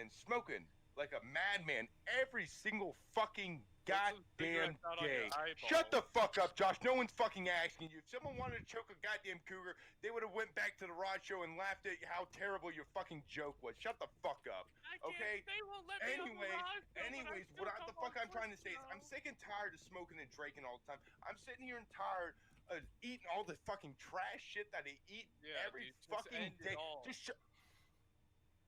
and smoking like a madman every single fucking goddamn day. Shut the fuck up, Josh. No one's fucking asking you. If someone wanted to choke a goddamn cougar, they would have went back to the Rod show and laughed at how terrible your fucking joke was. Shut the fuck up. Okay? They won't let me Anyways, what the fuck I'm trying to say is I'm sick and tired of smoking and drinking all the time. I'm sitting here and tired of eating all the fucking trash shit that I eat every fucking day. Just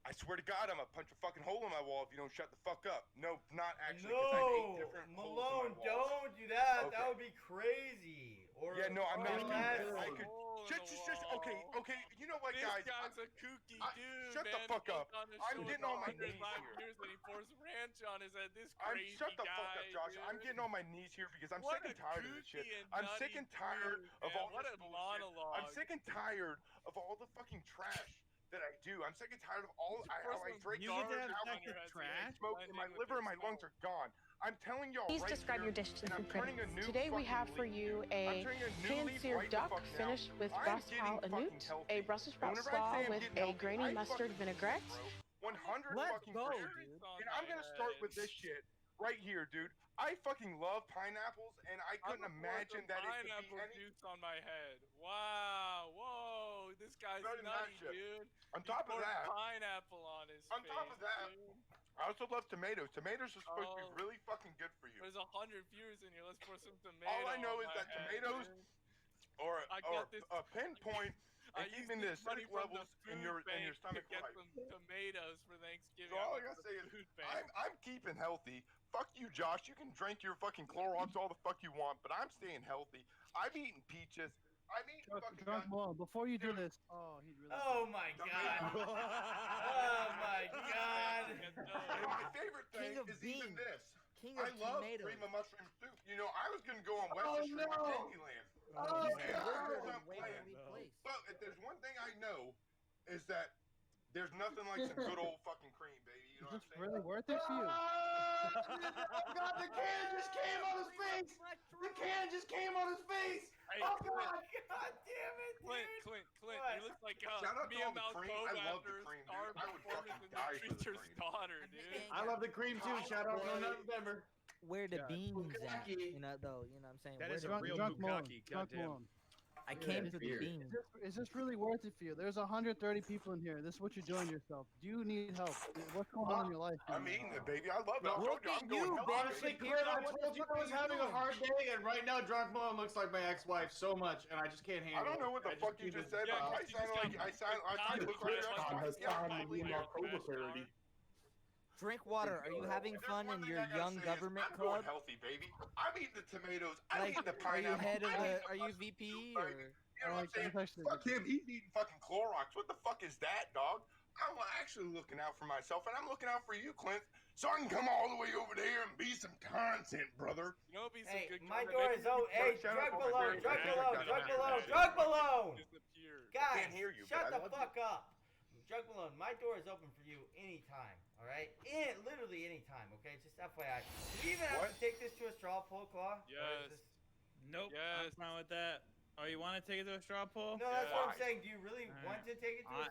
I swear to God, I'm gonna punch a fucking hole in my wall if you don't shut the fuck up. No, not actually. No, Malone, don't do that. Okay. That would be crazy. Or yeah, no, I'm not doing that. I could just okay. You know what, guys? This guy's a kooky dude. Shut the fuck up. I'm getting on my knees here. And he pours ranch on his head. This crazy Shut the fuck up, Josh. Dude. I'm getting on my knees here because I'm sick and tired of this shit. I'm sick and tired of all this bullshit. I'm sick and tired of all the fucking trash that I do. I'm sick and tired of all how I drink garbage, how I smoke, and my liver and my lungs are gone. I'm telling y'all. Please describe your dish to the critics. Today we have for you a pan-seared duck finished with Brussels Anout, a Brussels sprout slaw with a grainy mustard vinaigrette. 100 fucking percent. And I'm gonna start with this shit right here, dude. I fucking love pineapples, and I couldn't imagine that it could be any... pineapple juice on my head. Wow, whoa, this guy's nutty, dude. On top of that, pineapple on his face. On top of that, I also love tomatoes. Tomatoes are supposed to be really fucking good for you. There's 100 viewers in here. Let's pour some tomatoes. All I know is that tomatoes are a pinpoint. And keeping the acidic levels in your stomach to get some tomatoes for Thanksgiving. So all I gotta say is, I'm keeping healthy. Fuck you, Josh. You can drink your fucking Clorox all the fuck you want, but I'm staying healthy. I'm eating peaches. I'm eating fucking. Drunk Malone, before you do this, oh my god. Oh my god. And my favorite thing is even this. I love cream of mushroom soup. You know, I was gonna go on Western Street to Disneyland. Oh, but if there's one thing I know, is that there's nothing like some good old fucking cream, baby. You know what I'm saying? Is this really worth it for you? Oh God, the can just came on his face! The can just came on his face! Hey, oh God! God damn it, dude! Clint, you look like Shout out to all the cream. I love the after cream, our dude. I would fucking performance in die the for the Preacher's cream. Daughter, dude. I love the cream too. Shout out to November. Where the beans at? You know, though. You know what I'm saying? That is a real bukkake. Goddamn. I came for the beans. Is this really worth it for you? There's 130 people in here. This is what you're doing yourself. Do you need help? What's going on in your life? I'm eating it, baby. I love it. I'm going honestly, Clint, I told you I was having a hard day, and right now, Drunk Malone looks like my ex-wife so much, and I just can't handle it. I don't know what the fuck you just said. I look like Drink water. Are you having fun in your young government I'm club? going healthy, baby. I'm eating the tomatoes. I'm eating the pineapple. Are you head of the? Are you VP or? You know what I'm saying? Fuck him. He's eating fucking Clorox. What the fuck is that, dog? I'm actually looking out for myself, and I'm looking out for you, Clint, so I can come all the way over there and be some content, brother. You know, be some hey, good my door is open. Hey, Drug Malone, Drug Malone. Guys, I can't hear you, shut the fuck up. Drug Malone, my door is open for you anytime, all right? Literally anytime, okay? Just FYI. Do you even have to take this to a straw poll, Claw? Yes. Nope. Yes. I'm fine with that. Oh, you want to take it to a straw poll? No, that's what I'm saying. Do you really want to take it to a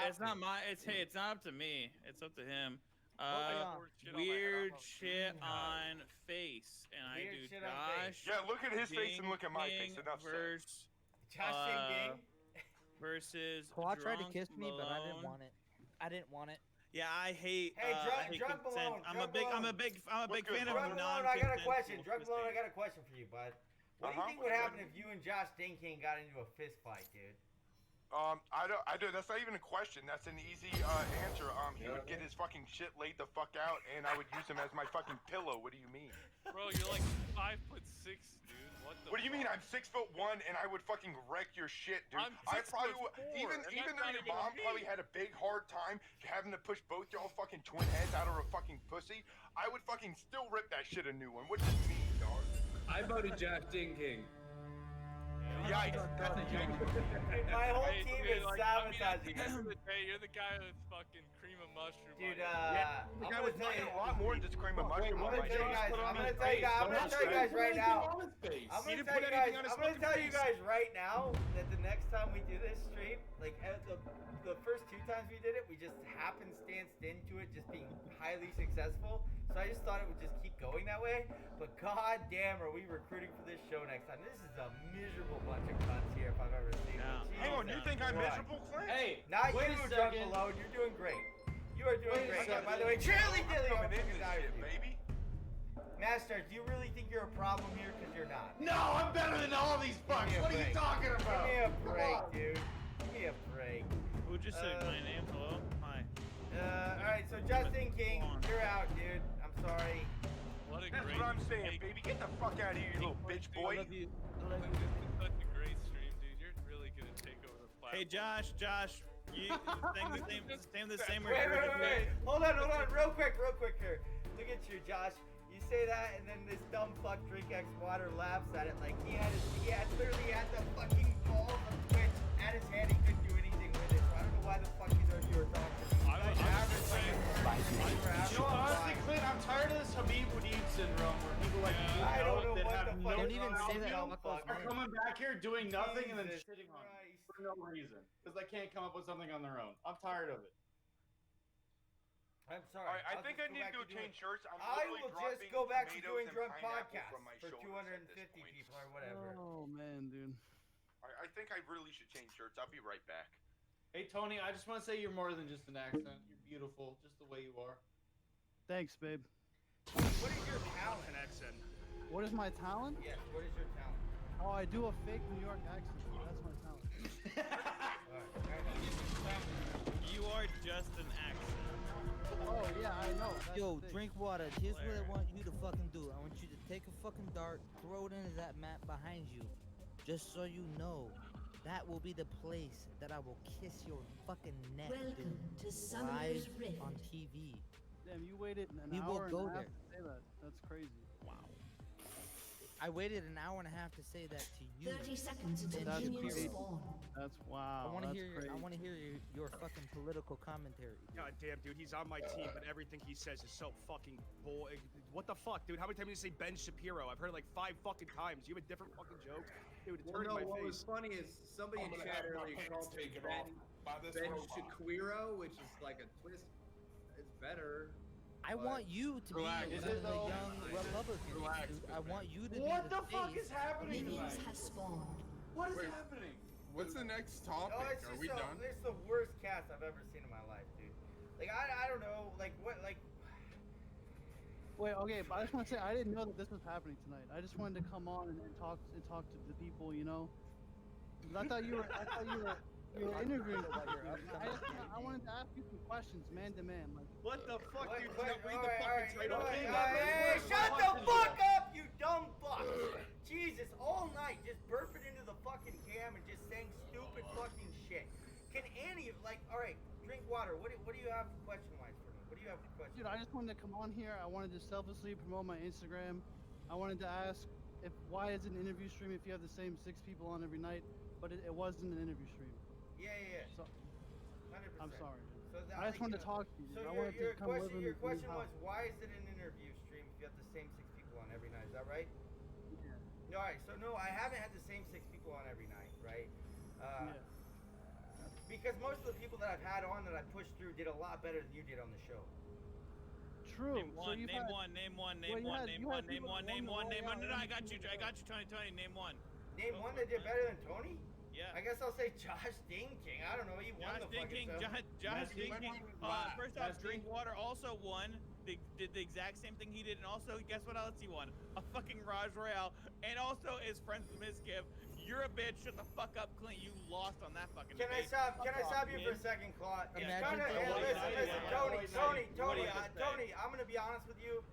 it's not my. It's not up to me. It's up to him. Weird shit on face, and I do Josh. Yeah, look at his face and look at my face. Enough said. Josh Ding versus. Claw tried to kiss me, but I didn't want it. I didn't want it. Yeah, I hate. Hey, Drug Malone. I'm a big fan of Drug Malone, I got a question. Drug Malone, I got a question for you, bud. What do you think would happen if you and Josh Ding got into a fist fight, dude? I do. That's not even a question. That's an easy answer. He would get his fucking shit laid the fuck out, and I would use him as my fucking pillow. What do you mean? Bro, you're like 5'6", dude. What do you mean? I'm 6'1" and I would fucking wreck your shit, dude. I probably would. Even though your mom probably had a big hard time having to push both y'all fucking twin heads out of her fucking pussy, I would fucking still rip that shit a new one. What do you mean, dog? I voted Josh Ding King. Yikes. That's a Dude, my whole team is sabotaging you. Hey, you're the guy with fucking cream of mushroom. Dude, I'm gonna tell you a lot more than just cream of mushroom. I'm gonna tell you guys right now. I'm gonna tell you guys right now that the next time we do this stream, like the first 2 times we did it, we just happenstanced into it just being highly successful. So I just thought it would just keep going that way. But god damn, are we recruiting for this show next time? This is a miserable bunch of cunts here if I've ever seen one. Hang on, you think I'm miserable, Clint? Hey, not wait you, a Drunk second. Malone. You're doing great. You are doing great. second. By the way, Chili Dilly, I'm coming in fucking this die shit, with you. baby. Master, do you really think you're a problem here? Because you're not. No, I'm better than all these fucks. What are you talking about? Give me a break, dude. Give me a break. Who just said my name? Hello? Hi. Alright, so Justin King, you're out, dude. I'm sorry. What a That's great what I'm saying, baby. Get the fuck out of here, you little bitch boy. I love you. This is such a great stream, dude. You're really gonna take over the platform. Hey, Josh, you saying the same. Wait. Hold on. Real quick here. Look at you, Josh. You say that, and then this dumb fuck Drink X Water laughs at it like he literally had the fucking balls of Twitch at his hand. He couldn't do anything with it. So I don't know why the fuck you were talking. Honestly, Clint, I'm tired of this Habib Wadid syndrome where people like you I don't know that what have the no fuck. Don't even say that. are coming back here doing nothing and then Jesus shitting on me Christ. for no reason because they can't come up with something on their own. I'm tired of it. I'm sorry. Alright, I I'll think just I need to go doing- change shirts. I'm I literally will just dropping go back to tomatoes doing and drunk pineapple podcasts from my for shoulders at this 250 point. people or whatever. Oh man, dude. I think I really should change shirts. I'll be right back. Hey Tony, I just want to say you're more than just an accent. You're beautiful, just the way you are. Thanks, babe. What is your talent? What is my talent? Yes, what is your talent? Oh, I do a fake New York accent. That's my talent. Alright, fair enough. You are just an accent. Oh yeah, I know. That's Yo, the thing. drink water. Here's what I want you to fucking do. I want you to take a fucking dart, throw it into that map behind you. Just so you know, that will be the place that I will kiss your fucking neck. Welcome dude. to Summoner's Live Rift. on TV. Damn, you waited an We will hour go and a half there. to say that. That's crazy. Wow. I waited an hour and a half to say that to you. 30 seconds until That's minions crazy. spawn. That's wow. I want to that's hear crazy. your fucking political commentary. God damn, dude, he's on my team, but everything he says is so fucking bull. What the fuck, dude? How many times did you say Ben Shapiro? I've heard it like 5 fucking times. You have a different fucking joke? Dude, it's hurting my what face. was funny is somebody in chat earlier called me Ben Shaquiro, which is like a twist. It's better. I want you to be one of the young Republicans, dude. I want you to be What the the fuck face. is happening Minions tonight? have spawned. What is happening? What's the next topic? Oh, it's Are just we done? It's the worst cast I've ever seen in my life, dude. Like I don't know, like what, like. Wait, okay, but I just want to say I didn't know that this was happening tonight. I just wanted to come on and talk to the people, you know. 'Cause I thought you were interviewing somebody. I wanted to ask you some questions, man to man. Like, What the fuck, dude? Wait, Read the fucking title. Hey, shut the fuck up, you dumb fuck! Jesus, all night just burping into the fucking cam and just saying stupid fucking shit. Can any of all right, drink water. What do you have question-wise for me? What do you have for question? dude, I just wanted to come on here. I wanted to selflessly promote my Instagram. I wanted to ask why is it an interview stream if you have the same 6 people on every night, but it wasn't an interview stream. Yeah. So 100%. I'm sorry. So I just wanted to talk to you. So I wanted to come live in your question your was, house. why is it an interview stream if you have the same 6 people on every night? Is that right? Yeah. All right. So no, I haven't had the same 6 people on every night, right? Yeah. Because most of the people that I've had on that I pushed through did a lot better than you did on the show. True. Name one, name one. No, I got you, Tony. Name one. Name one that did better than Tony? Yeah. I guess I'll say Josh Dinking. I don't know. He won the fucking show. Josh Dinking. First off, Drink Water also won. They did the exact same thing he did, and also, guess what else he won? A fucking Raj Royale, and also is friends with Mizkiv. You're a bitch. Shut the fuck up, Clint. You lost on that fucking Can I debate. stop you for a second, Claude? It's Yeah, kinda, listen, Tony, I'm gonna be honest with you.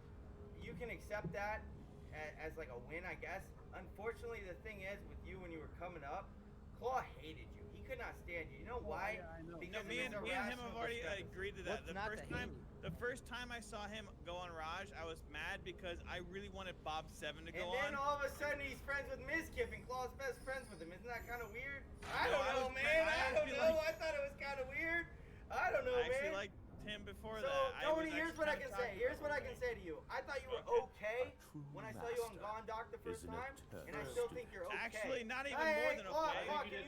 You can accept that as like a win, I guess. Unfortunately, the thing is, with you when you were coming up, Claw hated you. He could not stand you. You know why? Yeah, I know. Because Me and him have already agreed to that. The first time I saw him go on Raj, I was mad because I really wanted Bob 7 to go on. And then all of a sudden he's friends with Mizkif and Claw's best friends with him. Isn't that kind of weird? I don't know, man. I don't know. I thought it was kind of weird. I don't know, man. I actually liked him before so, that. Tony, here's what I can say. Here's what I can say to you. I thought you were okay when I saw you on Gone Doc the first time, and I still think you're okay. Actually, not even more than okay.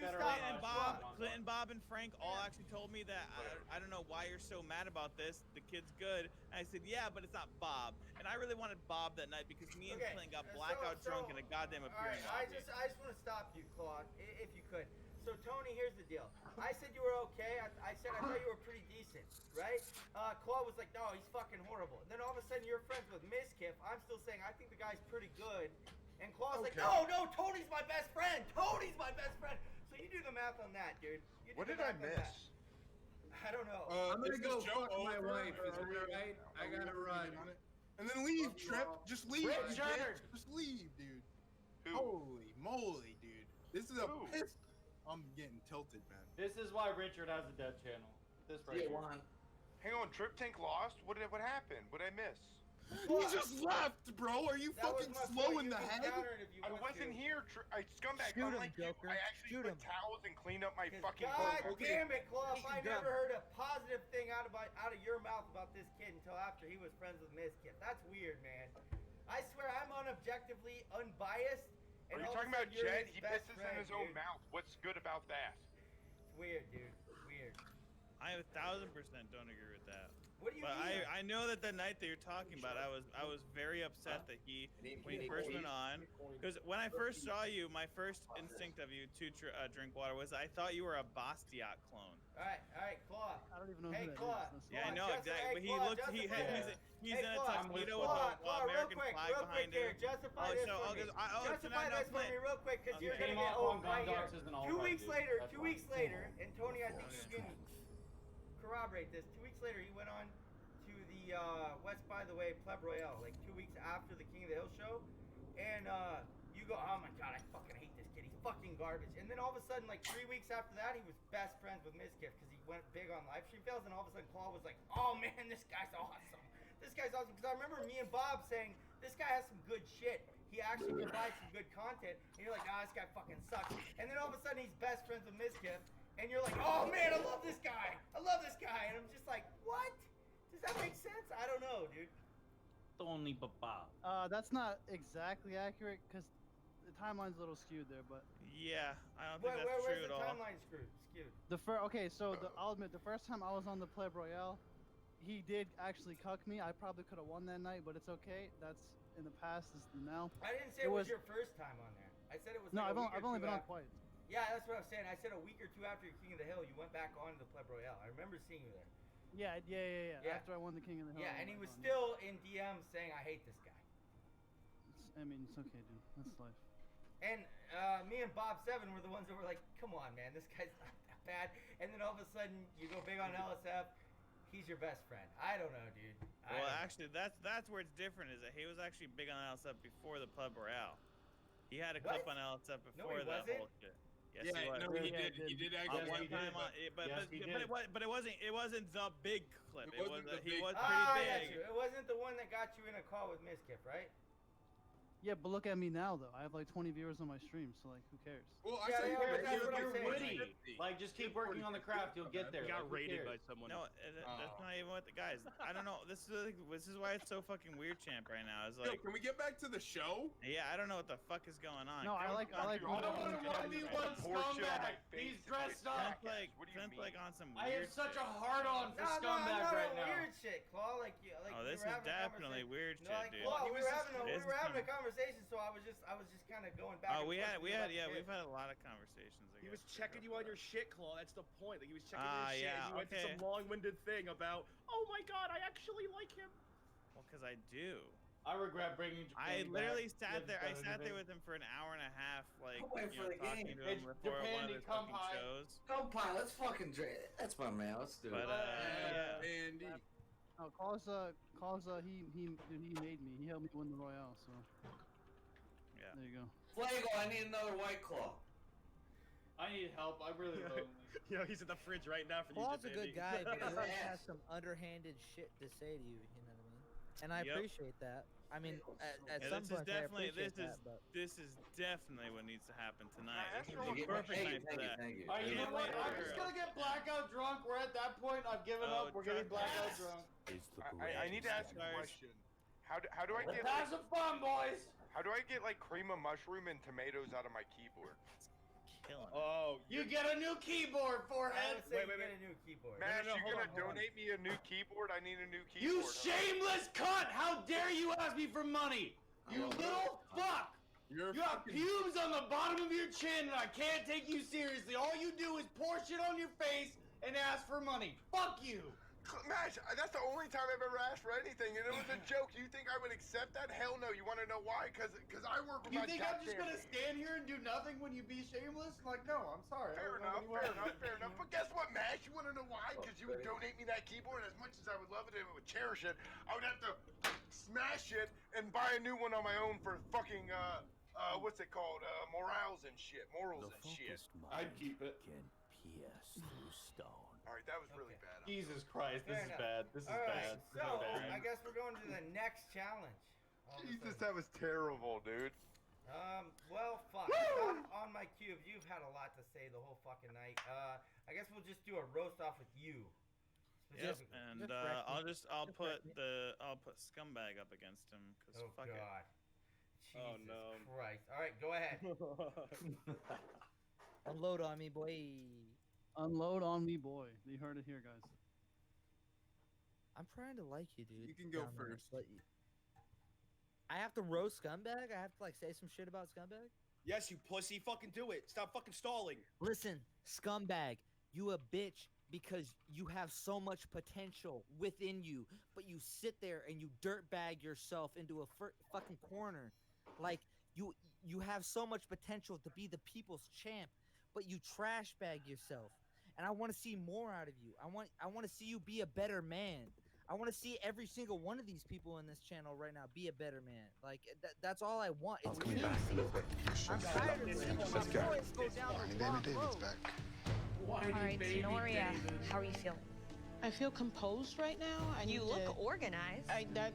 Clinton, Bob, and Frank all actually told me that I don't know why you're so mad about this. The kid's good. And I said, yeah, but it's not Bob. And I really wanted Bob that night because me and Clinton got blackout drunk in a goddamn appearance. I just want to stop you, Claude, if you could. So Tony, here's the deal. I said you were okay. I said I thought you were pretty decent, right? Claude was like, no, he's fucking horrible. Then all of a sudden you're friends with Mizkif. I'm still saying I think the guy's pretty good. And Claude's like, no, Tony's my best friend. Tony's my best friend. So you do the math on that, dude. What did I miss? I don't know. I'm gonna go fuck my wife. Is that alright? I gotta run. And then leave, Trip. Just leave. Richard. Just leave, dude. Who? Holy moly, dude. This is a piss. I'm getting tilted, man. This is why Richard has a dead channel. This right here. Hang on, Trip Tank lost? What happened? What did I miss? He just left, bro. Are you fucking slow in the head? I wasn't here, scumbag. Shoot him, like Joker. I actually put towels and cleaned up my fucking God damn it, Claw. I never heard a positive thing out of your mouth about this kid until after he was friends with Mizkif. That's weird, man. I swear I'm unobjectively unbiased. Are you talking about Jet? He pisses in his own mouth. What's good about that? It's weird, dude. It's weird. I 1,000% don't agree with that. What do you but mean? I know that the night that you're talking about, I was very upset that when he first went on, because when I first saw you, my first instinct of you to drink water was I thought you were a Bastiat clone. All right, Claw. I don't even know who that Claw. is. Yeah, I know exactly. But he looked. He's in a tuxedo with an American flag behind him. Justify this for me. Justify this for me real quick, because you're gonna get old right here. 2 weeks later, and Tony, I think you can corroborate this. 2 weeks later, he went on to the West by the Way Pleb Royale, like 2 weeks after the King of the Hill show, and you go, oh my god, I fucking hate this kid. He's fucking garbage. And then all of a sudden, like 3 weeks after that, he was best friends with Mizkif because he went big on live stream fails, and all of a sudden, Claw was like, oh man, this guy's awesome. This guy's awesome. Because I remember me and Bob saying, this guy has some good shit. He actually provides some good content. And you're like, this guy fucking sucks. And then all of a sudden, he's best friends with Mizkif. And you're like, oh man, I love this guy. I love this guy. And I'm just like, what? Does that make sense? I don't know, dude. Tony Papa. That's not exactly accurate because the timeline's a little skewed there, but. Yeah, I don't think that's true where's at all. the timeline skewed? I'll admit, the first time I was on the Pleb Royale, he did actually cuck me. I probably could have won that night, but it's okay. That's in the past. This is now. I didn't say it was your first time on there. I said it was. No, like I've only been on twice. Yeah, that's what I was saying. I said a week or two after King of the Hill, you went back on to the Pleb Royale. I remember seeing you there. Yeah. After I won the King of the Hill. Yeah, and he was still in DMs saying, "I hate this guy." I mean, it's okay, dude. That's life. And me and Bob Seven were the ones that were like, "Come on, man, this guy's not that bad." And then all of a sudden, you go big on LSF. He's your best friend. I don't know, dude. Well, actually, that's where it's different. Is that he was actually big on LSF before the Pleb Royale. He had a clip on LSF before that whole shit. Yes, he was. No, he did. He did actually. One time, but it wasn't the big clip. He was pretty big. I got you. It wasn't the one that got you in a call with Mizkif, right? Yeah, but look at me now, though. I have like 20 viewers on my stream, so like, who cares? Well, you're witty. Like, just keep working on the craft. You'll get there. You got raided by someone. No, that's not even what the guys. I don't know. This is why it's so fucking weird, champ. Right now, it's like. Yo, can we get back to the show? Yeah, I don't know what the fuck is going on. No, I like. I don't want to 1v1 scumbag. He's dressed up. Sounds like on some I weird have such shit. a hard-on for scumbag right now. Weird shit, Claw. Like oh, this is definitely weird shit, dude. Claw, we were having a conversation, so I was just kind of going back. We've had a lot of conversations. He was checking you on your shit, Claw. That's the point. Like, he was checking your shit. And you went to some long-winded thing about, oh my god, I actually like him. Well, because I do. I regret bringing. I literally sat there. I sat there with him for an hour and a half, like talking to him before one of his fucking shows. Compile, let's fucking drink. That's my man. Let's do it. But yeah. Andy. Oh, he made me. He helped me win the Royale, so. Yeah. There you go. Flago, I need another White Claw. I need help. I'm really lonely. Yo, he's in the fridge right now for you. Claw's a good guy, but he always has some underhanded shit to say to you. You know what I mean? And I appreciate that. I mean, at some point, this is definitely what needs to happen tonight. This is the perfect night for that. You know what? I'm just gonna get blackout drunk. We're at that point. I've given up. We're getting blackout drunk. I need to ask a question. How do I get? Have some fun, boys. How do I get like cream of mushroom and tomatoes out of my keyboard? Oh, you get a new keyboard, Forehead. Wait. Get a new keyboard. Man, you gonna donate me a new keyboard? I need a new keyboard. You shameless cunt! How dare you ask me for money? You little fuck! You got pubes on the bottom of your chin, and I can't take you seriously. All you do is pour shit on your face and ask for money. Fuck you! Mash, that's the only time I've ever asked for anything, and it was a joke. You think I would accept that? Hell no. You want to know why? Because I work with You my think I'm just goddamn gonna stand here and do nothing when you be shameless? Like, no, I'm sorry. Fair enough. But guess what, Mash? You want to know why? Because you would donate me that keyboard. As much as I would love it and would cherish it, I would have to smash it and buy a new one on my own for fucking what's it called? Morals and shit. I'd keep it. Pierce through stone. All right, that was really bad. Jesus Christ, this is bad. This is All right, bad. so I guess we're going to the next challenge. Jesus, that was terrible, dude. Well, fuck. Not on my cube. You've had a lot to say the whole fucking night. I guess we'll just do a roast off with you. Yep, and I'll put Scumbag up against him because fuck God. it. Jesus Christ. All right, go ahead. Unload on me, boy. Unload on me, boy. You heard it here, guys. I'm trying to like you, dude. You can go Down there, first. but I have to roast Scumbag? I have to, like, say some shit about Scumbag? Yes, you pussy. Fucking do it. Stop fucking stalling. Listen, Scumbag, you a bitch because you have so much potential within you, but you sit there and you dirtbag yourself into a fucking corner. Like, you have so much potential to be the people's champ, but you trash bag yourself. And I want to see more out of you. I want to see you be a better man. I want to see every single one of these people in this channel right now be a better man. Like, that's all I want. It's Coming back a little bit. I'm tired of seeing my boys go down the wrong road. Back. All right, Tenoria, how are you feeling? I feel composed right now. You look organized.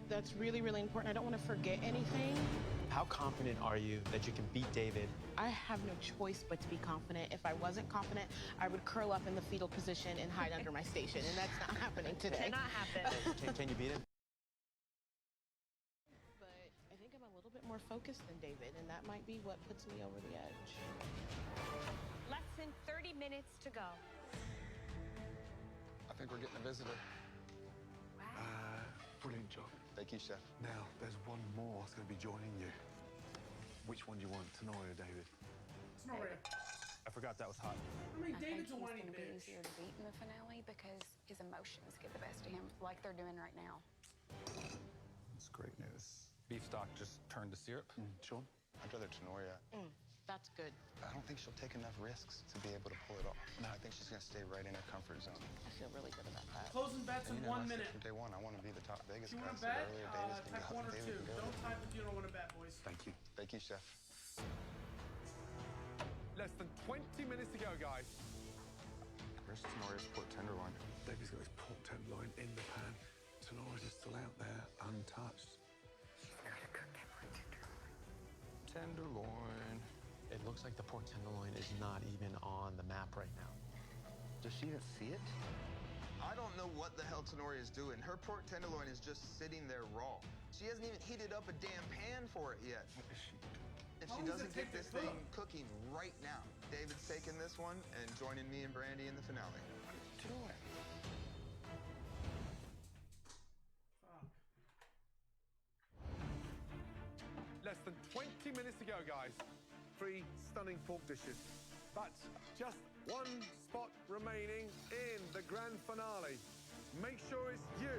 That's really, really important. I don't want to forget anything. How confident are you that you can beat David? I have no choice but to be confident. If I wasn't confident, I would curl up in the fetal position and hide under my station, and that's not happening today. Cannot happen. Can you beat him? But I think I'm a little bit more focused than David, and that might be what puts me over the edge. Less than 30 minutes to go. I think we're getting a visitor. Wow. Brilliant job. Thank you, Chef. Now, there's one more that's going to be joining you. Which one do you want, Tenoria or David? Tenoria. I forgot that was hot. I mean, David's a whiny It's going to be bitch. easier to beat in the finale because his emotions get the best of him, like they're doing right now. That's great news. Beef stock just turned to syrup. Sean? I'd rather Tenoria. That's good. I don't think she'll take enough risks to be able to pull it off. No, I think she's going to stay right in her comfort zone. I feel really good about that. Closing bets in 1 minute. From day one, I want to be the top Vegas If you guy. want to bet, Earlier, Davis can type go, 1 or David 2. can go. Don't type if you don't want to bet, boys. Thank you. Thank you, Chef. Less than 20 minutes to go, guys. Where's Tenoria's pork tenderloin? David's got his pork tenderloin in the pan. Tenoria's still out there, untouched. Tenderloin. It looks like the pork tenderloin is not even on the map right now. Does she even see it? I don't know what the hell Tenoria is doing. Her pork tenderloin is just sitting there raw. She hasn't even heated up a damn pan for it yet. What is she doing? If she doesn't get this thing cooking right now, David's taking this one and joining me and Brandy in the finale. What are you doing? Less than 20 minutes to go, guys. 3 stunning pork dishes. But just 1 spot remaining in the grand finale. Make sure it's you.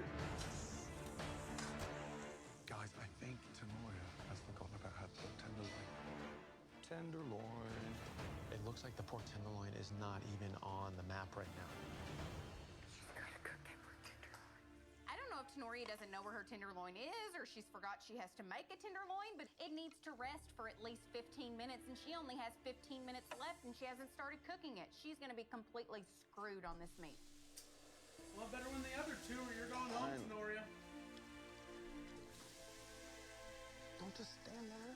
Guys, I think Tenoria has forgotten about her pork tenderloin. Tenderloin. It looks like the pork tenderloin is not even on the map right now. I don't know if Tenoria doesn't know where her tenderloin is or she's forgot she has to make a tenderloin, but it needs to rest for at least 15 minutes, and she only has 15 minutes left, and she hasn't started cooking it. She's going to be completely screwed on this meat. Well, better win the other 2 or you're going home, Tenoria. Don't just stand there.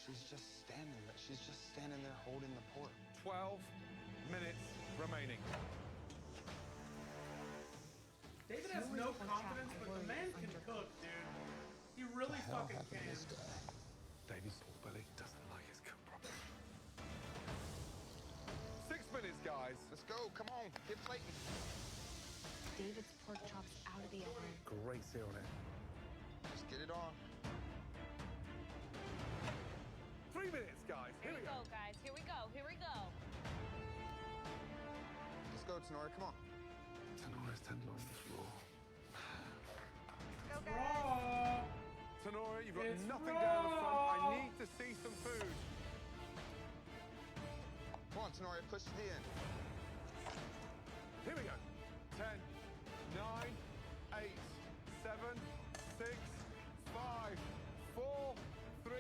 She's just standing there. She's just standing there holding the pork. 12 minutes remaining. David has no confidence, but the man can cook, dude. He really this guy. David's pork belly doesn't like his cooked properly. 6 minutes, guys. Let's go. Come on. Get plating. David's pork chops out of the oven. Great seal on it. Just get it on. 3 minutes, guys. Here we go, guys. Here we go. Here we go. Let's go, Tenora. Come on. Tenora's tenderloin is raw. Go, guys. Tenora, you've got It's nothing raw. down the front. I need to see some food. Come on, Tenora. Push to the end. Here we go. 10, 9, 8, 7, 6, 5, 4, 3,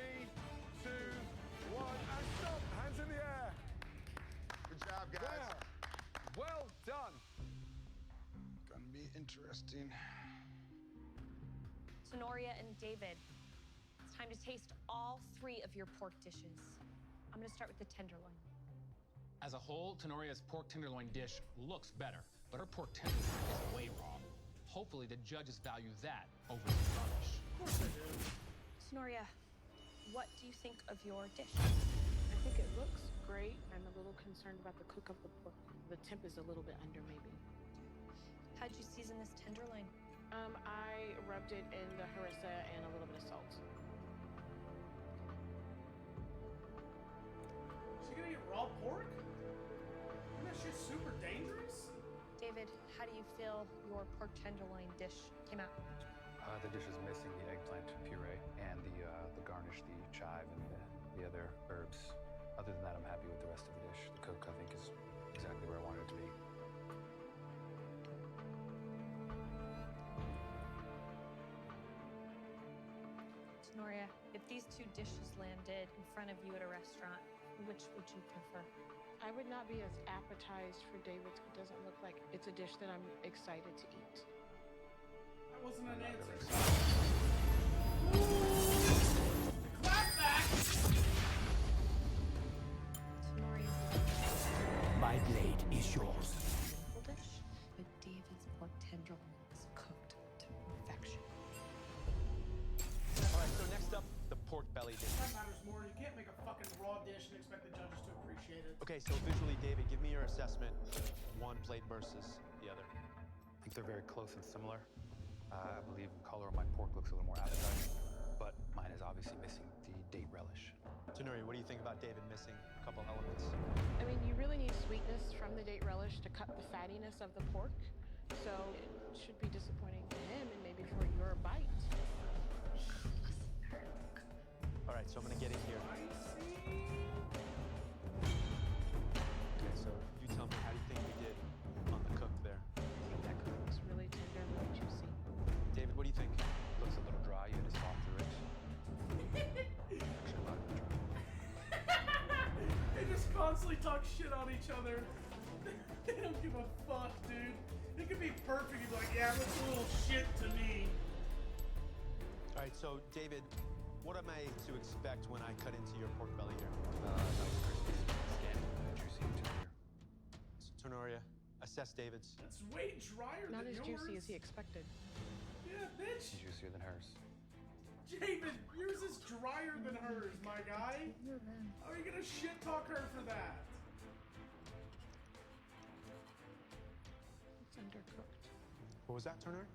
2, 1, and stop. Hands in the air. Good job, guys. There. Well done. Gonna be interesting. Tenoria and David, it's time to taste all 3 of your pork dishes. I'm gonna start with the tenderloin. As a whole, Tenoria's pork tenderloin dish looks better, but her pork tenderloin is way raw. Hopefully, the judges value that over the garnish. Of course I do. Tenoria, what do you think of your dish? I think it looks great. I'm a little concerned about the cook of the pork. The temp is a little bit under, maybe. How'd you season this tenderloin? I rubbed it in the harissa and a little bit of salt. Is she gonna eat raw pork? Isn't that shit super dangerous? David, how do you feel your pork tenderloin dish came out? The dish is missing the eggplant puree and the garnish, the chive, and the other herbs. Other than that, I'm happy with the rest of the dish. The cook, I think, is exactly where I wanted it to be. Tenoria, if these 2 dishes landed in front of you at a restaurant, which would you prefer? I would not be as appetized for David's. It doesn't look like it's a dish that I'm excited to eat. That wasn't an answer. Clap back! Tenoria's My blade is yours. simple dish, but David's pork tenderloin is cooked to perfection. All right, so next up, the pork belly dish. That matters more. You can't make a fucking raw dish and expect the judges to appreciate it. Okay, so visually, David, give me your assessment. One plate versus the other. I think they're very close and similar. I believe the color of my pork looks a little more appetizing, but mine is obviously missing the date relish. Tenoria, what do you think about David missing a couple elements? I mean, you really need sweetness from the date relish to cut the fattiness of the pork. So it should be disappointing to him and maybe for your bite. All right, so I'm gonna get in here. Okay, so you tell me, how do you think we did on the cook there? I think that cook was really tender, really juicy. David, what do you think? Looks a little dry. You had to soften through it. Actually, a lot of it dry. They just constantly talk shit on each other. They don't give a fuck, dude. It could be perfect. You'd be like, yeah, it looks a little shit to me. All right, so David, what am I to expect when I cut into your pork belly here? Nice crispy skin, juicy and tender. So, Tenoria, assess David's. That's way drier Not than as yours. juicy as he expected. Yeah, bitch. Juicier than hers. David, yours is drier than hers, my guy. How are you gonna shit talk her for that? It's undercooked. What was that, Turner?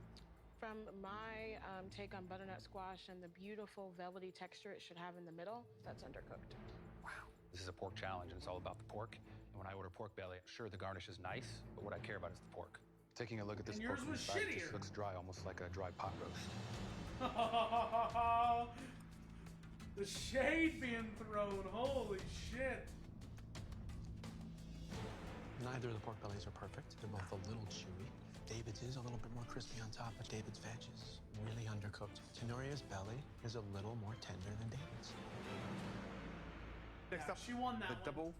From my take on butternut squash and the beautiful velvety texture it should have in the middle, that's undercooked. Wow. This is a pork challenge, and it's all about the pork. And when I order pork belly, sure, the garnish is nice, but what I care about is the pork. Taking a look at this And pork yours from the was side, it shittier. just looks dry, almost like a dry pot roast. The shade being thrown. Holy shit. Neither of the pork bellies are perfect. They're both a little chewy. David's is a little bit more crispy on top, but David's veg is really undercooked. Tenoria's belly is a little more tender than David's. Next up, she won that the one. double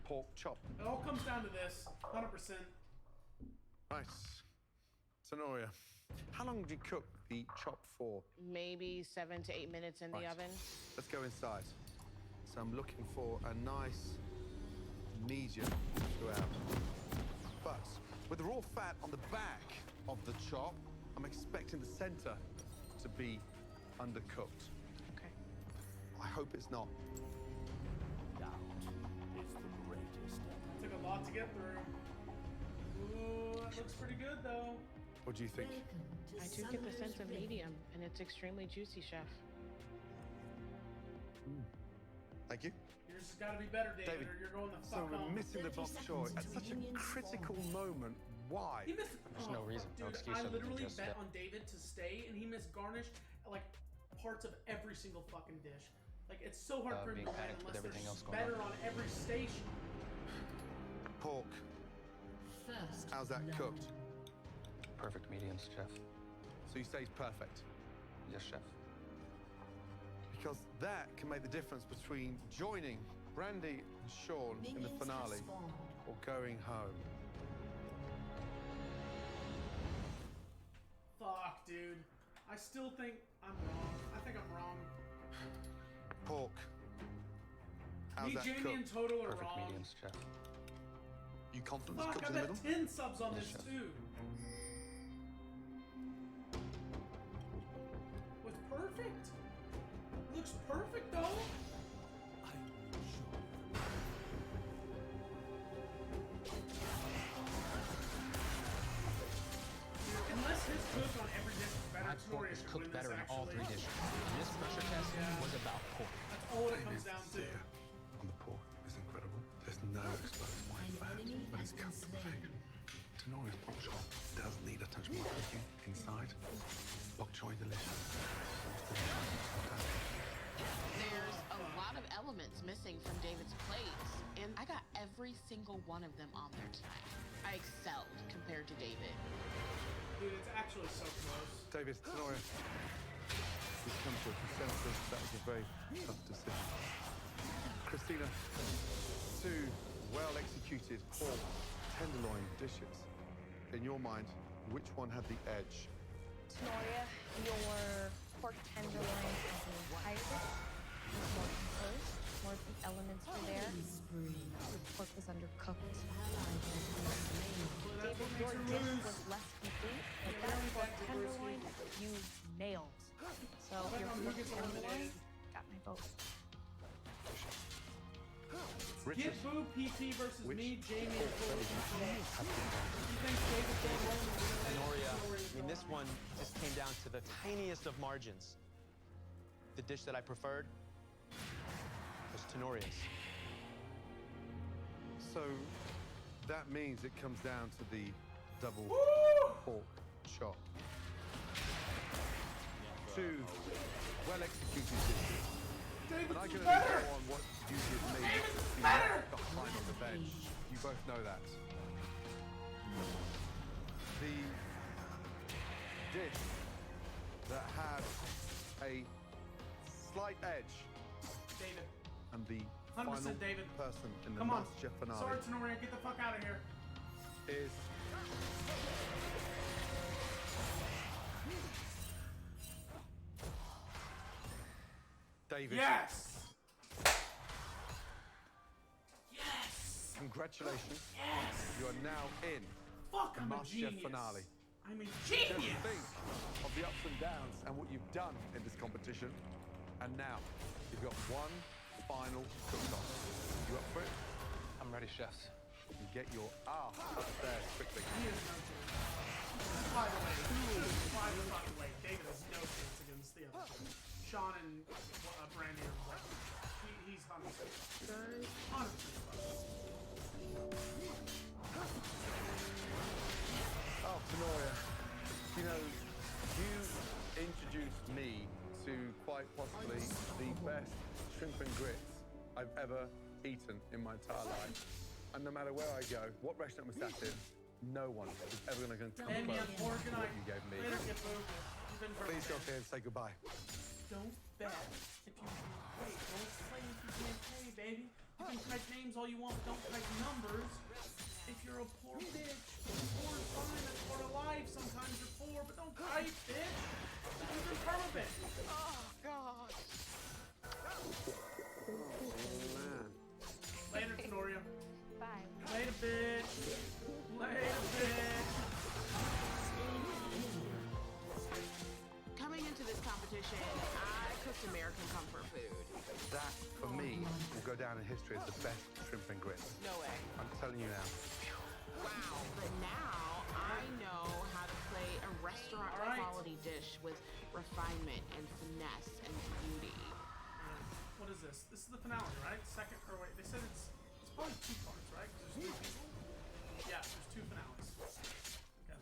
pork chop. It all comes down to this. 100%. Nice. Tenoria, how long did you cook the chop for? Maybe 7 to 8 minutes in the oven. Let's go inside. So I'm looking for a nice medium throughout. But with the raw fat on the back of the chop, I'm expecting the center to be undercooked. Okay. I hope it's not. Doubt is the greatest. Took a lot to get through. Ooh, that looks pretty good though. What do you think? I do get the sense of medium, and it's extremely juicy, Chef. Thank you. Yours has got to be better, David, or you're going the So fuck we're home. missing the bok choy at such a critical moment. Why? He missed. There's no reason, no Dude, excuse I other than literally just bet that. on David to stay, and he missed garnish like parts of every single fucking dish. Like it's so hard for him being to win panicked with unless everything there's else going better on. on every station. Pork. How's that cooked? Perfect mediums, chef. So you say it's perfect? Yes, chef. Because that can make the difference between joining Brandy and Sean in the finale or going home. Fuck, dude. I still think I'm wrong. I think I'm wrong. Pork. How's Me, that Jamie, cooked? and Total are Perfect wrong. mediums, chef. You confident it's Fuck, cooked I in the bet middle? 10 subs on this too. Was perfect. Looks perfect though. Unless his cook on every dish is better, My pork Tori is should cooked win this better in all actually. 3 dishes. And this pressure test was about pork. That's all it comes down to. On the pork is incredible. There's no exposed white fat, but it's cut perfection. Tenoria's bok choy does need a touch more cooking inside. Bok choy delicious. There's a lot of elements missing from David's plates, and I got every single one of them on there tonight. I excelled compared to David. Dude, it's actually so close. David, Tenoria, we've come to a consensus. That was a very tough decision. Christina, 2 well-executed pork tenderloin dishes. In your mind, which one had the edge? Tenoria, your pork tenderloin is higher, more composed, more of the elements were there. The pork was undercooked. David, your dish was less complete, but that pork tenderloin you nailed. So your pork tenderloin got my vote. Get Boo PT versus me, Jamie, and Total. You think David Tenoria, I mean, this one just came down to the tiniest of margins. The dish that I preferred was Tenoria's. So that means it comes down to the double pork chop. 2 well-executed dishes. And I can only go on what you did me behind on the bench. You both know that. The dish that had a slight edge David. and the 100% final David. person in the Come on. MasterChef finale Sorry, Tenoria, get the fuck out of here. is David. Yes! Yes! Congratulations. Yes! You are now in Fuck, the I'm a MasterChef genius. finale. I'm a Just genius! think of the ups and downs and what you've done in this competition. And now, you've got one final cook-off. You up for it? I'm ready, chefs. You get your ass upstairs quickly. He is no chance. By the way, David has no chance against the other two. Sean and Brandy are like, he's 100%. 100%. Oh, Tenoria, you know, you introduced me to quite possibly the best shrimp and grits I've ever eaten in my entire life. And no matter where I go, what restaurant we sat in, no one is ever going to come close to what you gave me. Please go up here and say goodbye. Don't bet if you wait. Don't play if you can't pay, baby. You can type names all you want, but don't type numbers. If you're a poor bitch, poor is fine. That's part of life. Sometimes you're poor, but don't type, bitch. Because you're perma-bitch. Oh, God. Later, Tenoria. Bye. Later, bitch. Later, bitch. Coming into this competition, I cooked American comfort food. That, for me, will go down in history as the best shrimp and grits. No way. I'm telling you now. Wow. But now I know how to play a restaurant quality dish with refinement and finesse and beauty. What is this? This is the finale, right? Second, or wait, they said it's probably 2 parts, right? 'Cause there's 2 people. Yeah, there's 2 finales. Okay.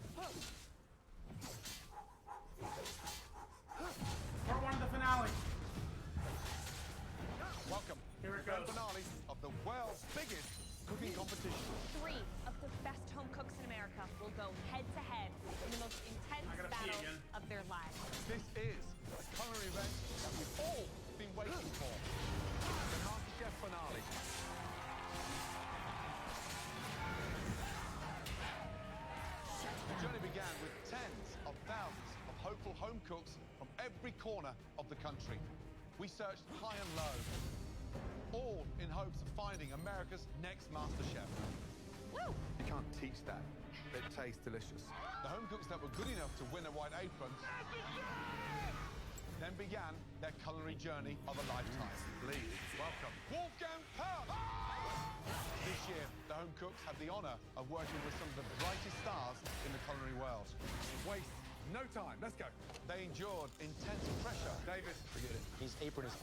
Part 1 of the finale. Welcome. Here it Grand goes. finale of the world's biggest cooking competition. 3 of the best home cooks in America will go head-to-head in the most intense battle of their lives. This is a culinary event that we've all been waiting for. The MasterChef finale. The journey began with tens of thousands of hopeful home cooks from every corner of the country. We searched high and low, all in hopes of finding America's next MasterChef. Woo! You can't teach that. It tastes delicious. The home cooks that were good enough to win a white apron then began their culinary journey of a lifetime. Please welcome Wolfgang Puck! This year, the home cooks had the honor of working with some of the brightest stars in the culinary world. Waste no time. Let's go. They endured intense pressure. David, Forget it. His apron is...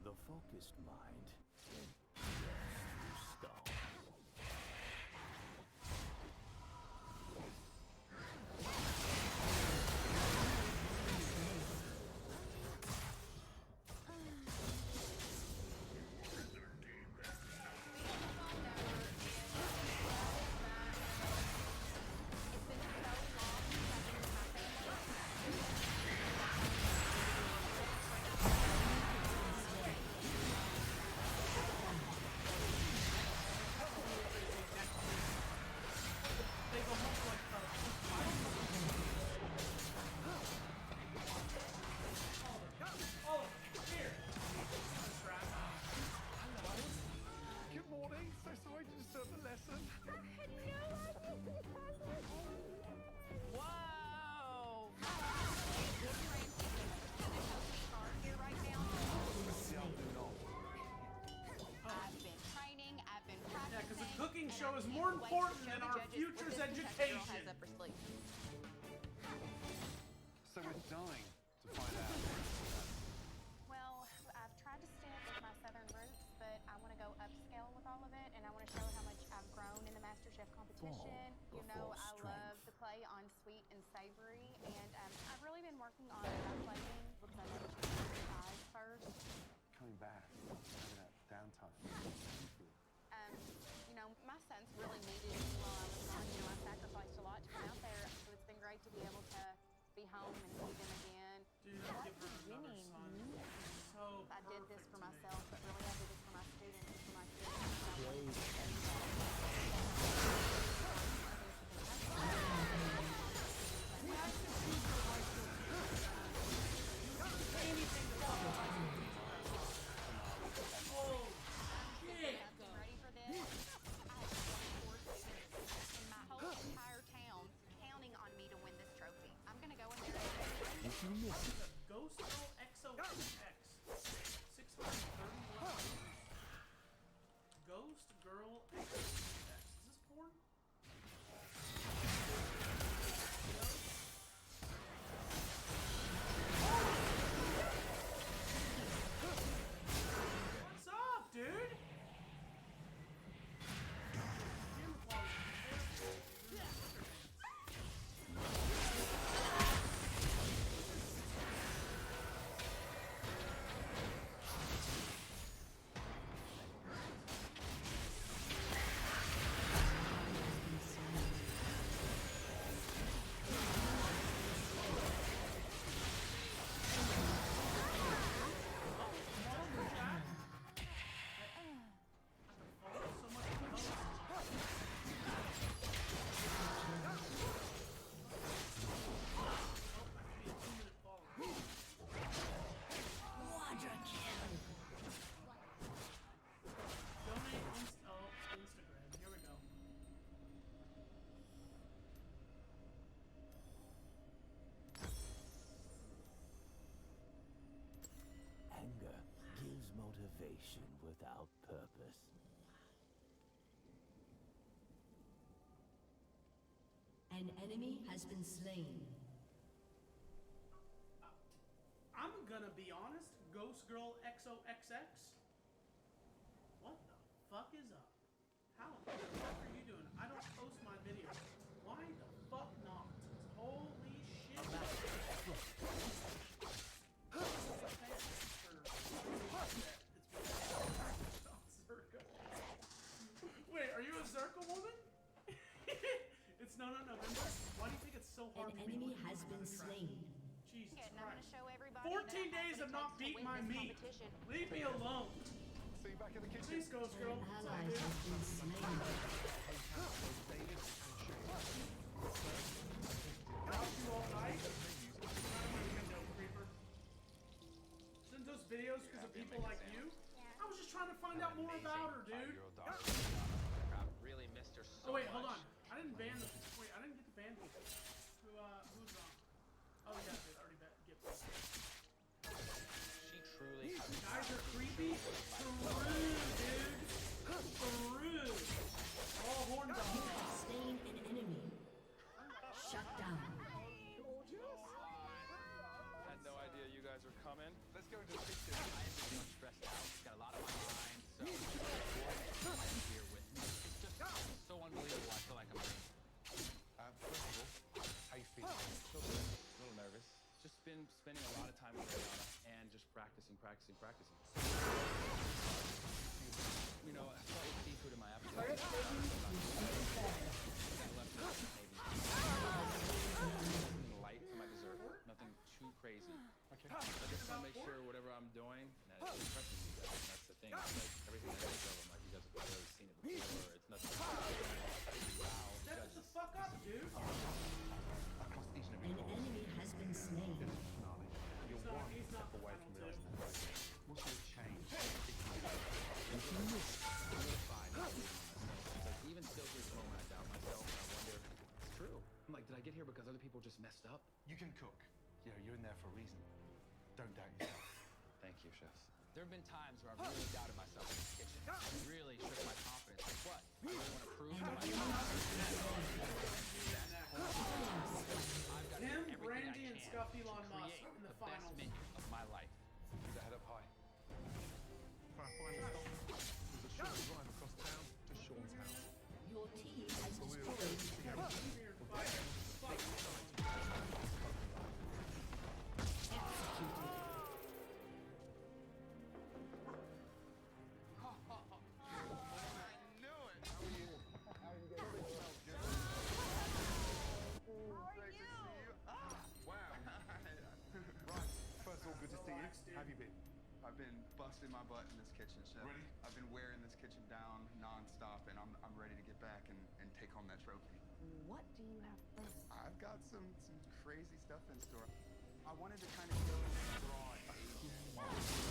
The focused mind through stone. Good morning. So sorry to disturb the lesson. Whoa! I've been training, I've been practicing. Yeah, because the cooking show is more important than our future's education. So we're dying to find out. Well, I've tried to stick with my southern roots, but I want to go upscale with all of it, and I want to show how much I've grown in the MasterChef competition. You know, I love to play on sweet and savory, and I've really been working on my plating because I know to eyes first. Coming back after that downtime. You know, my sons really needed me while I was gone. You know, I sacrificed a lot to come out there, so it's been great to be able to be home and see them again. Dude, give her another son. So I did this for perfect to me. myself, but really I did this for my students and for my kids. without purpose. An enemy has been slain. I'm gonna be honest, Ghost Girl XOXX. What the fuck is up? How the fuck are you doing? I don't post my videos. Why the fuck not? Holy shit. Wait, are you a Zerka woman? It's no November. Why do you think it's so hard? An enemy has been slain. Jesus And I'm gonna Christ. show everybody 14 days have not beat my meat. Leave me alone. See you back in the kitchen. Please, Ghost Girl. An What's ally up, dude? has been slain. Out you all night. Send those videos because of people like you? I was just trying to find out more about her, dude. Really missed her so Oh wait, hold much. on. I didn't ban the. Wait, I didn't get the ban. Who's wrong? Oh yeah, I did already get. She truly. Guys are creepy. True, dude. True. All horn You dogs. have slain an enemy. Shut down. Had no idea you guys were coming. Let's go into the kitchen. I am feeling stressed out. Got a lot on my mind, so I'm here with me. It's just so unbelievable. I feel like I'm. First of all, how you feeling? A little nervous. Just been spending a lot of time with Ariana and just practicing. You know, I started with seafood in my appetite. Got left maybe something light for my dessert. Nothing too crazy. Okay. I just want to make sure whatever I'm doing that it impresses you guys. And that's the thing. It's like everything I think of, I'm like, you guys have already seen it before. It's nothing. Wow. Shut the fuck up, dude. Across each and every An enemy has been slain. You're one step away from the ultimate. What's your change? Even still to this moment, I doubt myself. And I wonder if it's true. I'm like, did I get here because other people just messed up? You can cook. You know, you're in there for a reason. Don't doubt yourself. Thank you, chefs. There have been times where I've really doubted myself in the kitchen. Really shook my confidence. Like what? I really want to prove to myself. I've got to do Him, everything Brandy, I and can Scuffy to Elon Musk create in the the best finals. menu of my life. Keep that head up high. Try and find the stop. There's a short drive across town to Sean's house. Your team has destroyed First of all, good to see you. How have you been? I've been busting my butt in this kitchen, chef. Ready? I've been wearing this kitchen down non-stop, and I'm ready to get back and take home that trophy. What do you have planned? I've got some crazy stuff in store. I wanted to kind of go broad, smoky,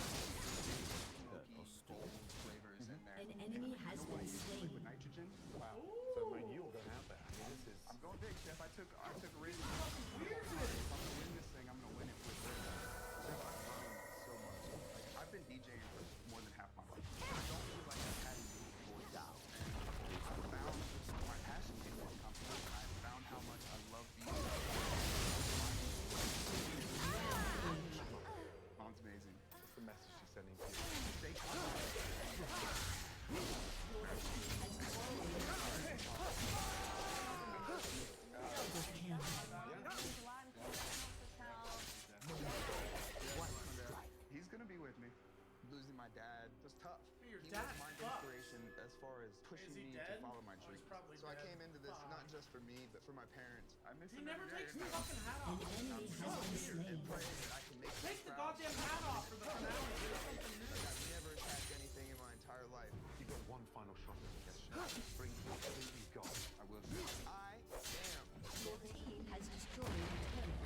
bold flavors in there. An enemy has been slain. Liquid nitrogen. Wow. So, I mean, you're going out there. I mean, this is... I'm going big, chef. I took a risk. If I'm gonna win this thing, I'm gonna win it with risk. Chef, I've learned so much. Like, I've been DJing for more than half my life. I don't feel like I've had a unique voice. And I found my passion in this company. I found how much I love DJing. Mom's amazing. What's the message she's sending to you? Stay calm. He's gonna be with me. Losing my dad was tough. Your He dad was my fucked. inspiration as far as pushing Is he me dead? to follow my Oh, he's dreams. probably So I dead. came into this not just for me, but for my parents. I miss He him never every day. takes the fucking hat off. An enemy has been slain. And pray that I can make Take them the proud. goddamn hat off for the finale. Do something new. I've never attacked anything in my entire life. You've got one final shot at the question. Bring everything you've got. I will. I am. Your team has destroyed a turret.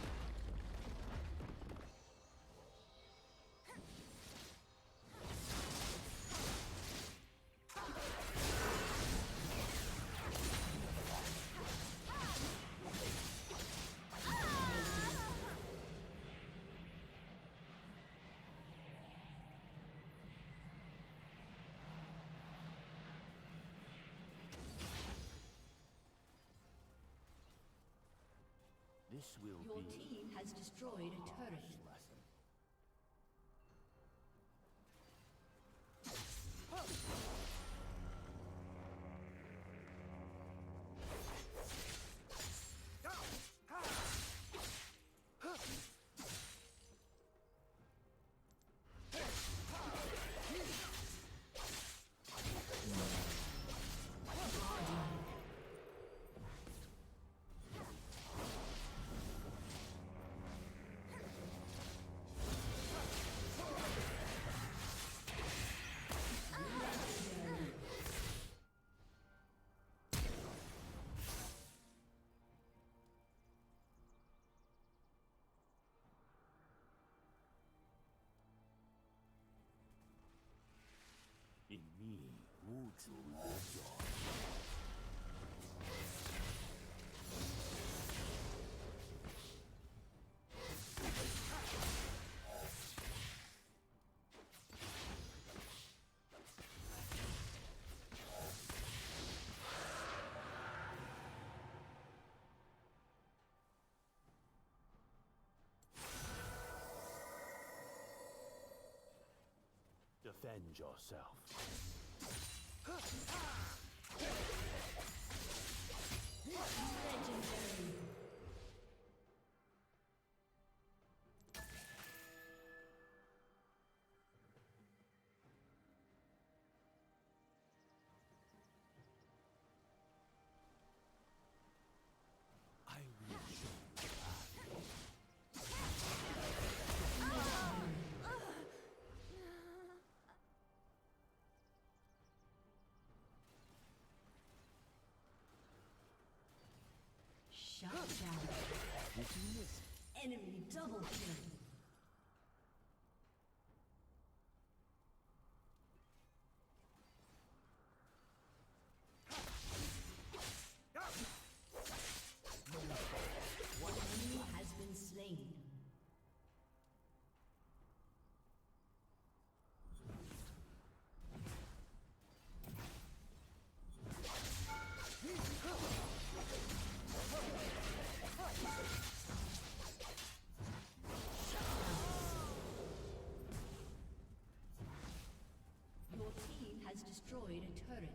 This will Your be team has destroyed a turret. lesson. In me, Wuzu lives on. Defend yourself. Legendary. I will show you Shut down. Did you miss? Enemy double kill. One enemy has been slain. Your team has destroyed a turret.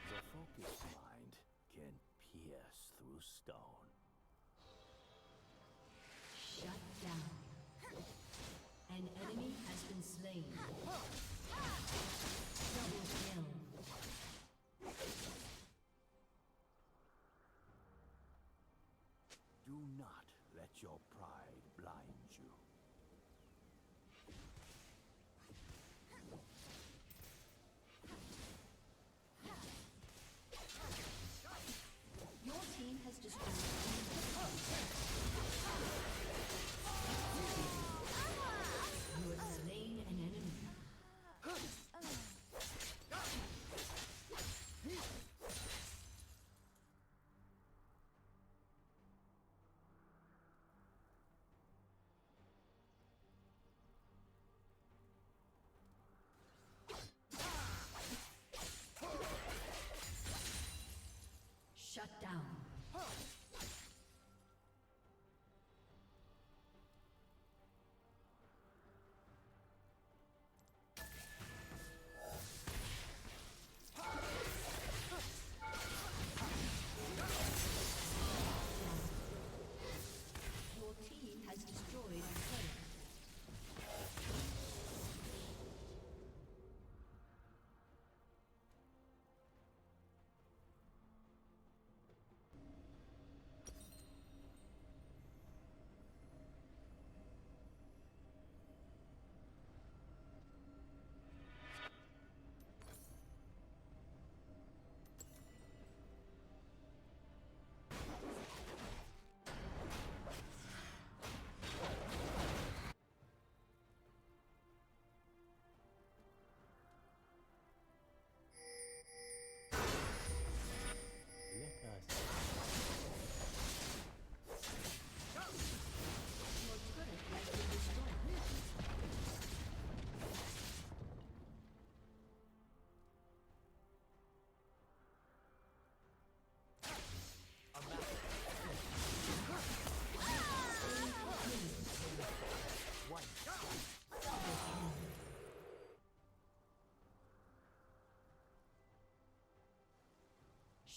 The focused mind can pierce through stone. Shut down. An enemy has been slain. Double kill. Do not let your pride blind you. Your team has destroyed. You have slain an enemy.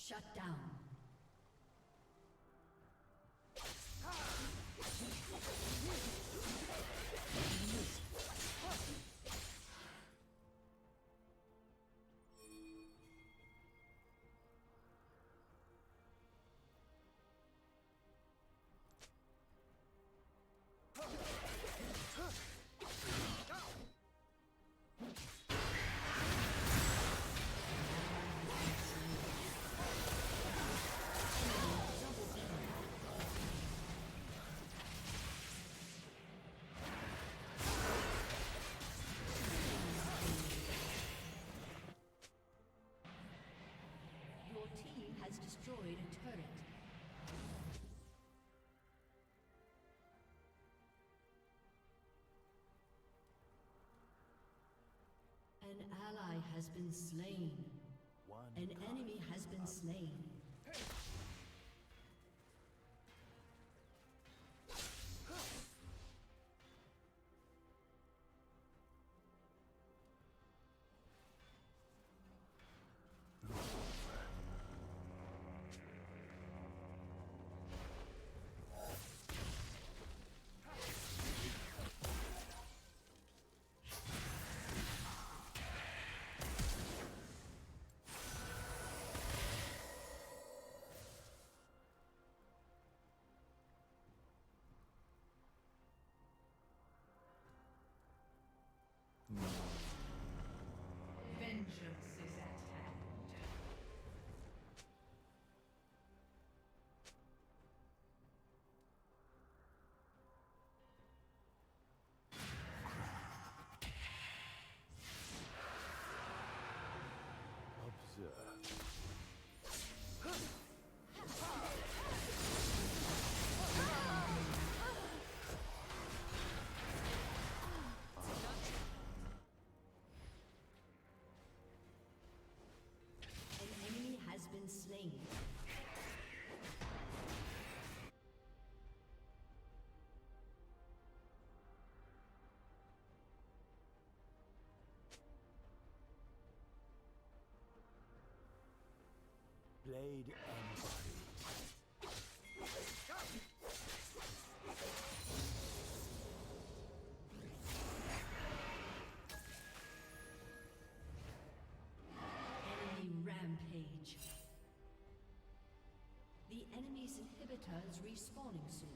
Shut down. Your team has destroyed a turret. An ally has been slain. An enemy has been slain. Vengeance is at hand. Observe. An enemy has been slain. Blade and body. Enemy rampage. The enemy's inhibitor is respawning soon.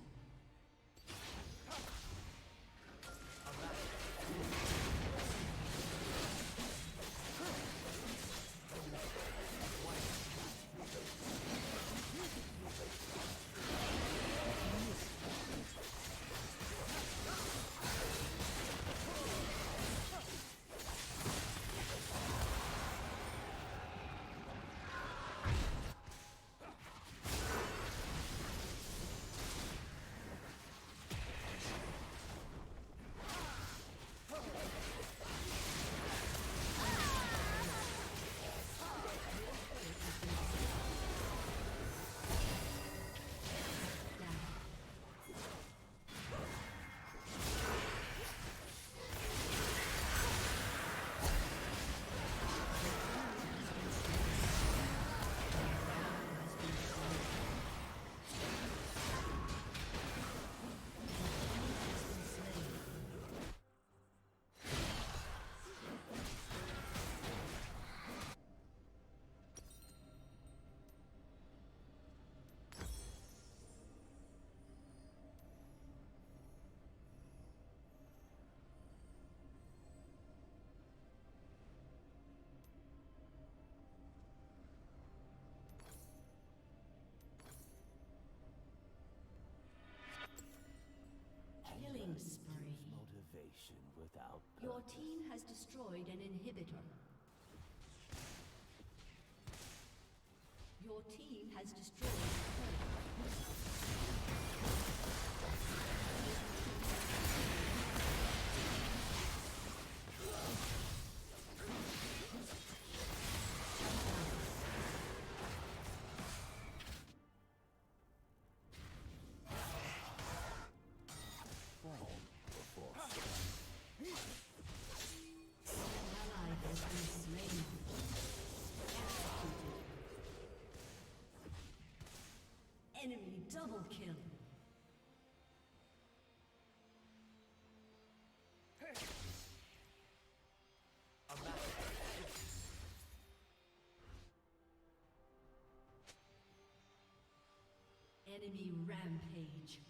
Killing spree. Motivation without Your team has destroyed an inhibitor. Your team has destroyed a Enemy double kill. Enemy rampage.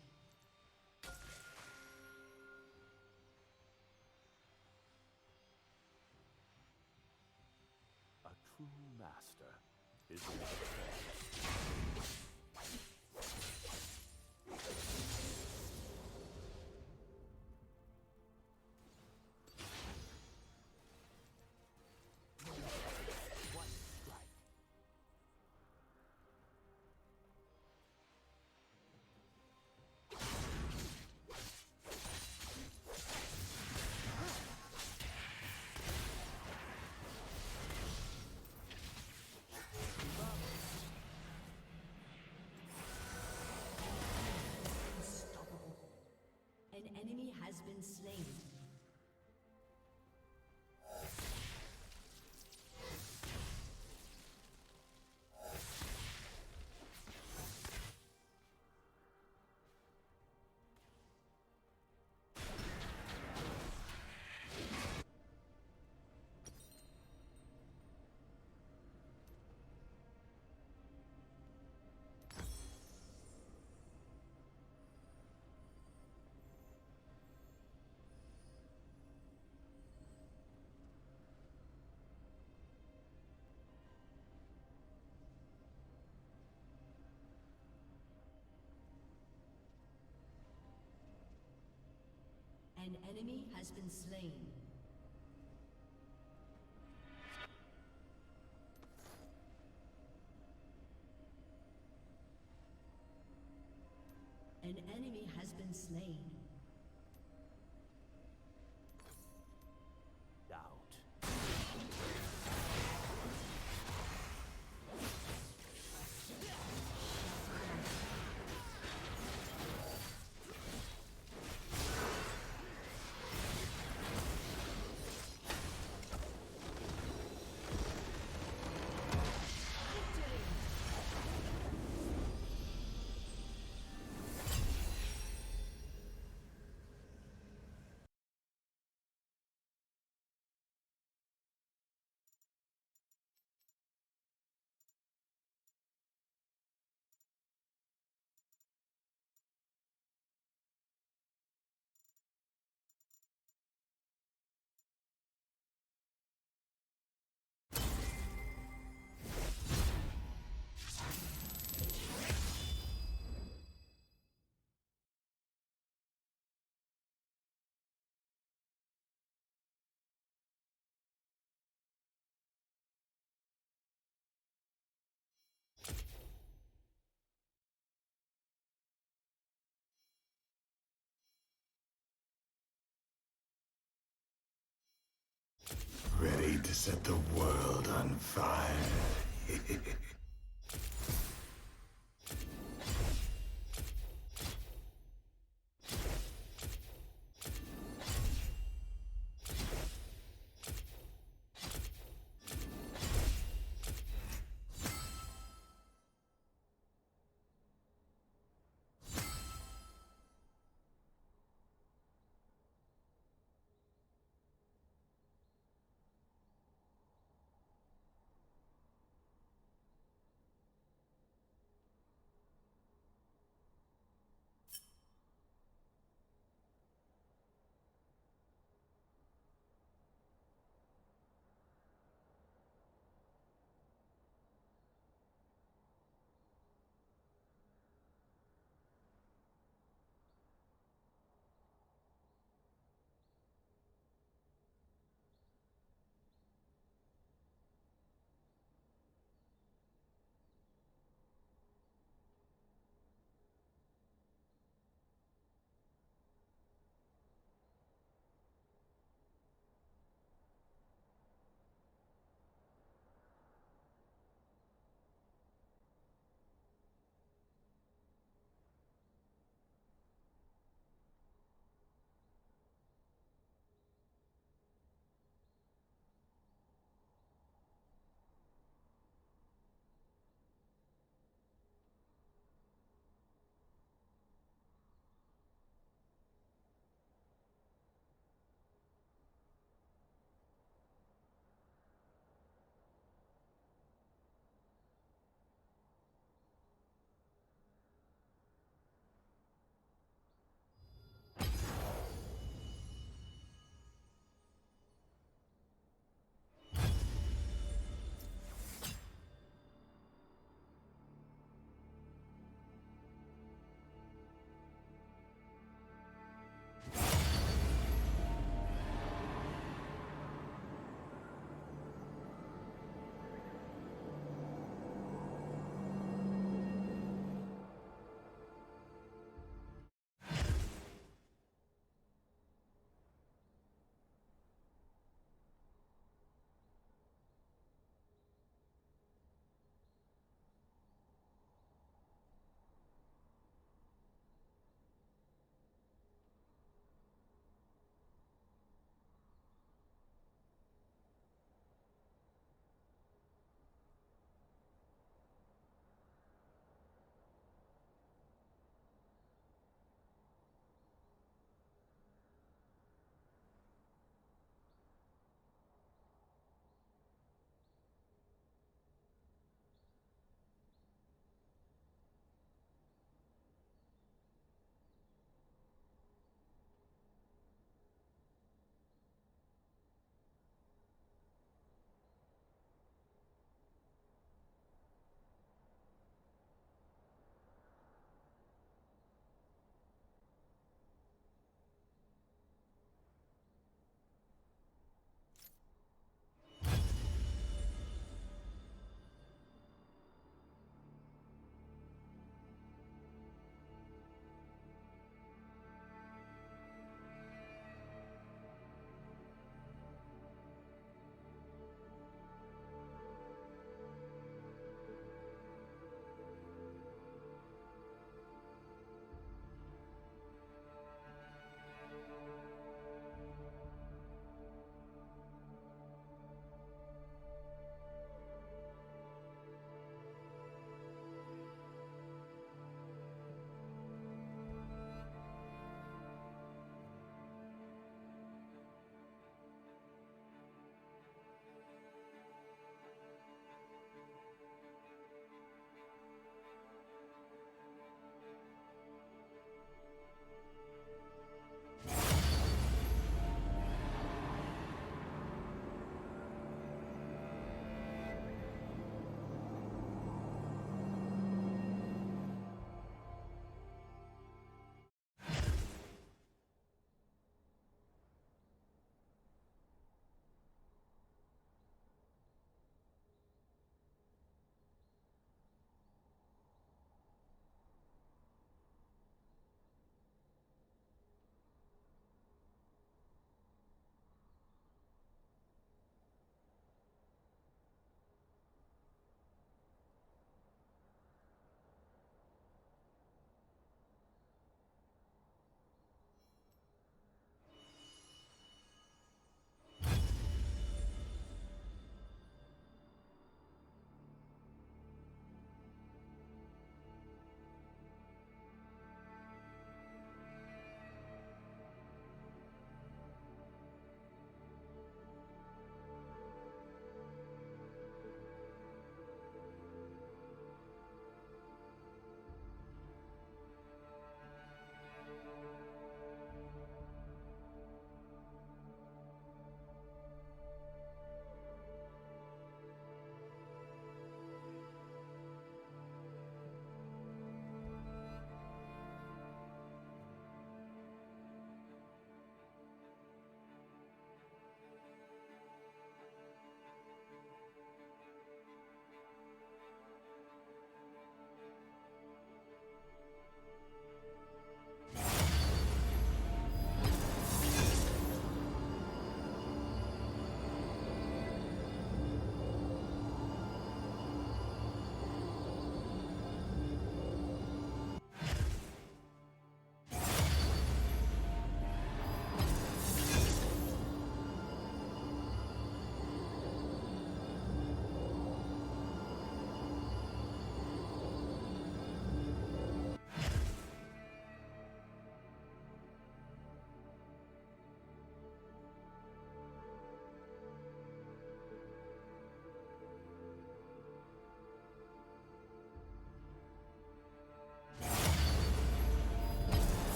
A true master is never false. An enemy has been slain. An enemy has been slain. An enemy has been slain. Ready to set the world on fire.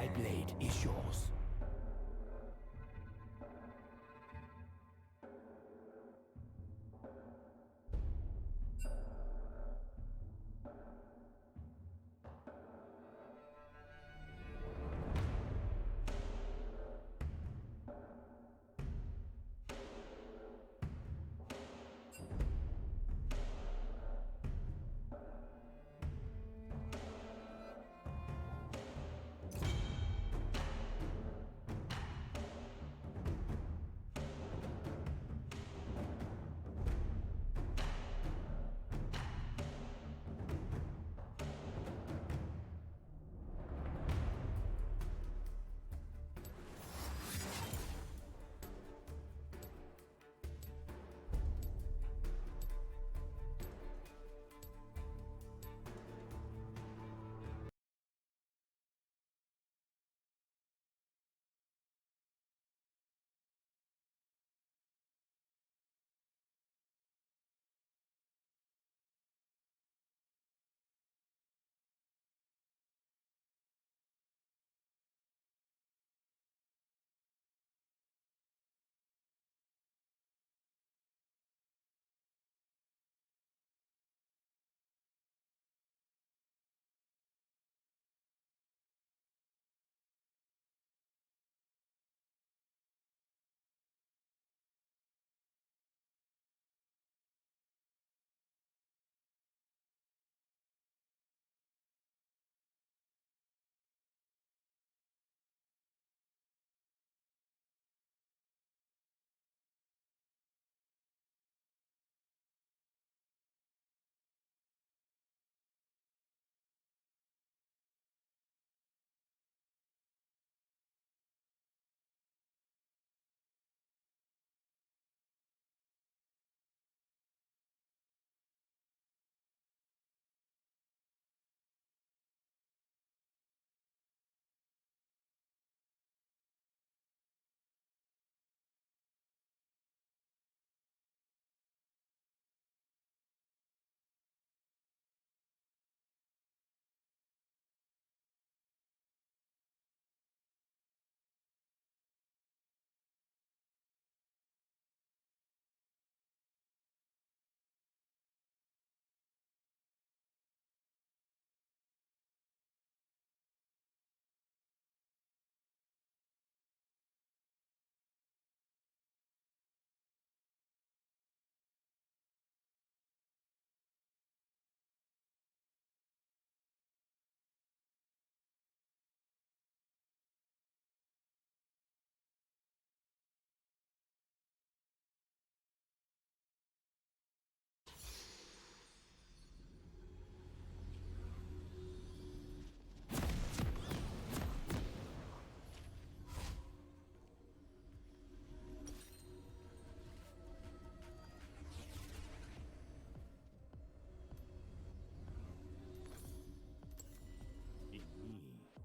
My blade is yours.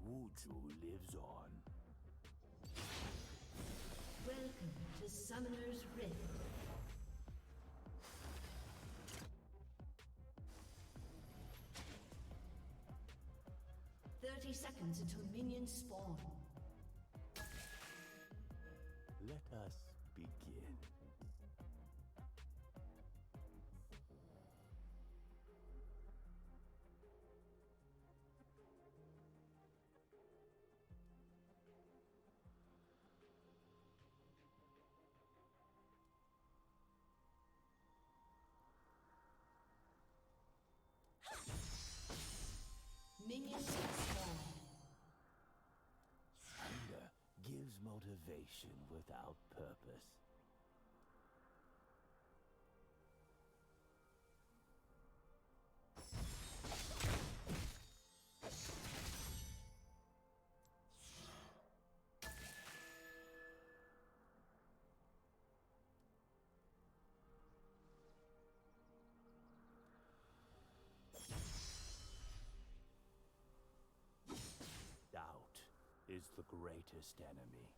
Wuju lives on. Welcome to Summoner's Rift. Seconds until minions spawn. Let us begin. Minions spawn. Thunder gives motivation without purpose. Doubt is the greatest enemy.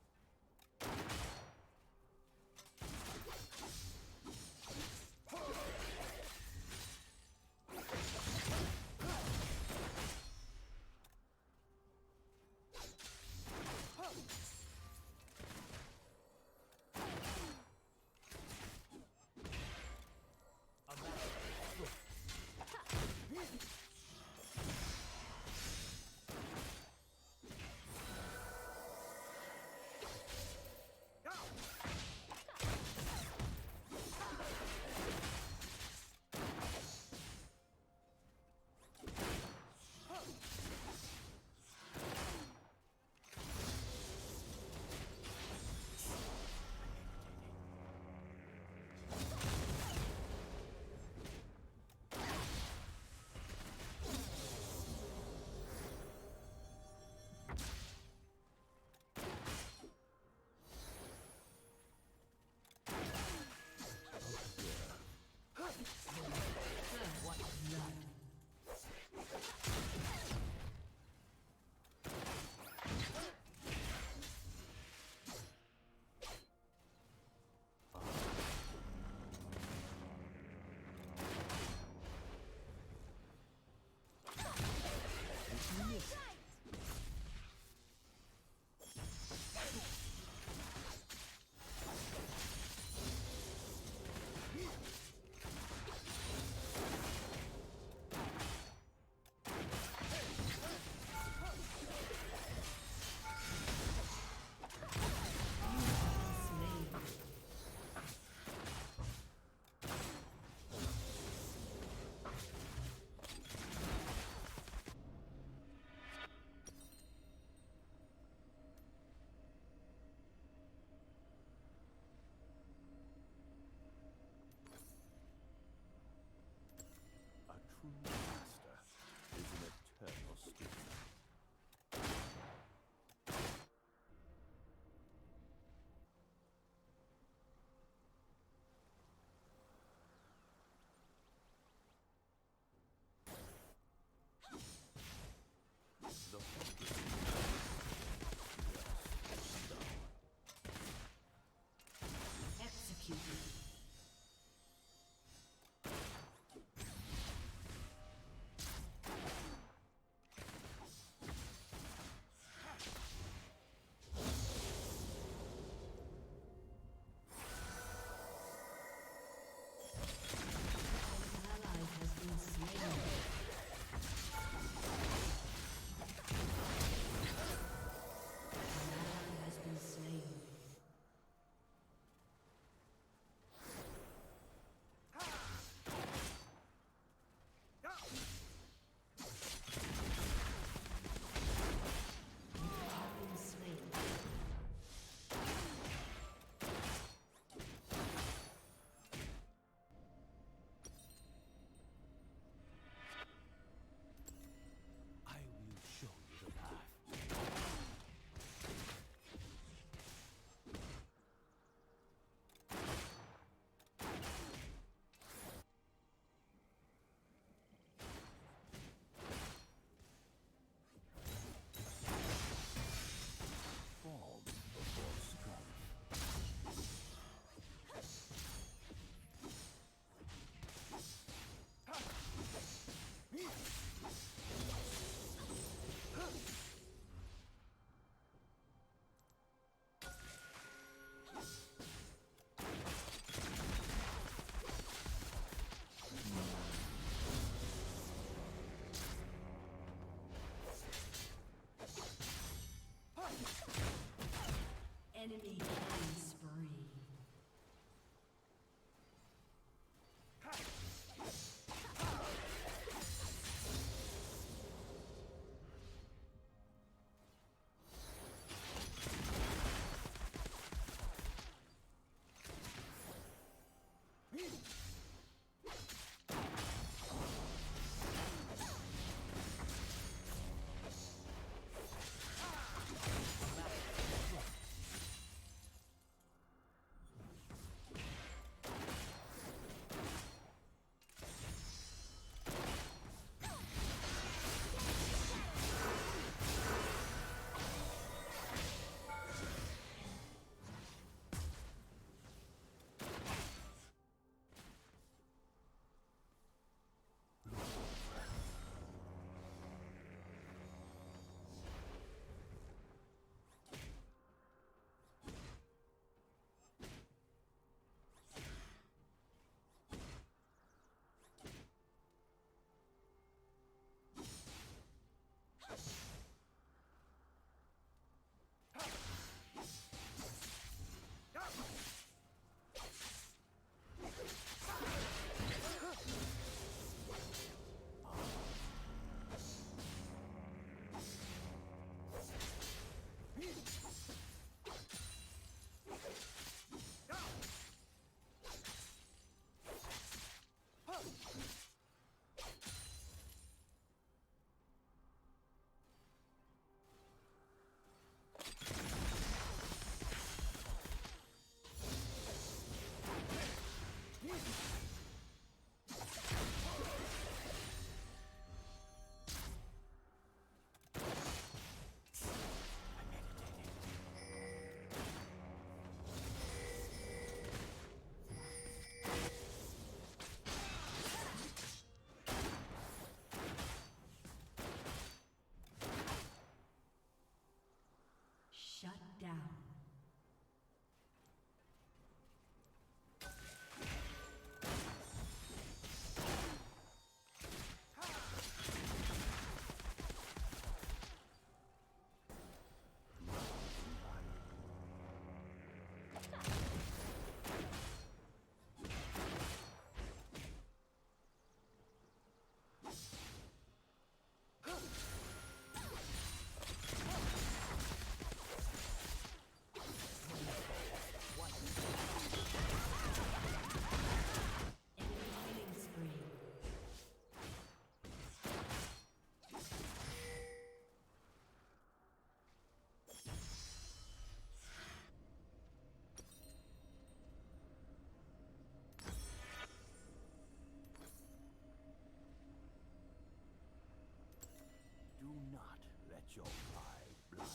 your pride blind.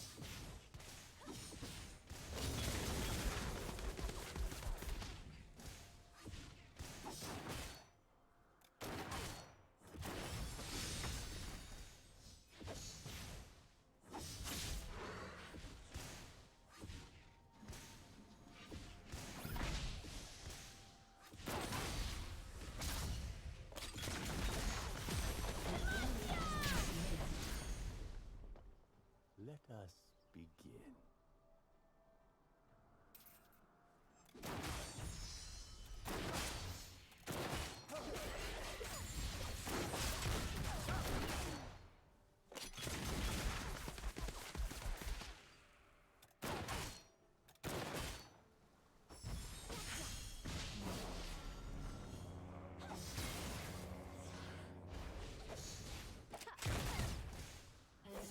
Let us begin.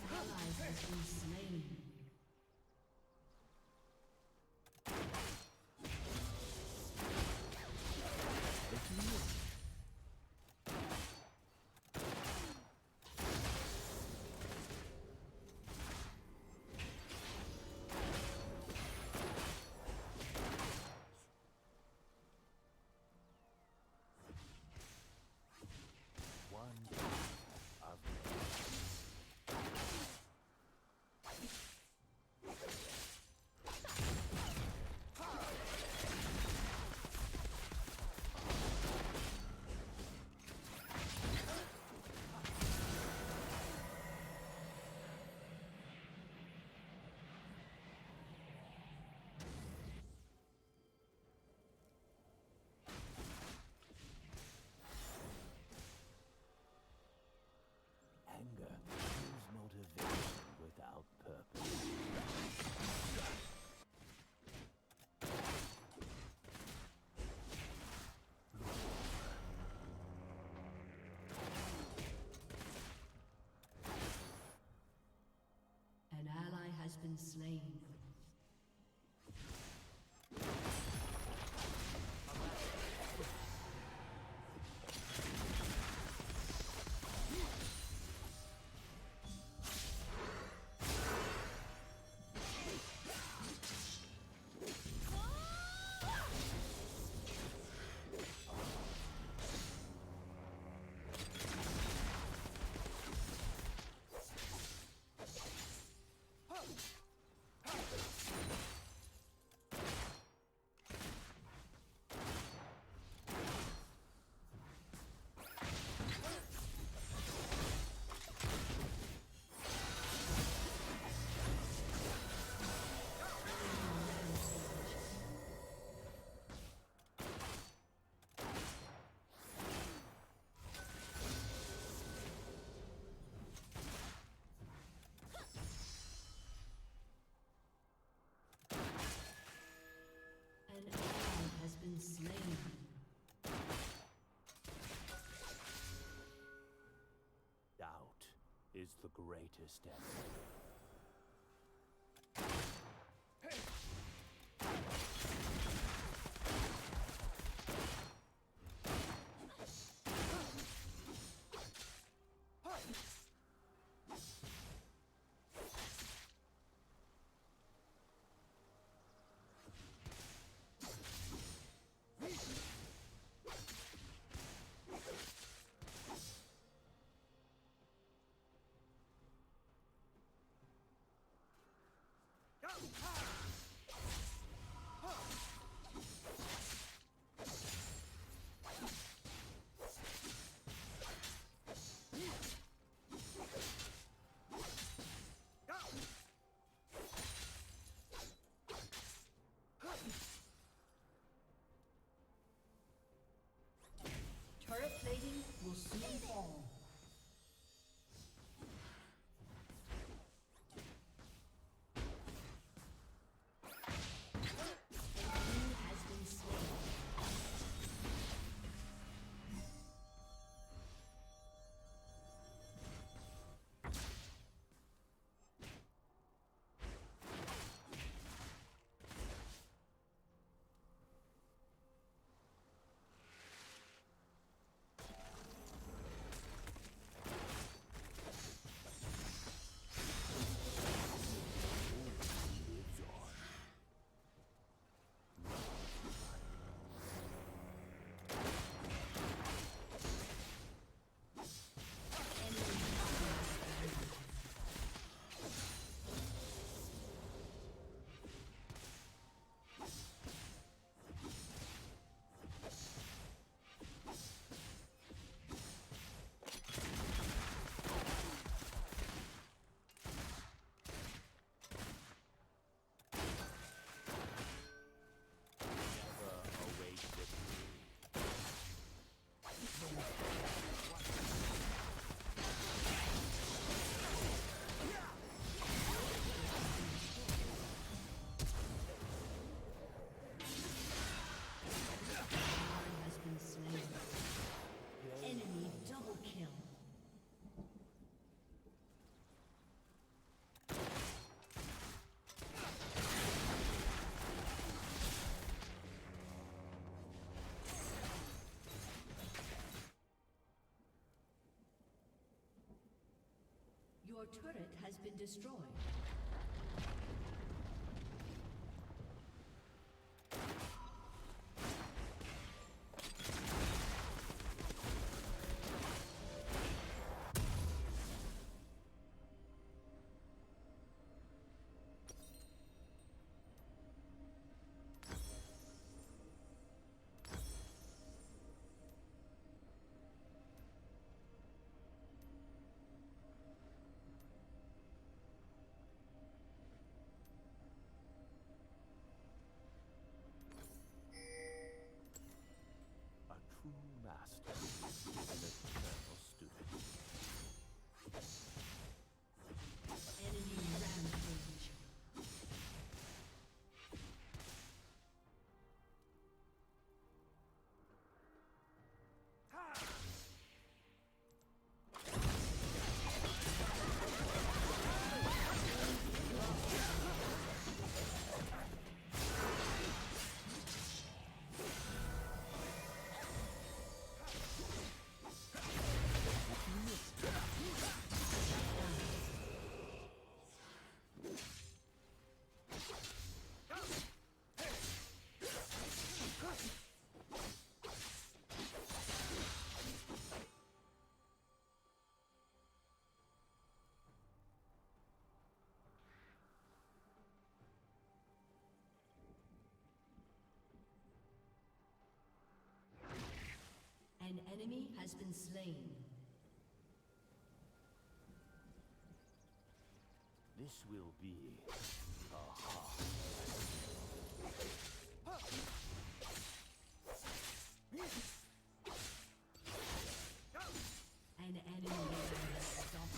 An ally has been slain. Anger is motivation without purpose. An ally has been slain. An ally has been slain. Doubt is the greatest enemy. Turret plating will soon fall. Enemy has been slain. Your turret has been destroyed. True master and a eternal student. Enemy rampage. An enemy has been slain. This will be a hard An enemy has stopped.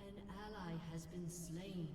An ally has been slain.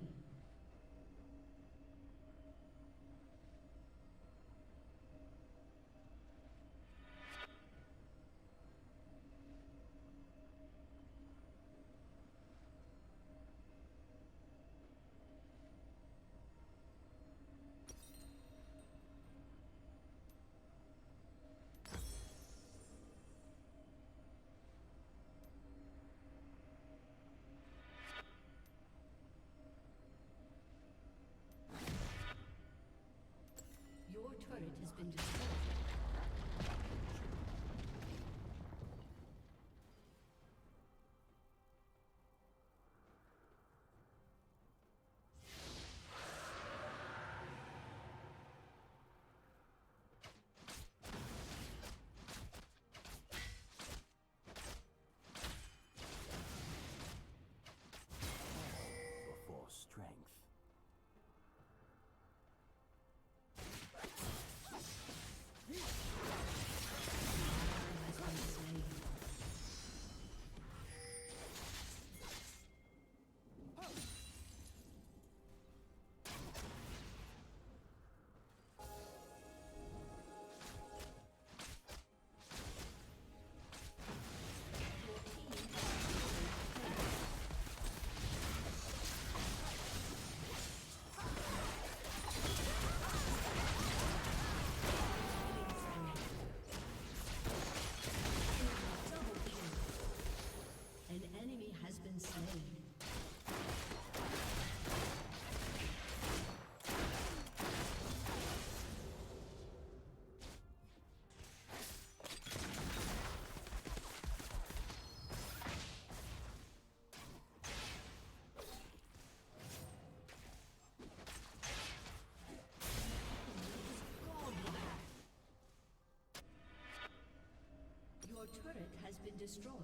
turret has been destroyed.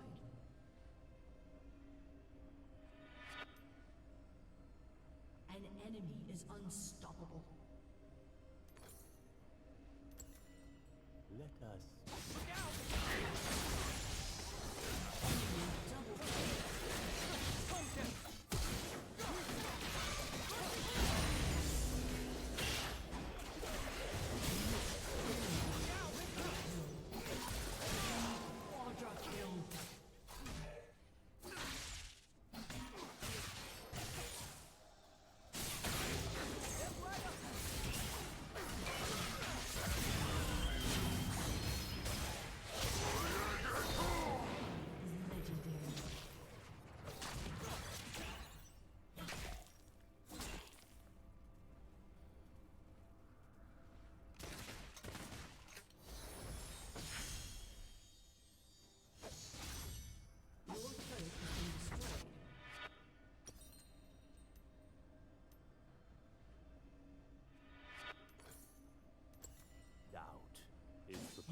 An enemy is unstoppable. Let us. Look out! Enemy double kill.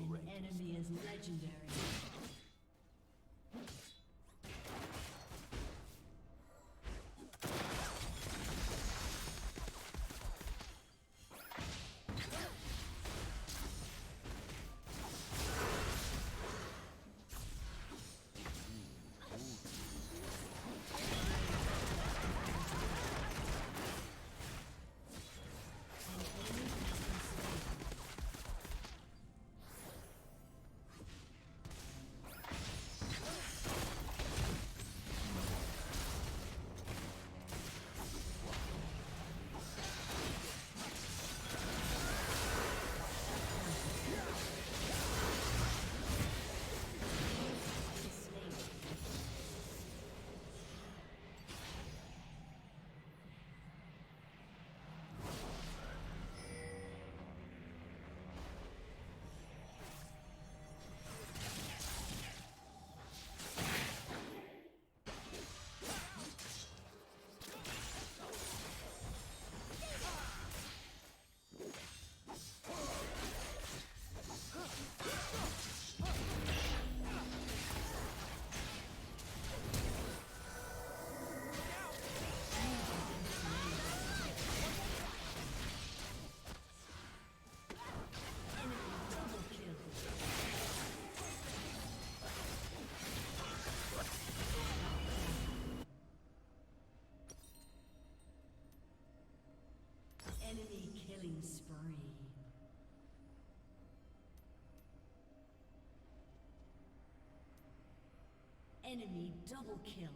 An enemy is legendary. Enemy killing spree. Enemy double kill.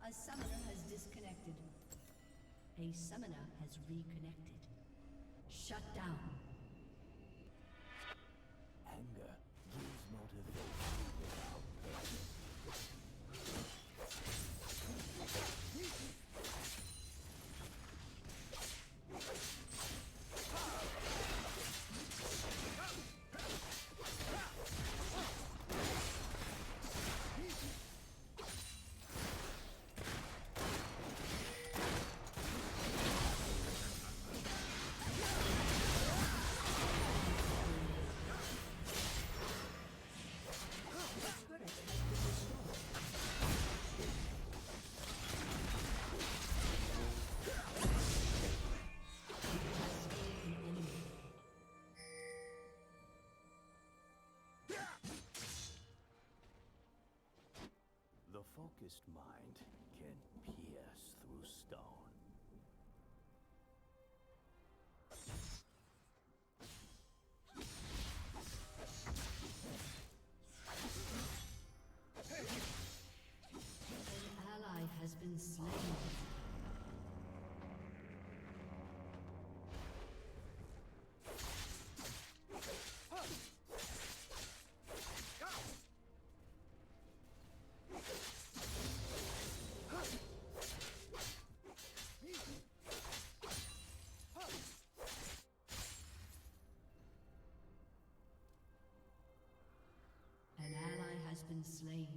A summoner has disconnected. A summoner has reconnected. Shut down. Anger gives motivation without pain. The focused mind can pierce through stone. An ally has been slain. An ally has been slain.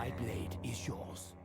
My blade is yours.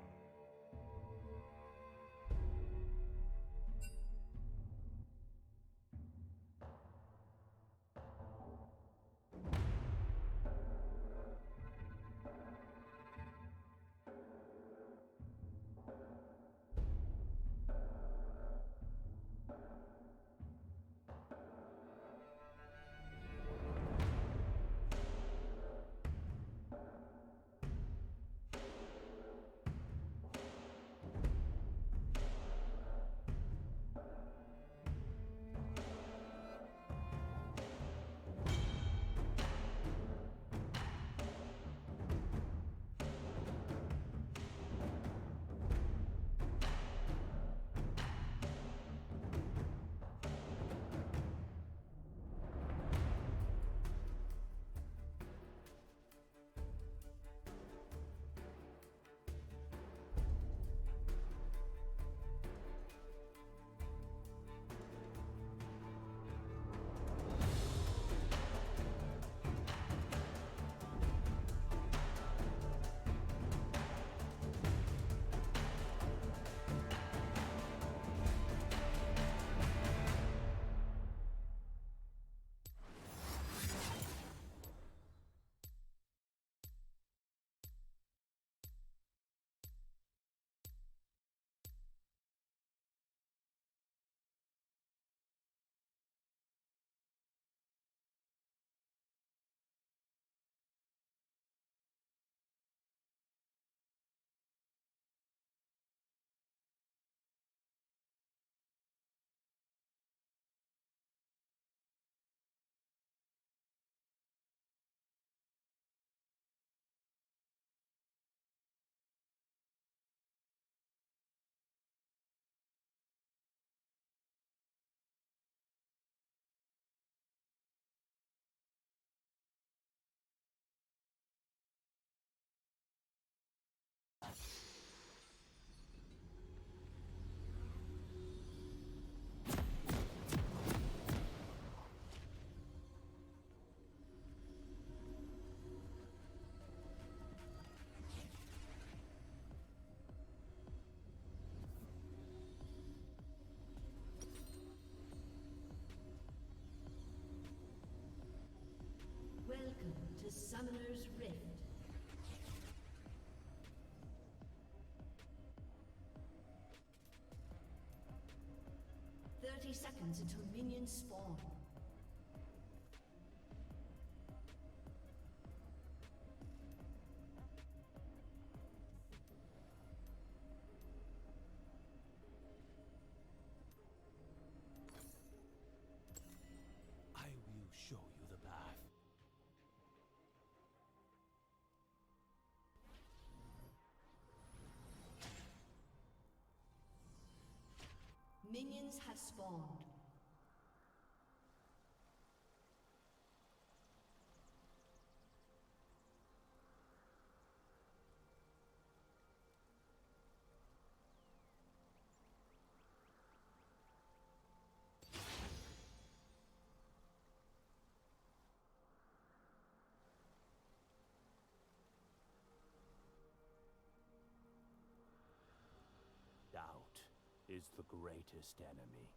Welcome to Summoner's Rift. Seconds until minions spawn. I will show you the path. Minions have spawned. Doubt is the greatest enemy.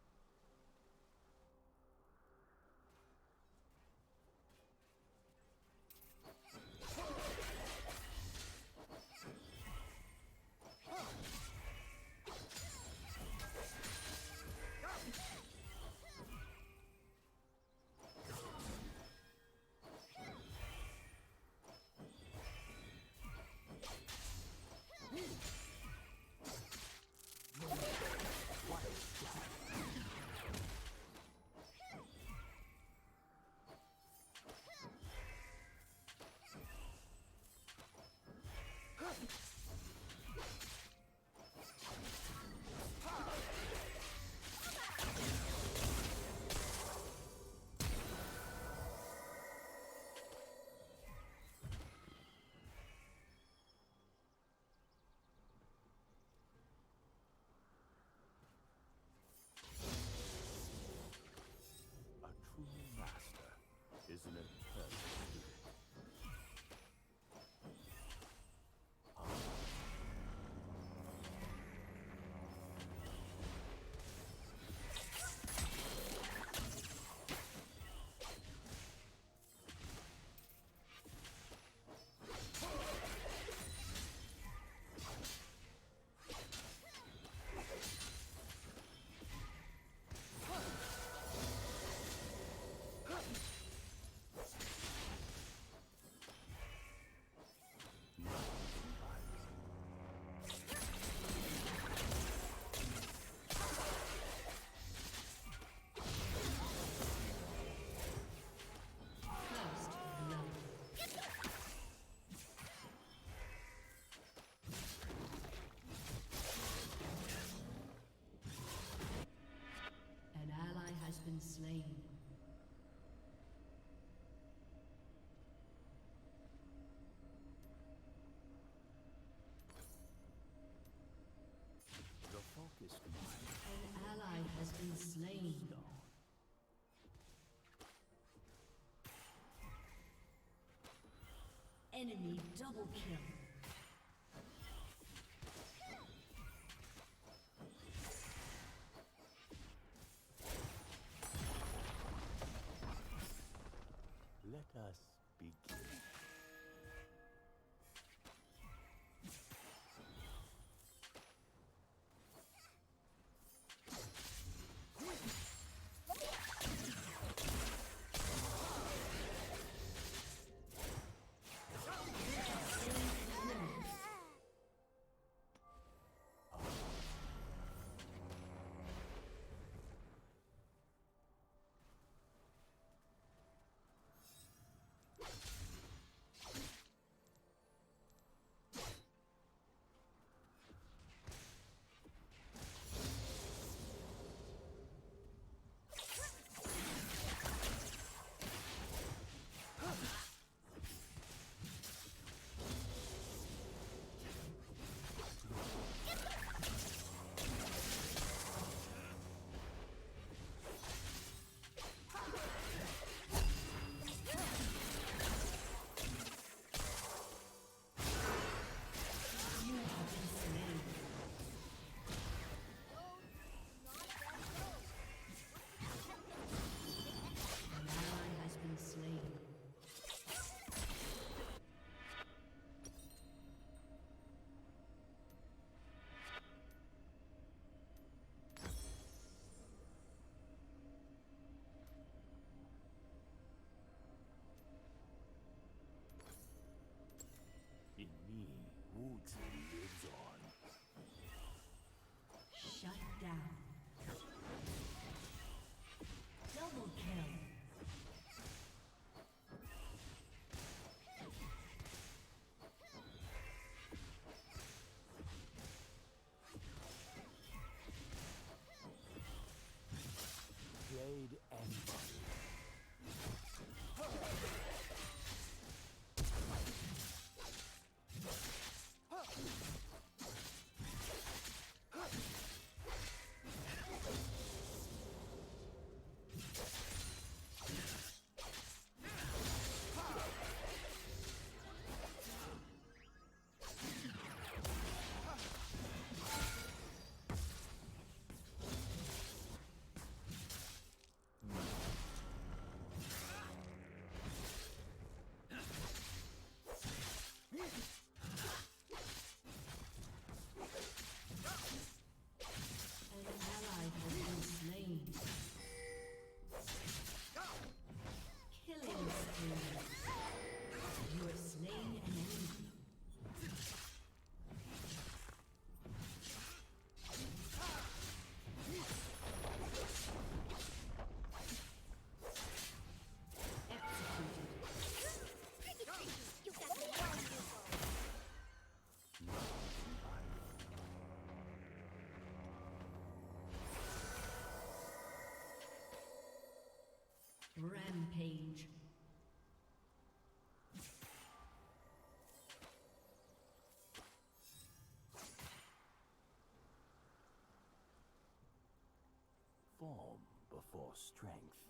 Enemy double kill. Let us begin. In me, Wuzi lives on. Shut down. Double kill. Blade and body. Rampage. Form before strength.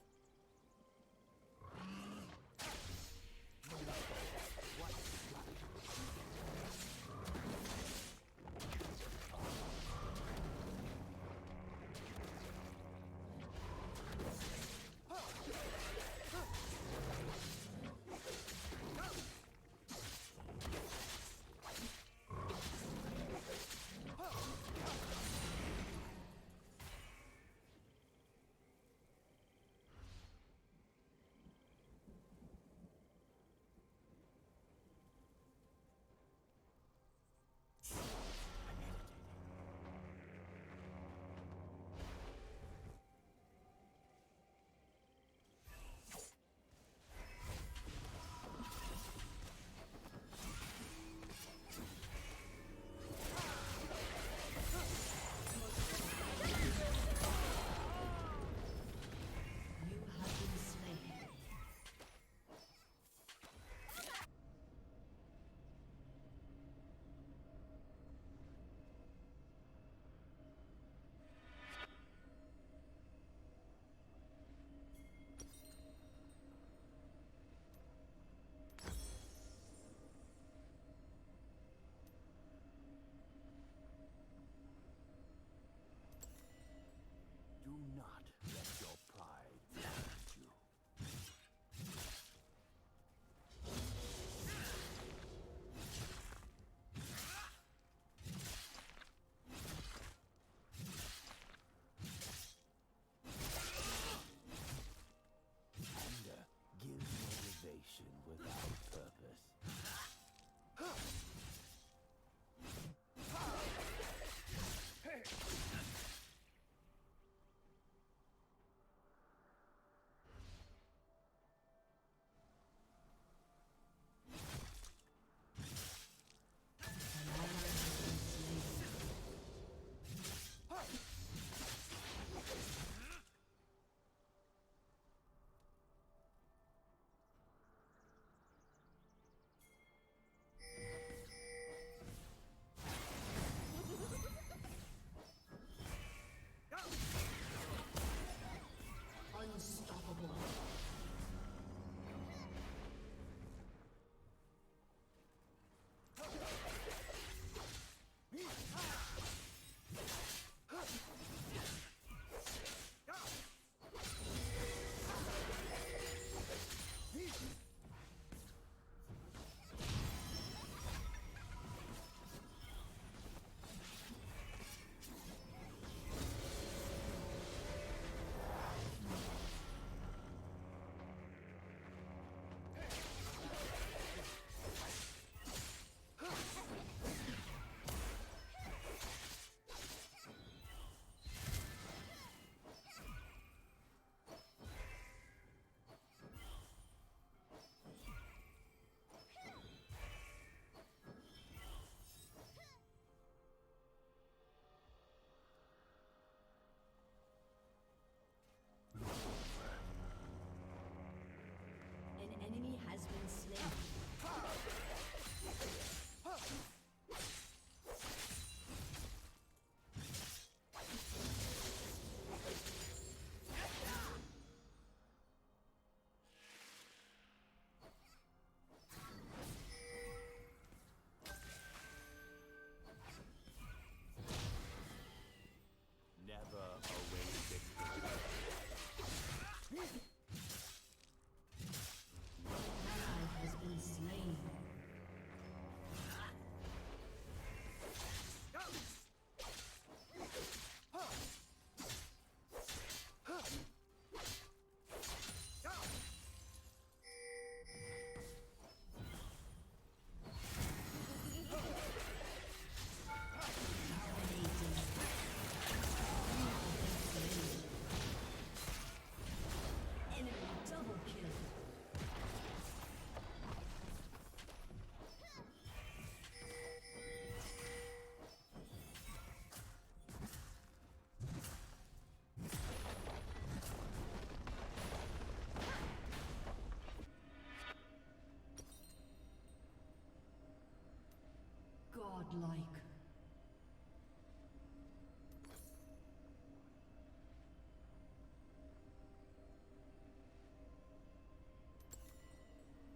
Godlike.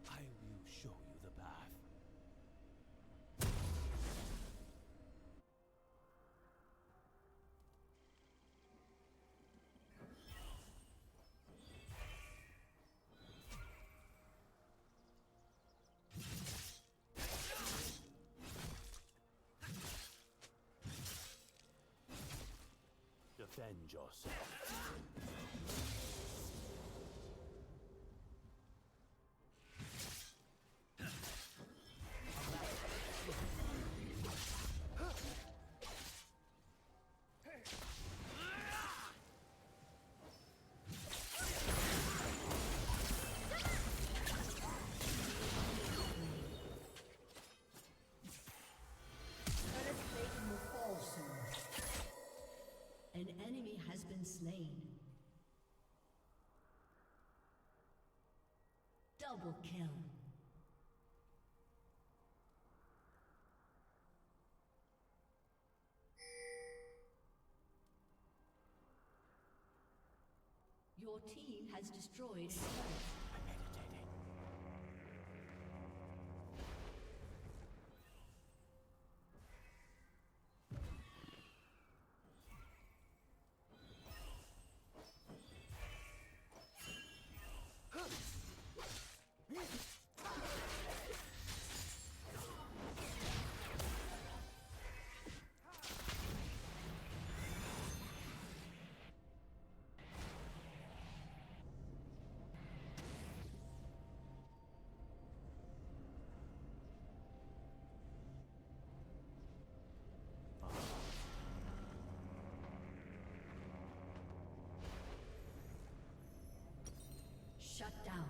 I will show you the path. Defend yourself. An enemy has been slain. Double kill. Your team has destroyed a turret. Shut down.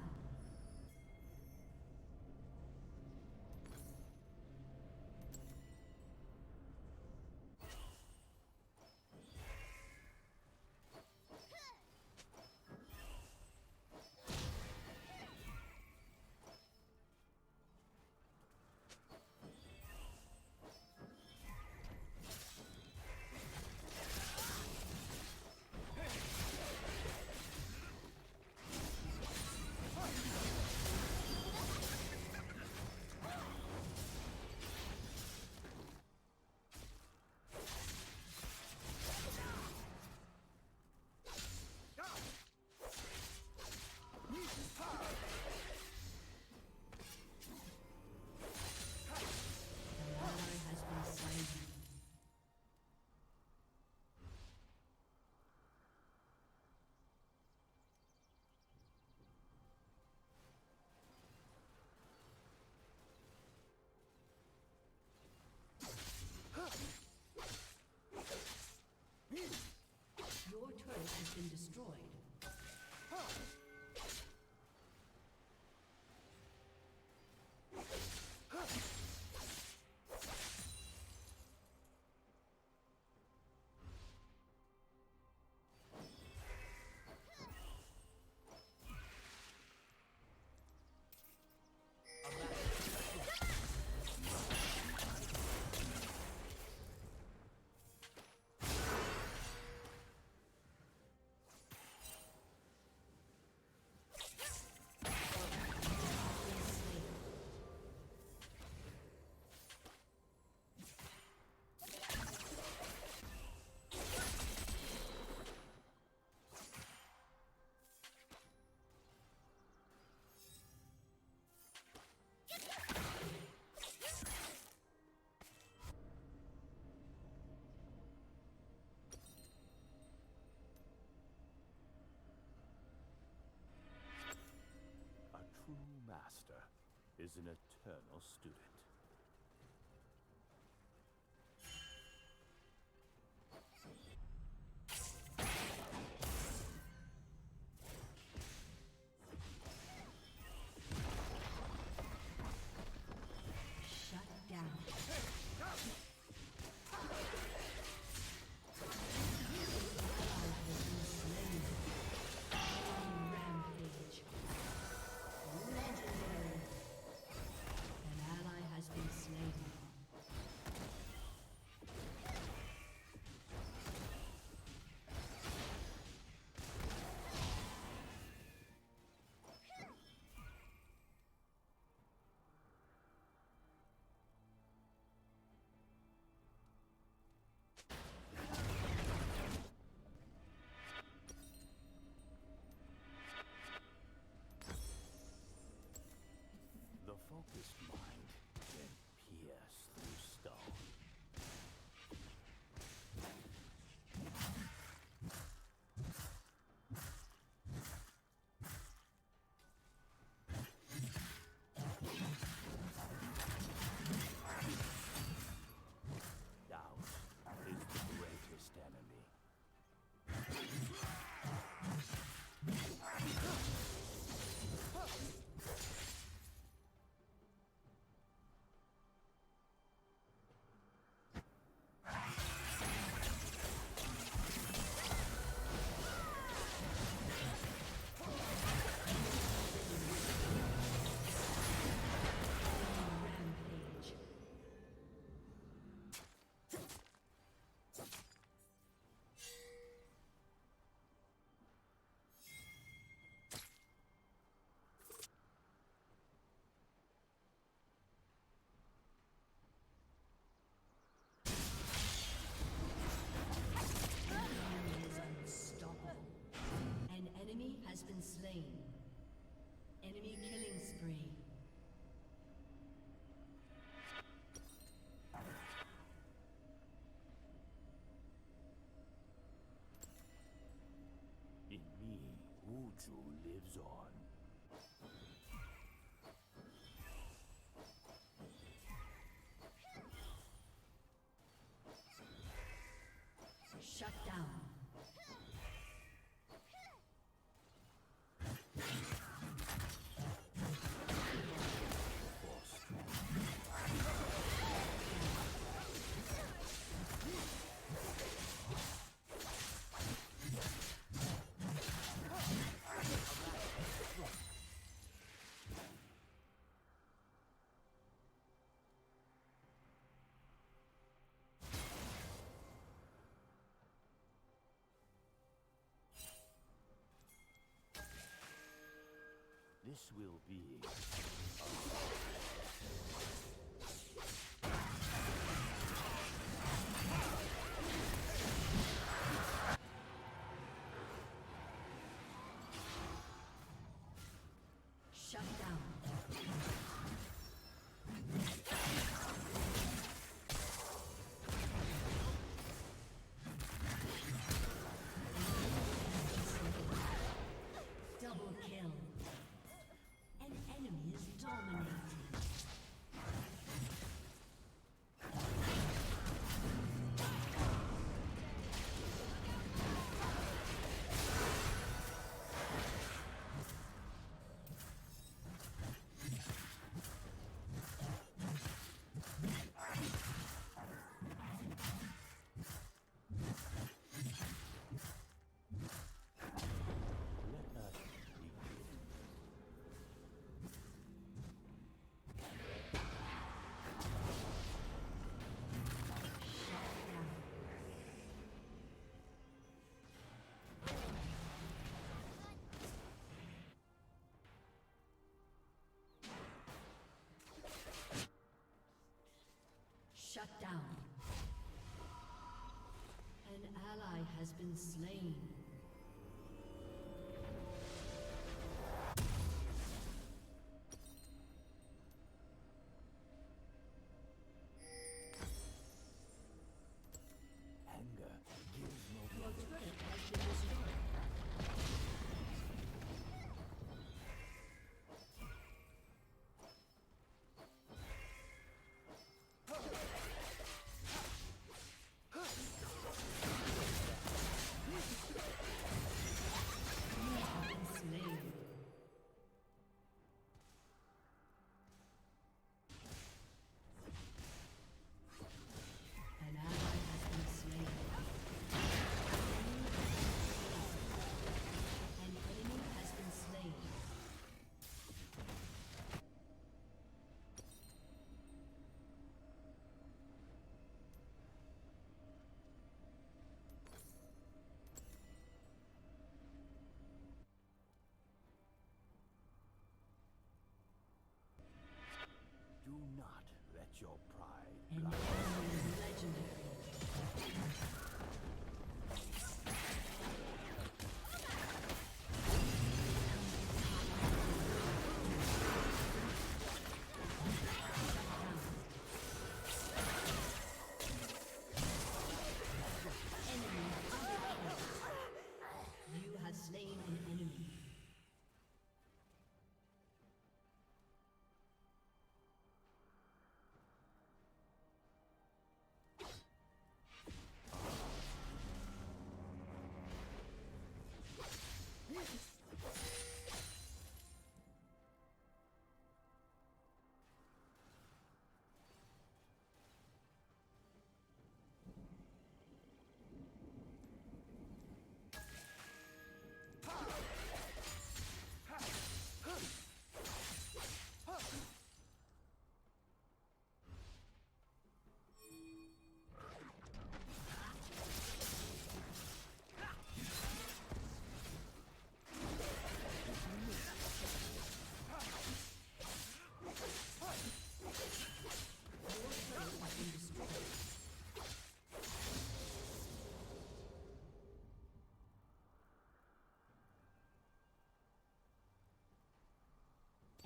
Your turret has been destroyed. Is an eternal student. Shut down. Rampage. Legendary. An ally has lives on. Shut down. This will be shut down. Double kill. An enemy is dominating. Shut down. An ally has been slain. anger gives no Your turret has been destroyed. Do not let your pride An blind enemy is legendary. You have slain an enemy.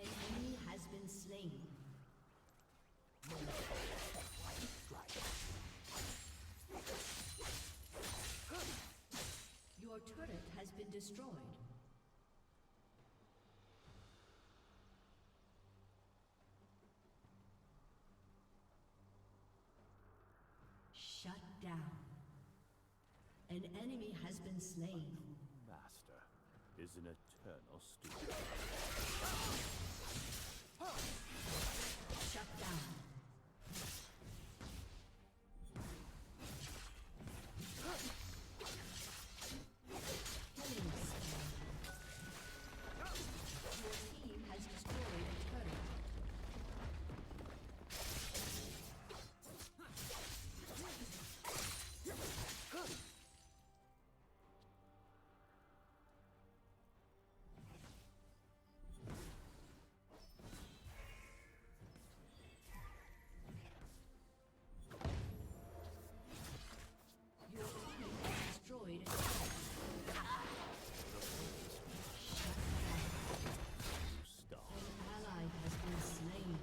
An enemy has been slain. Your turret has been destroyed. down. An enemy has been slain. Master is an eternal student. Shut down. Killing spree. Your team has destroyed a turret. Your team has destroyed a turret. An ally has been slain.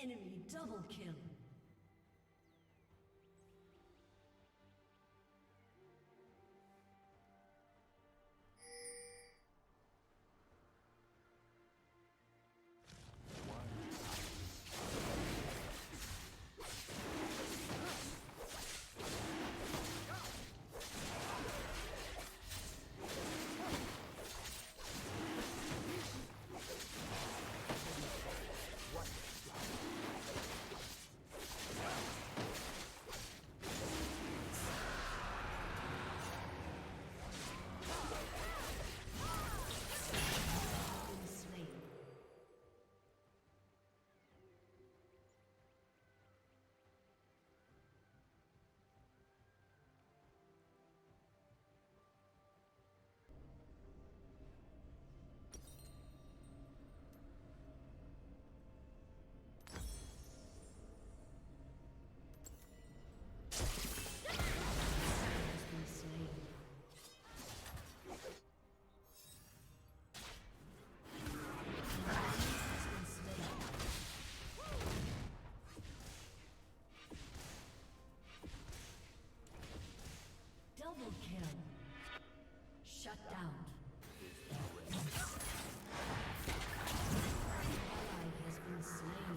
Enemy double kill. Been slain. Has been slain. Has been slain. Double kill. Shut down. Ally has been slain.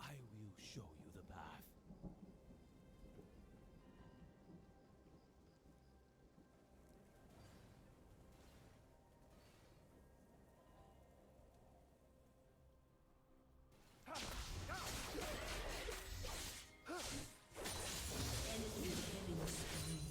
I will show you the path. Enemy killing spree.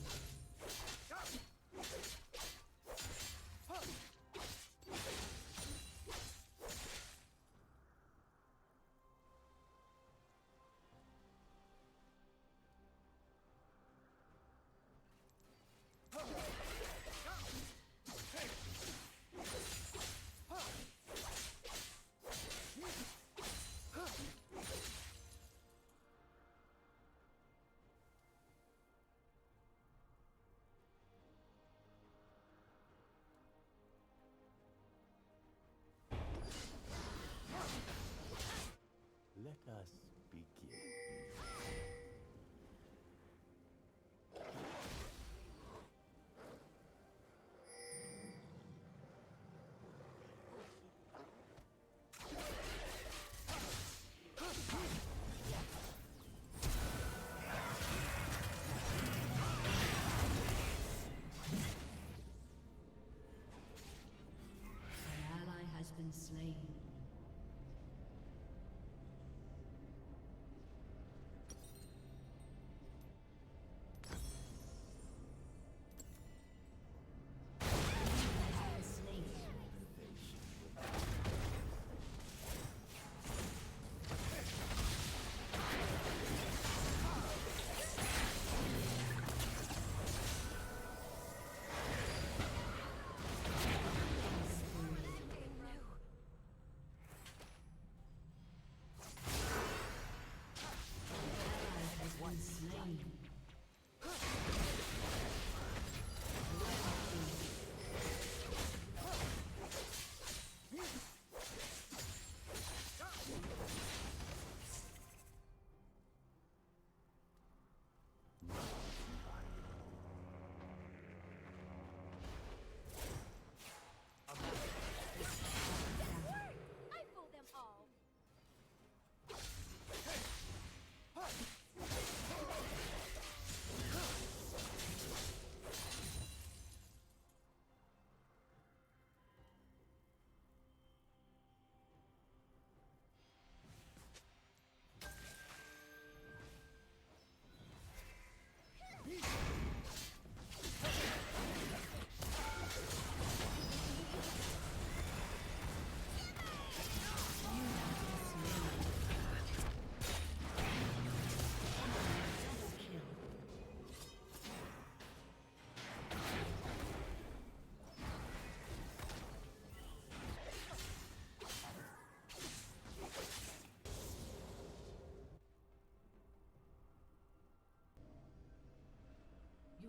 Let us begin. An ally has been slain.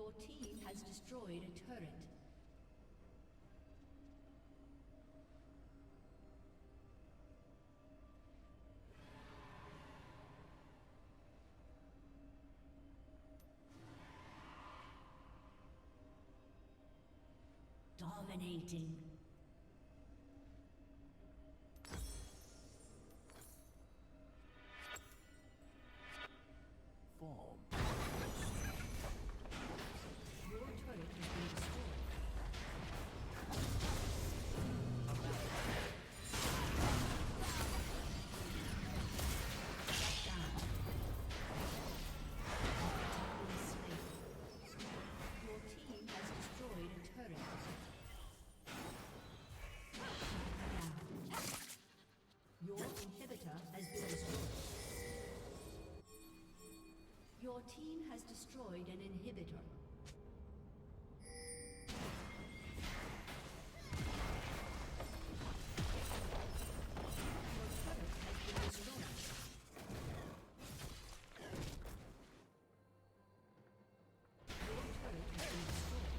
Your team has destroyed a turret. Dominating. Form. Your turret has been destroyed. Shut down. Your team has destroyed a turret. Your inhibitor has been destroyed. Your team has destroyed an inhibitor. Your turret has been destroyed. Your turret has been destroyed.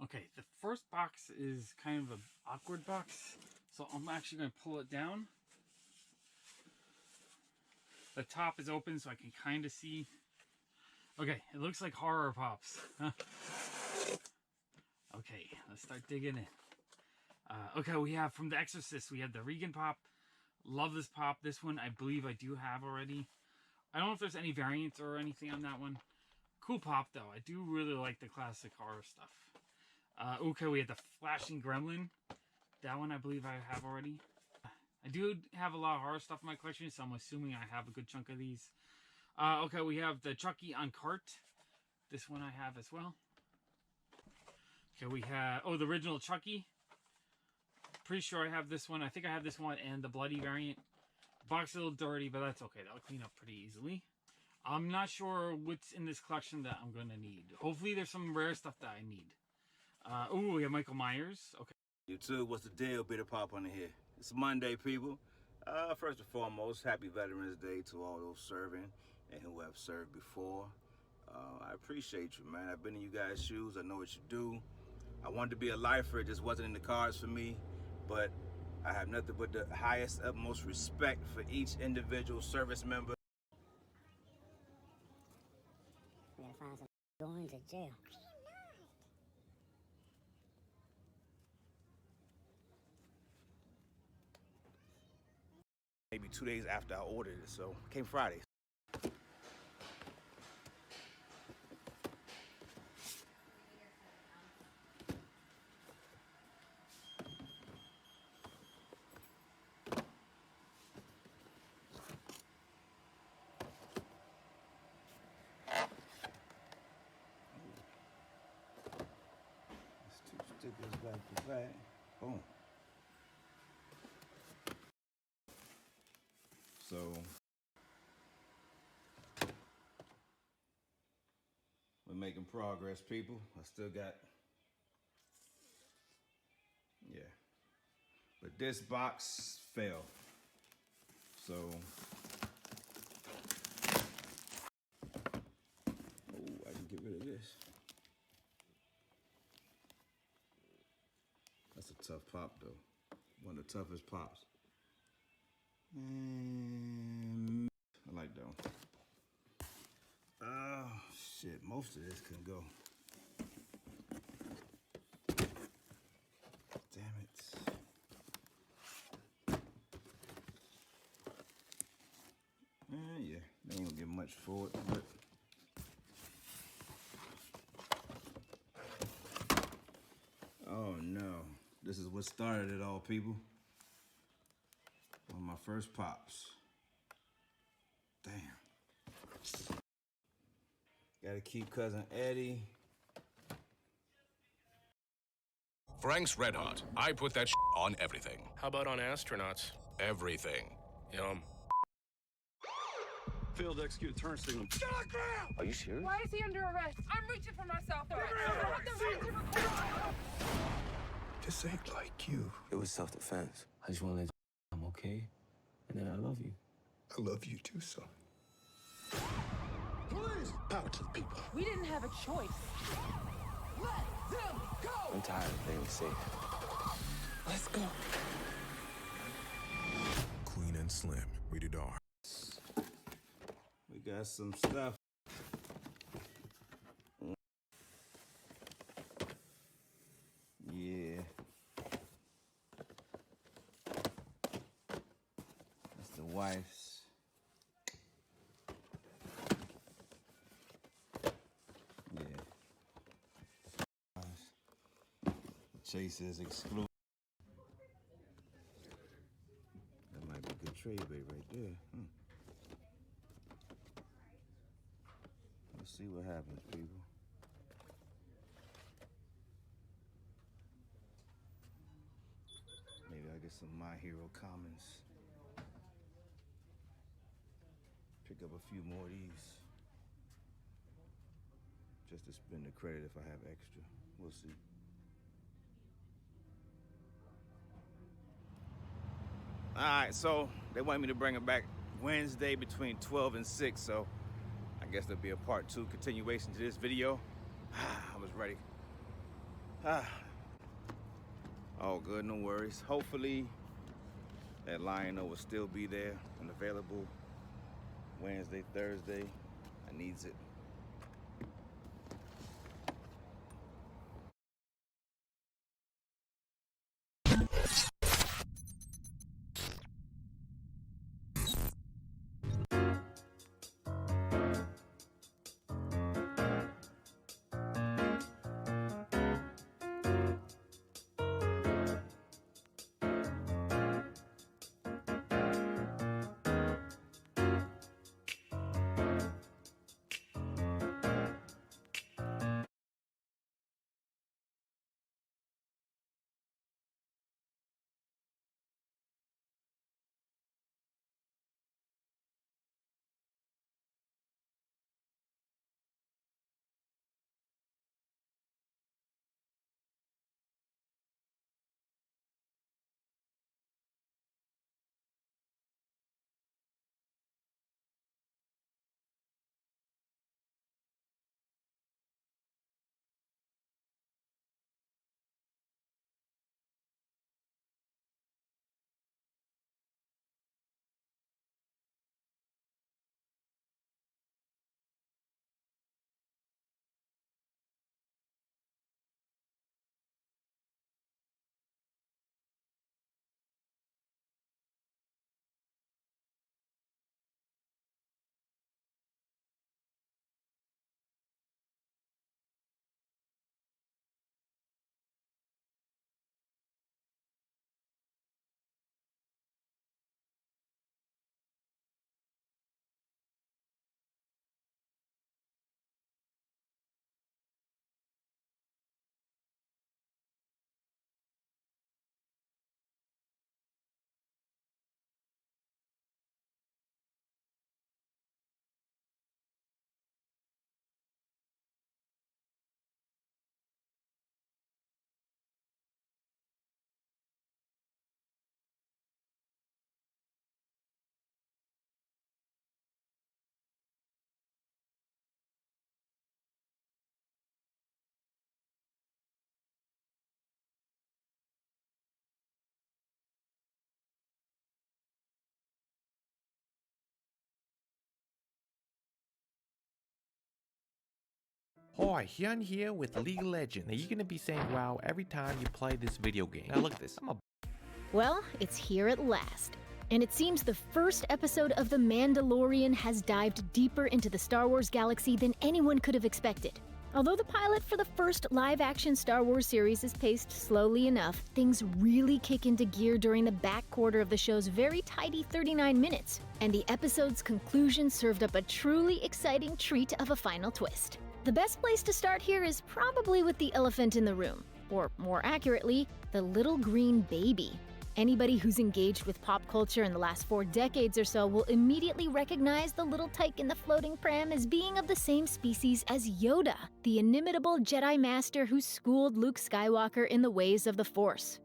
Okay, the first box is kind of an awkward box, so I'm actually going to pull it down. The top is open so I can kind of see. Okay, it looks like Horror Pops. Okay, let's start digging in. Okay, we have from The Exorcist, we have the Regan Pop. Love this pop. This one I believe I do have already. I don't know if there's any variants or anything on that one. Cool pop though. I do really like the classic horror stuff. Okay, we had the Flashing Gremlin. That one I believe I have already. I do have a lot of horror stuff in my collection, so I'm assuming I have a good chunk of these. Okay, we have the Chucky on cart. This one I have as well. Okay, we have... Oh, the original Chucky. Pretty sure I have this one. I think I have this one and the bloody variant. Box a little dirty, but that's okay. That'll clean up pretty easily. I'm not sure what's in this collection that I'm going to need. Hopefully there's some rare stuff that I need. Oh, we have Michael Myers. Okay. YouTube, what's the deal? Bitter Pop on here. It's Monday, people. First and foremost, happy Veterans Day to all those serving and who have served before. I appreciate you, man. I've been in you guys' shoes. I know what you do. I wanted to be a lifer. It just wasn't in the cards for me. But I have nothing but the highest, utmost respect for each individual service member. We gotta find some going to jail. Maybe 2 days after I ordered it, so it came Friday. Stickers back to back. Boom. So we're making progress, people. I still got, yeah. But this box fell. So oh, I can get rid of this. That's a tough pop, though. One of the toughest pops. And I like that one. Oh, shit. Most of this can go. Damn it. Yeah, they ain't gonna get much for it, but oh no. This is what started it all, people. One of my first pops. Damn. Gotta keep Cousin Eddie. Frank's Red Hot. I put that on everything. How about on astronauts? Everything. Yum. Failed to execute a turn signal. Are you serious? Why is he under arrest? I'm reaching for myself. This ain't like you. It was self-defense. I just want to let you know I'm okay, and then I love you. I love you too, son. Please, power to the people. We didn't have a choice. Let them go! I'm tired of playing safe. Let's go. Queen and Slim, rated R. We got some stuff. Yeah. That's the wife's. Yeah. Chase is exclusive. That might be a good trade bait right there. Let's see what happens, people. Maybe I'll get some My Hero Commons. Pick up a few more of these. Just to spend the credit if I have extra. We'll see. Alright, so they wanted me to bring it back Wednesday between 12 and 6, so I guess there'll be a part 2 continuation to this video. I was ready. All good, no worries. Hopefully, that Lion-O will still be there and available Wednesday, Thursday. I needs it. Hi, Hyun here with League of Legends. Now you're gonna be saying wow every time you play this video game. Now look at this, Well, it's here at last. And it seems the first episode of The Mandalorian has dived deeper into the Star Wars galaxy than anyone could have expected. Although the pilot for the first live-action Star Wars series is paced slowly enough, things really kick into gear during the back quarter of the show's very tidy 39 minutes, and the episode's conclusion served up a truly exciting treat of a final twist. The best place to start here is probably with the elephant in the room, or more accurately, the little green baby. Anybody who's engaged with pop culture in the last 4 decades or so will immediately recognize the little tyke in the floating pram as being of the same species as Yoda, the inimitable Jedi Master who schooled Luke Skywalker in the ways of the Force.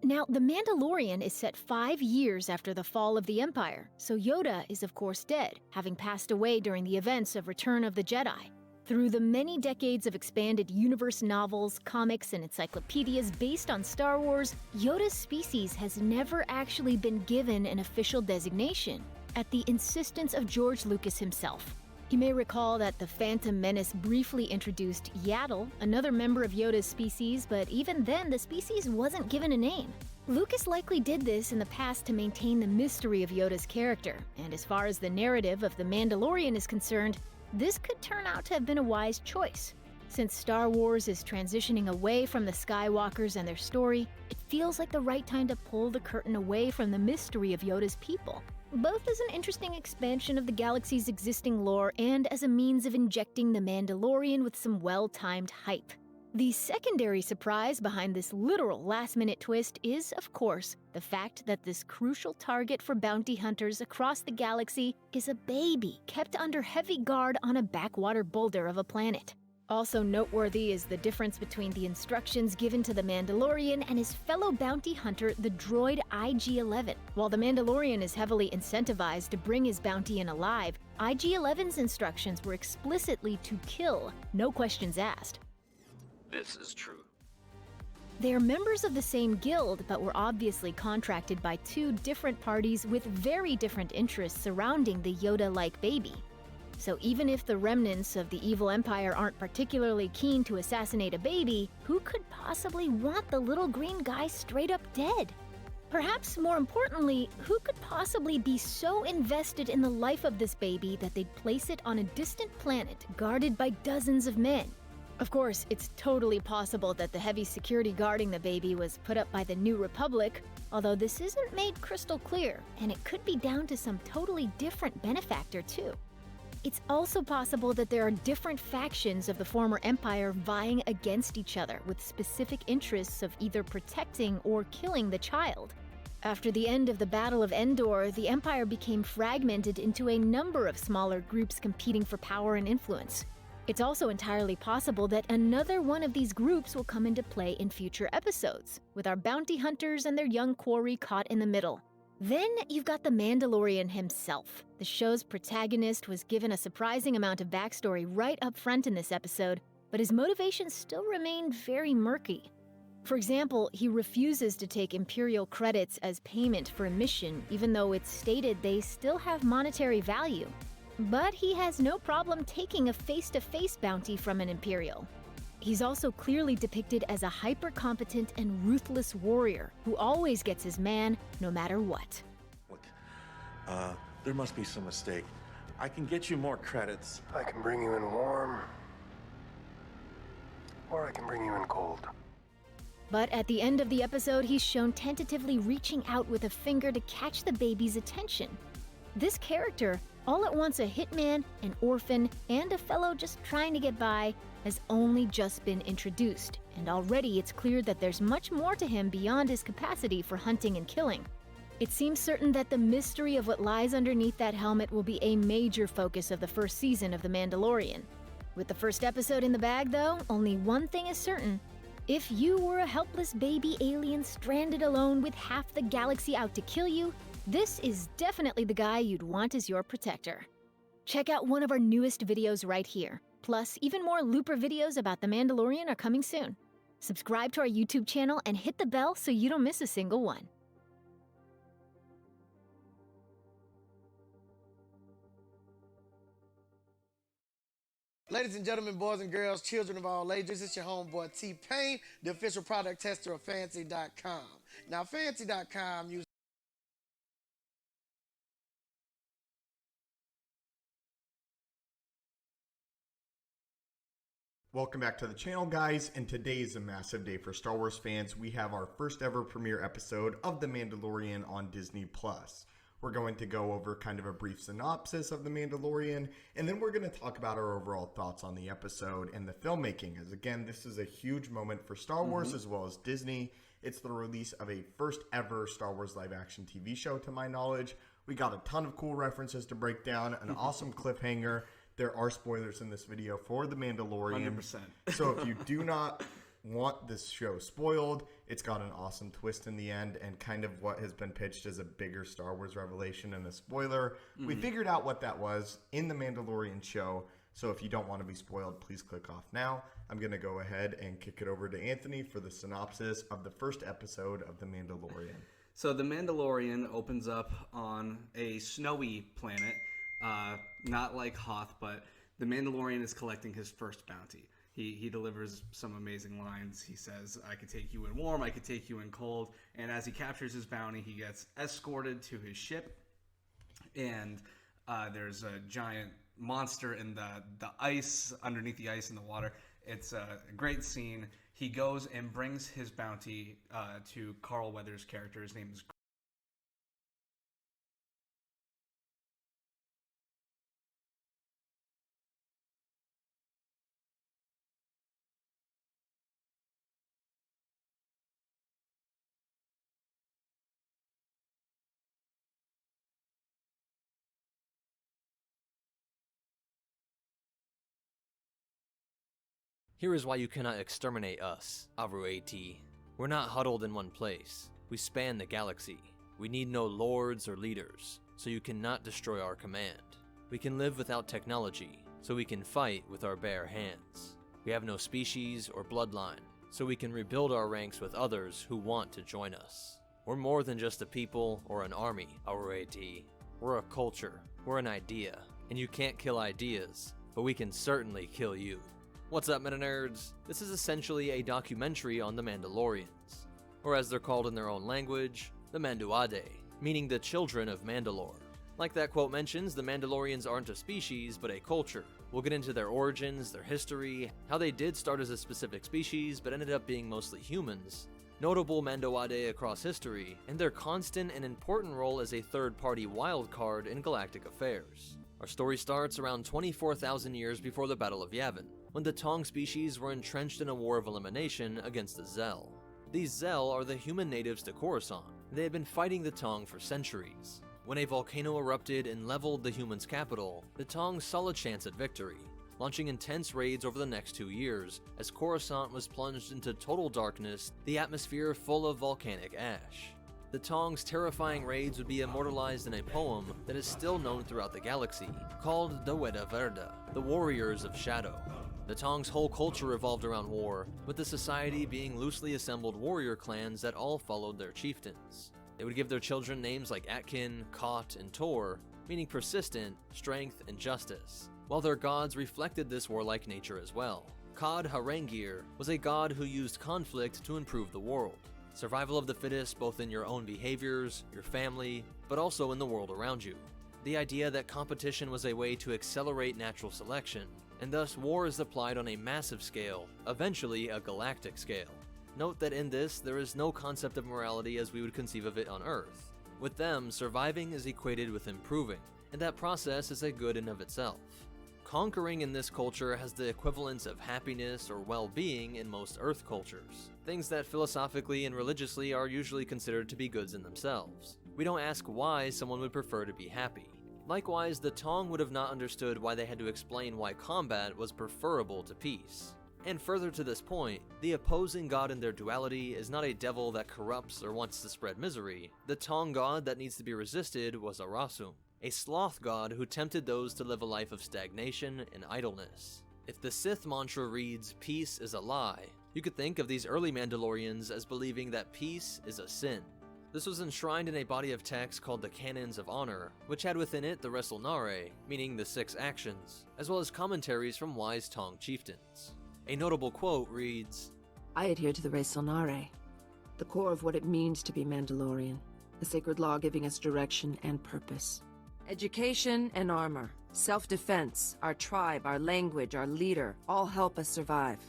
Now, The Mandalorian is set 5 years after the fall of the Empire, so Yoda is of course dead, having passed away during the events of Return of the Jedi. Through the many decades of expanded universe novels, comics, and encyclopedias based on Star Wars, Yoda's species has never actually been given an official designation, at the insistence of George Lucas himself. You may recall that The Phantom Menace briefly introduced Yaddle, another member of Yoda's species, but even then the species wasn't given a name. Lucas likely did this in the past to maintain the mystery of Yoda's character, and as far as the narrative of The Mandalorian is concerned, this could turn out to have been a wise choice. Since Star Wars is transitioning away from the Skywalkers and their story, it feels like the right time to pull the curtain away from the mystery of Yoda's people, both as an interesting expansion of the galaxy's existing lore and as a means of injecting The Mandalorian with some well-timed hype. The secondary surprise behind this literal last-minute twist is, of course, the fact that this crucial target for bounty hunters across the galaxy is a baby kept under heavy guard on a backwater boulder of a planet. Also noteworthy is the difference between the instructions given to the Mandalorian and his fellow bounty hunter, the droid IG-11. While the Mandalorian is heavily incentivized to bring his bounty in alive, IG-11's instructions were explicitly to kill, no questions asked. This is true. They are members of the same guild, but were obviously contracted by two different parties with very different interests surrounding the Yoda-like baby. So even if the remnants of the evil empire aren't particularly keen to assassinate a baby, who could possibly want the little green guy straight up dead? Perhaps more importantly, who could possibly be so invested in the life of this baby that they'd place it on a distant planet guarded by dozens of men? Of course, it's totally possible that the heavy security guarding the baby was put up by the New Republic, although this isn't made crystal clear, and it could be down to some totally different benefactor too. It's also possible that there are different factions of the former Empire vying against each other with specific interests of either protecting or killing the child. After the end of the Battle of Endor, the Empire became fragmented into a number of smaller groups competing for power and influence. It's also entirely possible that another one of these groups will come into play in future episodes, with our bounty hunters and their young quarry caught in the middle. Then you've got the Mandalorian himself. The show's protagonist was given a surprising amount of backstory right up front in this episode, but his motivations still remain very murky. For example, he refuses to take Imperial credits as payment for a mission, even though it's stated they still have monetary value. But he has no problem taking a face-to-face bounty from an Imperial. He's also clearly depicted as a hyper-competent and ruthless warrior who always gets his man no matter what. Look, there must be some mistake. I can get you more credits. I can bring you in warm, or I can bring you in cold. But at the end of the episode, he's shown tentatively reaching out with a finger to catch the baby's attention. This character, all at once a hitman, an orphan, and a fellow just trying to get by, has only just been introduced, and already it's clear that there's much more to him beyond his capacity for hunting and killing. It seems certain that the mystery of what lies underneath that helmet will be a major focus of the first season of The Mandalorian. With the first episode in the bag, though, only one thing is certain. If you were a helpless baby alien stranded alone with half the galaxy out to kill you, this is definitely the guy you'd want as your protector. Check out one of our newest videos right here. Plus, even more Looper videos about The Mandalorian are coming soon. Subscribe to our YouTube channel and hit the bell so you don't miss a single one. Ladies and gentlemen, boys and girls, children of all ages, it's your homeboy T-Pain, the official product tester of Fancy.com. Now, Fancy.com uses Welcome back to the channel, guys, and today is a massive day for Star Wars fans. We have our first ever premiere episode of The Mandalorian on Disney+. We're going to go over kind of a brief synopsis of The Mandalorian, and then we're going to talk about our overall thoughts on the episode and the filmmaking, as again, this is a huge moment for Star Wars as well as Disney. It's the release of a first ever Star Wars live action TV show, to my knowledge. We got a ton of cool references to break down, an awesome cliffhanger. There are spoilers in this video for The Mandalorian. 100%. So if you do not want this show spoiled, it's got an awesome twist in the end and kind of what has been pitched as a bigger Star Wars revelation and a spoiler. We figured out what that was in The Mandalorian show. So if you don't want to be spoiled, please click off now. I'm going to go ahead and kick it over to Anthony for the synopsis of the first episode of The Mandalorian. So The Mandalorian opens up on a snowy planet. Not like Hoth, but the Mandalorian is collecting his first bounty. He delivers some amazing lines. He says, I could take you in warm, I could take you in cold. And as he captures his bounty, he gets escorted to his ship. And there's a giant monster in the ice, underneath the ice in the water. It's a great scene. He goes and brings his bounty to Carl Weathers' character. His name is Here is why you cannot exterminate us, Avru AT. We're not huddled in one place. We span the galaxy. We need no lords or leaders, so you cannot destroy our command. We can live without technology, so we can fight with our bare hands. We have no species or bloodline, so we can rebuild our ranks with others who want to join us. We're more than just a people or an army, our AT. We're a culture, we're an idea, and you can't kill ideas, but we can certainly kill you. What's up, meta nerds? This is essentially a documentary on the Mandalorians, or as they're called in their own language, the Manduade, meaning the children of Mandalore. Like that quote mentions, the Mandalorians aren't a species, but a culture. We'll get into their origins, their history, how they did start as a specific species, but ended up being mostly humans, notable Manduade across history, and their constant and important role as a third-party wildcard in galactic affairs. Our story starts around 24,000 years before the Battle of Yavin, when the Tong species were entrenched in a war of elimination against the Zell. These Zell are the human natives to Coruscant, and they had been fighting the Tong for centuries. When a volcano erupted and leveled the humans' capital, the Tong saw a chance at victory, launching intense raids over the next 2 years as Coruscant was plunged into total darkness, the atmosphere full of volcanic ash. The Tong's terrifying raids would be immortalized in a poem that is still known throughout the galaxy, called the Weda Verda, the Warriors of Shadow. The Tong's whole culture revolved around war, with the society being loosely assembled warrior clans that all followed their chieftains. They would give their children names like Atkin, Kot, and Tor, meaning persistent, strength, and justice, while their gods reflected this warlike nature as well. Kod Harangir was a god who used conflict to improve the world. Survival of the fittest both in your own behaviors, your family, but also in the world around you. The idea that competition was a way to accelerate natural selection, and thus war is applied on a massive scale, eventually a galactic scale. Note that in this, there is no concept of morality as we would conceive of it on Earth. With them, surviving is equated with improving, and that process is a good in of itself. Conquering in this culture has the equivalence of happiness or well-being in most Earth cultures, things that philosophically and religiously are usually considered to be goods in themselves. We don't ask why someone would prefer to be happy. Likewise, the Tong would have not understood why they had to explain why combat was preferable to peace. And further to this point, the opposing god in their duality is not a devil that corrupts or wants to spread misery. The Tong god that needs to be resisted was Arasum, a sloth god who tempted those to live a life of stagnation and idleness. If the Sith mantra reads, "Peace is a lie," you could think of these early Mandalorians as believing that peace is a sin. This was enshrined in a body of text called the Canons of Honor, which had within it the Resolnare, meaning the 6 actions, as well as commentaries from wise Tong chieftains. A notable quote reads, I adhere to the Resolnare, the core of what it means to be Mandalorian, a sacred law giving us direction and purpose. Education and armor, self-defense, our tribe, our language, our leader, all help us survive.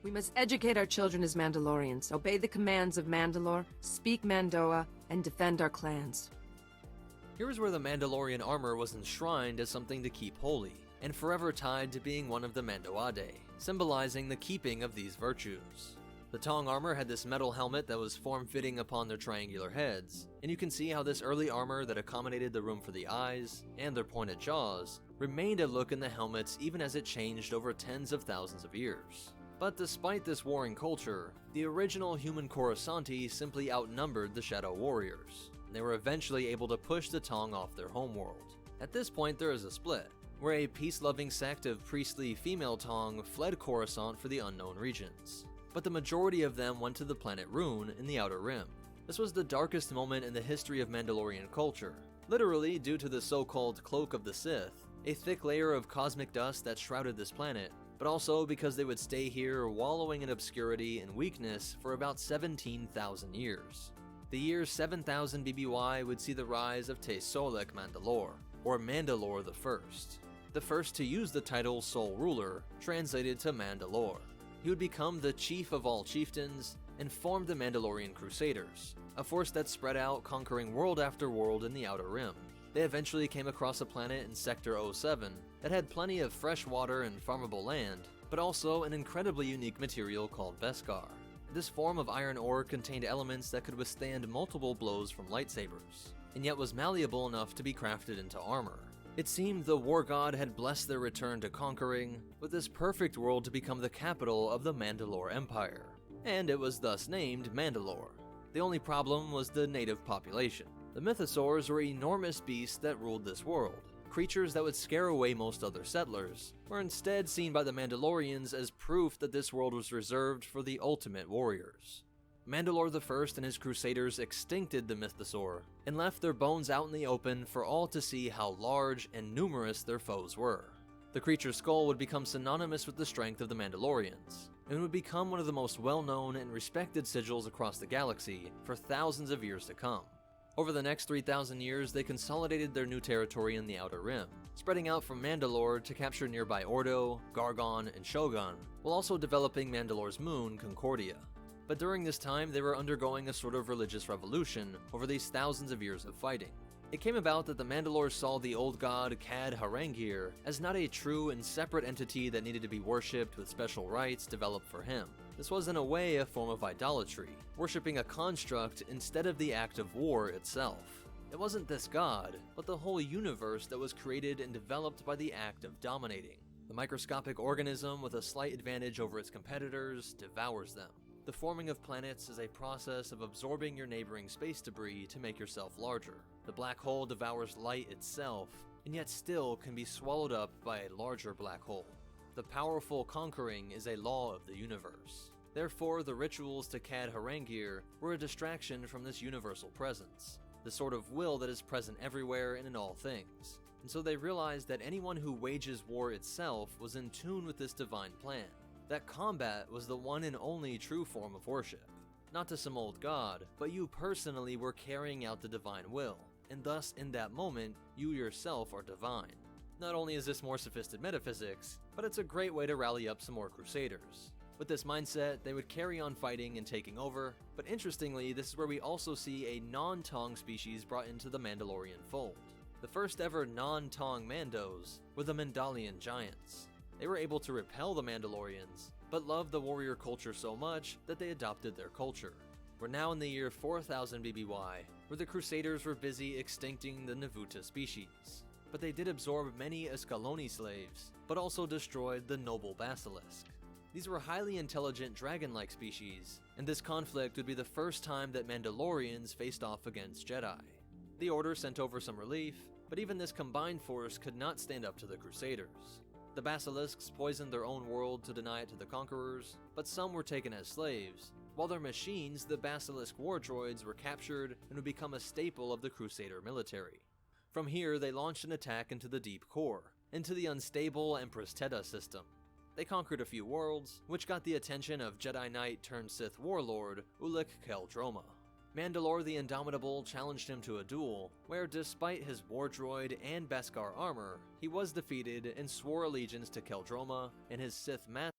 We must educate our children as Mandalorians, obey the commands of Mandalore, speak Mandoa, and defend our clans. Here's where the Mandalorian armor was enshrined as something to keep holy, and forever tied to being one of the Mandoade, symbolizing the keeping of these virtues. The Tong armor had this metal helmet that was form-fitting upon their triangular heads, and you can see how this early armor that accommodated the room for the eyes and their pointed jaws remained a look in the helmets even as it changed over tens of thousands of years. But despite this warring culture, the original human Coruscanti simply outnumbered the Shadow Warriors, and they were eventually able to push the Tong off their homeworld. At this point there is a split, where a peace-loving sect of priestly female Tong fled Coruscant for the unknown regions. But the majority of them went to the planet Rune in the Outer Rim. This was the darkest moment in the history of Mandalorian culture, literally due to the so-called Cloak of the Sith, a thick layer of cosmic dust that shrouded this planet, but also because they would stay here wallowing in obscurity and weakness for about 17,000 years. The year 7000 BBY would see the rise of Te Solek Mandalore, or Mandalore the first to use the title Sole Ruler, translated to Mandalore. He would become the chief of all chieftains and formed the Mandalorian Crusaders, a force that spread out conquering world after world in the Outer Rim. They eventually came across a planet in Sector 07 that had plenty of fresh water and farmable land, but also an incredibly unique material called Beskar. This form of iron ore contained elements that could withstand multiple blows from lightsabers, and yet was malleable enough to be crafted into armor. It seemed the war god had blessed their return to conquering with this perfect world to become the capital of the Mandalore Empire, and it was thus named Mandalore. The only problem was the native population. The mythosaurs were enormous beasts that ruled this world, creatures that would scare away most other settlers, were instead seen by the Mandalorians as proof that this world was reserved for the ultimate warriors. Mandalore I and his crusaders extincted the mythosaur and left their bones out in the open for all to see how large and numerous their foes were. The creature's skull would become synonymous with the strength of the Mandalorians, and would become one of the most well-known and respected sigils across the galaxy for thousands of years to come. Over the next 3,000 years, they consolidated their new territory in the Outer Rim, spreading out from Mandalore to capture nearby Ordo, Gargon, and Shogun, while also developing Mandalore's moon, Concordia. But during this time, they were undergoing a sort of religious revolution over these thousands of years of fighting. It came about that the Mandalore saw the old god Cad Harangir as not a true and separate entity that needed to be worshipped with special rites developed for him. This was in a way a form of idolatry, worshipping a construct instead of the act of war itself. It wasn't this god, but the whole universe that was created and developed by the act of dominating. The microscopic organism with a slight advantage over its competitors devours them. The forming of planets is a process of absorbing your neighboring space debris to make yourself larger. The black hole devours light itself, and yet still can be swallowed up by a larger black hole. The powerful conquering is a law of the universe. Therefore, the rituals to Cad Harangir were a distraction from this universal presence, the sort of will that is present everywhere and in all things. And so they realized that anyone who wages war itself was in tune with this divine plan. That combat was the one and only true form of worship. Not to some old god, but you personally were carrying out the divine will, and thus in that moment, you yourself are divine. Not only is this more sophisticated metaphysics, but it's a great way to rally up some more crusaders. With this mindset, they would carry on fighting and taking over, but interestingly, this is where we also see a non-Tong species brought into the Mandalorian fold. The first ever non-Tong Mandos were the Mandalorian Giants. They were able to repel the Mandalorians, but loved the warrior culture so much that they adopted their culture. We're now in the year 4000 BBY, where the Crusaders were busy extincting the Navuta species. But they did absorb many Escaloni slaves, but also destroyed the noble Basilisk. These were highly intelligent dragon-like species, and this conflict would be the first time that Mandalorians faced off against Jedi. The Order sent over some relief, but even this combined force could not stand up to the Crusaders. The Basilisks poisoned their own world to deny it to the conquerors, but some were taken as slaves, while their machines, the Basilisk war droids, were captured and would become a staple of the Crusader military. From here, they launched an attack into the Deep Core, into the unstable Empress Teta system. They conquered a few worlds, which got the attention of Jedi Knight turned Sith warlord Ulic Qel-Droma. Mandalore the Indomitable challenged him to a duel, where despite his war droid and Beskar armor, he was defeated and swore allegiance to Qel-Droma and his Sith master.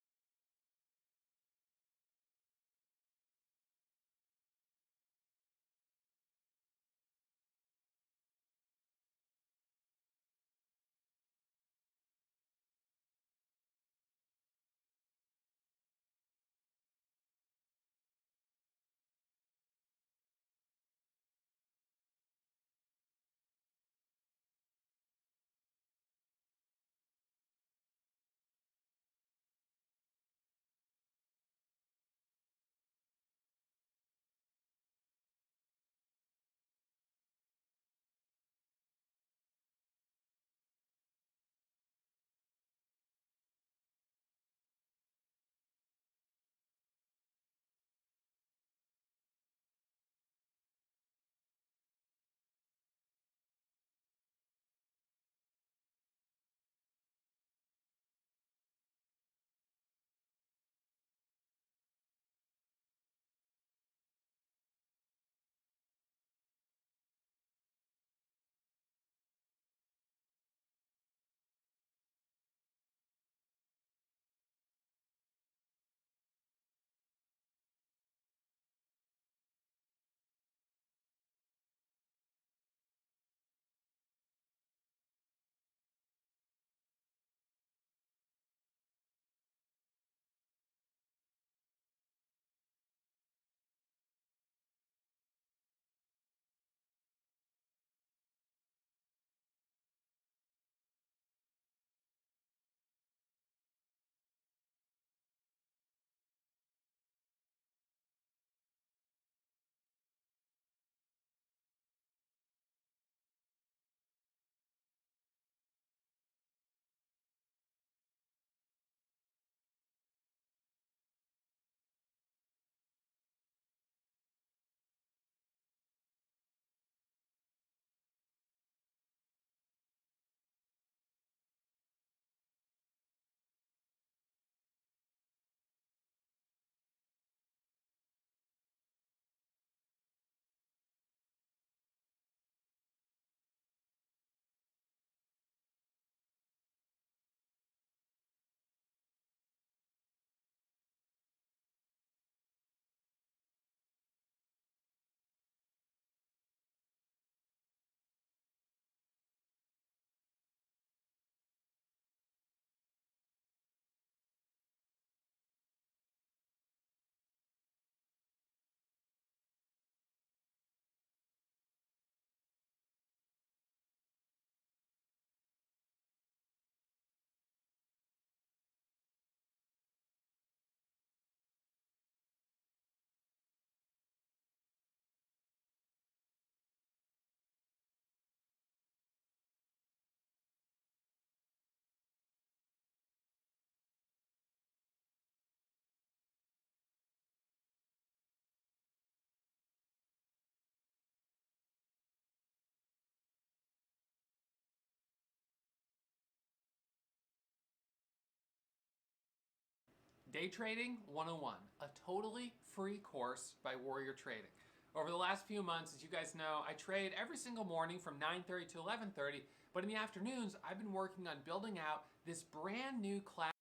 Day Trading 101, a totally free course by Warrior Trading. Over the last few months, as you guys know, I trade every single morning from 9:30 to 11:30, but in the afternoons, I've been working on building out this brand new class.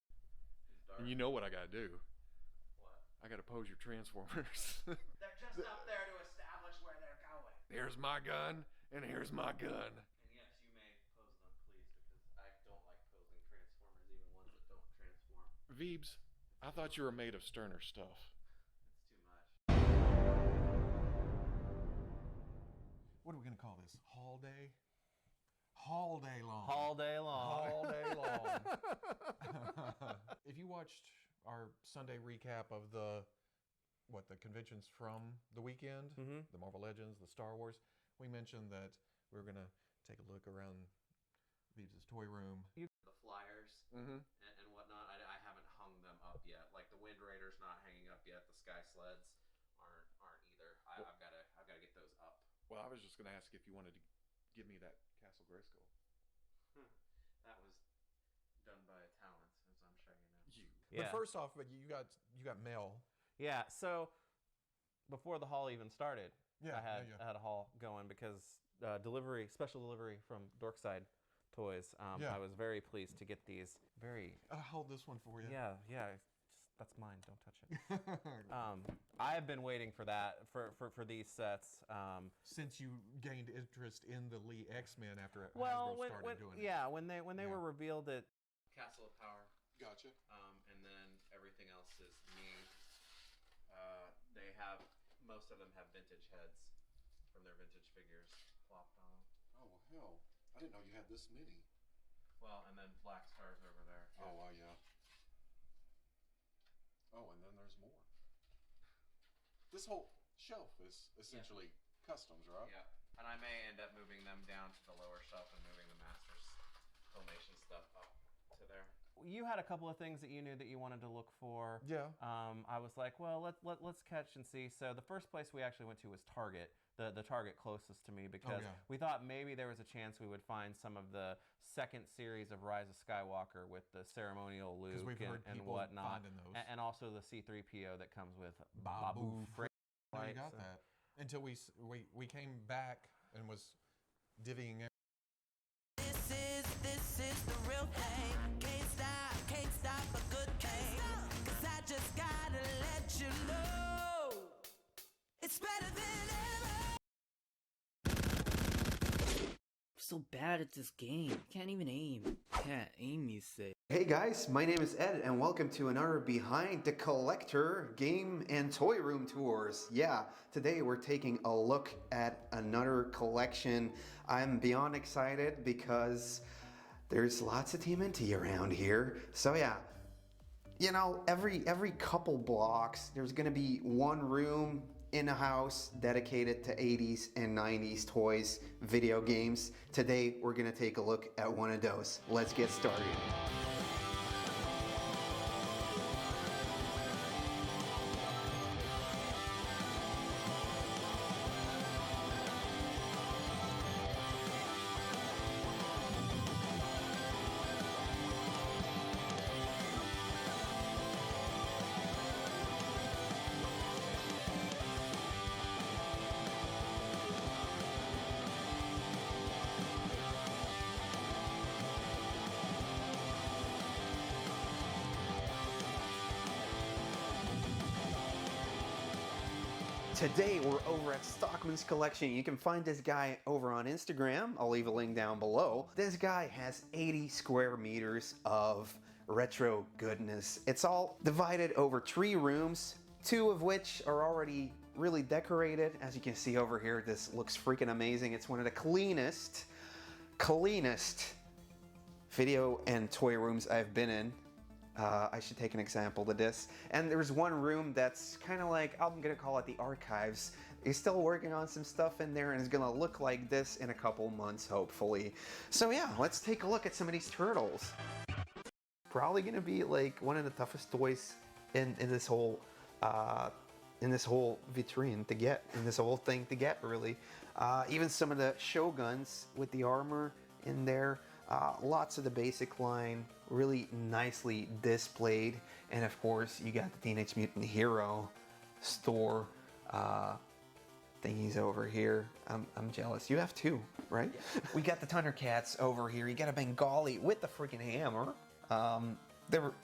And you know what I gotta do? What? I gotta pose your Transformers. They're just up there to establish where they're going. Here's my gun, and here's my gun. And yes, you may pose them, please, because I don't like posing Transformers, even ones that don't transform. Veebs, I thought you were made of sterner stuff. It's too much. What are we gonna call this? Haul day? Haul day long. All day long. All day long. If you watched our Sunday recap of the conventions from the weekend, the Marvel Legends, the Star Wars, we mentioned that we were gonna take a look around Veebs' toy room. The flyers and whatnot, I haven't hung them up yet. Like the Wind Raider's not hanging up yet. The Sky Sleds aren't either. I've got to get those up. Well, I was just gonna ask if you wanted to give me that Castle Grayskull. That was done by a talent, as I'm sure you know. But first off, you got mail. Yeah, so before the haul even started, Yeah, I had a haul going because special delivery from Dorkside Toys. I was very pleased to get these. I'll hold this one for you. Yeah, that's mine. Don't touch it. I have been waiting for that for these sets since you gained interest in the Lee X-Men after Hasbro started doing it. Yeah, when they were revealed at Castle of Power. Gotcha. And then everything else is me. Most of them have vintage heads from their vintage figures plopped on them. Oh, well, hell. I didn't know you had this many. Well, and then Black Stars over there. Oh, well, yeah. Oh, and then there's more. This whole shelf is essentially customs, right? Yeah. And I may end up moving them down to the lower shelf and moving the Masters Filmation stuff up to there. You had a couple of things that you knew that you wanted to look for. Yeah. I was like, well, let's catch and see. So the first place we actually went to was Target, the Target closest to me, because we thought maybe there was a chance we would find some of the second series of Rise of Skywalker with the ceremonial Luke and whatnot, and also the C-3PO that comes with Babu Frick. No, you got that. Until we came back and was divvying. This is the real thing. Can't stop a good thing. 'Cause I just gotta let you know it's better than ever. So bad at this game. Can't even aim. Can't aim, you say. Hey guys, my name is Ed and welcome to another Behind the Collector game and toy room tours. Yeah, today we're taking a look at another collection. I'm beyond excited because there's lots of TMNT around here. So yeah, you know, every couple blocks there's gonna be one room in a house dedicated to 80s and 90s toys, video games. Today we're gonna take a look at one of those. Let's get started. Today we're over at Stockman's Collection. You can find this guy over on Instagram. I'll leave a link down below. This guy has 80 square meters of retro goodness. It's all divided over 3 rooms, 2 of which are already really decorated. As you can see over here, this looks freaking amazing. It's one of the cleanest video and toy rooms I've been in. I should take an example to this. And there's one room that's kind of like, I'm gonna call it the archives. He's still working on some stuff in there and it's gonna look like this in a couple months, hopefully. So yeah, let's take a look at some of these turtles. Probably gonna be like one of the toughest toys in this whole vitrine to get, in this whole thing to get, really. Even some of the Shoguns with the armor in there. Lots of the basic line, really nicely displayed. And of course, you got the Teenage Mutant Hero store thingies over here. I'm jealous. You have two, right? We got the Thundercats over here. You got a Bengali with the freaking hammer. They were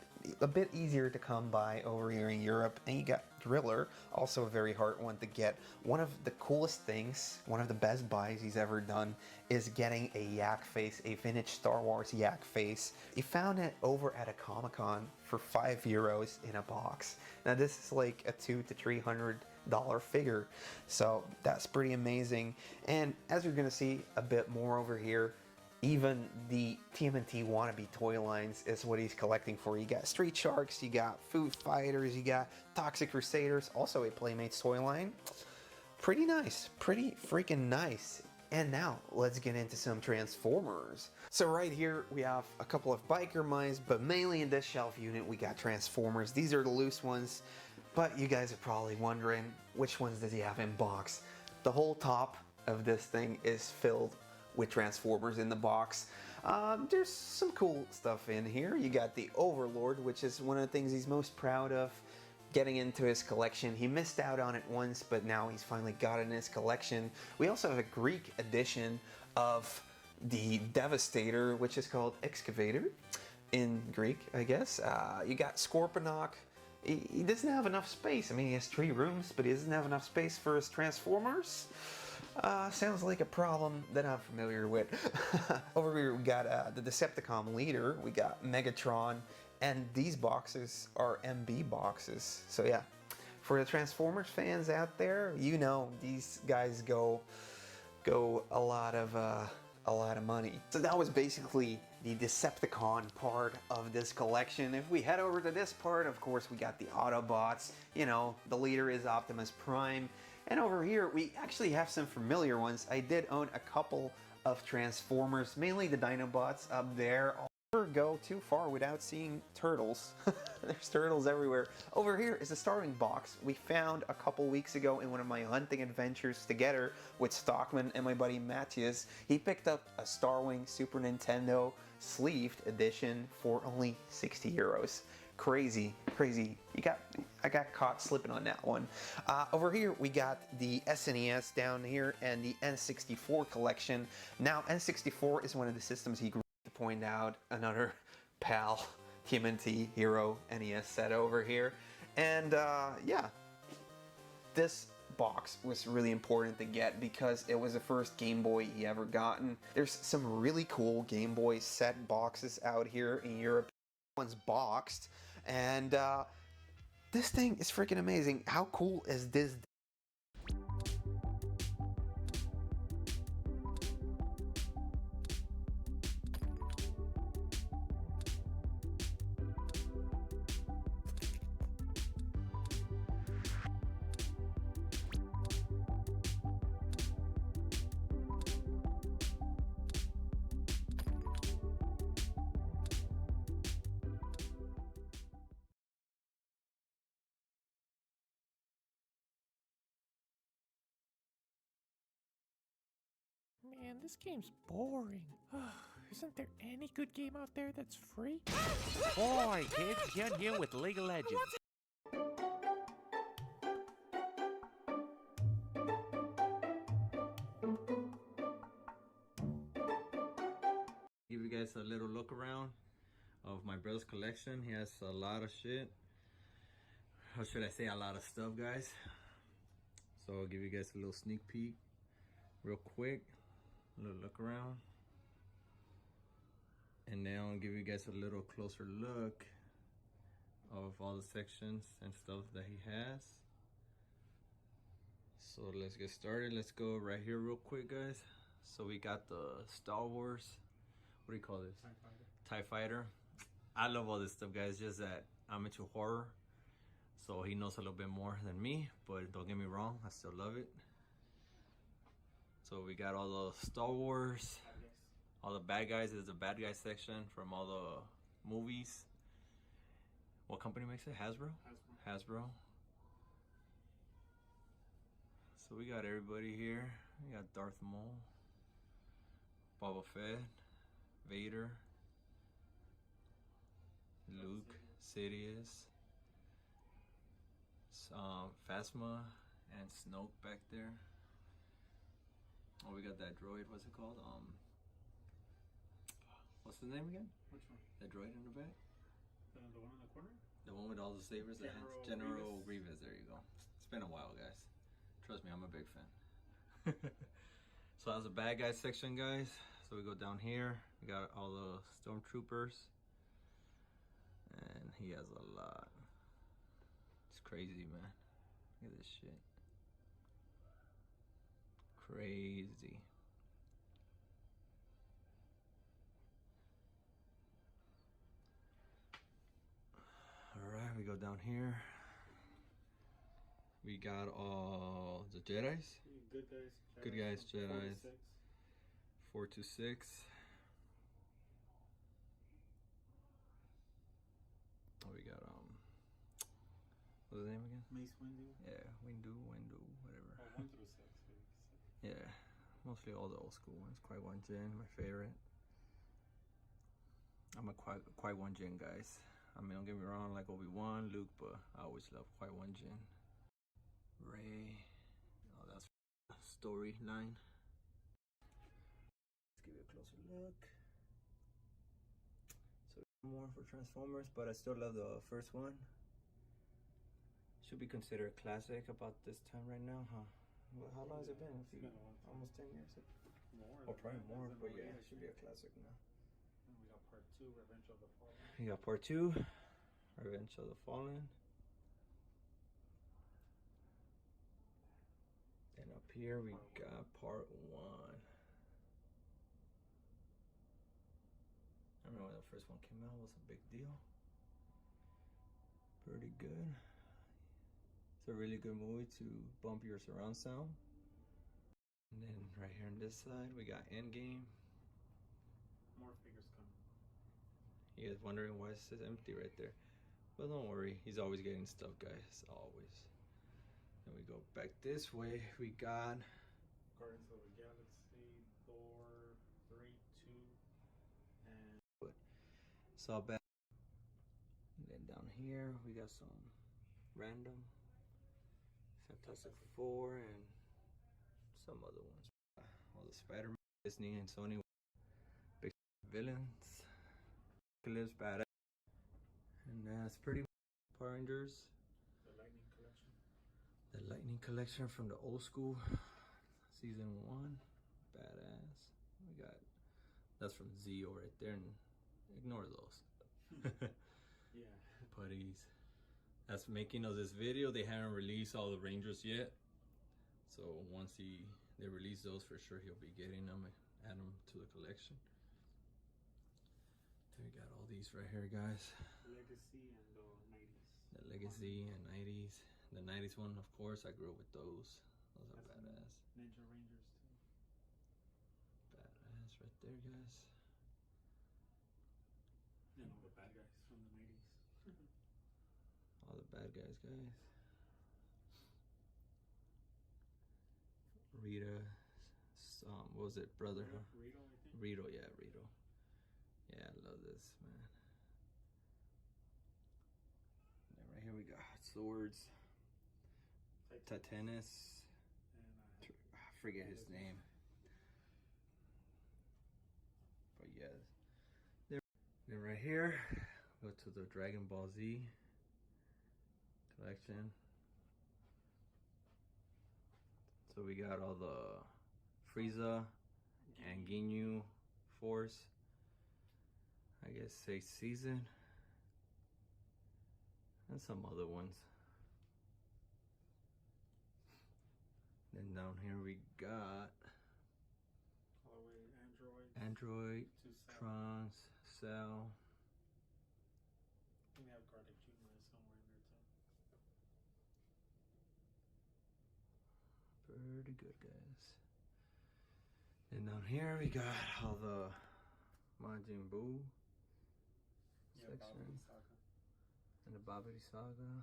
a bit easier to come by over here in Europe. And you got Driller, also a very hard one to get. One of the coolest things, one of the best buys he's ever done is getting a Yak face, a vintage Star Wars Yak face. He found it over at a Comic-Con for €5 in a box. Now this is like a $200 to $300 figure, so that's pretty amazing. And as you're gonna see a bit more over here, even the TMNT wannabe toy lines is what he's collecting for. You got Street Sharks, you got Foo Fighters, you got Toxic Crusaders, also a Playmates toy line. Pretty nice, pretty freaking nice. And now let's get into some Transformers. So right here we have a couple of biker mines, but mainly in this shelf unit we got Transformers. These are the loose ones, but you guys are probably wondering which ones does he have in box. The whole top of this thing is filled with Transformers in the box. There's some cool stuff in here. You got the Overlord, which is one of the things he's most proud of getting into his collection. He missed out on it once, but now he's finally got it in his collection. We also have a Greek edition of the Devastator, which is called Excavator in Greek, I guess. You got Scorponok. He doesn't have enough space. I mean, he has 3 rooms, but he doesn't have enough space for his Transformers. Sounds like a problem that I'm familiar with. Over here we got the Decepticon leader, we got Megatron, and these boxes are MB boxes. So yeah, for the Transformers fans out there, you know these guys go a lot of money. So that was basically the Decepticon part of this collection. If we head over to this part, of course we got the Autobots. You know, the leader is Optimus Prime. And over here, we actually have some familiar ones. I did own a couple of Transformers, mainly the Dinobots up there. I'll never go too far without seeing turtles. There's turtles everywhere. Over here is a Starwing box we found a couple weeks ago in one of my hunting adventures together with Stockman and my buddy Matthias. He picked up a Starwing Super Nintendo sleeved edition for only €60. Crazy, crazy. I got caught slipping on that one. Over here we got the SNES down here and the N64 collection. Now N64 is one of the systems he grew to point out. Another PAL TMNT Hero NES set over here. And yeah, this box was really important to get because it was the first Game Boy he ever gotten. There's some really cool Game Boy set boxes out here in Europe. One's boxed, and this thing is freaking amazing. How cool is this? Man, this game's boring. Isn't there any good game out there that's free? Boy, kids, Hyun here with League of Legends. Give you guys a little look around of my brother's collection. He has a lot of shit. Or should I say a lot of stuff, guys? So I'll give you guys a little sneak peek real quick. A little look around, and then I'll give you guys a little closer look of all the sections and stuff that he has. So let's get started. Let's go right here real quick, guys. So we got the Star Wars, what do you call this? TIE Fighter. I love all this stuff, guys, just that I'm into horror, so he knows a little bit more than me, but don't get me wrong, I still love it. So we got all the Star Wars, all the bad guys. Is the bad guy section from all the movies. What company makes it? Hasbro. So we got everybody here. We got Darth Maul, Boba Fett, Vader, Luke, Sidious, Phasma, and Snoke back there. Oh, we got that droid. What's it called? What's the name again? Which one? That droid in the back? The one in the corner? The one with all the sabers. General Grievous. There you go. It's been a while, guys. Trust me, I'm a big fan. So that's the bad guy section, guys. So we go down here. We got all the stormtroopers, and he has a lot. It's crazy, man. Look at this shit. Crazy. Alright, we go down here. We got all the Jedis. Good guys, Jedis. 426. Oh, we got what's his name again? Mace Windu. Yeah, Windu, whatever. 1 through 6. Yeah, mostly all the old school ones. Qui-Gon Jinn, my favorite. I'm a Qui-Gon Jinn, guys. I mean, don't get me wrong, like Obi-Wan, Luke, but I always love Qui-Gon Jinn. Rey. Oh, that's storyline. Let's give it a closer look. So more for Transformers, but I still love the first one. Should be considered a classic about this time right now, huh? Well, how long has it been? Almost 10 years? Or probably more, but yeah, it should be a classic now. We got part 2, Revenge of the Fallen. We got part 2, Revenge of the Fallen. And up here we got part 1. I remember when the first one came out, it was a big deal. Pretty good. It's a really good movie to bump your surround sound. And then right here on this side, we got Endgame. More figures coming. You guys wondering why it says empty right there? But don't worry, he's always getting stuff, guys, always. Then we go back this way, we got Guardians of the Galaxy, Thor 3, 2, and Saw back. And then down here, we got some random Fantastic Four and some other ones. All the Spider-Man, Disney and Sony big villains. Lives badass. And that's pretty much Power Rangers. the Lightning Collection. The Lightning Collection from the old school. Season 1. Badass. We got, that's from Zeo right there, and ignore those. Yeah. Putties. That's making of this video. They haven't released all the Rangers yet. So once they release those, for sure he'll be getting them and add them to the collection. So we got all these right here, guys. Legacy and the 90s. The Legacy and 90s. The 90s one, of course, I grew up with those. Those are badass. Ninja Rangers too. Badass right there, guys. You know, the bad guys from the 90s. All the bad guys, guys. Rita, what was it, brother? Huh? Rito, I think. Rito, yeah, Rito. Yeah, I love this, man. And right here we got swords. Titanus. I forget his name. But yeah. Then right here, go to the Dragon Ball Z collection. So we got all the Frieza and Ginyu Force. I guess 6th season. And some other ones. Then down here we got All the way Android, to Cell. Trunks, Cell. We have Garlic Jr. somewhere in there too. Pretty good, guys. And down here we got all the Majin Buu section. Babidi Saga. And the Babidi Saga.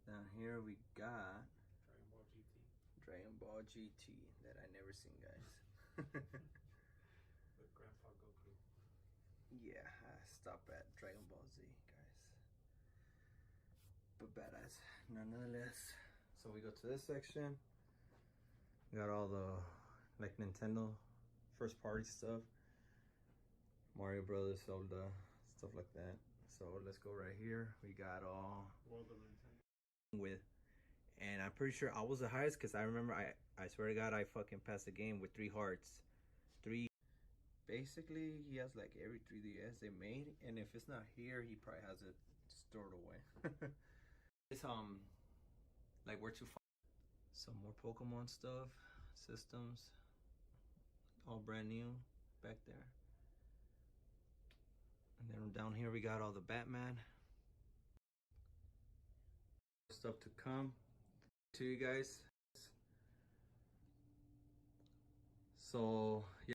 Down here we got Dragon Ball GT that I never seen, guys. With Grandpa Goku. Yeah, I stop at Dragon Ball Z, guys. But badass, nonetheless. So we go to this section. We got all the like Nintendo first party stuff, Mario Brothers, Zelda, stuff like that. So let's go right here. We got all World of Nintendo. with, and I'm pretty sure I was the highest because I remember I swear to God I fucking passed the game with 3 hearts. Basically he has like every 3DS they made, and if it's not here he probably has it stored away. It's like where to find some more Pokemon stuff, systems, all brand new back there. And then down here we got all the Batman stuff to come to you guys. So yeah.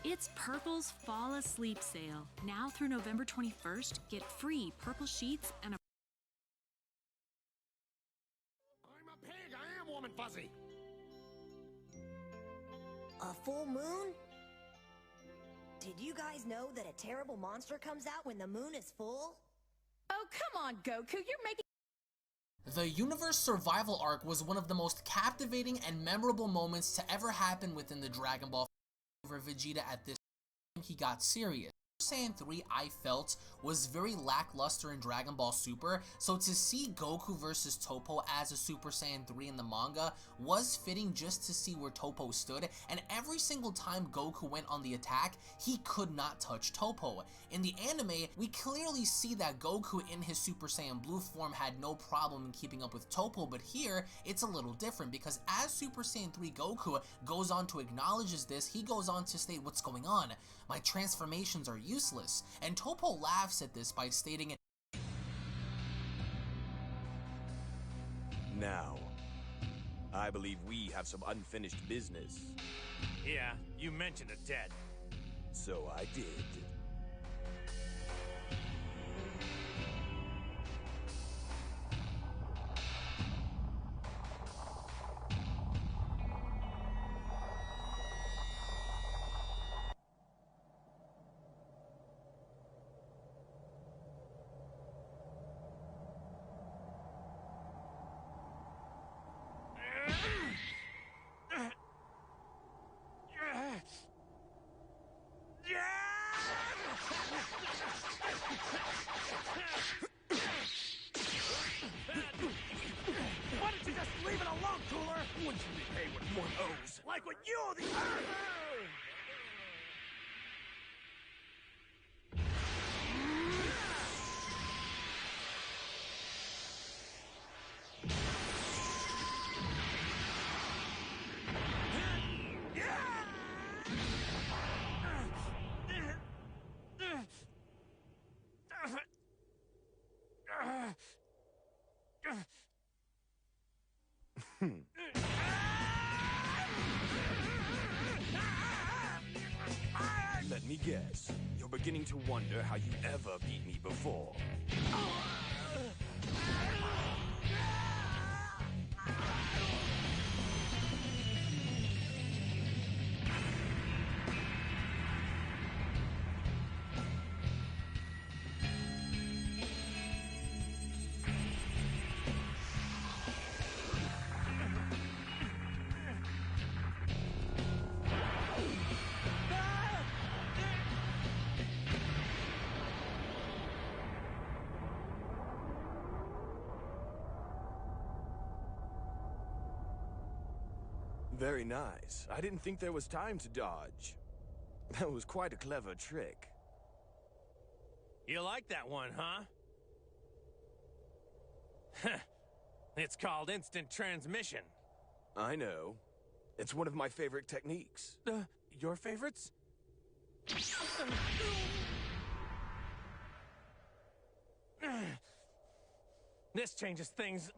It's Purple's Fall Asleep Sale. Now through November 21st, get free Purple sheets and a full moon? Did you guys know that a terrible monster comes out when the moon is full? Oh, come on, Goku, you're making... The Universe Survival Arc was one of the most captivating and memorable moments to ever happen within the Dragon Ball for Vegeta at this time he got serious. Super Saiyan 3 I felt was very lackluster in Dragon Ball Super, so to see Goku versus Toppo as a Super Saiyan 3 in the manga was fitting just to see where Toppo stood, and every single time Goku went on the attack, he could not touch Toppo. In the anime, we clearly see that Goku in his Super Saiyan Blue form had no problem in keeping up with Toppo, but here, it's a little different because as Super Saiyan 3 Goku goes on to acknowledge this, he goes on to state what's going on. My transformations are useless, and Toppo laughs at this by stating, Now, I believe we have some unfinished business. Yeah, you mentioned a debt. So I did. Why don't you just leave it alone, Cooler? Wouldn't you be paid with one owes? Like what you owe the earth! Let me guess. You're beginning to wonder how you ever beat me before. Very nice. I didn't think there was time to dodge. That was quite a clever trick. You like that one, huh? It's called instant transmission. I know. It's one of my favorite techniques. Your favorites? This changes things.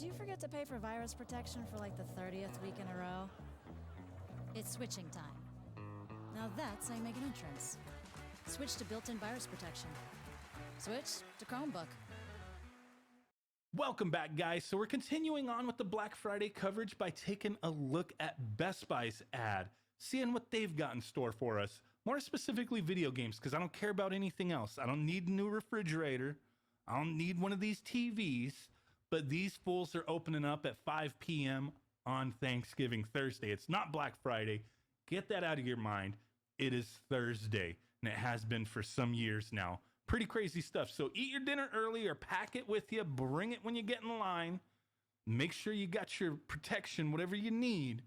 you forget to pay for virus protection for like the 30th week in a row? It's switching time. Now that's how you make an entrance. Switch to built-in virus protection. Switch to Chromebook. Welcome back, guys. So we're continuing on with the Black Friday coverage by taking a look at Best Buy's ad, seeing what they've got in store for us. More specifically, video games, because I don't care about anything else. I don't need a new refrigerator. I don't need one of these TVs. But these fools are opening up at 5 p.m. on Thanksgiving Thursday. It's not Black Friday. Get that out of your mind. It is Thursday, and it has been for some years now. Pretty crazy stuff. So eat your dinner early or pack it with you. Bring it when you get in line. Make sure you got your protection, whatever you need.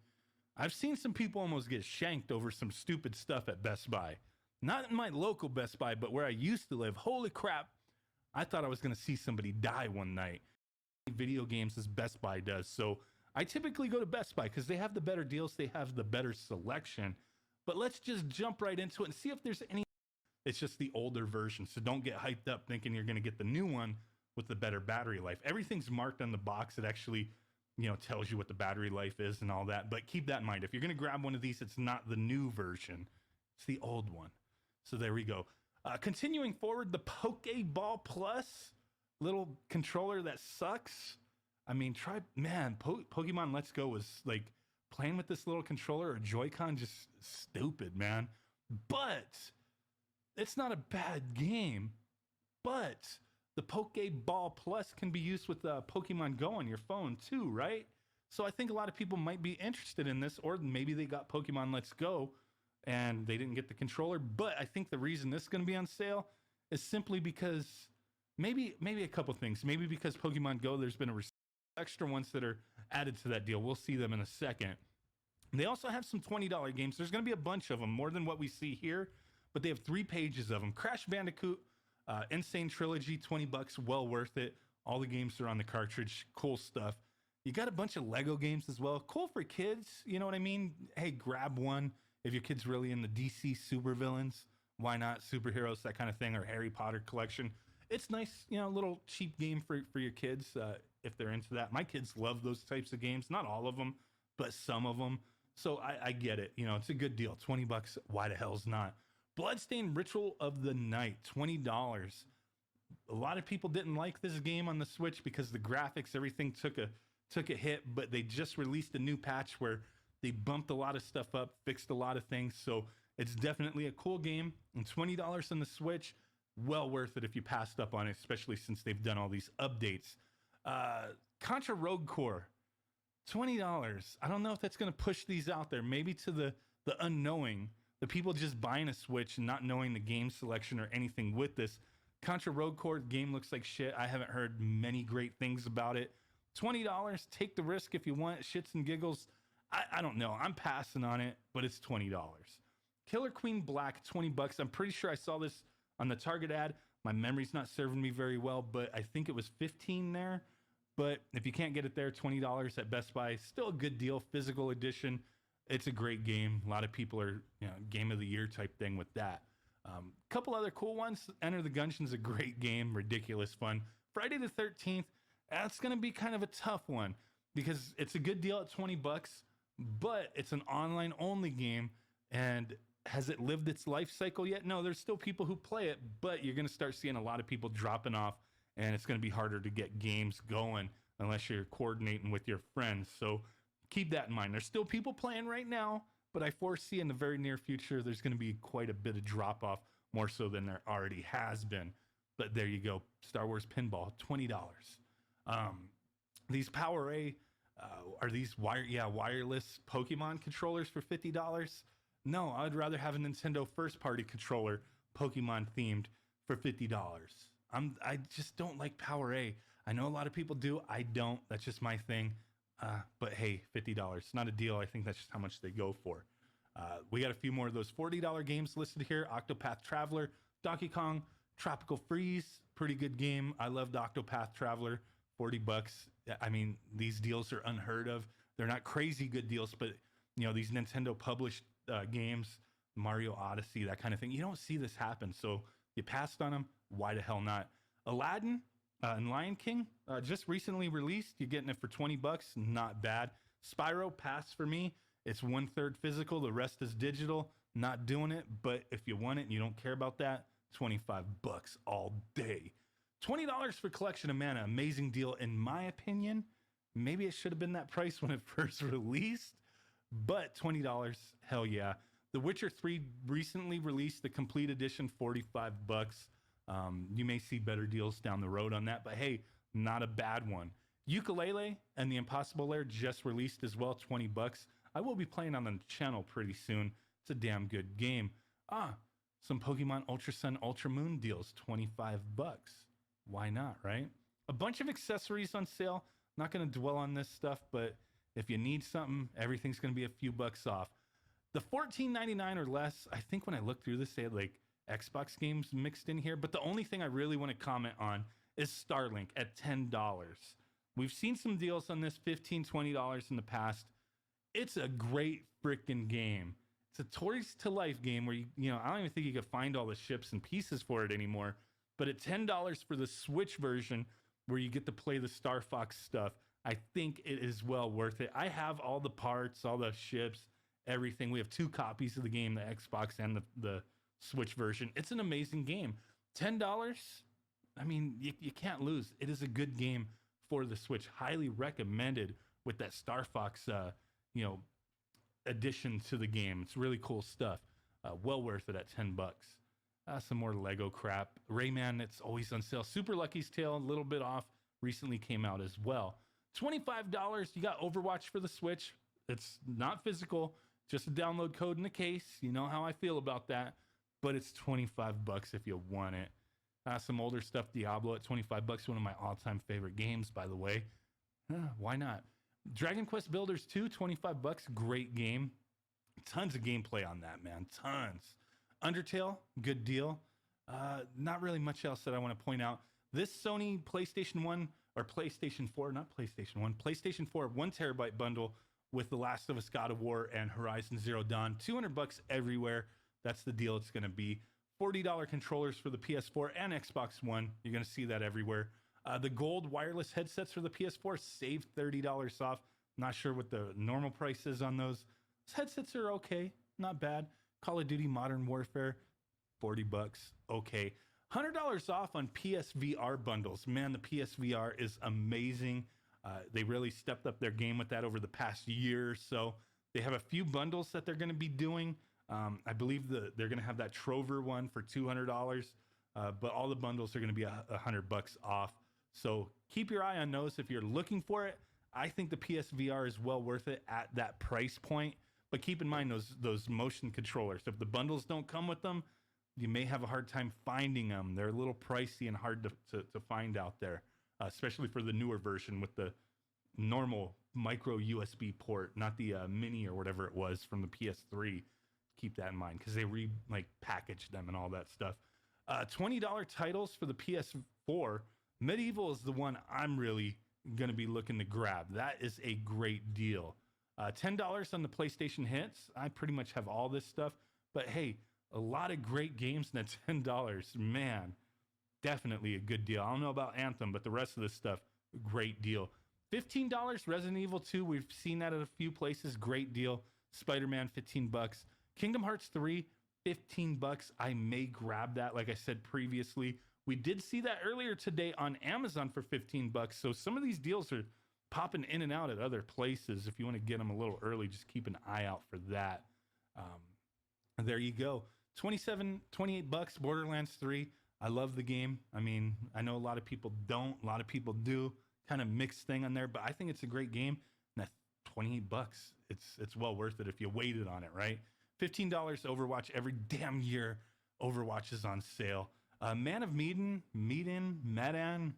I've seen some people almost get shanked over some stupid stuff at Best Buy. Not in my local Best Buy, but where I used to live. Holy crap. I thought I was going to see somebody die one night. Video games as Best Buy does. So I typically go to Best Buy because they have the better deals. They have the better selection. But let's just jump right into it and see if there's any. It's just the older version, so don't get hyped up thinking you're going to get the new one with the better battery life. Everything's marked on the box. It actually, tells you what the battery life is and all that. But keep that in mind. If you're going to grab one of these, it's not the new version. It's the old one. So there we go. Continuing forward, the Pokeball Plus, little controller that sucks. I mean, Pokemon Let's Go was like playing with this little controller or Joy-Con, just stupid, man. But it's not a bad game, but the Pokeball Plus can be used with Pokemon Go on your phone too, right? So I think a lot of people might be interested in this, or maybe they got Pokemon Let's Go and they didn't get the controller. But I think the reason this is going to be on sale is simply because maybe a couple things. Maybe because Pokemon Go, there's been extra ones that are added to that deal. We'll see them in a second. They also have some $20 games. There's going to be a bunch of them, more than what we see here. But they have 3 pages of them. Crash Bandicoot, Insane Trilogy, $20, well worth it. All the games are on the cartridge, cool stuff. You got a bunch of Lego games as well. Cool for kids, you know what I mean? Hey, grab one if your kid's really in the DC supervillains. Why not? Superheroes, that kind of thing, or Harry Potter collection. It's nice, a little cheap game for your kids if they're into that. My kids love those types of games. Not all of them, but some of them. So I get it. It's a good deal. $20, why the hell's not? Bloodstained Ritual of the Night, $20. A lot of people didn't like this game on the Switch because the graphics, everything took a hit, but they just released a new patch where they bumped a lot of stuff up, fixed a lot of things. So it's definitely a cool game. And $20 on the Switch, well worth it if you passed up on it, especially since they've done all these updates. Contra Rogue Core, $20. I don't know if that's going to push these out there, maybe to the unknowing. The people just buying a Switch and not knowing the game selection or anything with this. Contra Rogue Core game looks like shit. I haven't heard many great things about it. $20, take the risk if you want. Shits and giggles. I don't know. I'm passing on it, but it's $20. Killer Queen Black, $20. I'm pretty sure I saw this on the Target ad. My memory's not serving me very well, but I think it was $15 there. But if you can't get it there, $20 at Best Buy. Still a good deal. Physical edition. It's a great game. A lot of people are, game of the year type thing with that. Couple other cool ones. Enter the Gungeon's a great game. Ridiculous fun. Friday the 13th. That's going to be kind of a tough one because it's a good deal at $20, but it's an online only game. And has it lived its life cycle yet? No, there's still people who play it, but you're going to start seeing a lot of people dropping off, and it's going to be harder to get games going unless you're coordinating with your friends. So keep that in mind. There's still people playing right now, but I foresee in the very near future there's going to be quite a bit of drop off, more so than there already has been. But there you go. Star Wars Pinball, $20. These PowerA are these wireless Pokemon controllers for $50. No, I'd rather have a Nintendo first-party controller, Pokemon themed, for $50. I just don't like PowerA. I know a lot of people do. I don't. That's just my thing. But hey, $50. It's not a deal. I think that's just how much they go for. We got a few more of those $40 games listed here. Octopath Traveler, Donkey Kong, Tropical Freeze, pretty good game. I loved Octopath Traveler, $40. I mean, these deals are unheard of. They're not crazy good deals, but these Nintendo published games, Mario Odyssey, that kind of thing, you don't see this happen. So you passed on them. Why the hell not? Aladdin, And Lion King, just recently released. You're getting it for 20 bucks. Not bad. Spyro, pass for me. It's 1/3 physical. The rest is digital. Not doing it. But if you want it and you don't care about that, 25 bucks all day. $20 for Collection of Mana. Amazing deal in my opinion. Maybe it should have been that price when it first released, but $20, hell yeah. The Witcher 3 recently released the complete edition, 45 bucks. You may see better deals down the road on that, but hey, not a bad one. Yooka-Laylee and the Impossible Lair just released as well, 20 bucks. I will be playing on the channel pretty soon. It's a damn good game. Some Pokemon Ultra Sun, Ultra Moon deals, 25 bucks. Why not, right? A bunch of accessories on sale. Not going to dwell on this stuff, but if you need something, everything's going to be a few bucks off. The $14.99 or less, I think when I looked through this, they had like Xbox games mixed in here, but the only thing I really want to comment on is Starlink at $10. We've seen some deals on this, $15, $20 in the past. It's a great freaking game. It's a Toys to Life game where, I don't even think you could find all the ships and pieces for it anymore, but at $10 for the Switch version, where you get to play the Star Fox stuff, I think it is well worth it. I have all the parts, all the ships, everything. We have 2 copies of the game, the Xbox and the Switch version. It's an amazing game. $10, I mean, you can't lose. It is a good game for the Switch. Highly recommended with that Star Fox, addition to the game. It's really cool stuff. Well worth it at 10 bucks. Some more Lego crap. Rayman, it's always on sale. Super Lucky's Tale, a little bit off. Recently came out as well. $25. You got Overwatch for the Switch. It's not physical, just a download code in the case. You know how I feel about that. But it's 25 bucks if you want it. Some older stuff, Diablo at 25 bucks. One of my all-time favorite games, by the way. Why not? Dragon Quest Builders 2, 25 bucks. Great game. Tons of gameplay on that, man. Tons. Undertale, good deal. Not really much else that I want to point out. This Sony PlayStation 1 or PlayStation 4, not PlayStation 1, PlayStation 4 1 terabyte bundle with The Last of Us, God of War, and Horizon Zero Dawn. 200 bucks everywhere. That's the deal it's going to be. $40 controllers for the PS4 and Xbox One. You're going to see that everywhere. The gold wireless headsets for the PS4 saved $30 off. Not sure what the normal price is on those. Those headsets are okay, not bad. Call of Duty Modern Warfare, 40 bucks, okay. $100 off on PSVR bundles. Man, the PSVR is amazing. They really stepped up their game with that over the past year or so. They have a few bundles that they're going to be doing. I believe they're going to have that Trover one for $200, but all the bundles are going to be $100 bucks off. So keep your eye on those if you're looking for it. I think the PSVR is well worth it at that price point. But keep in mind those motion controllers. If the bundles don't come with them, you may have a hard time finding them. They're a little pricey and hard to find out there, especially for the newer version with the normal micro USB port, not the mini or whatever it was from the PS3. Keep that in mind because they packaged them and all that stuff. $20 titles for the PS4. Medieval is the one I'm really going to be looking to grab. That is a great deal. $10 on the PlayStation Hits. I pretty much have all this stuff, but hey, a lot of great games and at $10, man, definitely a good deal. I don't know about Anthem, but the rest of this stuff, great deal. $15 Resident Evil 2. We've seen that at a few places. Great deal. Spider-Man, 15 bucks. Kingdom Hearts 3, 15 bucks. I may grab that. Like I said previously, we did see that earlier today on Amazon for 15 bucks. So some of these deals are popping in and out at other places. If you want to get them a little early, just keep an eye out for that. There you go. 28 bucks, Borderlands 3. I love the game. I mean, I know a lot of people don't, a lot of people do. Kind of mixed thing on there, but I think it's a great game. And that's 28 bucks. It's well worth it if you waited on it, right? $15 Overwatch every damn year. Overwatch is on sale. Man of Medan, Madan.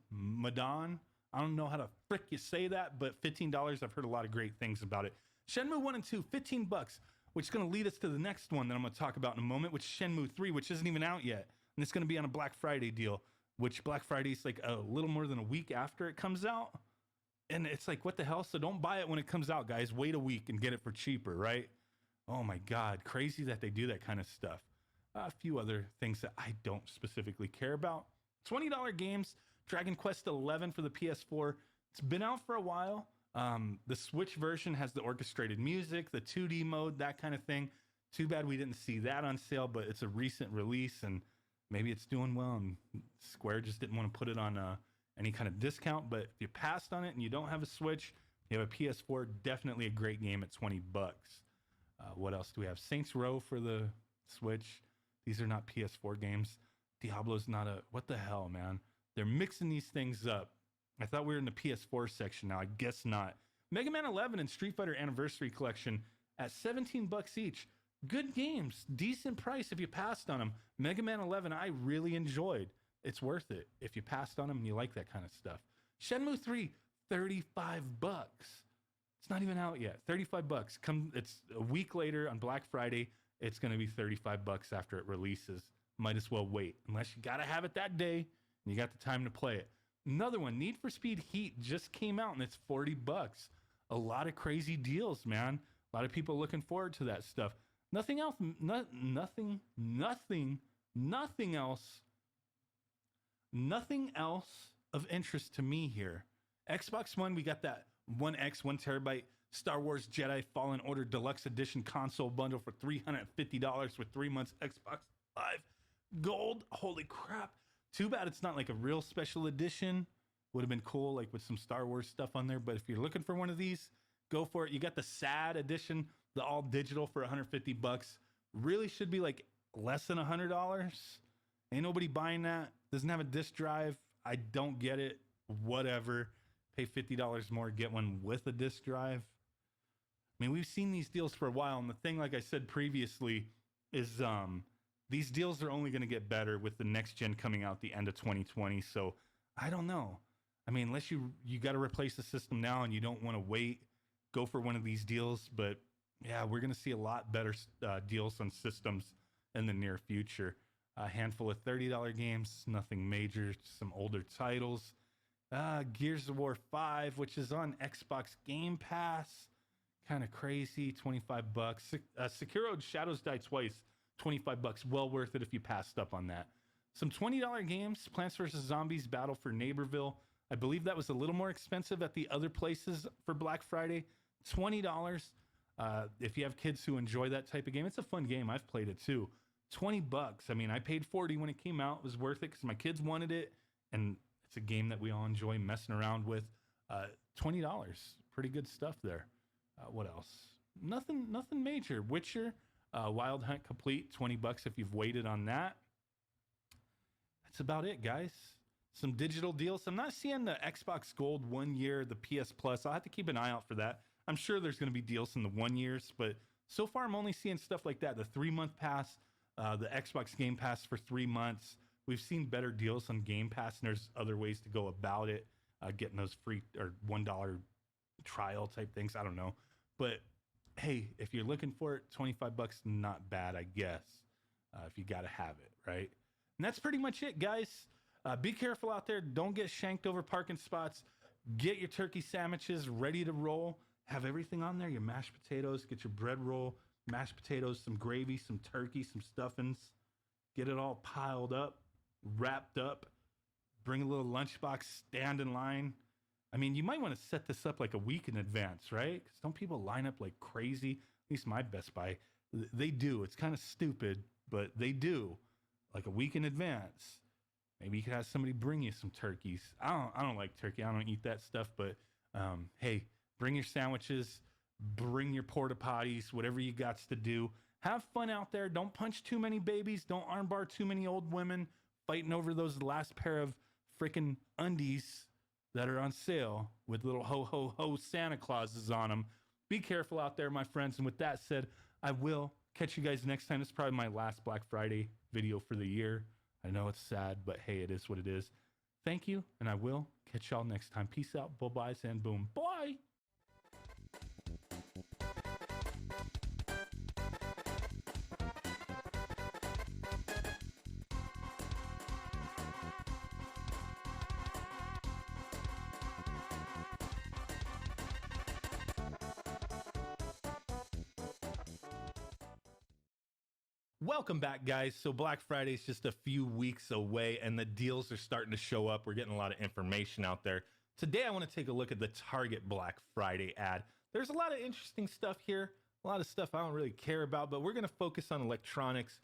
I don't know how to frick you say that, but $15. I've heard a lot of great things about it. Shenmue 1 and 2, 15 bucks, which is going to lead us to the next one that I'm going to talk about in a moment, which is Shenmue 3, which isn't even out yet. And it's going to be on a Black Friday deal, which Black Friday is like a little more than a week after it comes out. And it's like, what the hell? So don't buy it when it comes out, guys. Wait a week and get it for cheaper, right? Oh my God, crazy that they do that kind of stuff. A few other things that I don't specifically care about. $20 games, Dragon Quest XI for the PS4. It's been out for a while. The Switch version has the orchestrated music, the 2D mode, that kind of thing. Too bad we didn't see that on sale, but it's a recent release and maybe it's doing well. And Square just didn't want to put it on any kind of discount. But if you passed on it and you don't have a Switch, you have a PS4, definitely a great game at $20. What else do we have? Saints Row for the Switch. These are not PS4 games. Diablo's not a... What the hell, man? They're mixing these things up. I thought we were in the PS4 section now. I guess not. Mega Man 11 and Street Fighter Anniversary Collection at $17 each. Good games. Decent price if you passed on them. Mega Man 11 I really enjoyed. It's worth it if you passed on them and you like that kind of stuff. Shenmue 3, $35. It's not even out yet. $35. It's a week later on Black Friday. It's going to be $35 after it releases. Might as well wait. Unless you got to have it that day and you got the time to play it. Another one, Need for Speed Heat just came out and it's $40. A lot of crazy deals, man. A lot of people looking forward to that stuff. Nothing else, nothing else of interest to me here. Xbox One, we got that 1X, 1 terabyte Star Wars Jedi Fallen Order Deluxe Edition console bundle for $350 with 3 months Xbox Live Gold. Holy crap. Too bad it's not like a real special edition. Would have been cool, like with some Star Wars stuff on there. But if you're looking for one of these, go for it. You got the SAD edition, the all digital for $150. Really should be like less than $100. Ain't nobody buying that. Doesn't have a disc drive. I don't get it. Whatever. Pay $50 more, get one with a disc drive. I mean, we've seen these deals for a while. And the thing, like I said previously, is these deals are only going to get better with the next gen coming out the end of 2020. So I don't know. I mean, unless you got to replace the system now and you don't want to wait, go for one of these deals. But yeah, we're going to see a lot better deals on systems in the near future. A handful of $30 games, nothing major, some older titles. Gears of War 5, which is on Xbox Game Pass. Kind of crazy, $25. Sekiro Shadows Die Twice, $25. Well worth it if you passed up on that. Some $20 games, Plants vs. Zombies Battle for Neighborville. I believe that was a little more expensive at the other places for Black Friday. $20. If you have kids who enjoy that type of game, it's a fun game. I've played it too. $20. I mean, I paid $40 when it came out. It was worth it because my kids wanted it, and it's a game that we all enjoy messing around with. $20. Pretty good stuff there. What else? Nothing major. Witcher, Wild Hunt Complete, $20 if you've waited on that. That's about it, guys. Some digital deals. I'm not seeing the Xbox Gold 1 year, the PS Plus. I'll have to keep an eye out for that. I'm sure there's going to be deals in the 1 years, but so far I'm only seeing stuff like that. The 3-month pass, the Xbox Game Pass for 3 months. We've seen better deals on Game Pass, and there's other ways to go about it. Getting those free or $1 trial type things. I don't know. But hey, if you're looking for it, $25, not bad, I guess, if you got to have it, right? And that's pretty much it, guys. Be careful out there. Don't get shanked over parking spots. Get your turkey sandwiches ready to roll. Have everything on there. Your mashed potatoes. Get your bread roll, mashed potatoes, some gravy, some turkey, some stuffings. Get it all piled up, wrapped up. Bring a little lunchbox. Stand in line. I mean, you might want to set this up like a week in advance, right? Because don't people line up like crazy? At least my Best Buy. They do. It's kind of stupid, but they do. Like a week in advance. Maybe you could have somebody bring you some turkeys. I don't like turkey. I don't eat that stuff. But hey, bring your sandwiches. Bring your porta potties. Whatever you got to do. Have fun out there. Don't punch too many babies. Don't armbar too many old women fighting over those last pair of freaking undies that are on sale with little ho ho ho Santa Clauses on them. Be careful out there, my friends. And with that said, I will catch you guys next time. It's probably my last Black Friday video for the year. I know it's sad, but hey, it is what it is. Thank you, and I will catch y'all next time. Peace out, bye-byes, and boom. Bye! Welcome back, guys. So Black Friday is just a few weeks away and the deals are starting to show up. We're getting a lot of information out there. Today, I want to take a look at the Target Black Friday ad. There's a lot of interesting stuff here, a lot of stuff I don't really care about, but we're going to focus on electronics.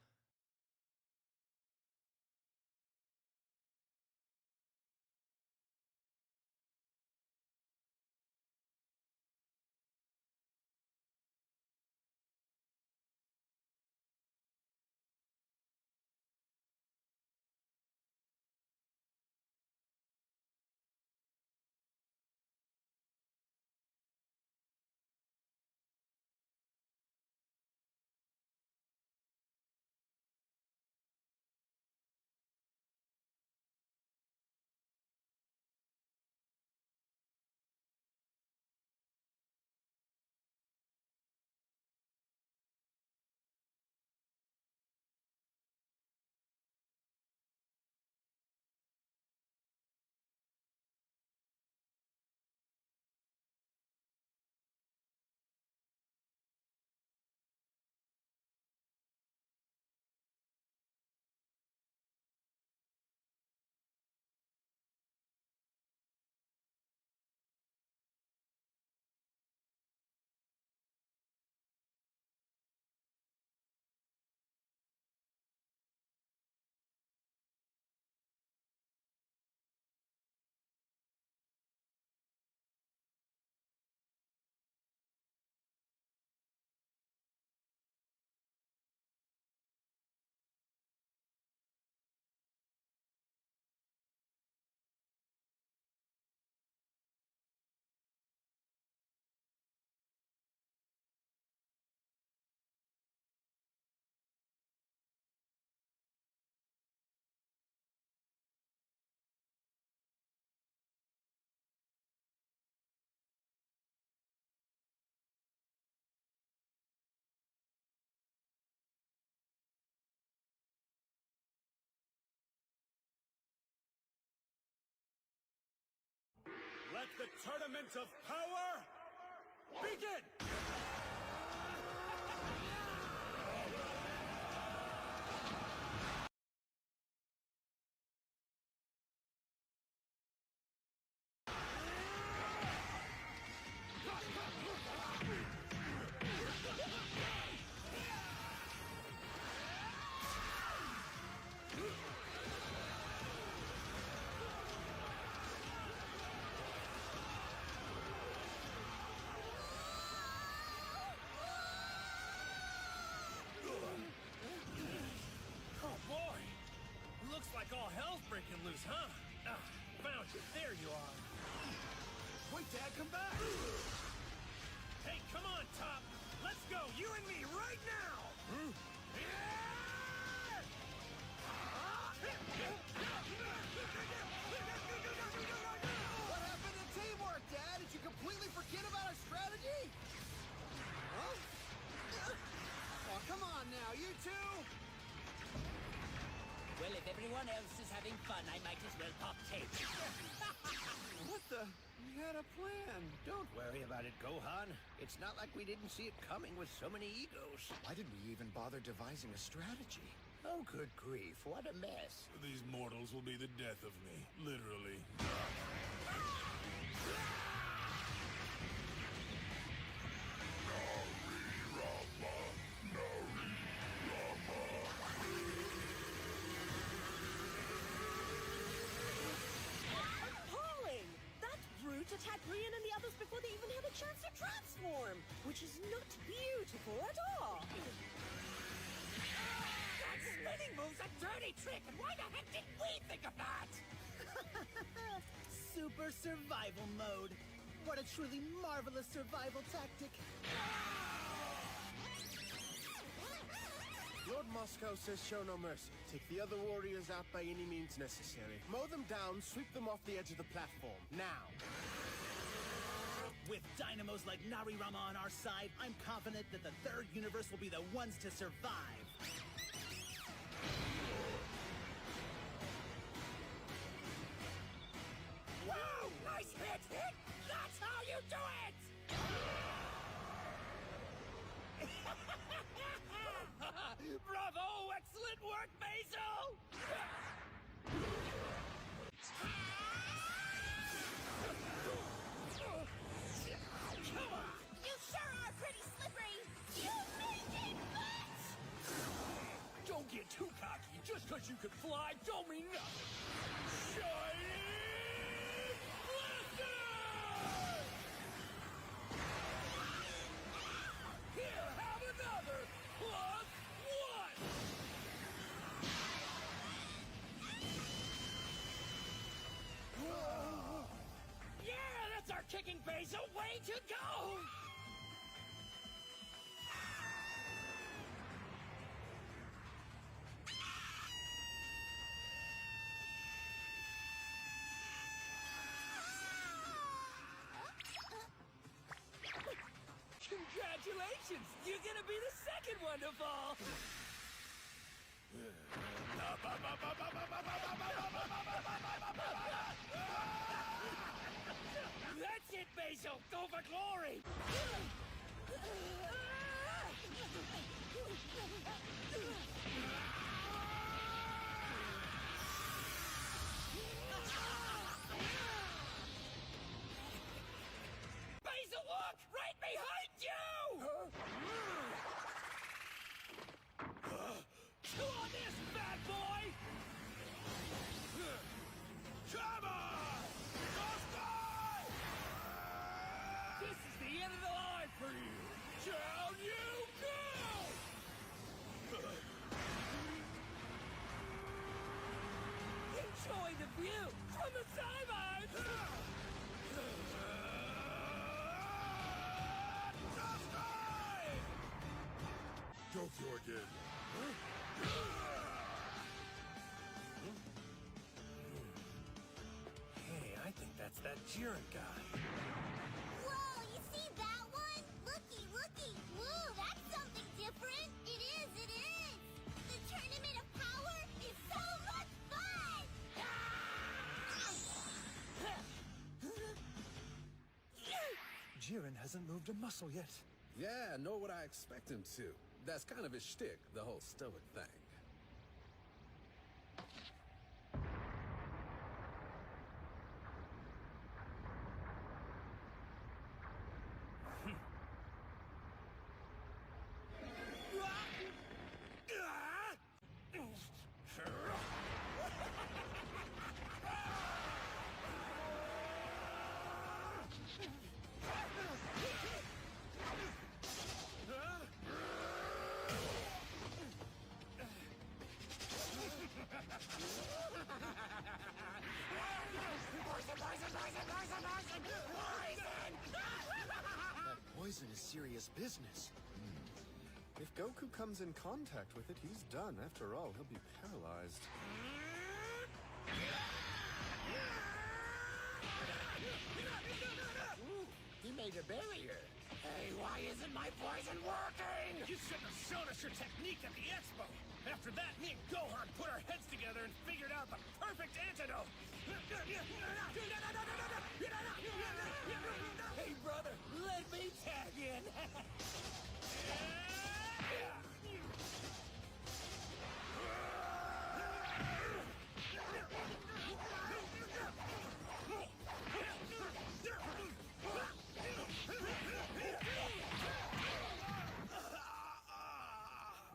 Let the tournament of power begin! Like all hell's breaking loose, huh? Found you. There you are. Wait, Dad, come back! Hey, come on, Top! Let's go, you and me, right now! What happened to teamwork, Dad? Did you completely forget about our strategy? Huh? Oh, come on now, you two! Well, if everyone else is having fun, I might as well pop tape. What the? We had a plan. Don't worry about it, Gohan. It's not like we didn't see it coming with so many egos. Why did we even bother devising a strategy? Oh, good grief, what a mess. These mortals will be the death of me, literally. Appalling! That brute attacked Rian and the others before they even had a chance to transform, which is not beautiful at all. That spinning move's a dirty trick, and why the heck didn't we think of that? Super survival mode. What a truly marvelous survival tactic. Lord Moscow says show no mercy. Take the other warriors out by any means necessary. Mow them down, sweep them off the edge of the platform. Now! With dynamos like Narirama on our side, I'm confident that the third universe will be the ones to survive. Wow! Nice hit! That's how you do it! Bravo! work, Basil? Come on! You sure are pretty slippery! You make it, bitch! Don't get too cocky. Just because you can fly don't mean nothing. Shining Blaster! Here, have another +1! Yeah, that's our kicking base. A way to go! Congratulations! You're gonna be the second one to fall! That's it, Basil! Go for glory! Basil, look! Right behind you! Chew on this, bad boy! Come on! Let's go! This is the end of the line for you! Down you go! Enjoy the view from the sidelines! Goku again. Hey, I think that's that Jiren guy. Whoa, you see that one? Looky, looky. Whoa, that's something different. It is, it is. The Tournament of Power is so much fun! Jiren hasn't moved a muscle yet. Yeah, nor would I expect him to. That's kind of his shtick, the whole stoic thing. That poison is serious business. If Goku comes in contact with it, he's done. After all, he'll be paralyzed. Ooh, he made a barrier. Hey, why isn't my poison working? You shouldn't have shown us your technique at the expo. After that, me and Gohan put our heads together and figured out the perfect antidote. Hey, brother, let me tag in.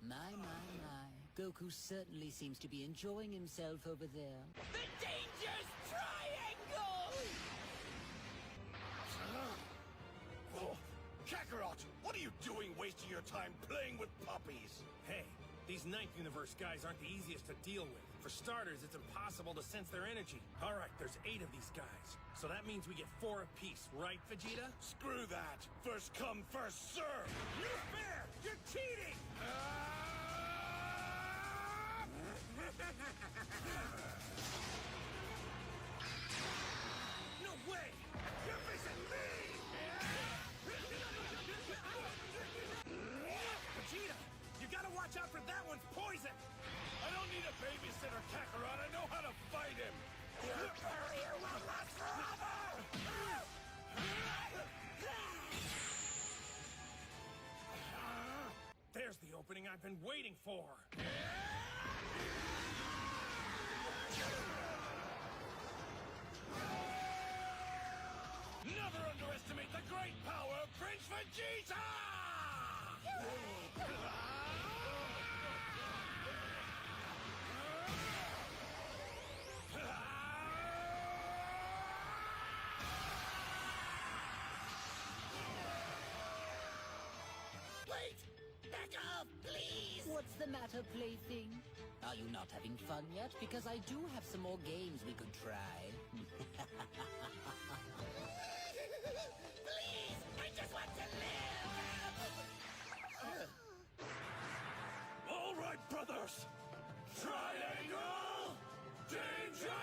My. Goku certainly seems to be enjoying himself over there. The danger's triangle! Oh, Kakarot, what are you doing wasting your time playing with puppies? Hey, these Ninth Universe guys aren't the easiest to deal with. For starters, it's impossible to sense their energy. All right, there's 8 of these guys. So that means we get 4 apiece, right, Vegeta? Screw that! First come, first serve! You're fair! You're cheating! No way! You're facing me! Vegeta, you gotta watch out for that one's poison! I don't need a babysitter, Kakarot. I know how to fight him! Your barrier will last forever! There's the opening I've been waiting for! Vegeta! Wait! Back off, please! What's the matter, plaything? Are you not having fun yet? Because I do have some more games we could try. Please! I just want to live! All right, brothers! Triangle Danger!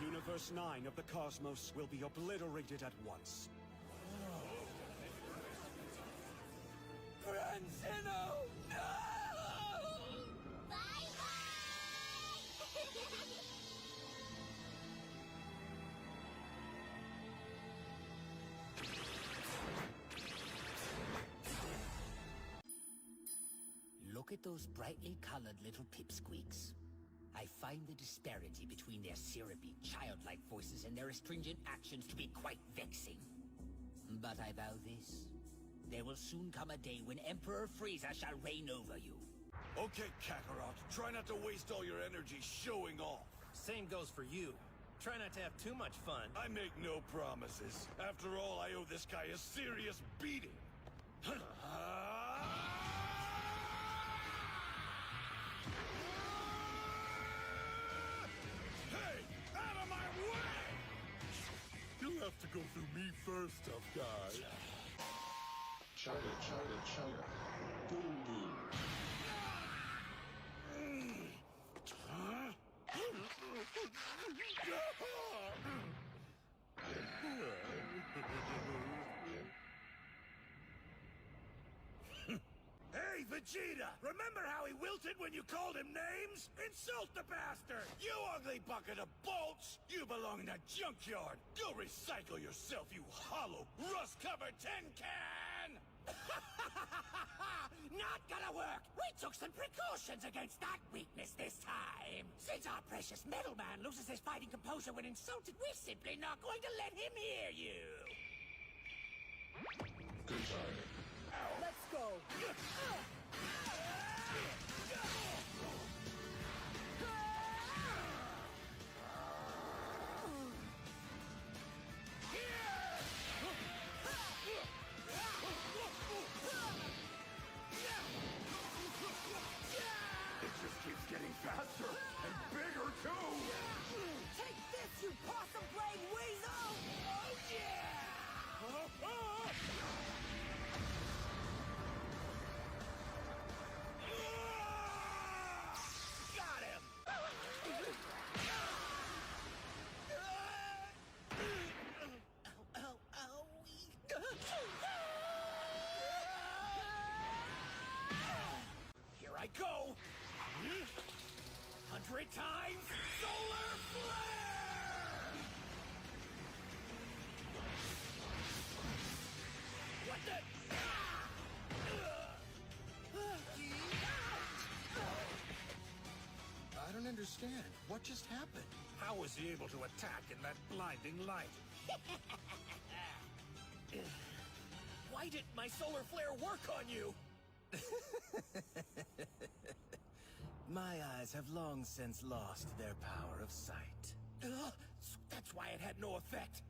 Universe 9 of the cosmos will be obliterated at once. Grand Zeno! No! Look at those brightly colored little pipsqueaks. I find the disparity between their syrupy, childlike voices and their astringent actions to be quite vexing. But I vow this. There will soon come a day when Emperor Frieza shall reign over you. Okay, Kakarot, try not to waste all your energy showing off. Same goes for you. Try not to have too much fun. I make no promises. After all, I owe this guy a serious beating. Hey! Out of my way! You'll have to go through me first, tough guy. China, China, China. Boom, boom. Hey, Vegeta! Remember how he wilted when you called him names? Insult the bastard! You ugly bucket of bolts! You belong in a junkyard! Go recycle yourself, you hollow, rust-covered tin can! Not gonna work! We took some precautions against that weakness this time! Since our precious metal man loses his fighting composure when insulted, we're simply not going to let him hear you! Good time. Let's go! It just keeps getting faster and bigger, too! Take this, you possum brain weasel! Oh yeah! Got him! Here I go! 100 times solar flare! What the? I don't understand. What just happened? How was he able to attack in that blinding light? Why didn't my solar flare work on you? My eyes have long since lost their power of sight. That's why it had no effect.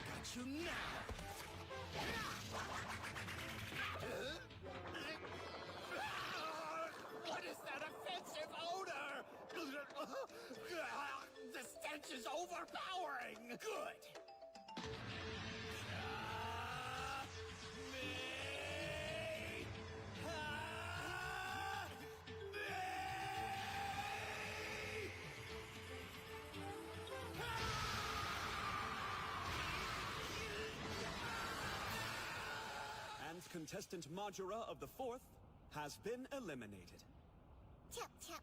Got you now! What is that defense is overpowering! Good! And contestant Majora of the 4th has been eliminated. Tap, tap.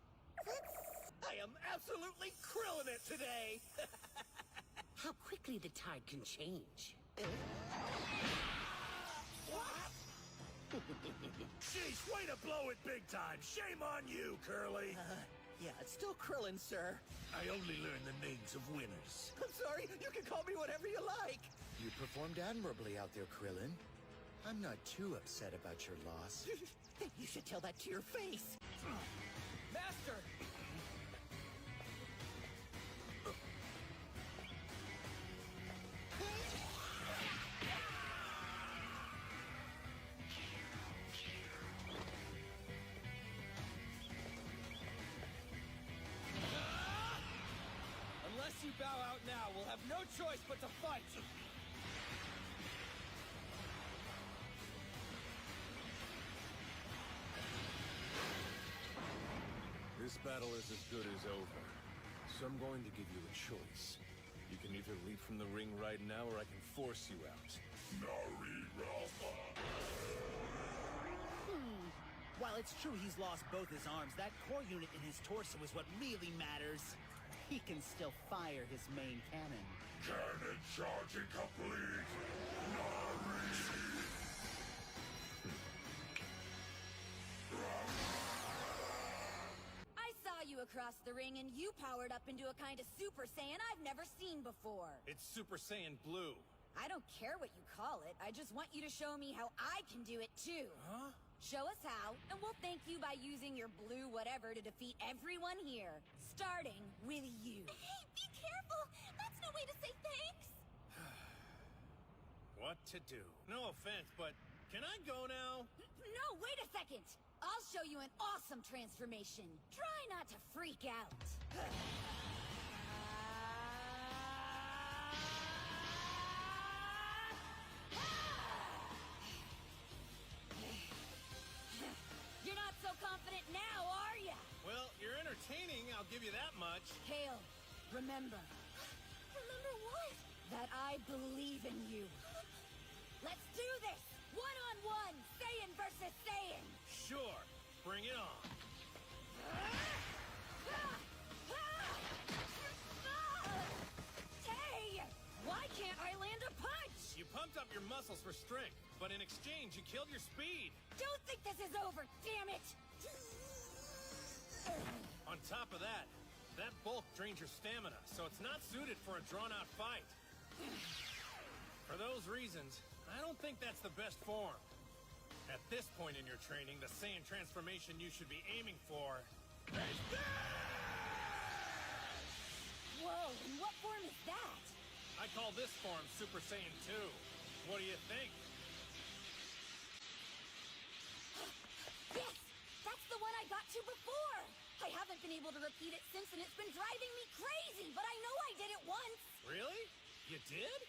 I am absolutely krilling it today! How quickly the tide can change. Jeez, way to blow it big time. Shame on you, Curly. Yeah, it's still Krillin, sir. I only learned the names of winners. I'm sorry, you can call me whatever you like. You performed admirably out there, Krillin. I'm not too upset about your loss. You should tell that to your face. Master! Unless you bow out now, we'll have no choice but to fight. This battle is as good as over. So I'm going to give you a choice. You can either leap from the ring right now, or I can force you out. While it's true he's lost both his arms, that core unit in his torso is what really matters. He can still fire his main cannon. Cannon charging complete! I saw you across the ring and you powered up into a kind of Super Saiyan I've never seen before. It's Super Saiyan Blue. I don't care what you call it. I just want you to show me how I can do it too. Huh? Show us how, and we'll thank you by using your blue whatever to defeat everyone here. Starting with you. Hey, be careful! That's no way to say thanks! What to do? No offense, but can I go now? No, wait a second! I'll show you an awesome transformation. Try not to freak out. You're not so confident now, are ya? Well, you're entertaining, I'll give you that much. Kale, remember. Remember what? That I believe in you. Let's do this! One-on-one! Saiyan versus Saiyan! Sure, bring it on. Hey! Why can't I land a punch? You pumped up your muscles for strength, but in exchange, you killed your speed. Don't think this is over, damn it! On top of that, that bulk drains your stamina, so it's not suited for a drawn-out fight. For those reasons, I don't think that's the best form. At this point in your training, the Saiyan transformation you should be aiming for is Whoa, and what form is that? I call this form Super Saiyan 2. What do you think? Yes! That's the one I got to before! I haven't been able to repeat it since, and it's been driving me crazy, but I know I did it once! Really? You did?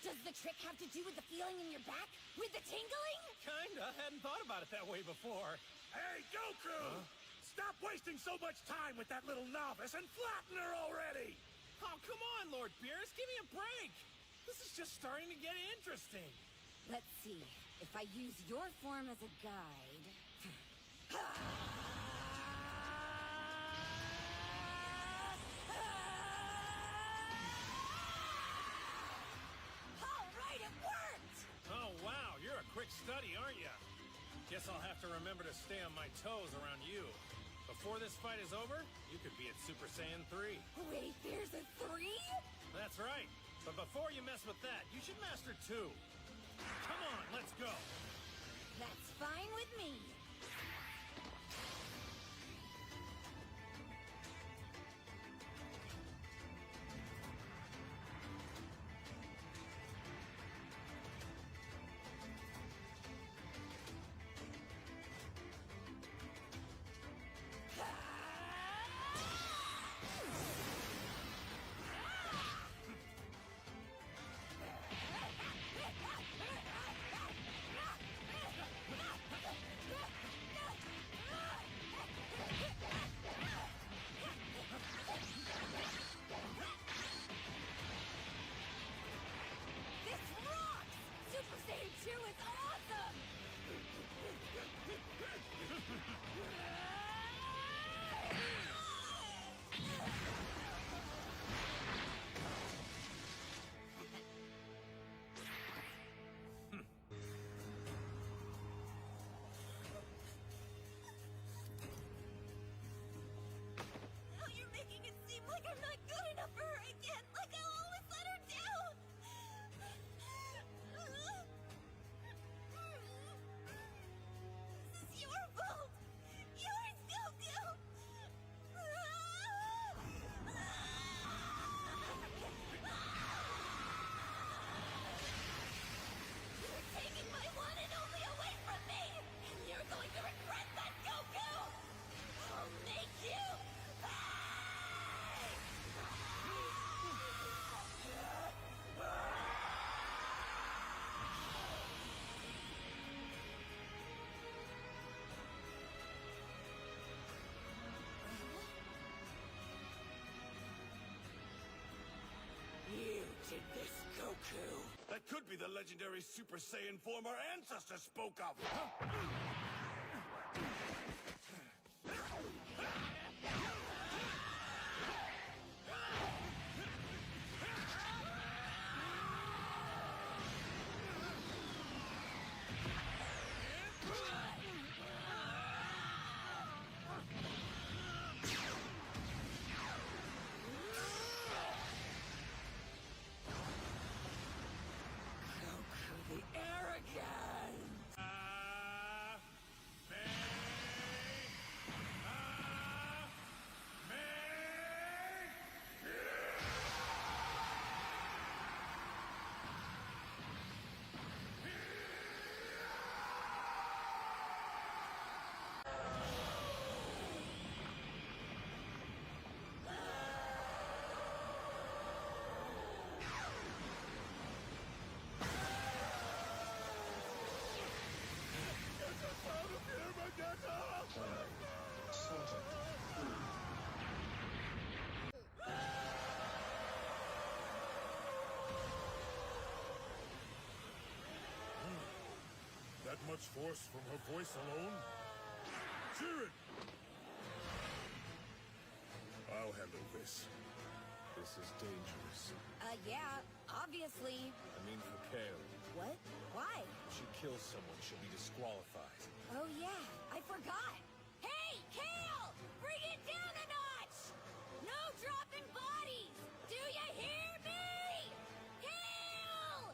Does the trick have to do with the feeling in your back? With the tingling? Kinda. Hadn't thought about it that way before. Hey, Goku! Stop wasting so much time with that little novice and flatten her already! Oh, come on, Lord Beerus, give me a break! This is just starting to get interesting. Let's see. If I use your form as a guide... Alright, it worked! Oh, wow, you're a quick study, aren't you? Guess I'll have to remember to stay on my toes around you. Before this fight is over, you could be at Super Saiyan 3. Wait, there's a 3? That's right. But before you mess with that, you should master 2. Come on, let's go. That's fine with me. Goku! That could be the legendary Super Saiyan form our ancestors spoke of! That much force from her voice alone? Jiren! I'll handle this. This is dangerous. Yeah, obviously. I mean for Kale. What? Why? If she kills someone, she'll be disqualified. Oh yeah, I forgot. Hey, Kale! Bring it down a notch! No dropping bodies! Do you hear me? Kale!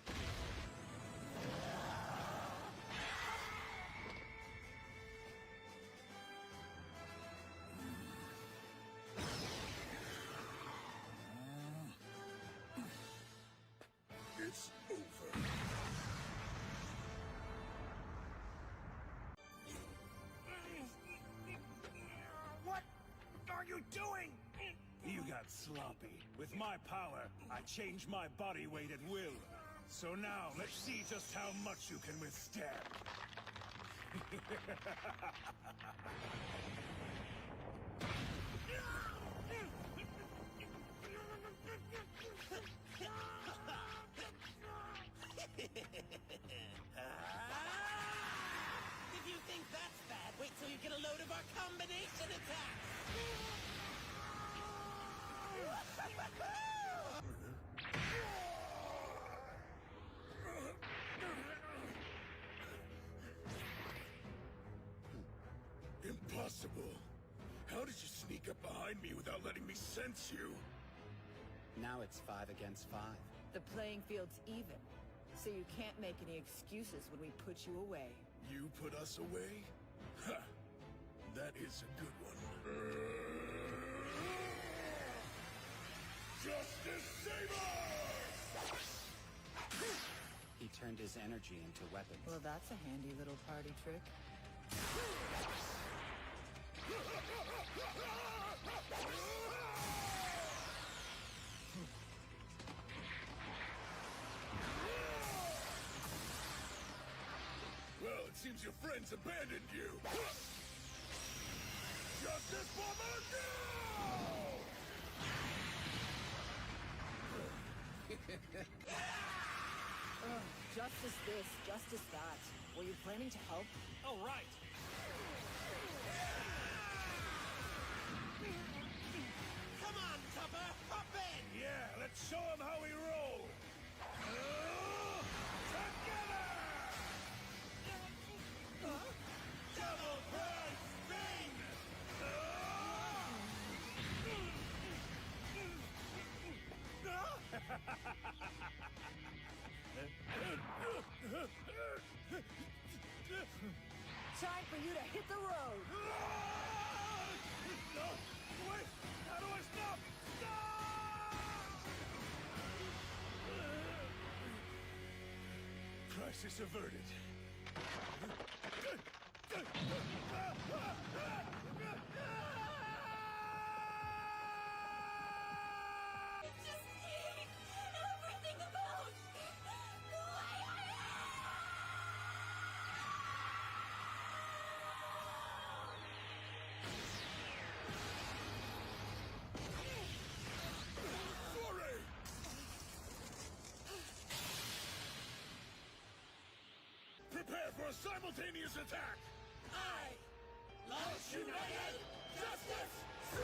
It's over. What are you doing? You got sloppy. With my power, I change my body weight at will. So now, let's see just how much you can withstand. If you think that's bad, wait till you get a load of our combination attacks! Impossible. How did you sneak up behind me without letting me sense you? Now it's 5 against 5. The playing field's even, so you can't make any excuses when we put you away. You put us away? Ha! That is a good one. Justice Saber! He turned his energy into weapons. Well, that's a handy little party trick. Well, it seems your friends abandoned you. Justice for the Justice this, justice that. Were you planning to help? Oh, right. Come on, Tupper, hop in! Yeah, let's show him how we roll. Together! Double prize spin! Time for you to hit the road! No! Wait! How do I stop? Stop! Crisis averted. Just keep everything about the way I simultaneous attack! I, Launch United Justice 3!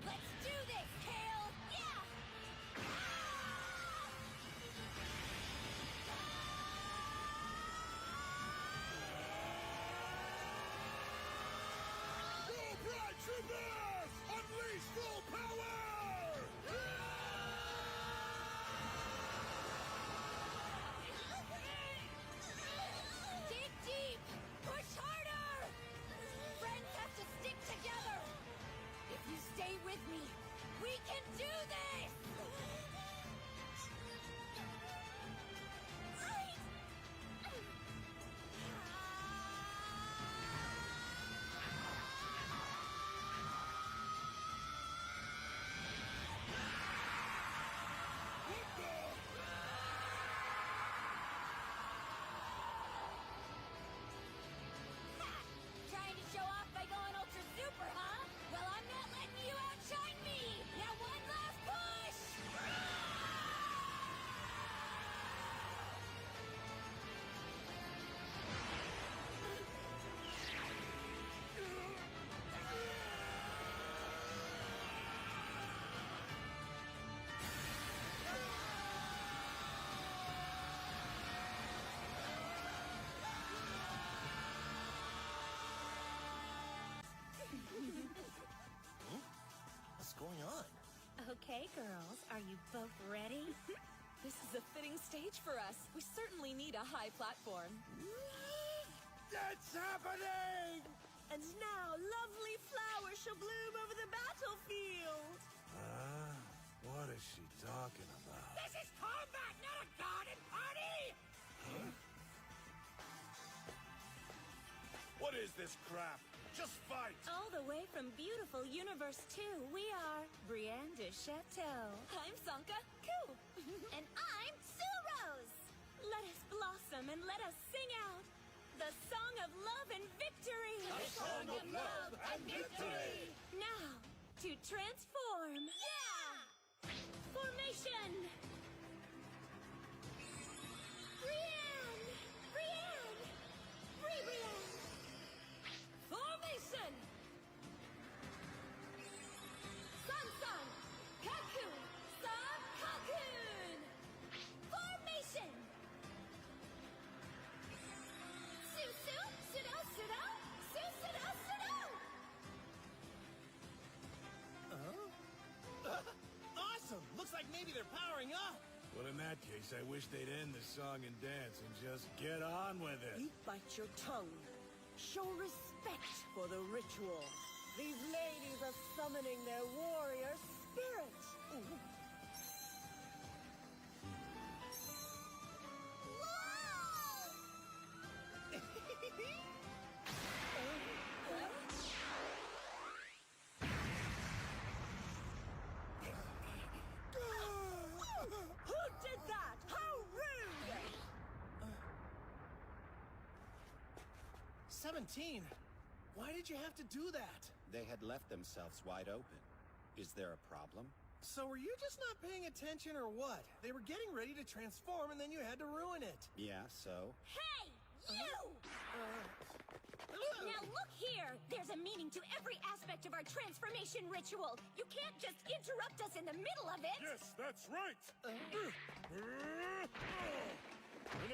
Let's do this, Kale! Yeah! Go Bright Troopers! Unleash full power! Dig deep! Push harder! Friends have to stick together! If you stay with me, we can do this! Trying to show off by going ultra super, huh? Well, I'm not letting you outshine me! Now one last push! What's going on? Okay, girls, are you both ready? This is a fitting stage for us. We certainly need a high platform. It's happening! And now, lovely flowers shall bloom over the battlefield. What is she talking about? This is combat, not a garden party! What is this crap? Just fight! All the way from beautiful Universe 2, we are Brienne de Chateau. I'm Sanka Ku. And I'm Sue Rose. Let us blossom and let us sing out the song of love and victory. A song of love and victory! Now, to transform. Yeah! Formation! Brienne! Brienne! Free Brienne! Formation! Sun, Cocoon! Sun, Cocoon! Formation! Sudo, Sudo! Awesome! Looks like maybe they're powering up. Well, in that case, I wish they'd end the song and dance and just get on with it. You bite your tongue. Show respect for the ritual. These ladies are summoning their warrior spirit. Who did that? How rude! 17? Why did you have to do that? They had left themselves wide open. Is there a problem? So were you just not paying attention or what? They were getting ready to transform and then you had to ruin it. Yeah, so? Hey, you! Now look here! There's a meaning to every aspect of our transformation ritual. You can't just interrupt us in the middle of it! Yes, that's right! When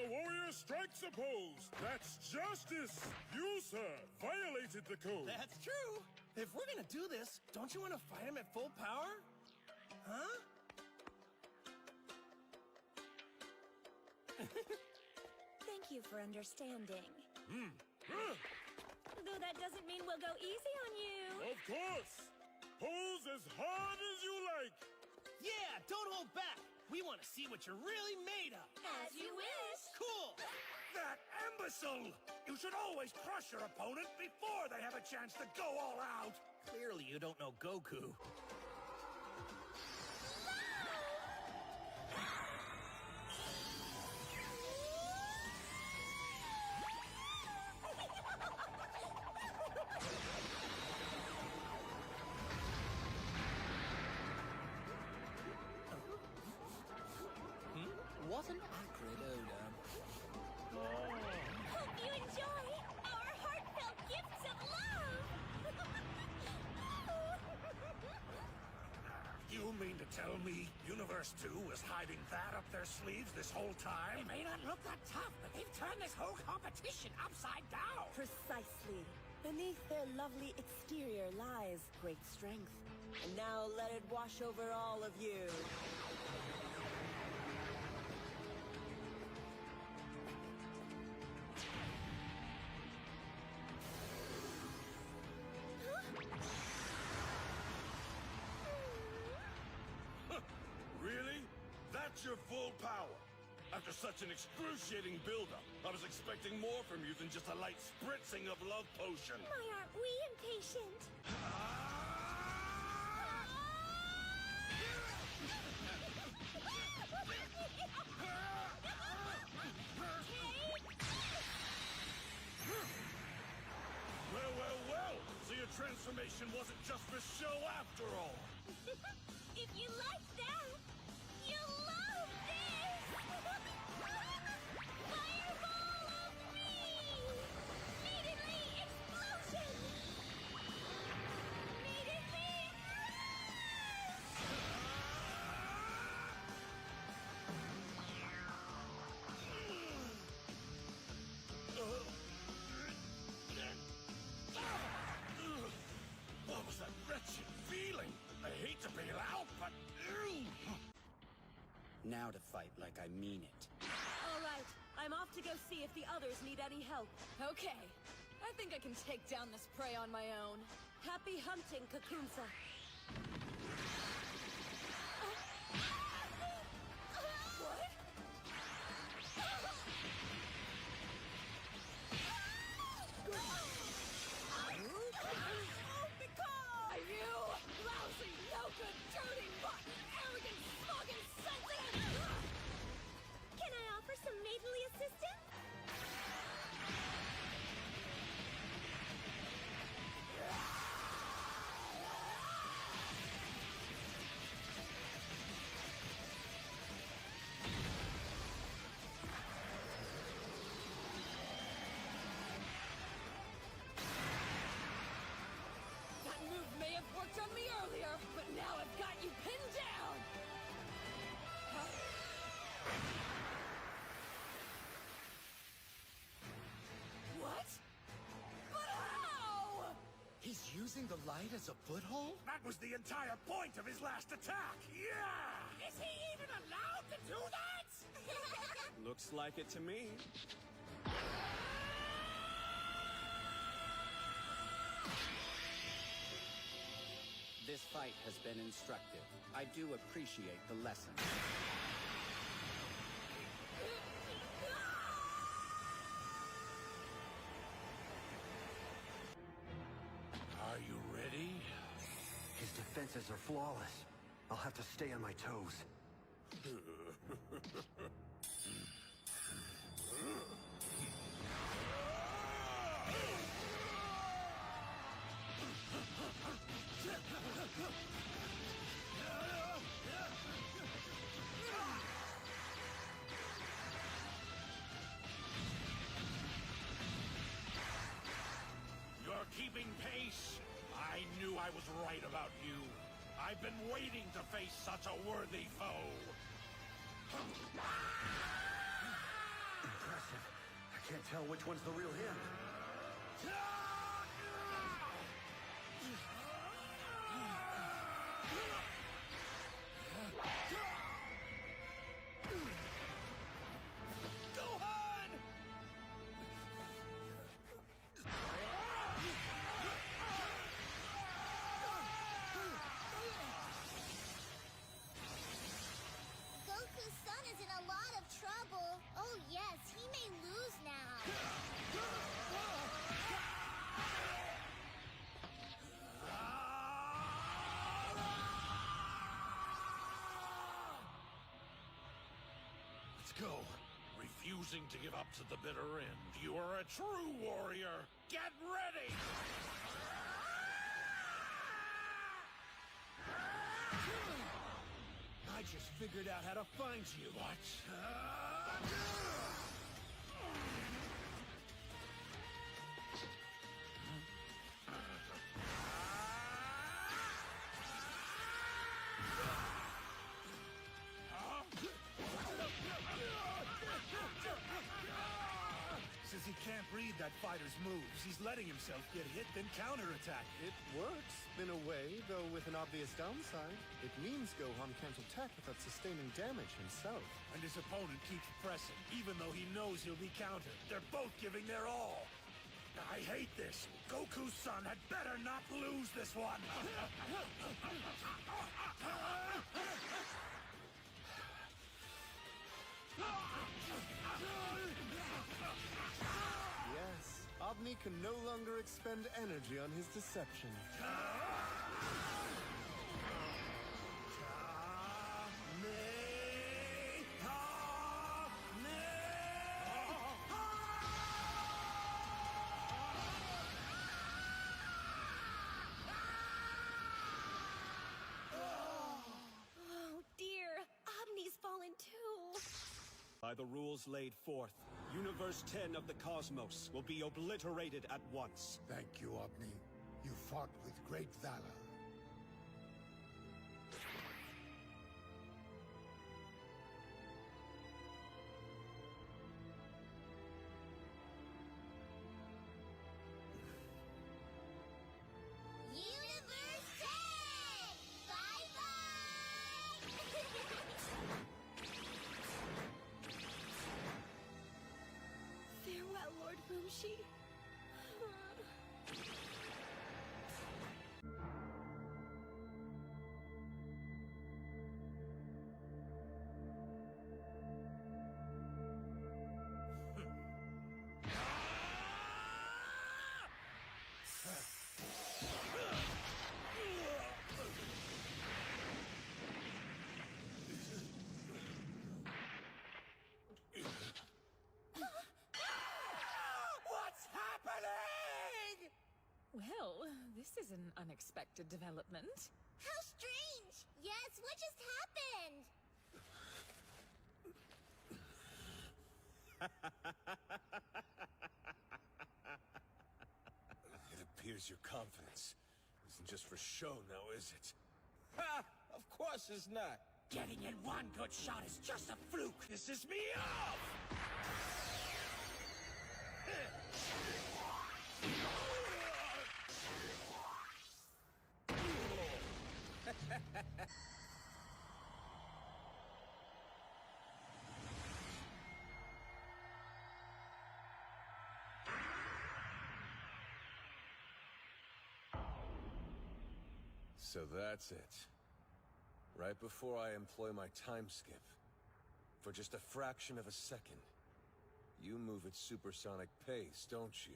a warrior strikes a pose, that's justice! You, sir, violated the code! That's true! If we're gonna do this, don't you want to fight him at full power? Huh? Thank you for understanding. Though that doesn't mean we'll go easy on you. Of course! Pose as hard as you like! Yeah, don't hold back! We want to see what you're really made of! As you wish! Cool! That imbecile! You should always crush your opponent before they have a chance to go all out! Clearly you don't know Goku. What an acrid odor. mean to tell me Universe 2 was hiding that up their sleeves this whole time? They may not look that tough, but they've turned this whole competition upside down. Precisely. Beneath their lovely exterior lies great strength. And now let it wash over all of you. Really? That's your full power? After such an excruciating buildup, I was expecting more from you than just a light spritzing of love potion. Why aren't we impatient? Well, well, well! So your transformation wasn't just for show after all! If you like that, you'll love this! Fireball of me! Immediately explosion! Immediately What was that wretched feeling? I hate to bail out, but... Now to fight like I mean it. All right, I'm off to go see if the others need any help. Okay. I think I can take down this prey on my own. Happy hunting, Kakunsa. What? You lousy, no good, dirty, rotten, arrogant, smug, insensitive! Can I offer some maidenly assistance? That move may have worked on me earlier, but now I've got you pinned down! What? But how? He's using the light as a foothold? That was the entire point of his last attack! Yeah! Is he even allowed to do that? Looks like it to me. This fight has been instructive. I do appreciate the lesson. Are you ready? His defenses are flawless. I'll have to stay on my toes. You're keeping pace. I knew I was right about you. I've been waiting to face such a worthy foe. Impressive. I can't tell which one's the real him. Gohan! Goku's son is in a lot of trouble. Oh yes, he may lose now. Let's go. Refusing to give up to the bitter end. You are a true warrior. Get ready! I just figured out how to find you. What? can't read that fighter's moves. He's letting himself get hit, then counterattack. It works, in a way, though with an obvious downside. It means Gohan can't attack without sustaining damage himself. And his opponent keeps pressing, even though he knows he'll be countered. They're both giving their all. I hate this. Goku's son had better not lose this one. Yes, Obni can no longer expend energy on his deception. Oh dear, Omni's fallen too. By the rules laid forth, Universe 10 of the Cosmos will be obliterated at once. Thank you, Obni. You fought with great valor. Universe 10! Bye-bye! Farewell, Lord Boomshi. What's happening? Well, this is an unexpected development. How strange! Yes, what just happened? It appears your confidence isn't just for show now, is it? Ha! Of course it's not. Getting in one good shot is just a fluke. This is me off! So that's it. Right before I employ my time skip, for just a fraction of a second, you move at supersonic pace, don't you?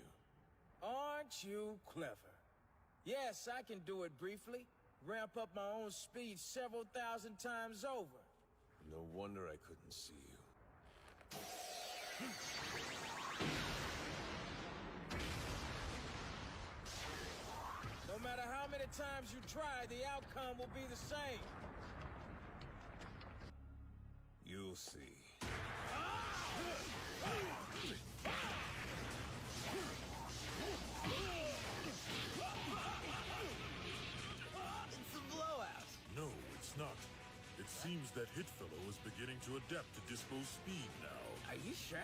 Aren't you clever? Yes, I can do it briefly. Ramp up my own speed several thousand times over. No wonder I couldn't see you. No matter how many times you try, the outcome will be the same. You'll see. It's a blowout. No, it's not. It seems that Hitfellow is beginning to adapt to Dispo's speed now. Are you sure?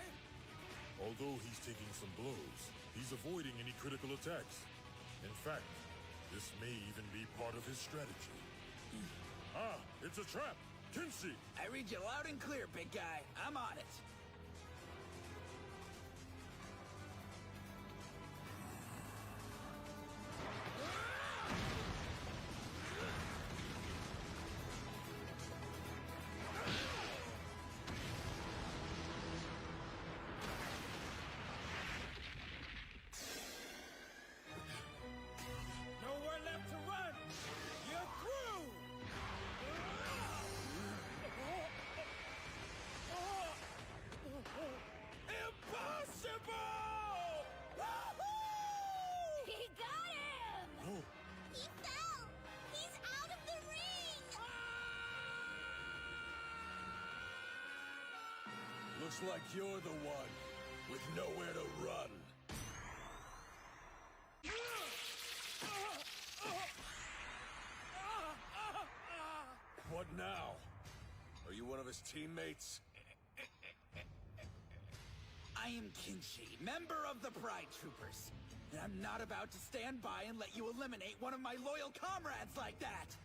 Although he's taking some blows, he's avoiding any critical attacks. In fact, this may even be part of his strategy. Ah, it's a trap! Kinsey! I read you loud and clear, big guy. I'm on it. Nowhere left to run! You're through! Impossible! He got him! He fell! He's out of the ring! Looks like you're the one with nowhere to run. What now? Are you one of his teammates? I I am Kinshi, member of the Pride Troopers. And I'm not about to stand by and let you eliminate one of my loyal comrades like that!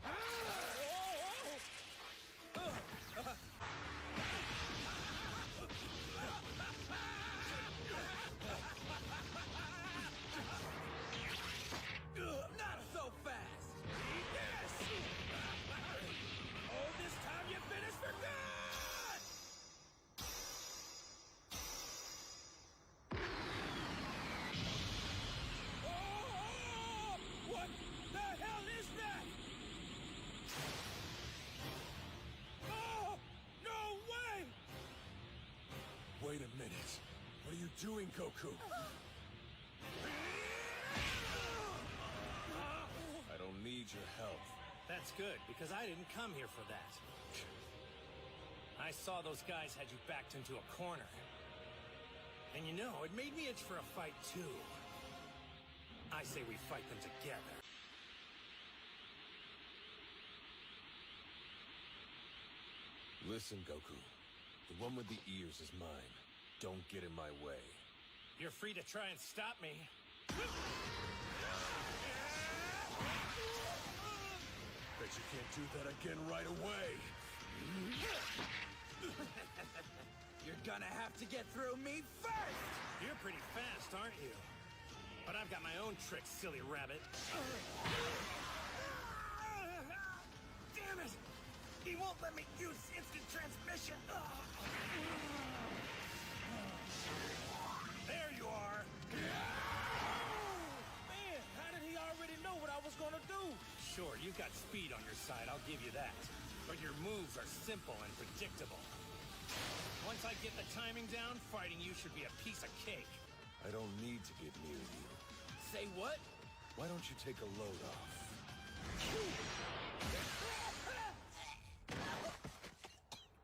Not so fast! Yes! Oh, this time you finished for good! Oh! What the hell is that? Oh! No way! Wait a minute. What are you doing, Goku? I don't need your help. That's good, because I didn't come here for that. I saw those guys had you backed into a corner. And you know, it made me itch for a fight too. I say we fight them together. Listen, Goku. The one with the ears is mine. Don't get in my way. You're free to try and stop me. Bet you can't do that again right away. You're gonna have to get through me first! You're pretty fast, aren't you? But I've got my own tricks, silly rabbit. Damn it! He won't let me use instant transmission! There you are! Man, how did he already know what I was gonna do? Sure, you've got speed on your side, I'll give you that. But your moves are simple and predictable. Once I get the timing down, fighting you should be a piece of cake. I don't need to get near you. Say what? Why don't you take a load off?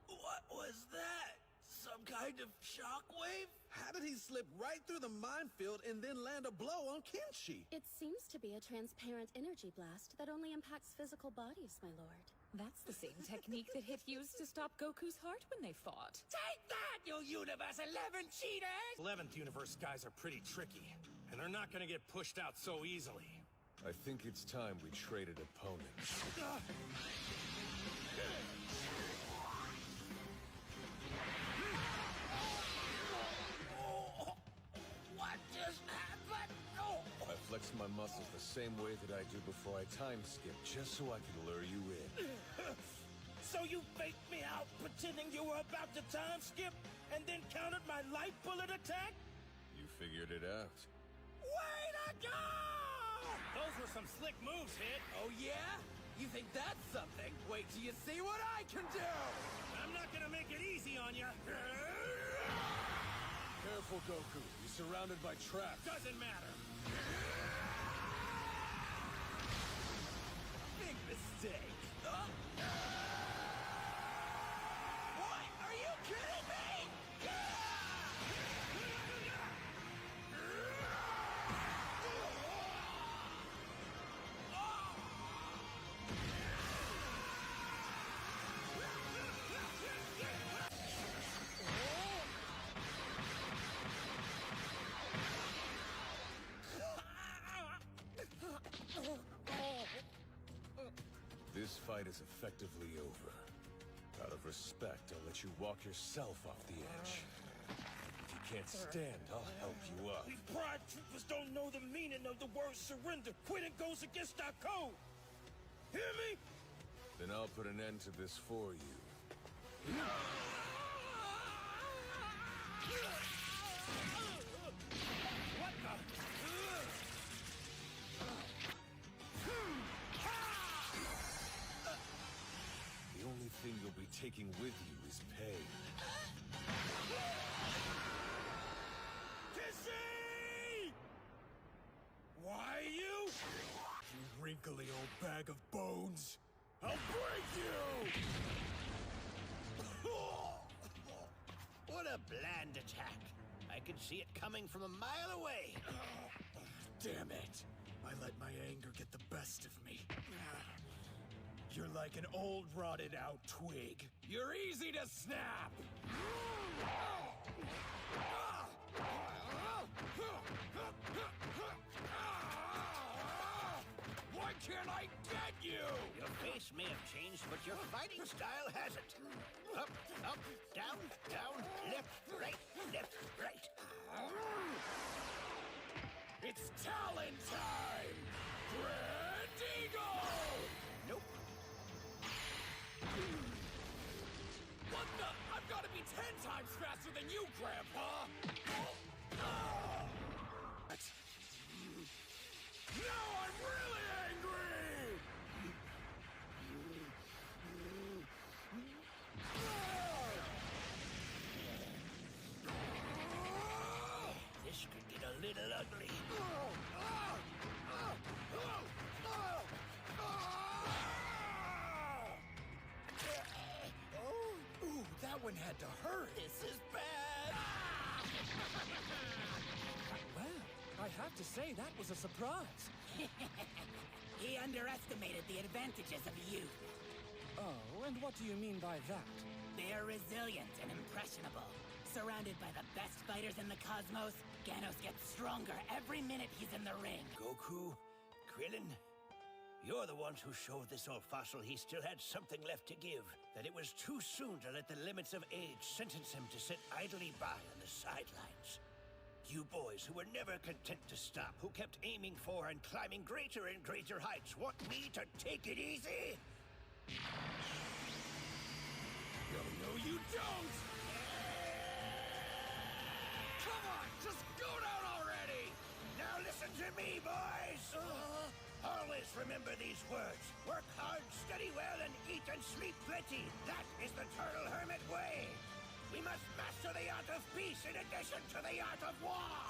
What was that? Some kind of shockwave? How did he slip right through the minefield and then land a blow on Kinshi? It seems to be a transparent energy blast that only impacts physical bodies, my lord. That's the same technique that Hit used to stop Goku's heart when they fought. Take that, you Universe 11 cheaters! 11th Universe guys are pretty tricky, and they're not gonna get pushed out so easily. I think it's time we traded opponents. What just happened? Oh. I flex my muscles the same way that I do before I time skip, just so I can lure you in. So you faked me out, pretending you were about to time skip, and then countered my light bullet attack? You figured it out. Way to go! Those were some slick moves, Hit. Oh yeah? You think that's something? Wait till you see what I can do! I'm not gonna make it easy on you. Careful, Goku. You're surrounded by traps. Doesn't matter. Big mistake. What? Are you kidding me? This fight is effectively over. Out of respect, I'll let you walk yourself off the edge. If you can't stand, I'll help you up. These Pride Troopers don't know the meaning of the word surrender. Quitting goes against our code. Hear me? Then I'll put an end to this for you. What the? The only thing you'll be taking with you is pain. Kissy! Why you? You wrinkly old bag of bones! I'll break you! What a bland attack. I could see it coming from a mile away. Damn it. I let my anger get the best of me. You're like an old, rotted-out twig. You're easy to snap! can I get you? Your face may have changed, but your fighting style hasn't. Up, up, down, down, left, right, left, right. It's Talon time! Grand Eagle! Nope. What the? I've got to be 10 times faster than you, Grandpa! Now I'm really angry! This could get a little ugly. Ooh, that one had to hurt. This is bad. Well, I have to say that was a surprise. He underestimated the advantages of youth. Oh, and what do you mean by that? They're resilient and impressionable. Surrounded by the best fighters in the cosmos, Ganos gets stronger every minute he's in the ring. Goku, Krillin, you're the ones who showed this old fossil he still had something left to give. That it was too soon to let the limits of age sentence him to sit idly by on the sidelines. You boys who were never content to stop, who kept aiming for and climbing greater and greater heights, want me to take it easy? No, you don't! Come on, just go down already! Now listen to me, boys! Always remember these words. Work hard, study well, and eat and sleep plenty. That is the Turtle Hermit way. We must master the art of peace in addition to the art of war!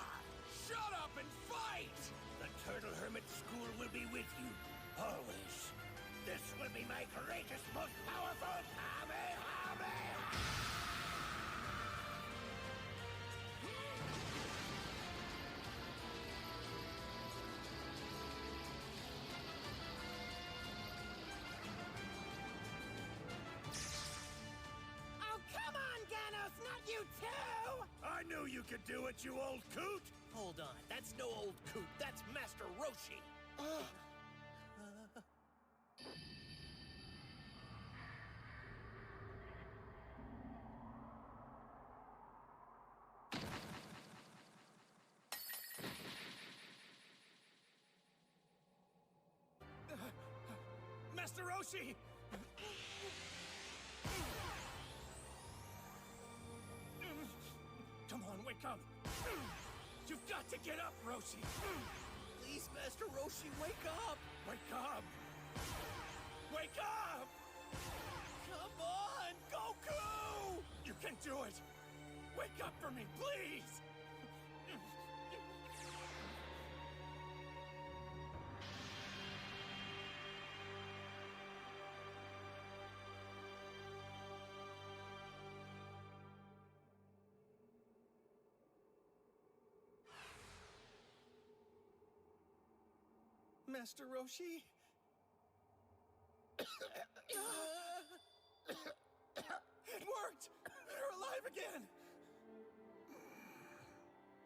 Shut up and fight! The Turtle Hermit School will be with you, always. This will be my greatest, most powerful Kamehameha! Oh, come on, Ganos, not you too! I knew you could do it, you old coot! Hold on, that's no old coot, that's Master Roshi! Master Roshi! Come on, wake up! You've got to get up, Roshi! Please, Master Roshi, wake up! Wake up! Wake up! Come on, Goku! You can do it! Wake up for me, please! Master Roshi? It worked! You're alive again!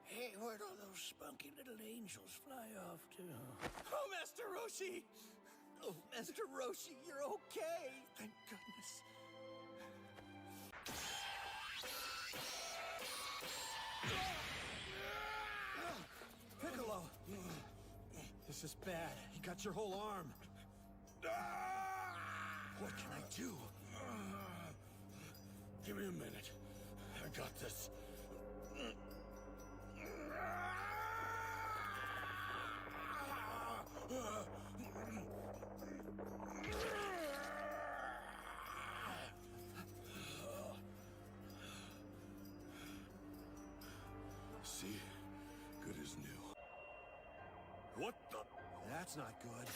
Hey, where'd all those spunky little angels fly off to? Oh, Master Roshi! Oh, Master Roshi, you're okay! Thank goodness. Piccolo! This is bad. He got your whole arm. What can I do? Give me a minute. I got this. See? Good as new. What the? That's not good.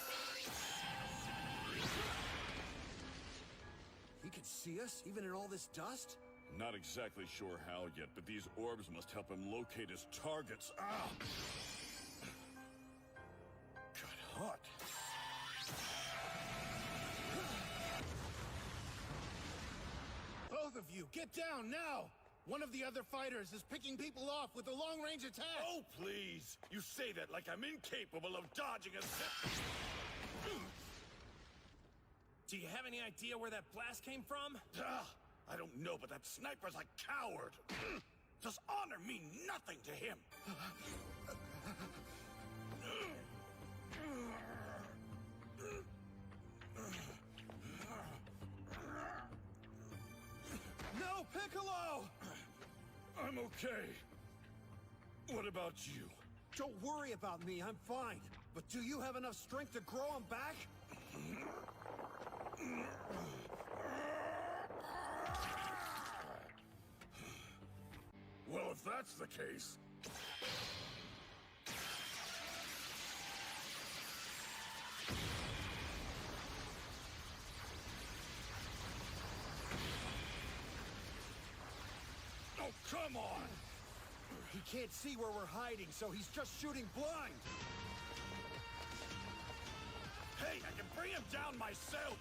He can see us, even in all this dust? Not exactly sure how yet, but these orbs must help him locate his targets. Ah! Got hot. Both of you, get down now! One of the other fighters is picking people off with a long-range attack! Oh, please! You say that like I'm incapable of dodging a Do you have any idea where that blast came from? I don't know, but that sniper's a coward. Does honor mean nothing to him? No, Piccolo! I'm okay. What about you? Don't worry about me, I'm fine. But do you have enough strength to grow him back? Well, if that's the case... Oh, come on! He can't see where we're hiding, so he's just shooting blind! Hey, I can bring him down myself!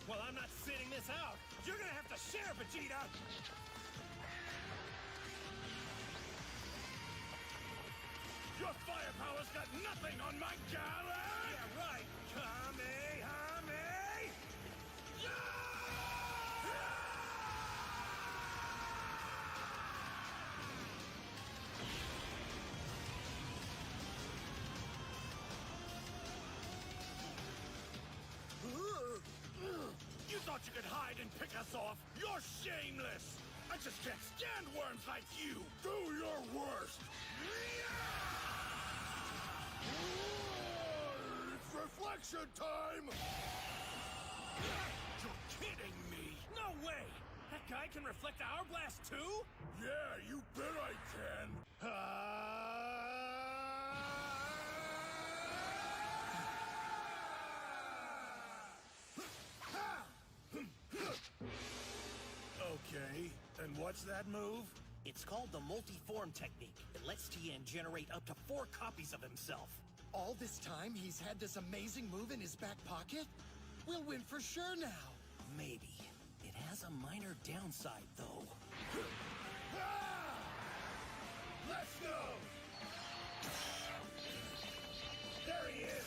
Well, I'm not sitting this out. You're gonna have to share, Vegeta! Your firepower's got nothing on my gallery! Yeah, right! Kamehame! You thought you could hide and pick us off? You're shameless! I just can't stand worms like you! Do your worst! It's reflection time! You're kidding me! No way! That guy can reflect our blast too? Yeah, you bet I can! Okay, and what's that move? It's called the multi-form technique. It lets Tien generate up to 4 copies of himself. All this time, he's had this amazing move in his back pocket? We'll win for sure now. Maybe. It has a minor downside, though. Let's go! There he is!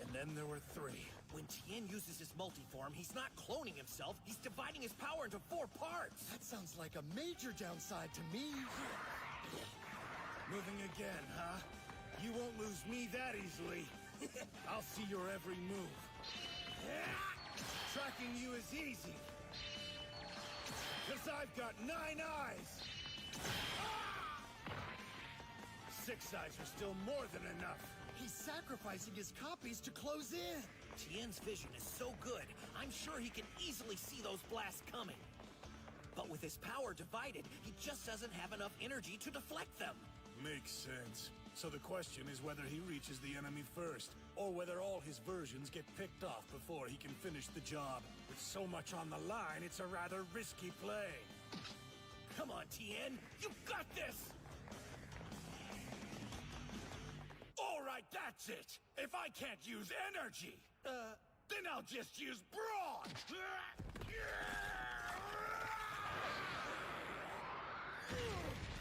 And then there were 3. When Tien uses his multiform, he's not cloning himself, he's dividing his power into 4 parts! That sounds like a major downside to me. Moving again, huh? You won't lose me that easily. I'll see your every move. Tracking you is easy. 'Cause I've got 9 eyes! 6 eyes are still more than enough. He's sacrificing his copies to close in. Tien's vision is so good, I'm sure he can easily see those blasts coming. But with his power divided, he just doesn't have enough energy to deflect them. Makes sense. So the question is whether he reaches the enemy first, or whether all his versions get picked off before he can finish the job. With so much on the line, it's a rather risky play. Come on, Tien! You got this! All right, that's it! If I can't use energy, then I'll just use brawn!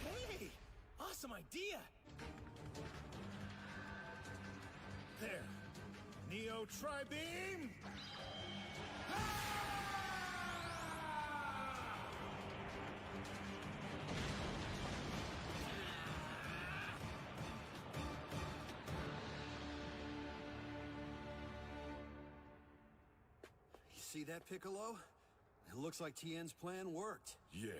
Hey! Awesome idea! There. Neo Tri-Beam! See that, Piccolo? It looks like Tien's plan worked. Yeah.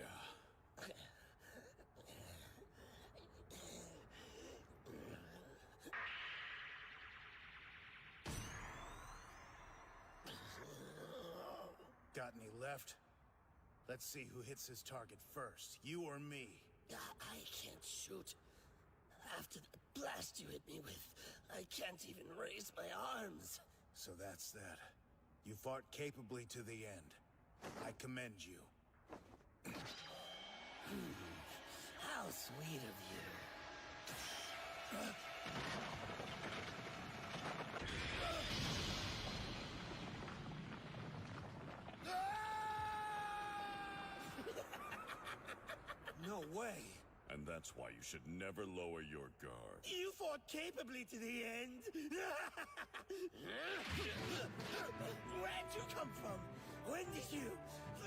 Got any left? Let's see who hits his target first, you or me. I can't shoot. After the blast you hit me with, I can't even raise my arms. So that's that. You fought capably to the end. I commend you. How sweet of you. No way. And that's why you should never lower your guard. You fought capably to the end. Where'd you come from? When did you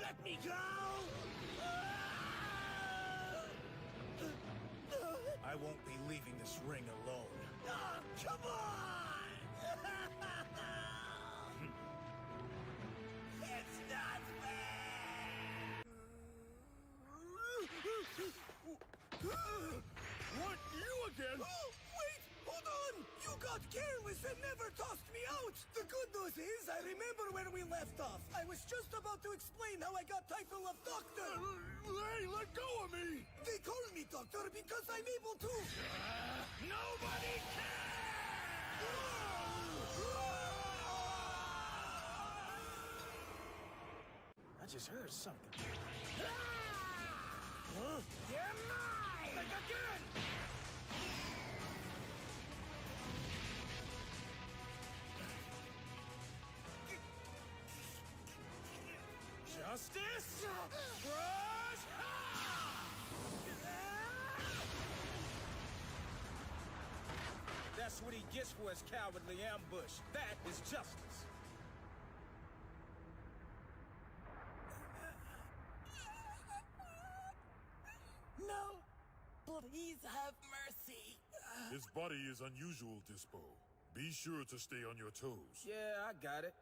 let me go? I won't be leaving this ring alone. Oh, come on! It's not fair! What? You again? Oh, wait! Hold on! You got careless and never tossed me out! The good news is I remember where we left off. I was just about to explain how I got title of Doctor. Hey, let go of me! They call me Doctor because I'm able to... Nobody I just heard something. Huh? You're mine! Like again! Justice? Crush! That's what he gets for his cowardly ambush. That is justice. No! Please have mercy. His body is unusual, Dispo. Be sure to stay on your toes. Yeah, I got it.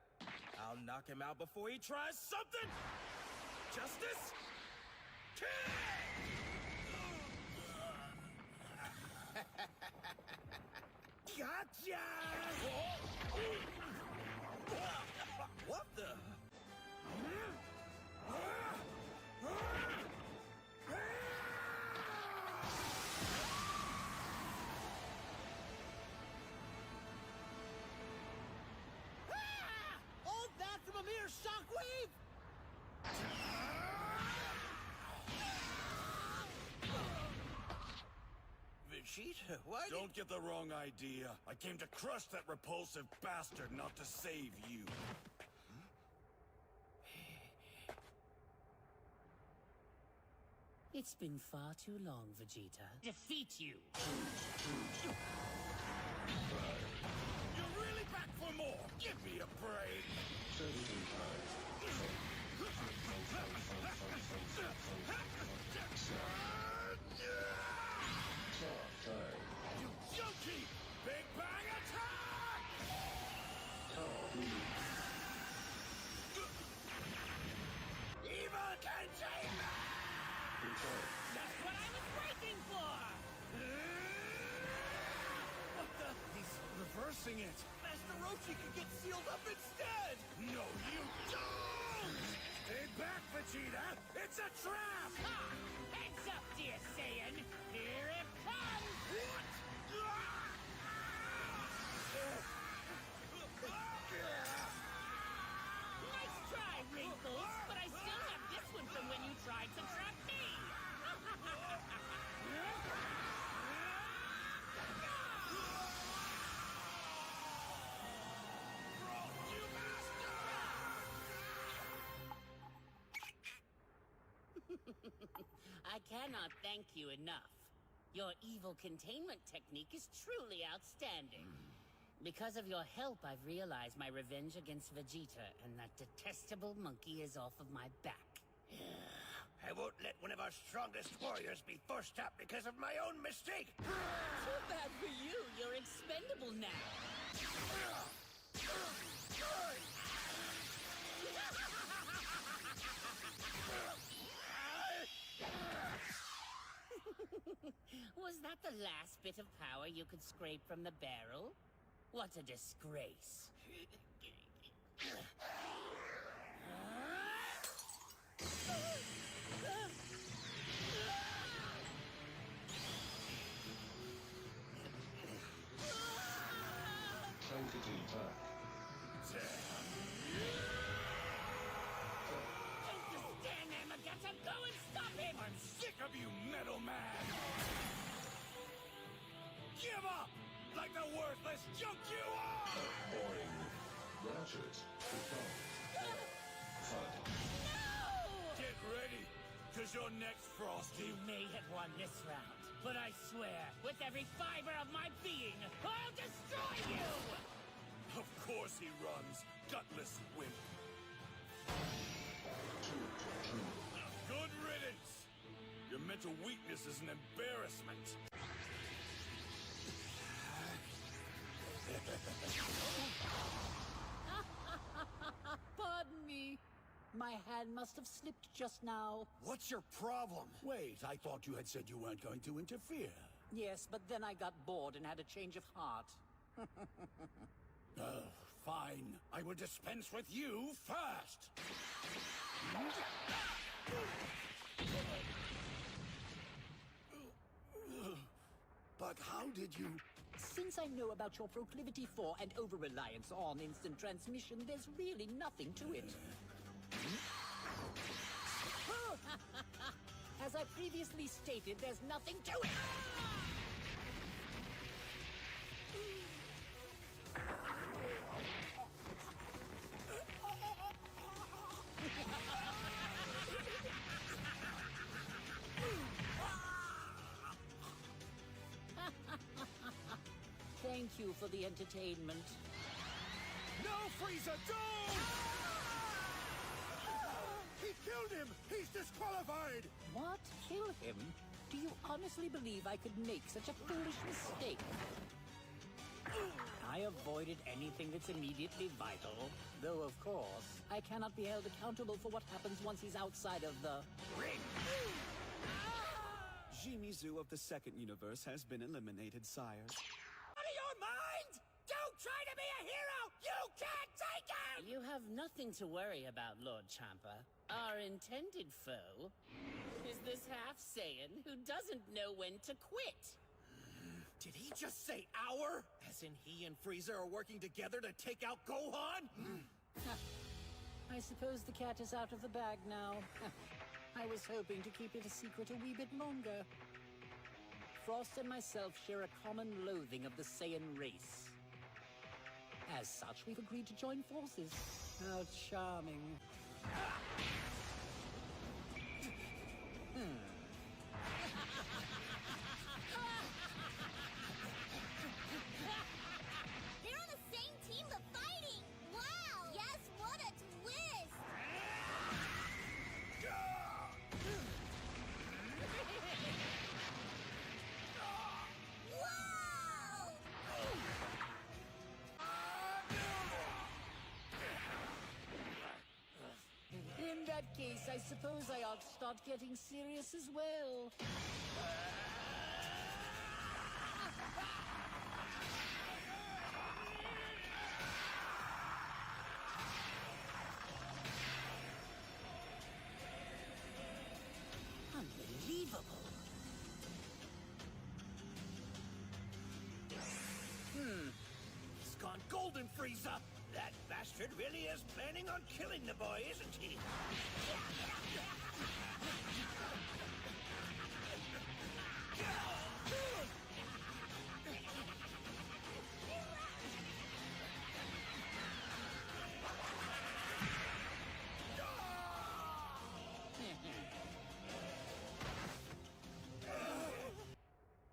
I'll knock him out before he tries something! Justice? Gotcha! What the? All that from a mere shockwave? Vegeta, why Don't get the wrong idea. I came to crush that repulsive bastard, not to save you. It's been far too long, Vegeta. Defeat you! You're really back for more! Give me a break! You junkie! Big Bang attack! Evil can save me! That's what I was waiting for! What the? He's reversing it. Master Roshi can get sealed up instead! No, you don't! Stay back, Vegeta! It's a trap! Ha! Heads up, dear Saiyan! Here it comes! Nice try, Wrinkles, but I still have this one from when you tried to trap me! I cannot thank you enough. Your evil containment technique is truly outstanding. Because of your help, I've realized my revenge against Vegeta, and that detestable monkey is off of my back. I won't let one of our strongest warriors be forced up because of my own mistake. Too bad for you. You're expendable now. Was that the last bit of power you could scrape from the barrel? What a disgrace. Go and stop him! I'm sick of you, Metal Man! Give up! Like the worthless junk you are! No! Get ready, because your next, Frosty? You may have won this round, but I swear, with every fiber of my being, I'll destroy you! Of course he runs, gutless wimp. Good riddance! Your mental weakness is an embarrassment. Pardon me. My hand must have slipped just now. What's your problem? Wait, I thought you had said you weren't going to interfere. Yes, but then I got bored and had a change of heart. Fine. I will dispense with you first. But how did you... Since I know about your proclivity for and over-reliance on instant transmission, there's really nothing to it. As I previously stated, there's nothing to it! Thank you for the entertainment. No, Frieza, don't! He killed him! He's disqualified! What? Kill him? Do you honestly believe I could make such a foolish mistake? I avoided anything that's immediately vital, though of course, I cannot be held accountable for what happens once he's outside of the ring. Jimizu of the second universe has been eliminated, sire. Out of your mind! Don't try to be a hero! You can't take him! You have nothing to worry about, Lord Champa. Our intended foe is this half-Saiyan who doesn't know when to quit. Did he just say our? As in he and Frieza are working together to take out Gohan? I suppose the cat is out of the bag now. I was hoping to keep it a secret a wee bit longer. Frost and myself share a common loathing of the Saiyan race. As such, we've agreed to join forces. How charming. They're on the same team but fighting! Wow! Yes, what a twist! Wow! In that case, I suppose I ought to start getting serious as well. Unbelievable. He's gone golden, Frieza. That bastard really is planning on killing the boy, isn't he?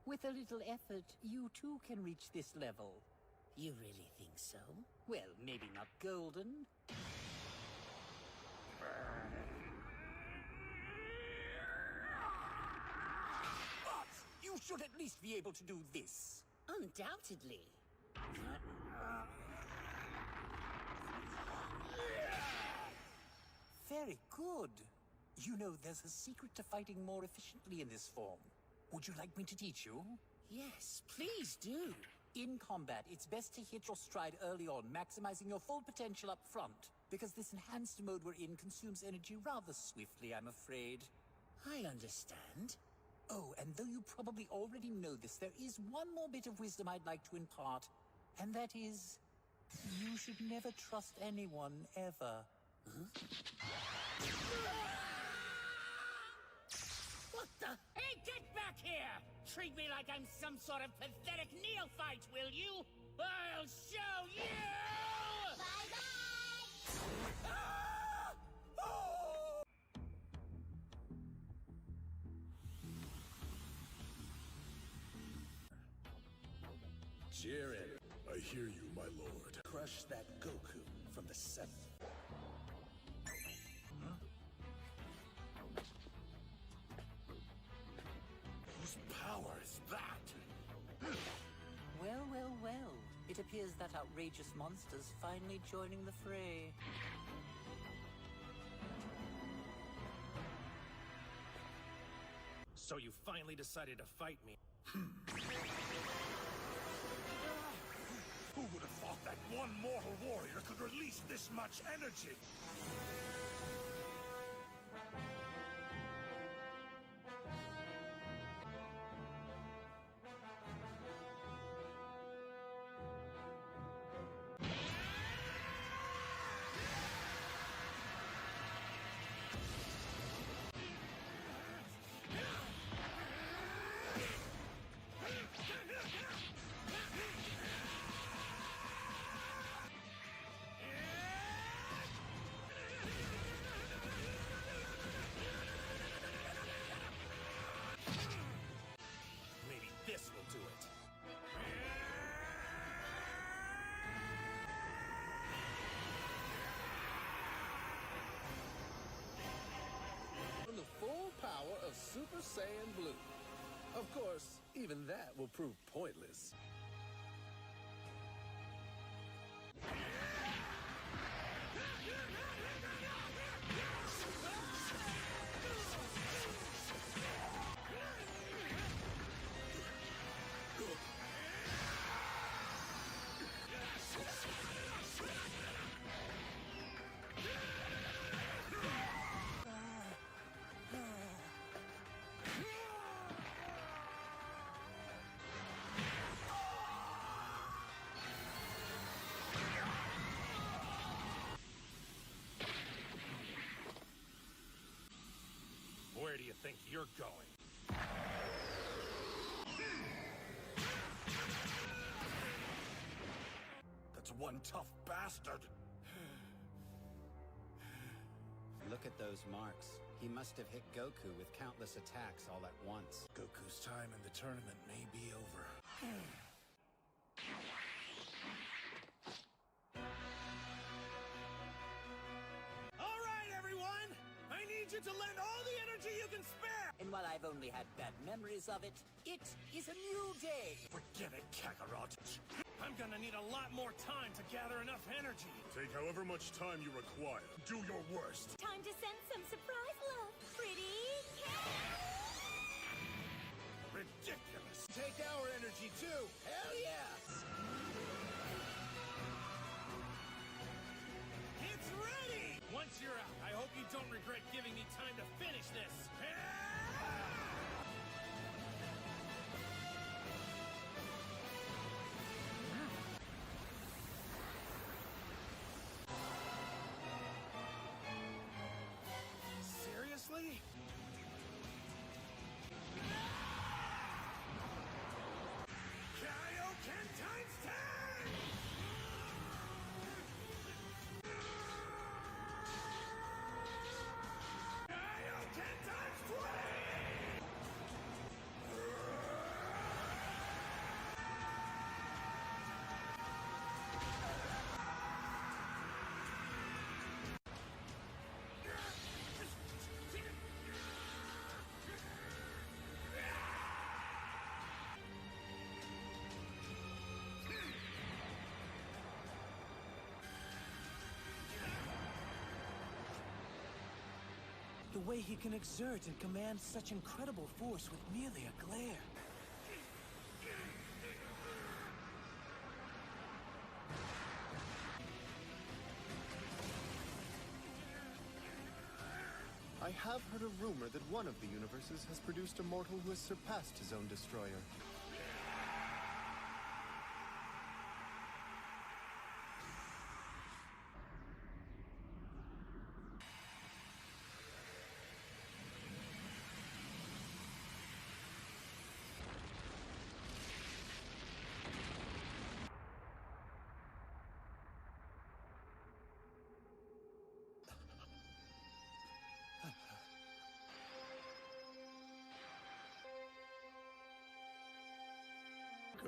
With a little effort, you too can reach this level. You really think so? Well, maybe not golden. But you should at least be able to do this. Undoubtedly. Very good. You know, there's a secret to fighting more efficiently in this form. Would you like me to teach you? Yes, please do. In combat, it's best to hit your stride early on, maximizing your full potential up front. Because this enhanced mode we're in consumes energy rather swiftly, I'm afraid. I understand. Oh, and though you probably already know this, there is one more bit of wisdom I'd like to impart. And that is, you should never trust anyone, ever. What the? Hey, get back here! Treat me like I'm some sort of pathetic neophyte, will you? I'll show you! Bye-bye! Jiren. I hear you, my lord. Crush that Goku from the 7th. Whose power is that? Well, well, well. It appears that outrageous monster's finally joining the fray. So you finally decided to fight me. Who would have thought that one mortal warrior could release this much energy? Maybe this will do it. From the full power of Super Saiyan Blue. Of course, even that will prove pointless. Where do you think you're going? That's one tough bastard. Look at those marks. He must have hit Goku with countless attacks all at once. Goku's time in the tournament may be over. All right, everyone! I need you to lend all the energy you can spare! And while I've only had bad memories of it, it is a new day. Forget it, Kakarot. I'm gonna need a lot more time to gather enough energy. Take however much time you require. Do your worst. Time to send some surprise love. Pretty Ridiculous. Take our energy too. Hell yeah! It's ready! Once you're out, I hope you don't regret giving me time to finish this. Seriously? Kaioken times 10! Kaioken times 20! The way he can exert and command such incredible force with merely a glare. I have heard a rumor that one of the universes has produced a mortal who has surpassed his own destroyer.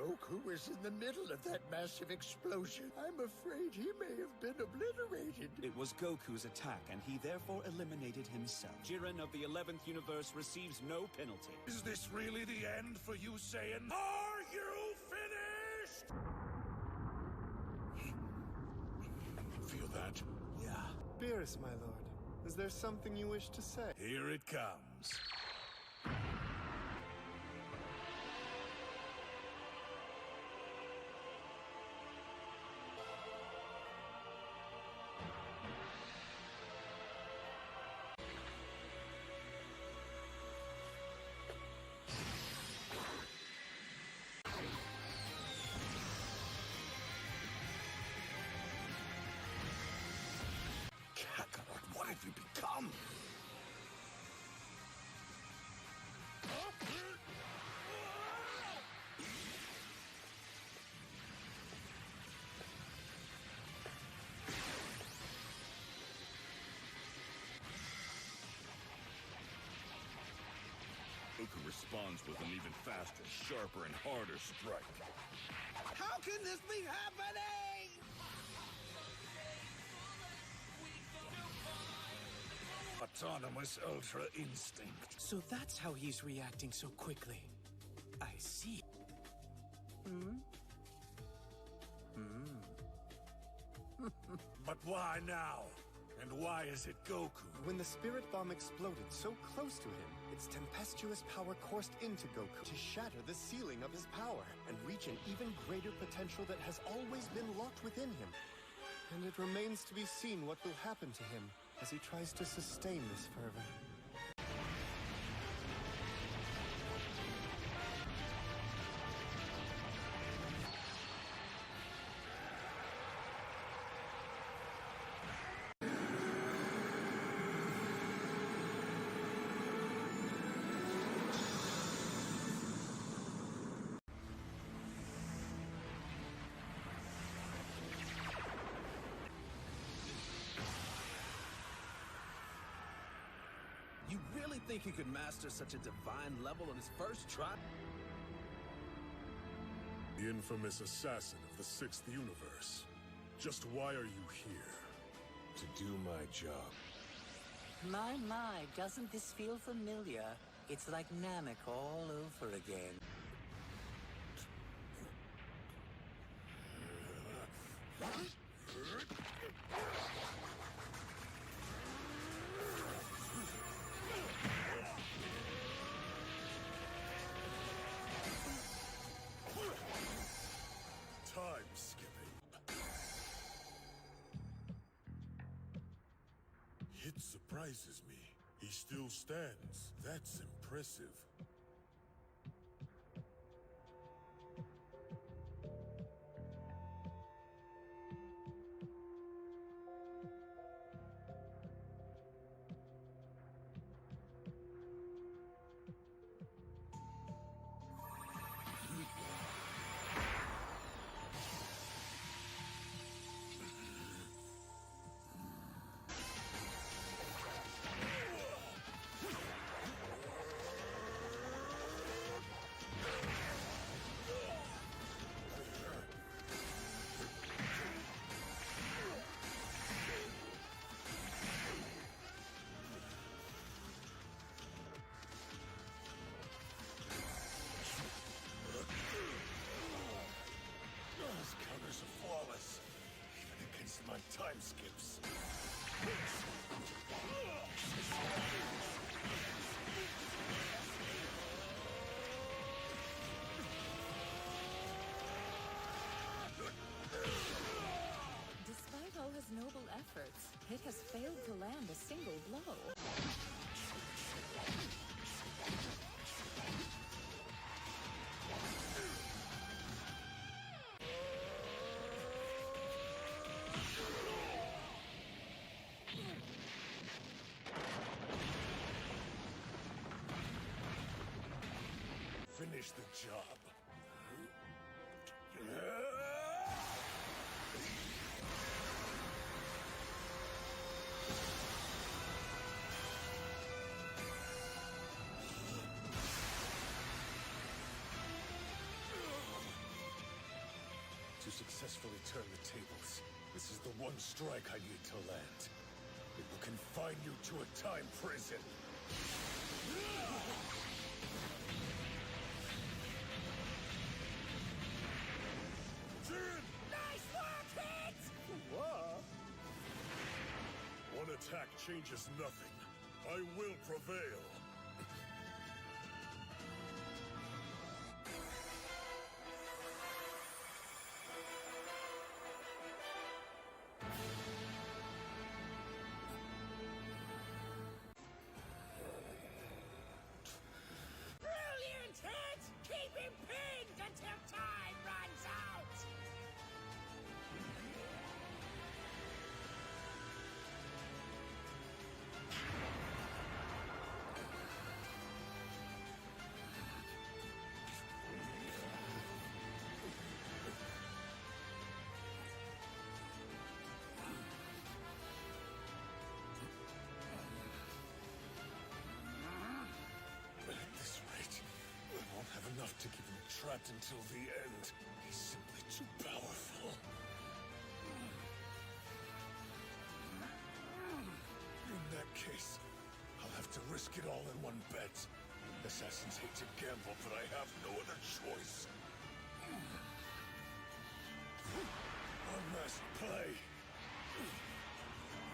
Goku was in the middle of that massive explosion. I'm afraid he may have been obliterated. It was Goku's attack, and he therefore eliminated himself. Jiren of the 11th universe receives no penalty. Is this really the end for you, Saiyan? Are you finished? Feel that? Yeah. Beerus, my lord. Is there something you wish to say? Here it comes. Kakarot, what have you become? Goku responds with an even faster, sharper, and harder strike. How can this be happening? Autonomous Ultra Instinct. So that's how he's reacting so quickly. I see. But why now? And why is it Goku? When the Spirit Bomb exploded so close to him, its tempestuous power coursed into Goku to shatter the ceiling of his power and reach an even greater potential that has always been locked within him. And it remains to be seen what will happen to him as he tries to sustain this fervor. You really think he could master such a divine level on his first try? The infamous assassin of the 6th universe. Just why are you here? To do my job. My, doesn't this feel familiar? It's like Namek all over again. Time skipping. It surprises me. He still stands. That's impressive. His counters are flawless, even against my time skips. Despite all his noble efforts, Hit has failed to land a single blow. Finish the job. successfully turn the tables. This is the one strike I need to land. It will confine you to a time prison. Jin! Nice work, Hit! Whoa. One attack changes nothing. I will prevail. Brilliant, Hit! Keep him pinned until time runs out! At this rate, I won't have enough to keep him trapped until the end. He's simply too powerful. In that case, I'll have to risk it all in one bet. Assassins hate to gamble, but I have no other choice. Unmasked play.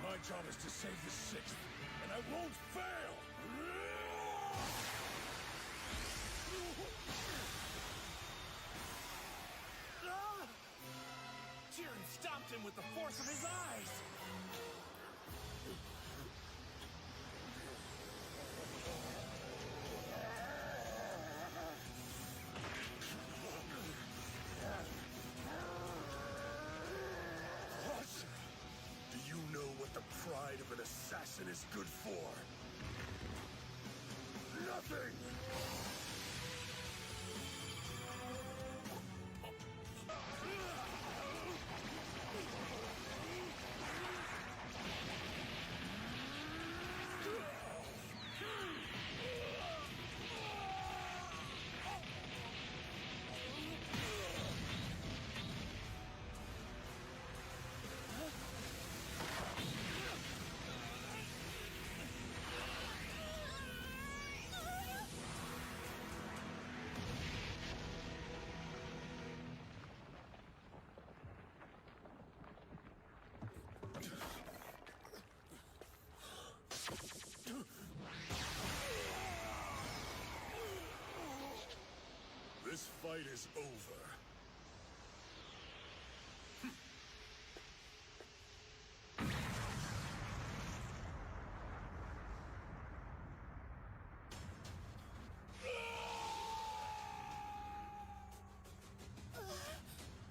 My job is to save the sixth, and I won't fail! Jiren stopped him with the force of his eyes! What? Do you know what the pride of an assassin is good for? Nothing! This fight is over.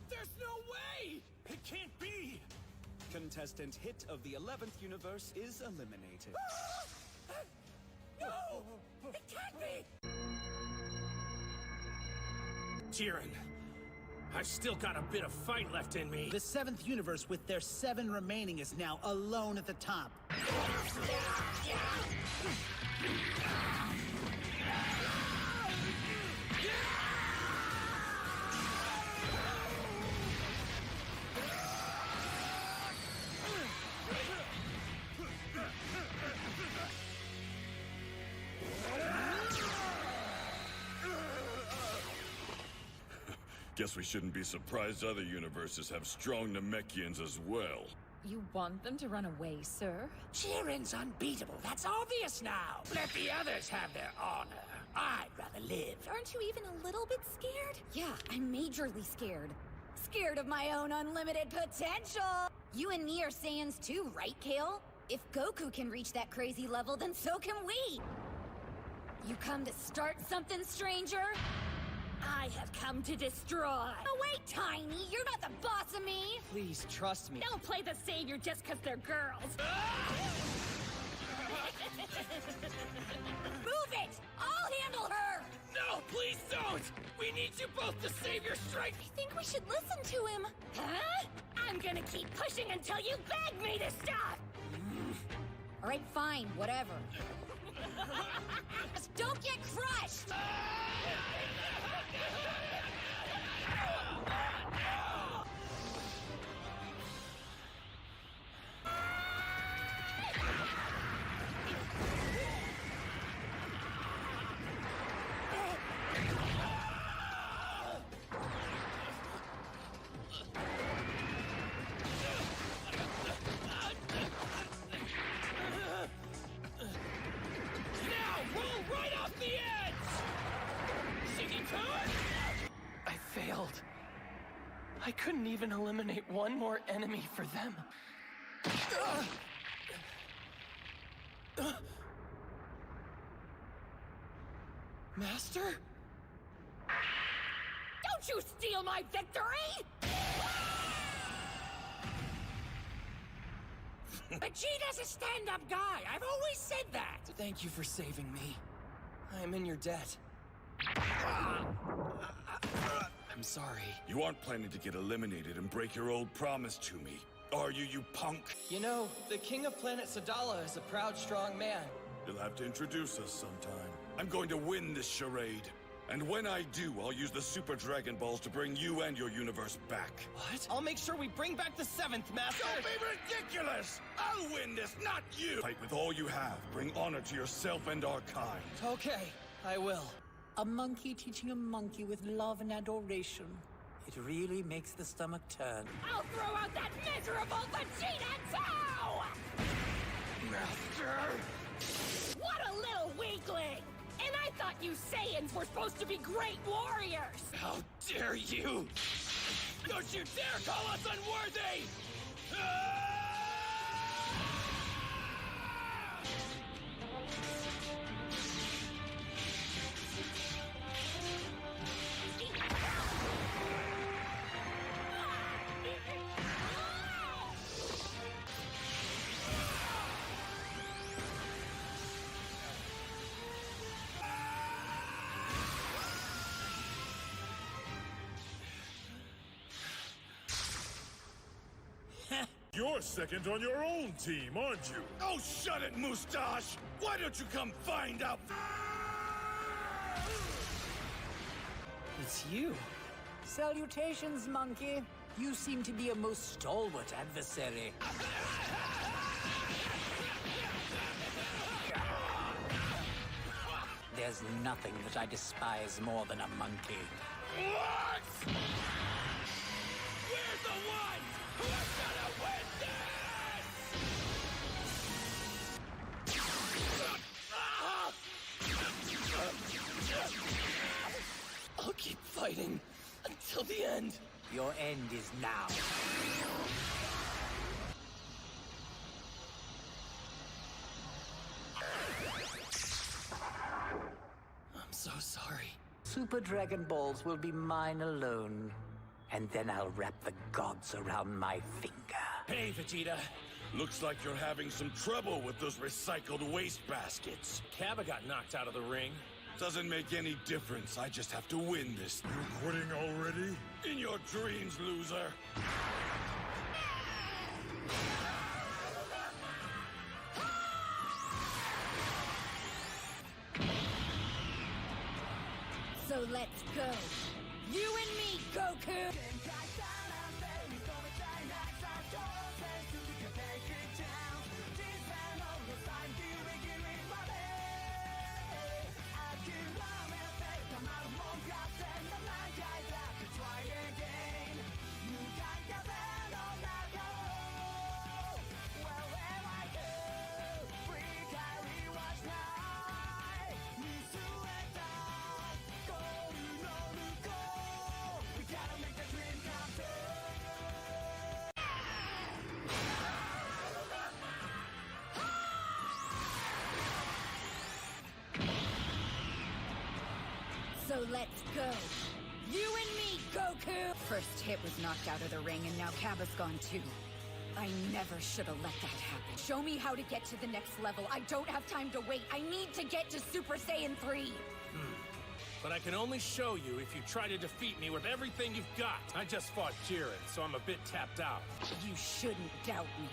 There's no way! It can't be! Contestant Hit of the 11th universe is eliminated. No! It can't be! Jiren, I've still got a bit of fight left in me. The 7th universe with their 7 remaining is now alone at the top. Guess we shouldn't be surprised other universes have strong Namekians as well. You want them to run away, sir? Jiren's unbeatable. That's obvious now. Let the others have their honor. I'd rather live. Aren't you even a little bit scared? Yeah, I'm majorly scared. Scared of my own unlimited potential! You and me are Saiyans too, right, Kale? If Goku can reach that crazy level, then so can we! You come to start something, stranger? I have come to destroy. Oh wait, Tiny, you're not the boss of me! Please trust me. Don't play the savior just because they're girls. Move it! I'll handle her! No, please don't! We need you both to save your strength! I think we should listen to him. Huh? I'm gonna keep pushing until you beg me to stop! All right, fine, whatever. Just don't get crushed! the edge! Singing to it? I failed. I couldn't even eliminate one more enemy for them. Master? Don't you steal my victory! Vegeta's a stand-up guy. I've always said that. Thank you for saving me. I am in your debt. I'm sorry. You aren't planning to get eliminated and break your old promise to me, are you, you punk? You know, the king of planet Sadala is a proud, strong man. You'll have to introduce us sometime. I'm going to win this charade. And when I do, I'll use the Super Dragon Balls to bring you and your universe back. What? I'll make sure we bring back the 7th, Master! Don't be ridiculous! I'll win this, not you! Fight with all you have. Bring honor to yourself and our kind. Okay, I will. A monkey teaching a monkey with love and adoration. It really makes the stomach turn. I'll throw out that miserable Vegeta too! Master! What a little weakling! And I thought you Saiyans were supposed to be great warriors! How dare you! Don't you dare call us unworthy! You're second on your own team, aren't you? Oh, shut it, Mustache! Why don't you come find out? It's you. Salutations, monkey. You seem to be a most stalwart adversary. There's nothing that I despise more than a monkey. What? We're the ones who are gonna win this! I'll keep fighting until the end. Your end is now. I'm so sorry. Super Dragon Balls will be mine alone. And then I'll wrap the gods around my finger. Hey, Vegeta. Looks like you're having some trouble with those recycled waste baskets. Kappa got knocked out of the ring. Doesn't make any difference. I just have to win this. You quitting already? In your dreams, loser. So let's go. You and me, Goku! So let's go. You and me, Goku! First hit was knocked out of the ring, and now Kappa's gone too. I never should have let that happen. Show me how to get to the next level. I don't have time to wait. I need to get to Super Saiyan 3. But I can only show you if you try to defeat me with everything you've got. I just fought Jiren, so I'm a bit tapped out. You shouldn't doubt me.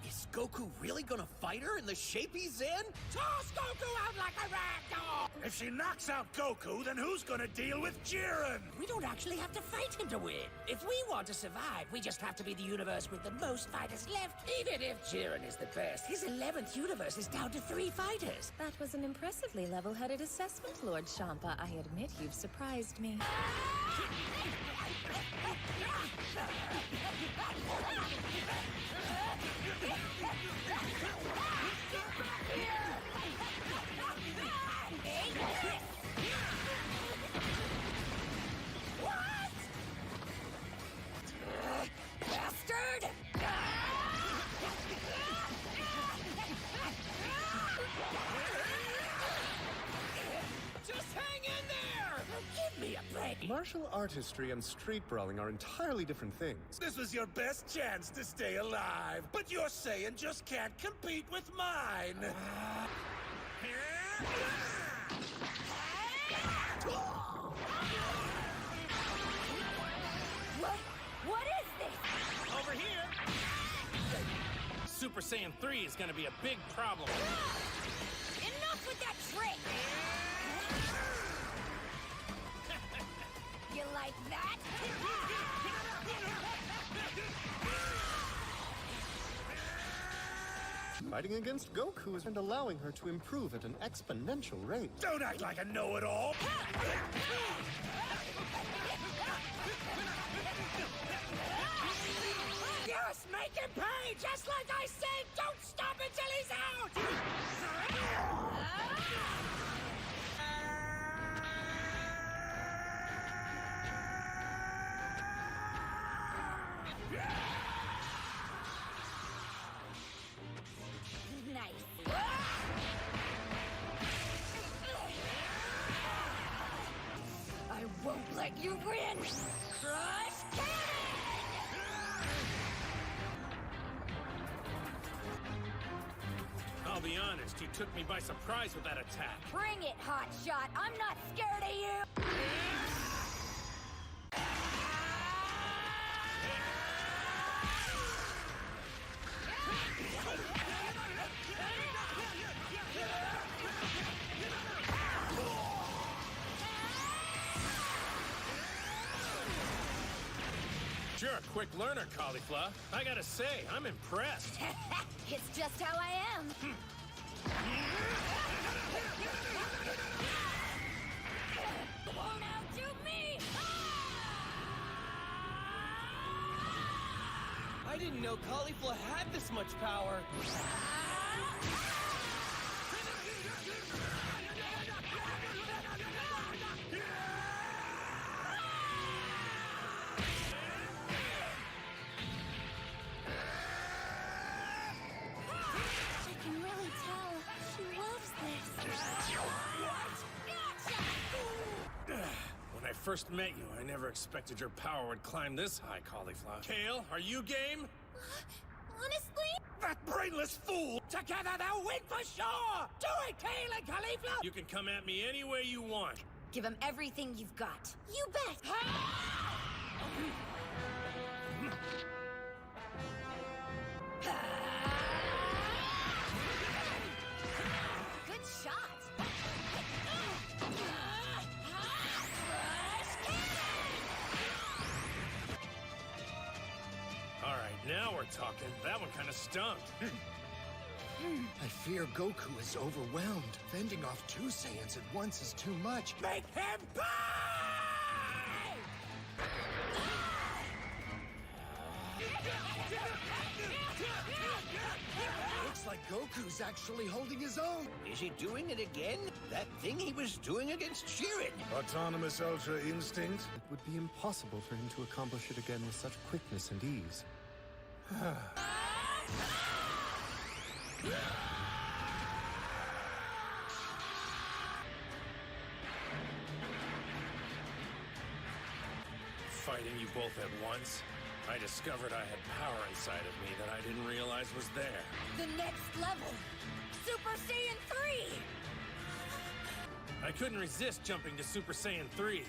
Is Goku really gonna fight her in the shape he's in? Toss Goku out like a ragdoll! If she knocks out Goku, then who's gonna deal with Jiren? We don't actually have to fight him to win. If we want to survive, we just have to be the universe with the most fighters left. Even if Jiren is the best, his 11th universe is down to 3 fighters. That was an impressively level-headed assessment, Lord Champa. I admit you've surprised me. Martial artistry and street brawling are entirely different things. This was your best chance to stay alive, but your Saiyan just can't compete with mine. What is this? Over here! Super Saiyan 3 is gonna be a big problem. Enough with that trick! You like that? Fighting against Goku and allowing her to improve at an exponential rate. Don't act like a know-it-all! Yes, make him pay! Just like I said! Don't stop until he's out! Nice. I won't let you win! Crush Cannon! I'll be honest, you took me by surprise with that attack. Bring it, Hotshot! I'm not scared of you! You're a quick learner, Caulifla. I gotta say, I'm impressed. It's just how I am. Won't outdo me! I didn't know Caulifla had this much power. I can really tell she loves this. When I first met you, I never expected your power would climb this high, Caulifla. Kale, are you game? Honestly? That brainless fool! Together they'll win for sure! Do it, Kale and Caulifla! You can come at me any way you want. Give him everything you've got. You bet! Good shot! All right, now we're talking. That one kind of stunk. I fear Goku is overwhelmed. Fending off two Saiyans at once is too much. Make him pay! Looks like Goku's actually holding his own. Is he doing it again? That thing he was doing against Jiren? Autonomous Ultra Instinct? It would be impossible for him to accomplish it again with such quickness and ease. Fighting you both at once, I discovered I had power inside of me that I didn't realize was there. The next level! Super Saiyan 3! I couldn't resist jumping to Super Saiyan 3,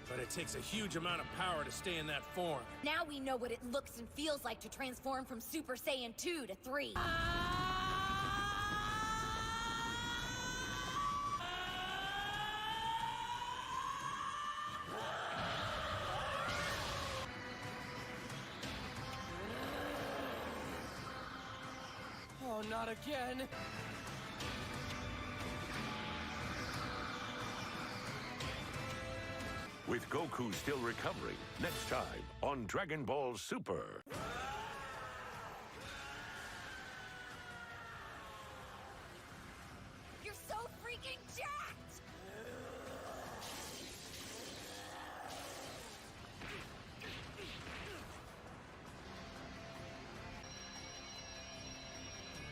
but it takes a huge amount of power to stay in that form. Now we know what it looks and feels like to transform from Super Saiyan 2 to 3. Oh, not again. With Goku still recovering, next time on Dragon Ball Super. You're so freaking jacked!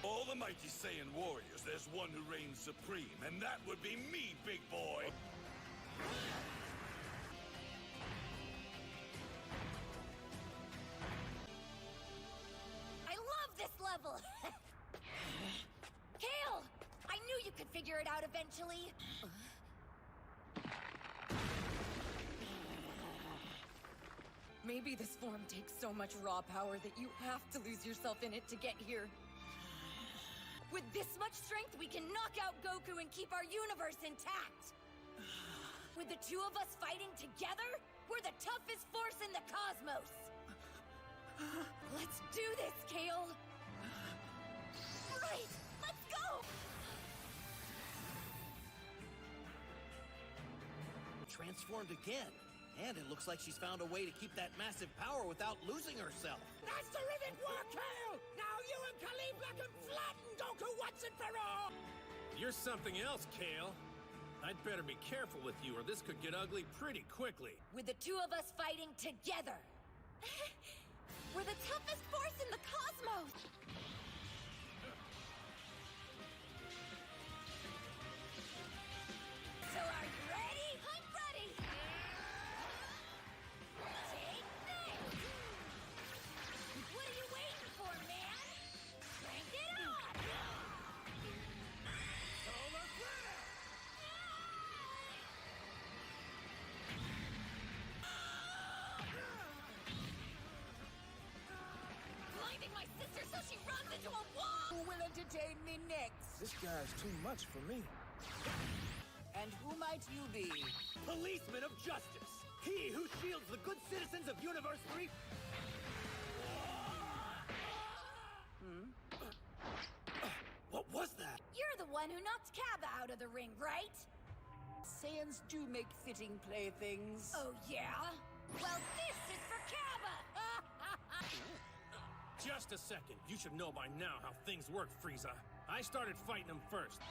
All the mighty Saiyan warriors, there's one who reigns supreme, and that would be me, big boy! level! Kale! I knew you could figure it out eventually! Maybe this form takes so much raw power that you have to lose yourself in it to get here. With this much strength, we can knock out Goku and keep our universe intact! With the two of us fighting together, we're the toughest force in the cosmos! Let's do this, Kale! Right! Let's go! Transformed again. And it looks like she's found a way to keep that massive power without losing herself. That's terrific work, Kale! Now you and Caulifla can flatten Goku once and for all! You're something else, Kale. I'd better be careful with you, or this could get ugly pretty quickly. With the two of us fighting together! We're the toughest force in the cosmos! So are you ready? I'm ready! Take this! What are you waiting for, man? Crank it on! Solar flare! Blinding my sister so she runs into a wall! Who will entertain me next? This guy's too much for me. And who might you be? Policeman of Justice! He who shields the good citizens of Universe 3... What was that? You're the one who knocked Kappa out of the ring, right? Saiyans do make fitting playthings. Oh, yeah? Well, this is for Kappa! Just a second. You should know by now how things work, Frieza. I started fighting him first.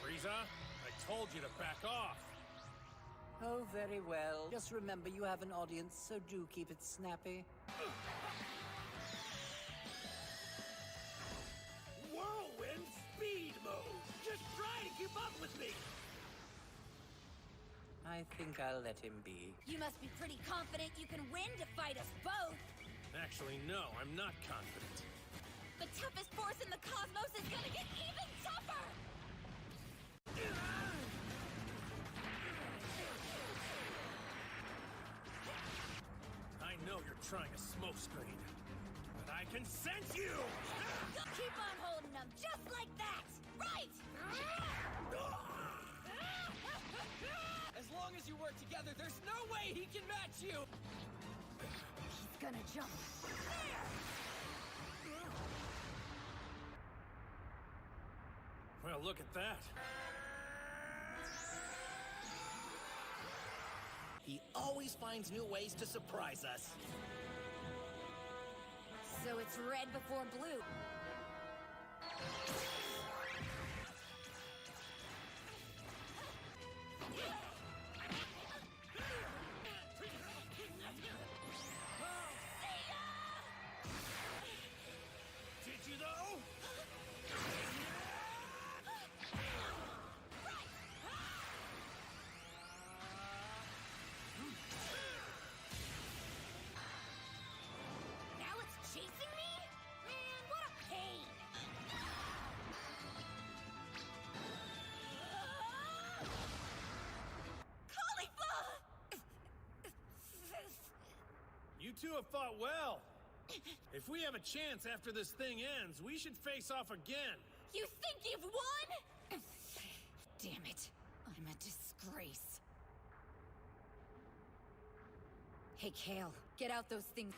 Frieza, I told you to back off. Oh, very well. Just remember you have an audience, so do keep it snappy. Whirlwind speed mode! Just try to keep up with me! I think I'll let him be. You must be pretty confident you can win to fight us both! Actually, no, I'm not confident. The toughest force in the cosmos is gonna get even tougher! I know you're trying a smokescreen, but I can sense you! Keep on holding them, just like that! Right! As long as you work together, there's no way he can match you! He's gonna jump. There! Well, look at that. He always finds new ways to surprise us. So it's red before blue. Did you though? Now it's chasing me? Man, what a pain! Caulifla! You two have fought well. If we have a chance after this thing ends, we should face off again. You think you've won? Damn it. I'm a disgrace. Hey, Kale, get out those things.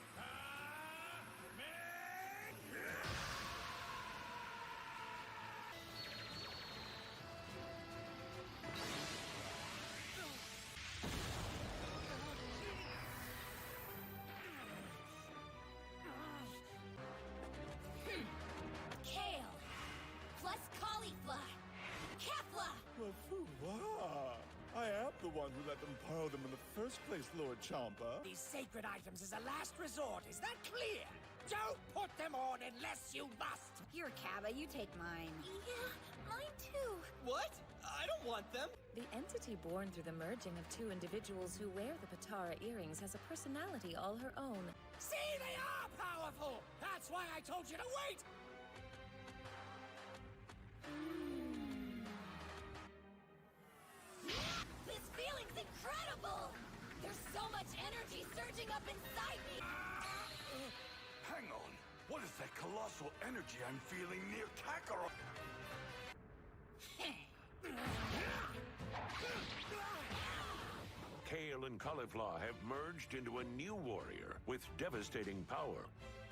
Kale, plus caulifla, Kefla. I am the one who let them borrow them in the first place, Lord Champa. These sacred items is a last resort, is that clear? Don't put them on unless you must! Here, Kappa, you take mine. Yeah, mine too. What? I don't want them! The entity born through the merging of two individuals who wear the Patara earrings has a personality all her own. See, they are powerful! That's That's why I told you to wait! This feeling's incredible! There's so much energy surging up inside me! Hang on. What is that colossal energy I'm feeling near Kakarot? Kale and Caulifla have merged into a new warrior with devastating power.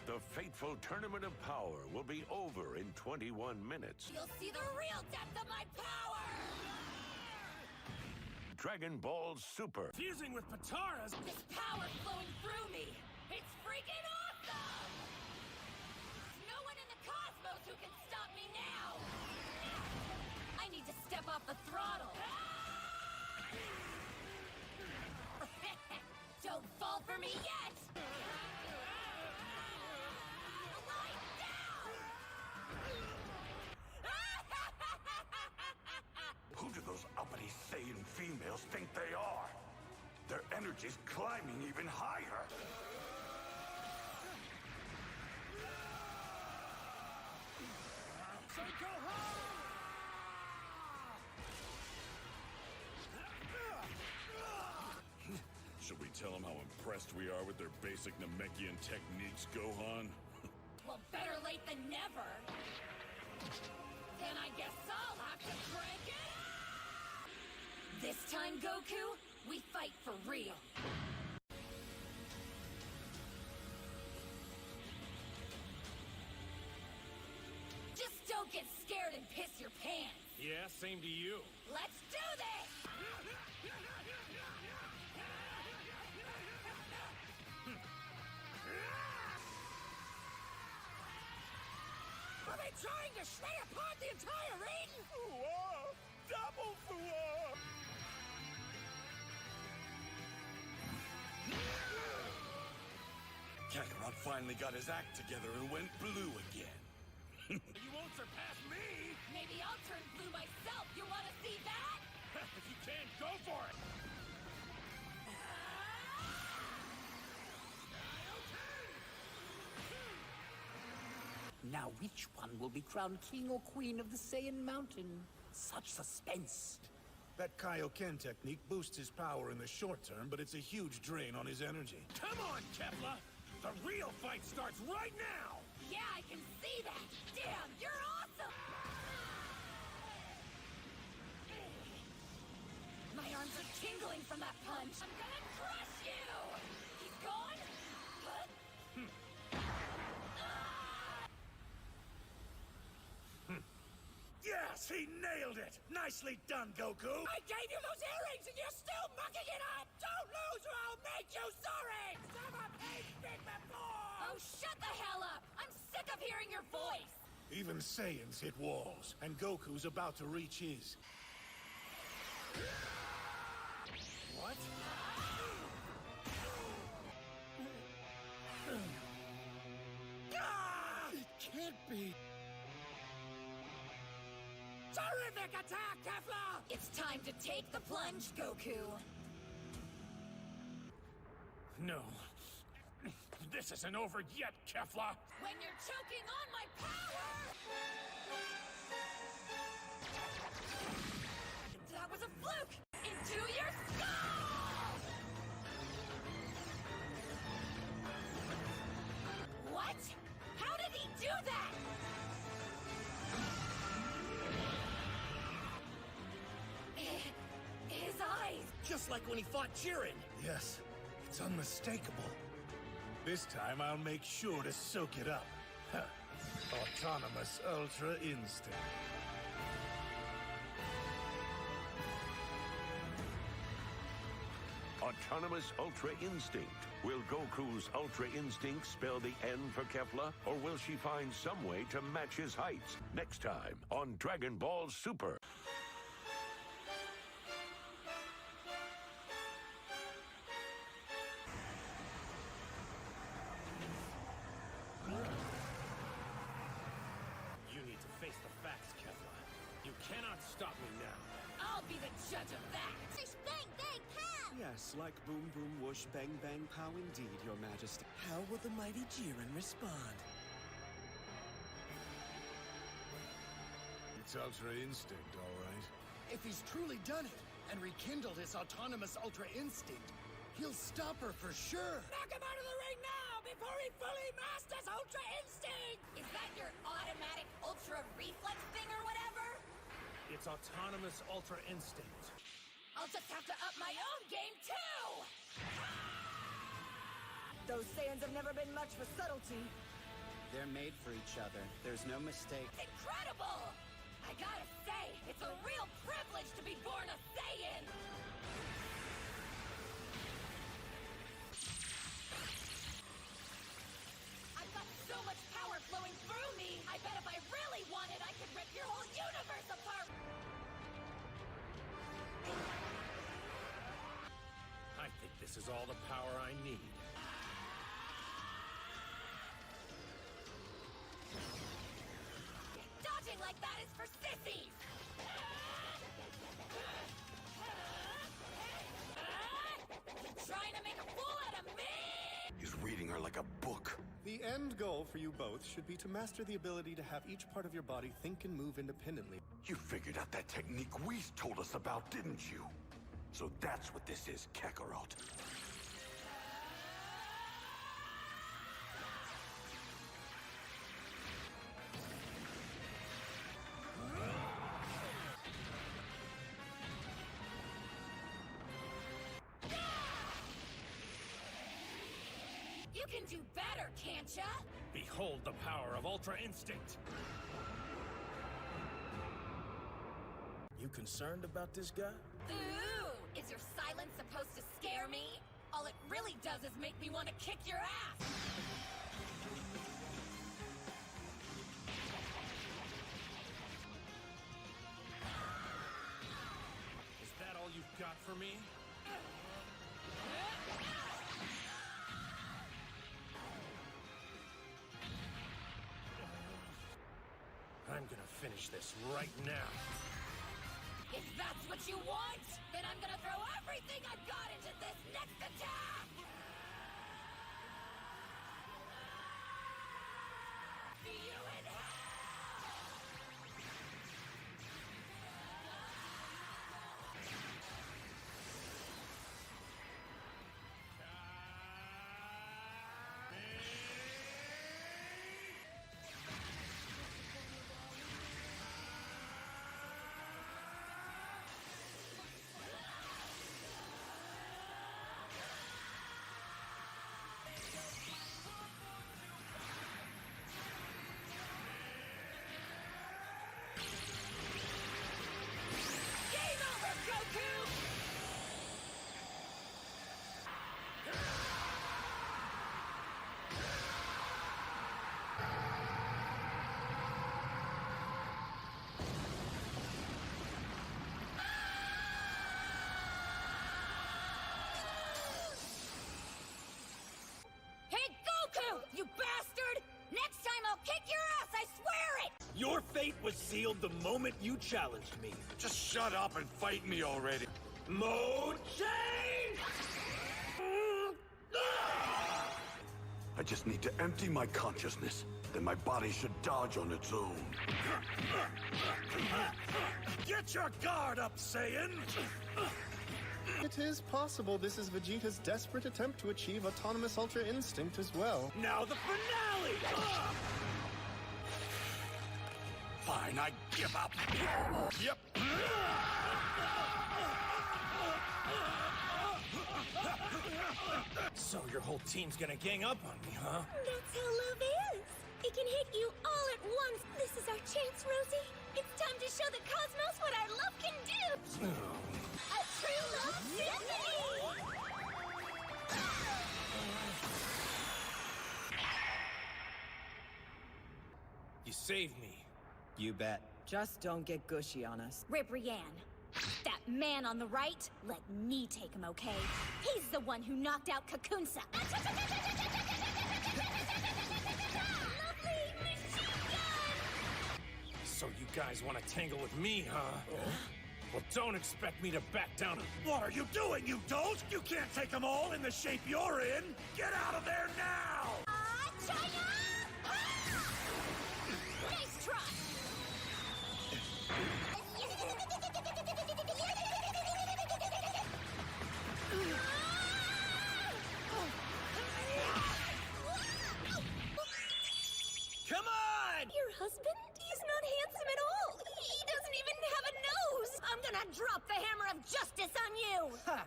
The fateful Tournament of Power will be over in 21 minutes. You'll see the real depth of my power! Dragon Ball Super. Fusing with Potara's... This power's flowing through me! It's freaking awesome! There's no one in the cosmos who can stop me now! I need to step off the throttle! Don't fall for me yet! Lie down! Who do those uppity Saiyan females think they are? Their energy's climbing even higher. Say Gohan! Should we tell them how impressed we are with their basic Namekian techniques, Gohan? Well, better late than never! Then I guess I'll have to crank it up! This time, Goku, we fight for real! Just don't get scared and piss your pants! Yeah, same to you. Let's do this! Are they trying to shred apart the entire ring? Double Fuwa! Kakarot finally got his act together and went blue again. You won't surpass me! Maybe I'll turn blue myself. You want to see that? If you can, go for it! Now which one will be crowned king or queen of the Saiyan Mountain? Such suspense. That Kaioken technique boosts his power in the short term, but it's a huge drain on his energy. Come on, Kefla! The real fight starts right now! Yeah, I can see that! Damn, you're awesome! My arms are tingling from that punch! I'm gonna crush you! He's gone? What? Yes, he nailed it! Nicely done, Goku! I gave you those earrings and you're still mucking it up! Don't lose or I'll make you sorry! Some of hate big before! Oh, shut the hell up! I'm sick of hearing your voice! Even Saiyans hit walls, and Goku's about to reach his. What? It can't be! Terrific attack, Kefla! It's time to take the plunge, Goku! No. This isn't over yet, Kefla! When you're choking on my power! That was a fluke! Into your skull! What? How did he do that? His eyes! Just like when he fought Jiren. Yes, it's unmistakable. This time I'll make sure to soak it up. Huh. Autonomous Ultra Instinct. Autonomous Ultra Instinct. Will Goku's Ultra Instinct spell the end for Kefla, or will she find some way to match his heights? Next time on Dragon Ball Super. You need to face the facts, Kefla. You cannot stop me now. I'll be the judge of that! Fish bang bang pow! Yes, like boom boom whoosh bang bang pow indeed, your majesty. How will the mighty Jiren respond? It's Ultra Instinct, all right. If he's truly done it and rekindled his autonomous Ultra Instinct, he'll stop her for sure. Knock him out of the ring now before he fully masters Ultra Instinct! Is that your automatic Ultra Reflex thing or whatever? It's autonomous Ultra Instinct. I'll just have to up my own game, too! Those Saiyans have never been much for subtlety. They're made for each other. There's no mistake. Incredible! I gotta say, it's a real privilege to be born a Saiyan! I've got so much power flowing through me, I bet if I really wanted, I could rip your whole universe apart! I think this is all the power I need. Dodging like that is for sissies! Trying to make a fool out of me? He's reading her like a book. The end goal for you both should be to master the ability to have each part of your body think and move independently. You figured out that technique Whis told us about, didn't you? So that's what this is, Kakarot. You can do better, can't ya? Behold the power of Ultra Instinct! You concerned about this guy? Ooh! Is your silence supposed to scare me? All it really does is make me want to kick your ass! Is that all you've got for me? I'm gonna finish this right now. If that's what you want, then I'm gonna throw everything I've got into this next attack! See you in hell! Game over, Goku! Hey, Goku! You bastard! Next time I'll kick your ass, I swear it! Your fate was sealed the moment you challenged me. Just shut up and fight me already. Mode change! I just need to empty my consciousness. Then my body should dodge on its own. Get your guard up, Saiyan! It is possible this is Vegeta's desperate attempt to achieve autonomous Ultra Instinct as well. Now the finale! Fine, I give up. Yep. So your whole team's gonna gang up on me, huh? That's how love is. It can hit you all at once. This is our chance, Rosie. It's time to show the cosmos what our love can do. A true love symphony! You saved me. You bet. Just don't get gushy on us. Ribrianne. That man on the right, let me take him, okay? He's the one who knocked out Kakunsa. So you guys want to tangle with me, huh? Well, don't expect me to back down. What are you doing, you dolt? You can't take them all in the shape you're in! Get out of there now! Nice try! drop the hammer of justice on you! Ha!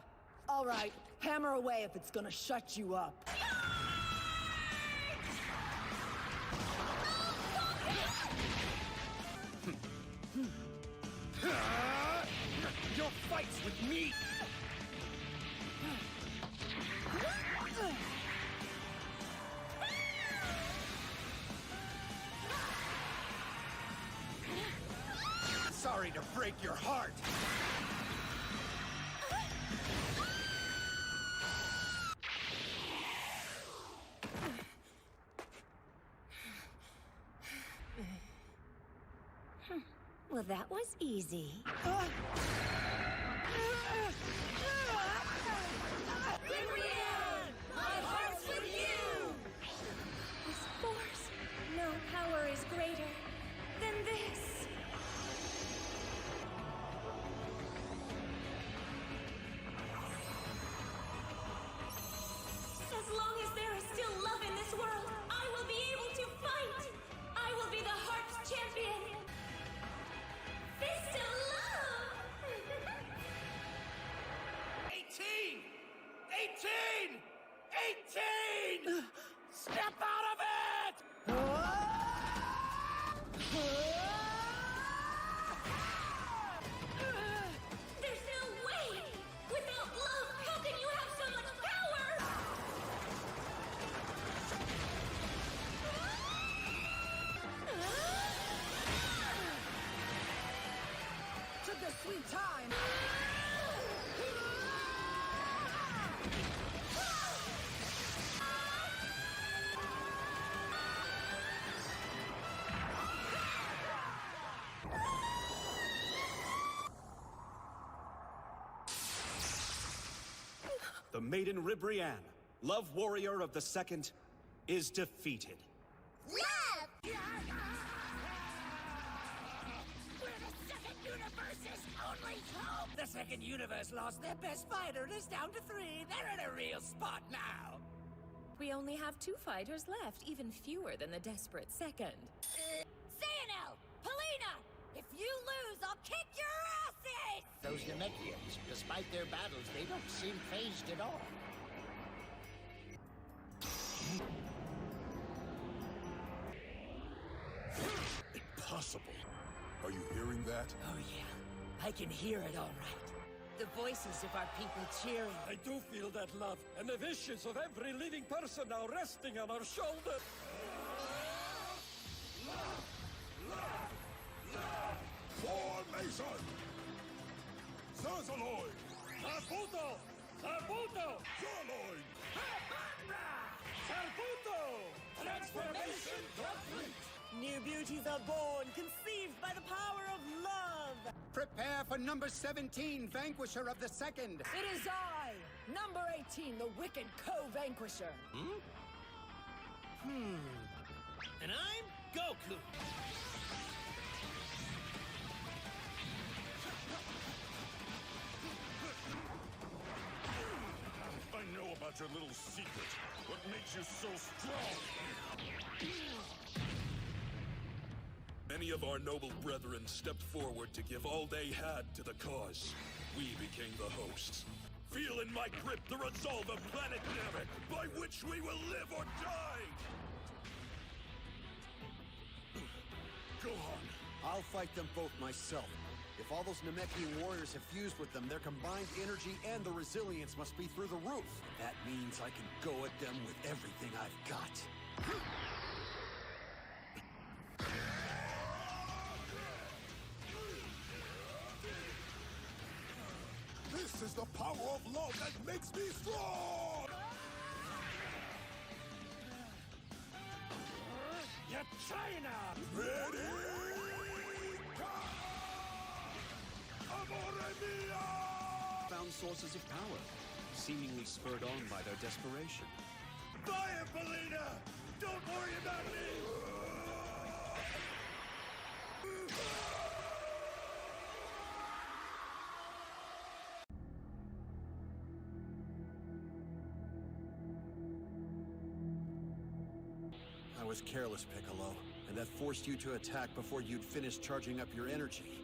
All right, hammer away if it's gonna shut you up. Your fights with me! Sorry to break your heart! Well, that was easy. Ribrianne! My heart's with you! This force, no power is greater than this. As long as there is still love in this world, I will be able to fight. I will be the heart's champion. Fist of love! 18! 18! 18! Step out of it! There's no way! Without love, how can you have so much power? Took a sweet time. The Maiden Ribrianne, love warrior of the Second, is defeated. Love! We're the Second Universe's only hope! The Second Universe lost their best fighter and is down to 3. They're in a real spot now. We only have 2 fighters left, even fewer than the desperate Second. Xehanort! Polina! If you lose, I'll kick your asses! Those Namekians, despite their battles, they don't seem phased at all. Impossible. Are you hearing that? Oh, yeah. I can hear it all right. The voices of our people cheering. I do feel that love, and the wishes of every living person now resting on our shoulders. Formation! Zerzaloid! Zabuto! Zabuto! Zerloid! Zabuto! Transformation complete! New beauties are born, conceived by the power of love. Prepare for number 17, Vanquisher of the Second. It is I, number 18, the Wicked Co-Vanquisher. And I'm Goku. I know about your little secret. What makes you so strong? Many of our noble brethren stepped forward to give all they had to the cause. We became the hosts. Feel in my grip the resolve of Planet Namek, by which we will live or die! Gohan. I'll fight them both myself. If all those Namekian warriors have fused with them, their combined energy and the resilience must be through the roof. That means I can go at them with everything I've got. This is the power of love that makes me strong! Ya China! Ready? Amore mia! Found sources of power, seemingly spurred on by their desperation. Fire, Polina! Don't worry about me! I was careless, Piccolo, and that forced you to attack before you'd finished charging up your energy.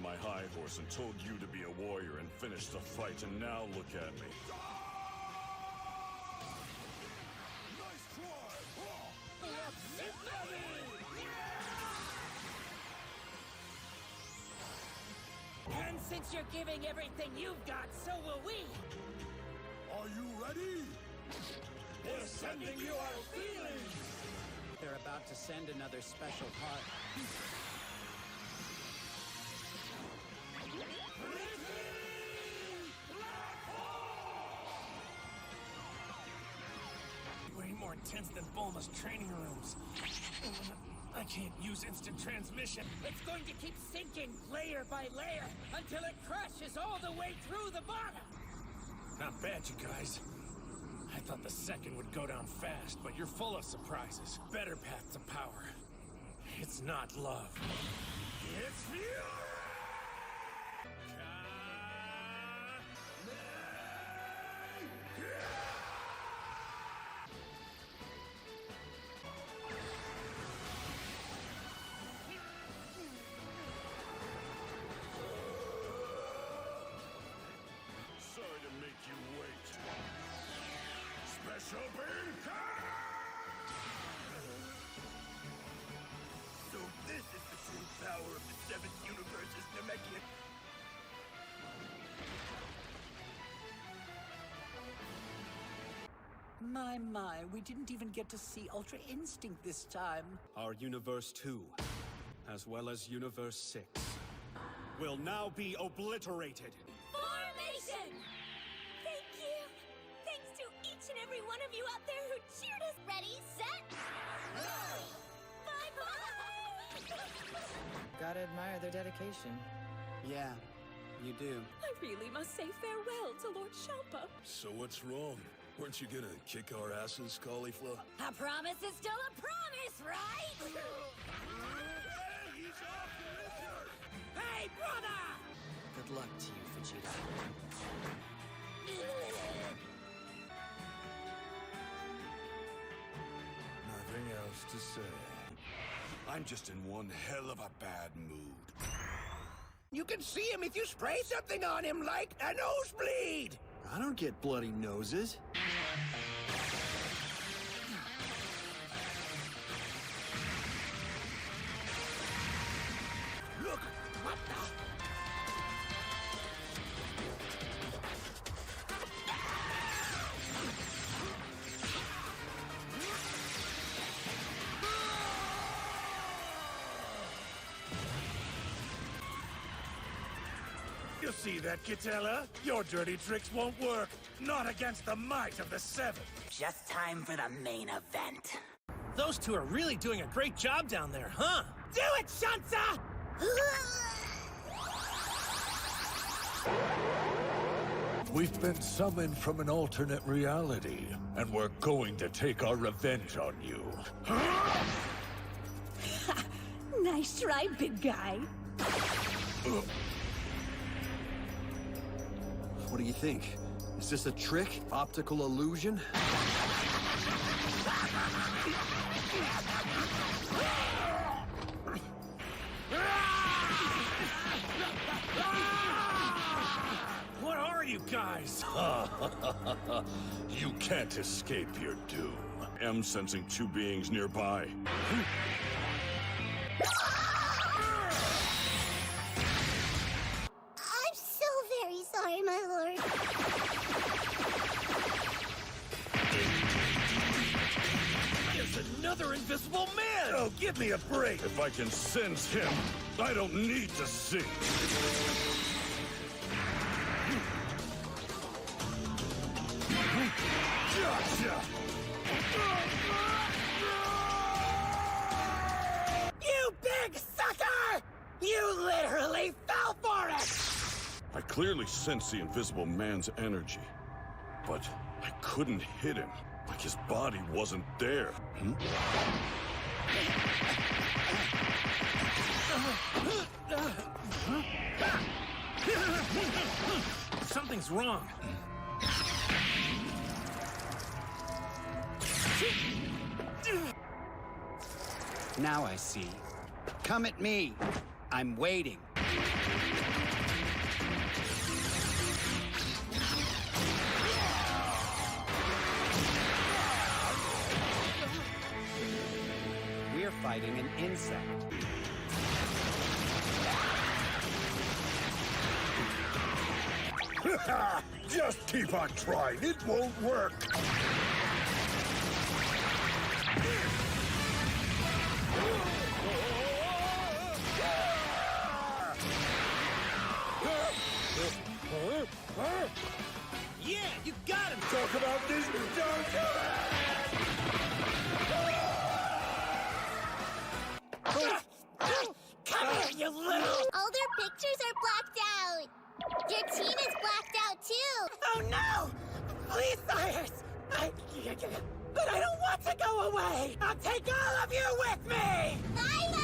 my high horse and told you to be a warrior and finish the fight, and now look at me. And since you're giving everything you've got, so will we. Are you ready? We're sending you our feelings! They're about to send another special part. Way more intense than Bulma's training rooms. I can't use instant transmission. It's going to keep sinking layer by layer until it crashes all the way through the bottom. Not bad, you guys. I thought the second would go down fast, but you're full of surprises. Better path to power. It's not love. It's fury! Sorry to make you wait. Special beam So this is the true power of the 7th universe's Namekian. My, we didn't even get to see Ultra Instinct this time. Our Universe 2, as well as Universe 6, will now be obliterated. Formation! Thank you! Thanks to each and every one of you out there who cheered us! Ready, set, bye-bye! Gotta admire their dedication. Yeah, you do. I really must say farewell to Lord Shalpa. So what's wrong? Weren't you gonna kick our asses, Caulifla? A promise is still a promise, right? Hey, brother! Good luck to you, Vegeta. Nothing else to say. I'm just in one hell of a bad mood. You can see him if you spray something on him like a nosebleed! I don't get bloody noses. Look, what the? You see that, Kitella? Your dirty tricks won't work. Not against the might of the 7th. Just time for the main event. Those two are really doing a great job down there, huh? Do it, Shansa! We've been summoned from an alternate reality, and we're going to take our revenge on you. Nice try, big guy. What do you think? Is this a trick? Optical illusion? What are you guys? You can't escape your doom. I'm sensing two beings nearby. I'm so very sorry, my lord. There's another invisible man! Oh, give me a break! If I can sense him, I don't need to see. Gotcha! You big sucker! You literally fell for it! I clearly sense the invisible man's energy, but I couldn't hit him. Like his body wasn't there. Something's wrong. Now I see. Come at me. I'm waiting. We're fighting an insect. Just keep on trying, it won't work! Yeah, you got him! Talk about this, don't do Come here, you little... All their pictures are blacked out. Your team is blacked out too. Oh no! Please, Cyrus! But I don't want to go away! I'll take all of you with me! Bye-bye!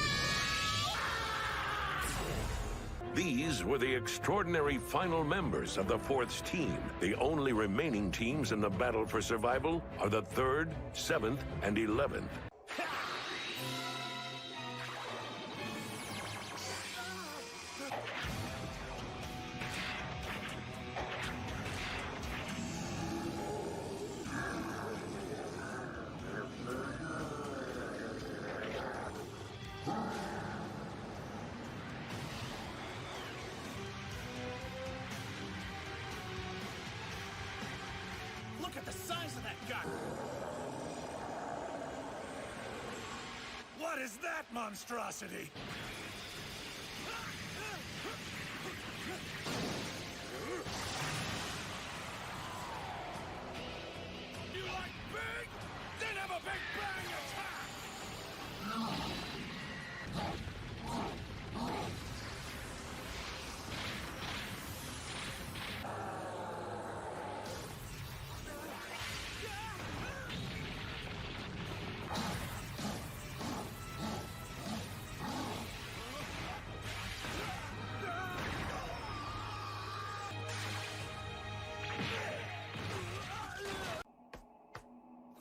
These were the extraordinary final members of the Fourth's team. The only remaining teams in the battle for survival are the 3rd, 7th, and 11th. Look at the size of that guy! What is that monstrosity? You like big? Then have a big bang attack!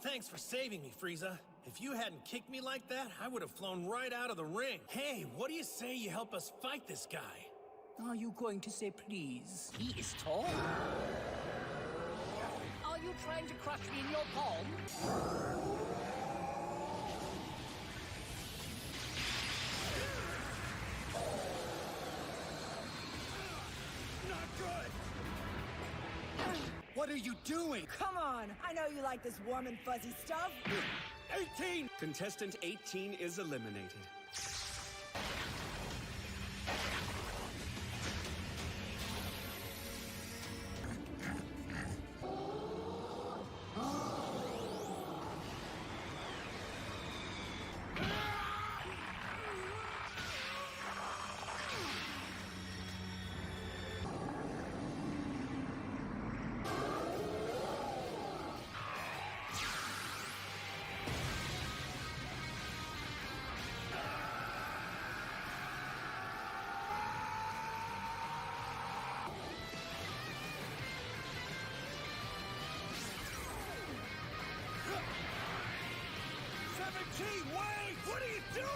Thanks for saving me, Frieza. If you hadn't kicked me like that, I would have flown right out of the ring. Hey, what do you say you help us fight this guy? Are you going to say please? He is tall. Are you trying to crush me in your palm? Not good! What are you doing? Come on! I know you like this warm and fuzzy stuff. 18! Contestant 18 is eliminated. Wait! What are you doing?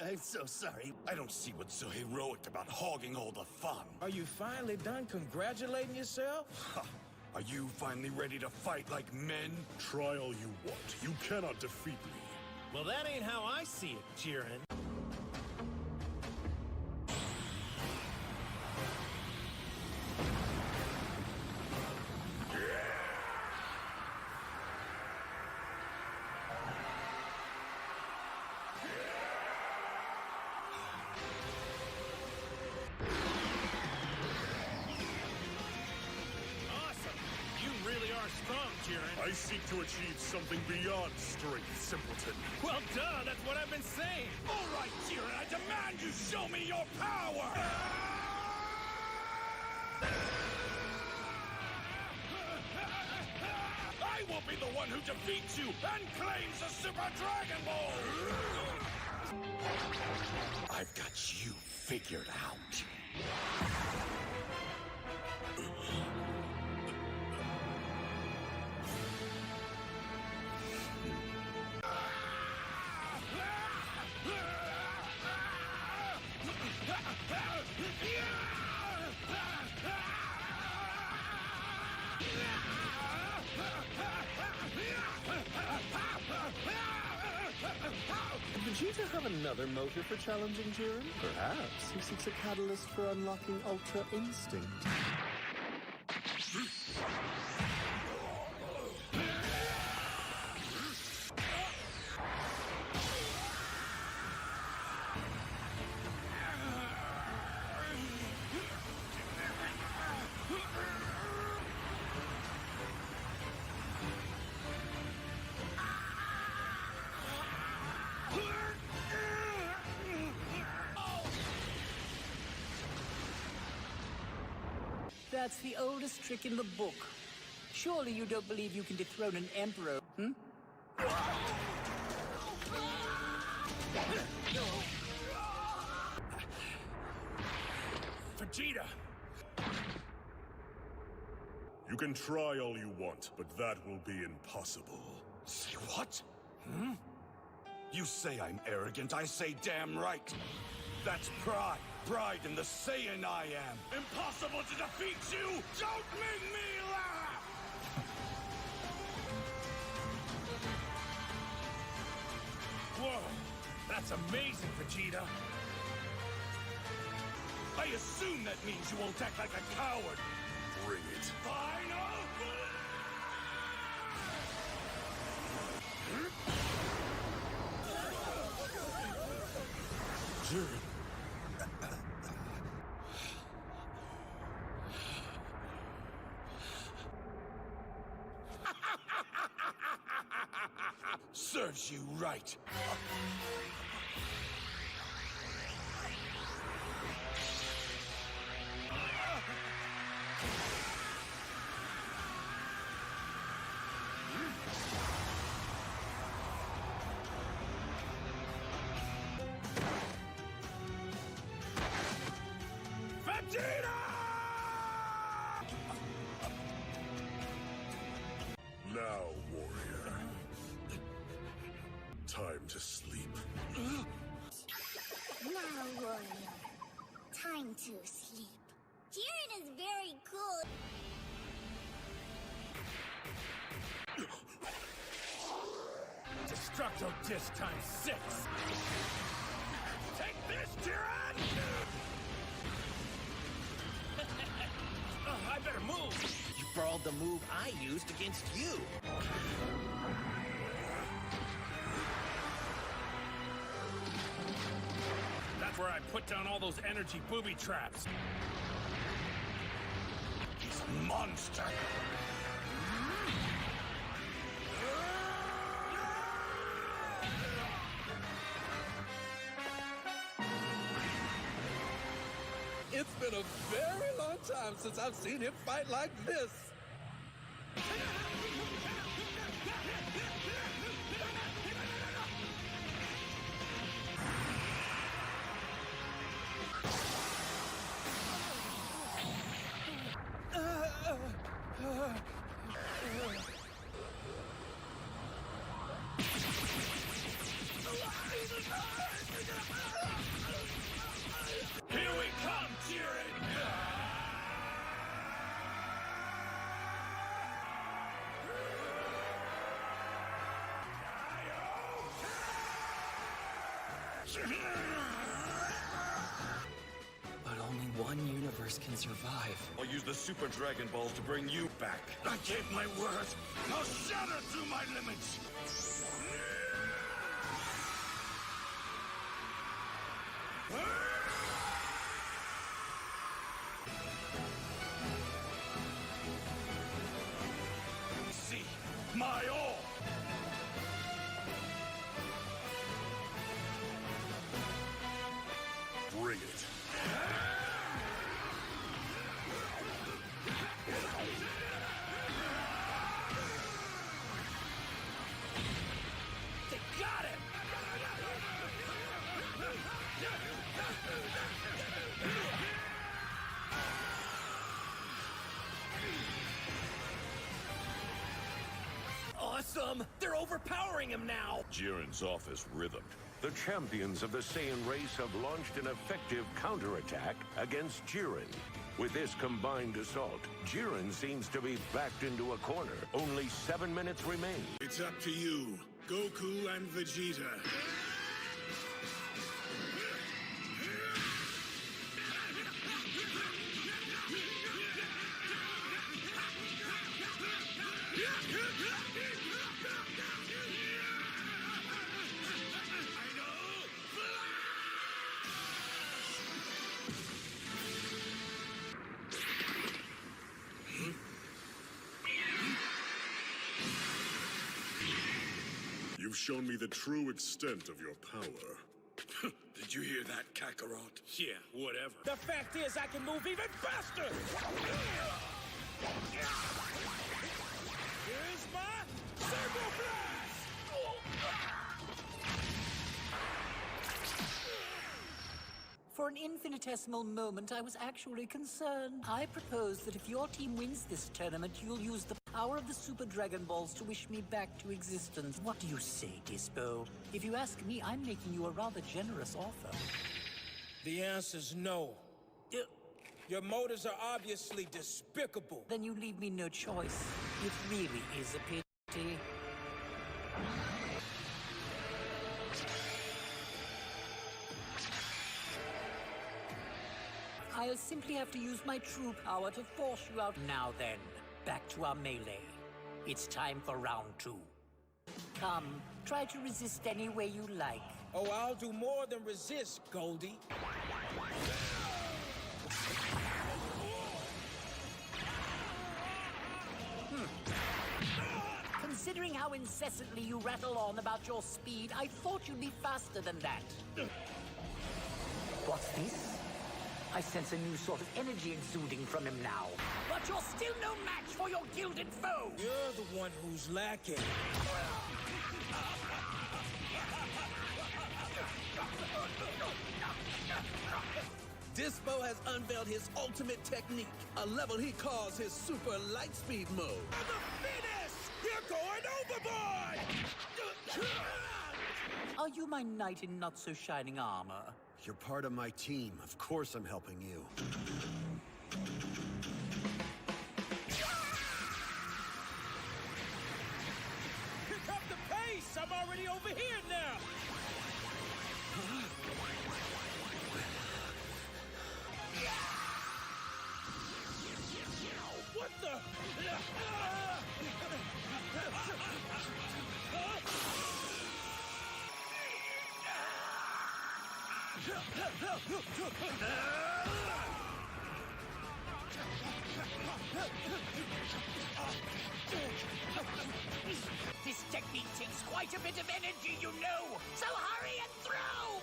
I'm so sorry. I don't see what's so heroic about hogging all the fun. Are you finally done congratulating yourself? Are you finally ready to fight like men? Try all you want. You cannot defeat me. Well, that ain't how I see it, Jiren. I seek to achieve something beyond strength, simpleton. Well, duh, that's what I've been saying. All right, Jiren, I demand you show me your power! I will be the one who defeats you and claims the Super Dragon Ball! I've got you figured out. Did Vegeta have another motive for challenging Jiren? Perhaps he seeks a catalyst for unlocking Ultra Instinct. That's the oldest trick in the book. Surely you don't believe you can dethrone an emperor, hmm? Vegeta! You can try all you want, but that will be impossible. Say what? Hmm? You say I'm arrogant, I say damn right. That's pride. Pride in the Saiyan I am. Impossible to defeat you! Don't make me laugh! Whoa! That's amazing, Vegeta! I assume that means you won't act like a coward. Bring it. Final Jiren. Serves you right. Vegeta! Now, warrior. Time to sleep. Now, warrior. Time to sleep. Jiren is very cool. Destructo Disc times 6! Take this, Jiren! I better move! You borrowed the move I used against you. That's where I put down all those energy booby traps. He's a monster. It's been a very long time since I've seen him fight like this. Here we come, Jiren! But only one universe can survive. I'll use the Super Dragon Balls to bring you back. I gave my word. I'll shatter through my limits. See, my my all! Bring it. They got him! Awesome! They're overpowering him now! Jiren's off his rhythm. The champions of the Saiyan race have launched an effective counterattack against Jiren. With this combined assault, Jiren seems to be backed into a corner. Only 7 minutes remain. It's up to you, Goku and Vegeta. You've shown me the true extent of your power. Did you hear that, Kakarot? Yeah, whatever. The fact is, I can move even faster! Here's my Circle Blast! For an infinitesimal moment, I was actually concerned. I propose that if your team wins this tournament, you'll use the power of the Super Dragon Balls to wish me back to existence. What do you say, Dispo? If you ask me, I'm making you a rather generous offer. The answer's no. Your motives are obviously despicable. Then you leave me no choice. It really is a pity. I'll simply have to use my true power to force you out. Now then, back to our melee. It's time for round 2. Come, try to resist any way you like. Oh, I'll do more than resist, Goldie. Considering how incessantly you rattle on about your speed, I thought you'd be faster than that. What's this? I sense a new sort of energy exuding from him now. But you're still no match for your gilded foe! You're the one who's lacking. Dispo has unveiled his ultimate technique, a level he calls his Super Lightspeed mode. For the finish! You're going overboard! Are you my knight in not-so-shining armor? You're part of my team. Of course I'm helping you. Pick up the pace! I'm already over here now! What the? This technique takes quite a bit of energy, you know! So hurry and throw!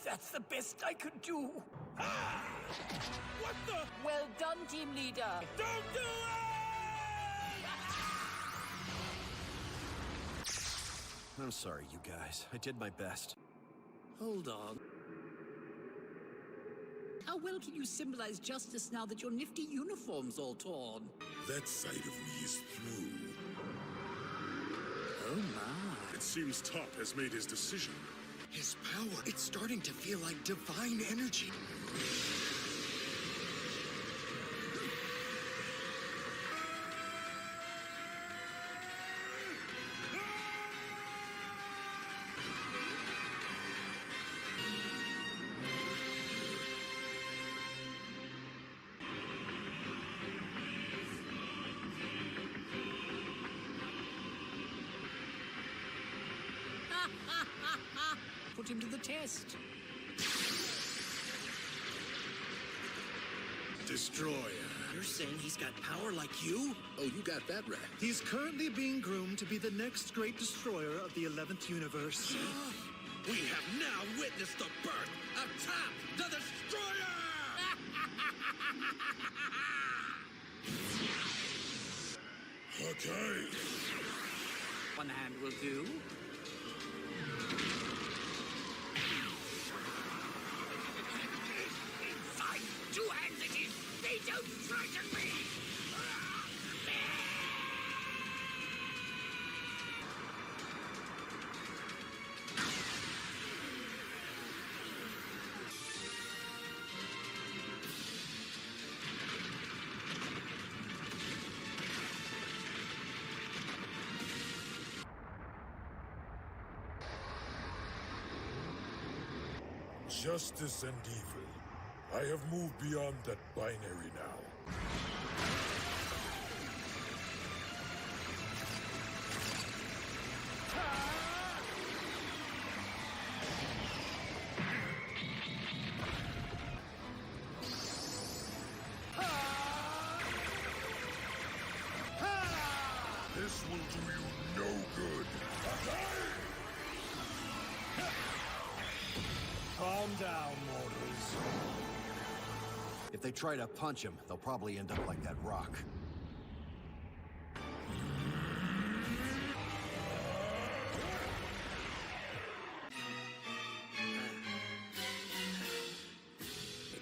That's the best I could do. What the? Well done, team leader. Don't do it! I'm sorry, you guys. I did my best. Hold on. How well can you symbolize justice now that your nifty uniform's all torn? That side of me is through. Oh my. It seems Top has made his decision. His power, it's starting to feel like divine energy. Put him to the test. Destroyer. You're saying he's got power like you? Oh, you got that right. He's currently being groomed to be the next great destroyer of the 11th universe. We have now witnessed the birth of Top the Destroyer! Okay. One hand will do. Inside, two hands it is! They don't frighten me! Justice and evil. I have moved beyond that binary now. This will do you no good. Calm down, mortals. If they try to punch him, they'll probably end up like that rock.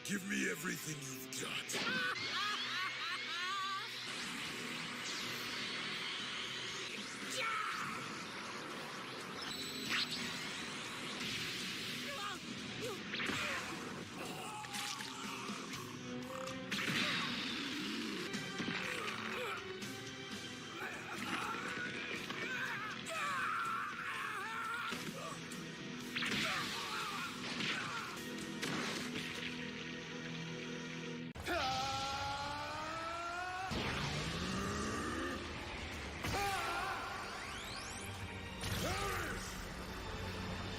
Give me everything you've got.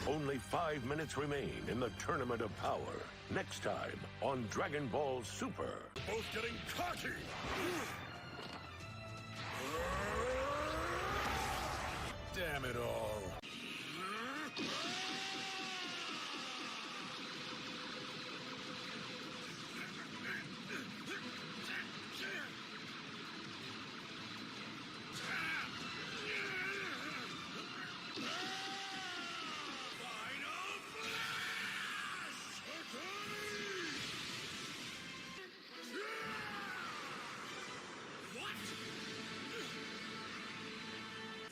Only 5 minutes remain in the Tournament of Power. Next time on Dragon Ball Super. Both getting cocky! Damn it all.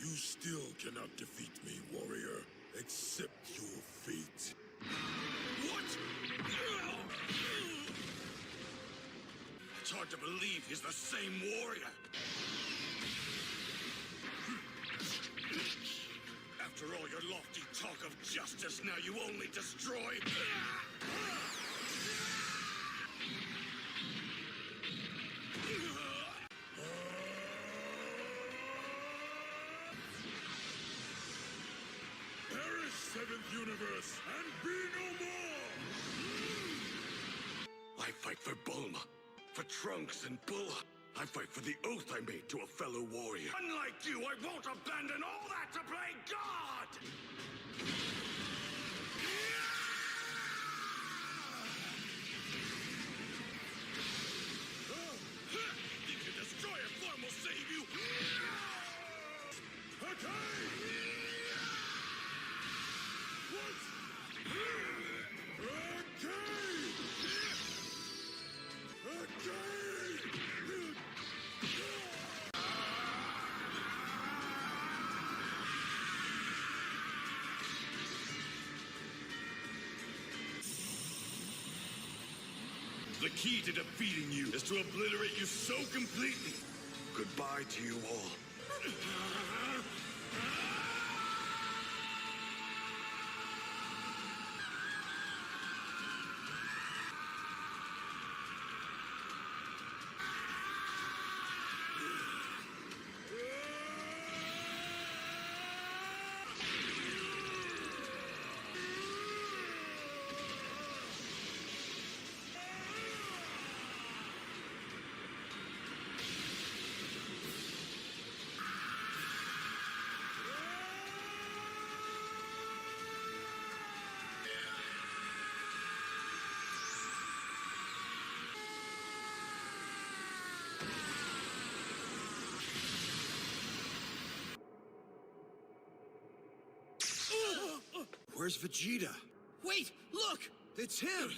You still cannot defeat me, warrior. Accept your fate. What? It's hard to believe he's the same warrior. After all your lofty talk of justice, now you only destroy... Perish, Seventh Universe, and be no more! I fight for Bulma, for Trunks and Bull. I fight for the oath I made to a fellow warrior. Unlike you, I won't abandon all that to play God! Think your destroyer form will save you? Okay! What? The key to defeating you is to obliterate you so completely. Goodbye to you all. Where's Vegeta? Wait, look! It's him!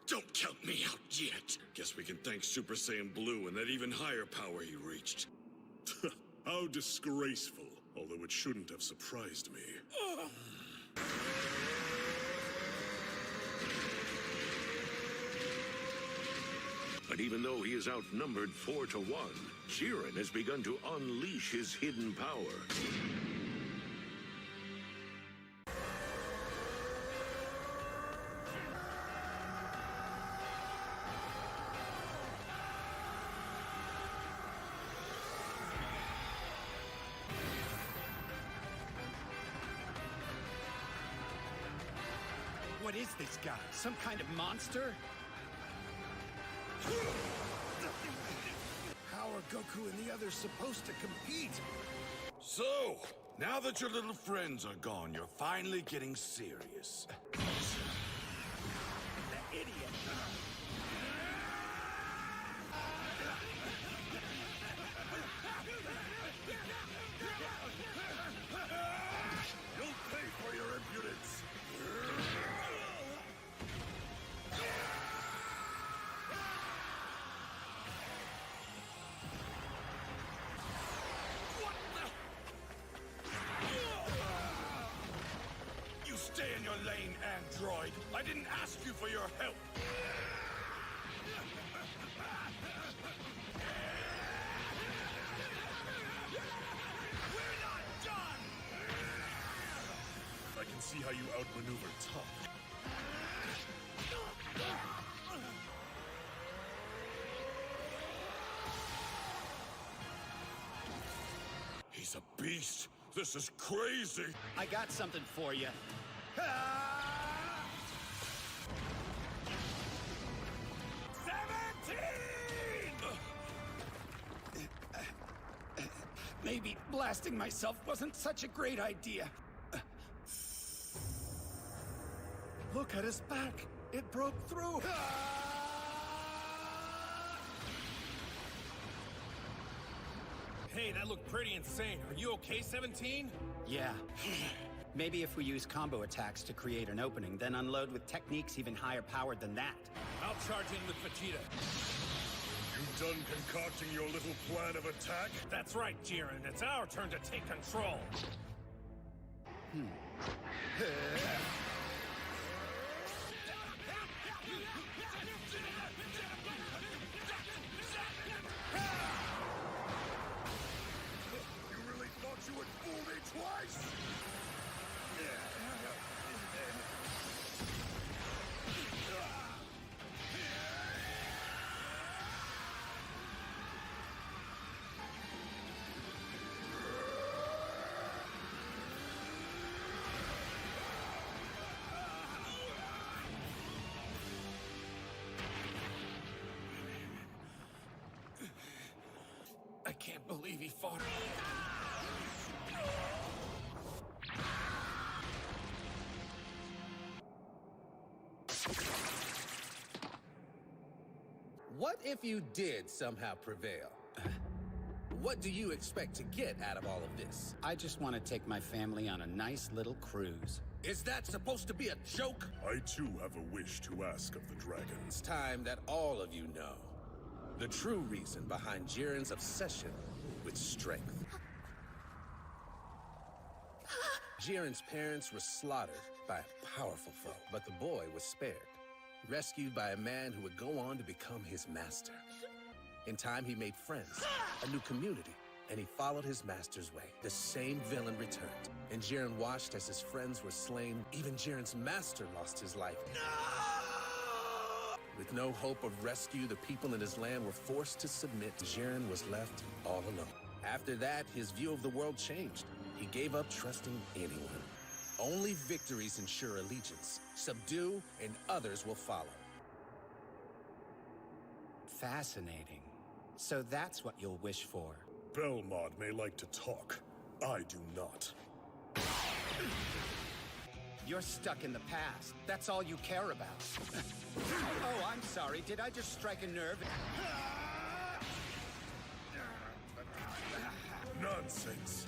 Don't count me out yet. Guess we can thank Super Saiyan Blue and that even higher power he reached. How disgraceful, although it shouldn't have surprised me. But even though he is outnumbered 4-1, Jiren has begun to unleash his hidden power. What is this guy? Some kind of monster? How are Goku and the others supposed to compete? So, now that your little friends are gone, you're finally getting serious. The idiot. You'll pay for your impudence. You stay in your lane, android. I didn't ask you for your help. We're not done! I can see how you outmaneuver Top. He's a beast. This is crazy. I got something for you. Maybe blasting myself wasn't such a great idea. Look at his back. It broke through. Hey, that looked pretty insane. Are you okay, 17? Yeah. Maybe if we use combo attacks to create an opening, then unload with techniques even higher powered than that. I'll charge in with Vegeta. You done concocting your little plan of attack? That's right, Jiren. It's our turn to take control. You really thought you would fool me twice? I can't believe he fought. What if you did somehow prevail? What do you expect to get out of all of this? I just want to take my family on a nice little cruise. Is that supposed to be a joke? I too have a wish to ask of the dragon. It's time that all of you know the true reason behind Jiren's obsession with strength. Jiren's parents were slaughtered by a powerful foe, but the boy was spared, rescued by a man who would go on to become his master. In time, he made friends, a new community, and he followed his master's way. The same villain returned, and Jiren watched as his friends were slain. Even Jiren's master lost his life. With no hope of rescue, the people in his land were forced to submit. Jiren was left all alone. After that, his view of the world changed. He gave up trusting anyone. Only victories ensure allegiance. Subdue, and others will follow. Fascinating. So that's what you'll wish for. Belmod may like to talk. I do not. You're stuck in the past. That's all you care about. Oh, I'm sorry. Did I just strike a nerve? Nonsense.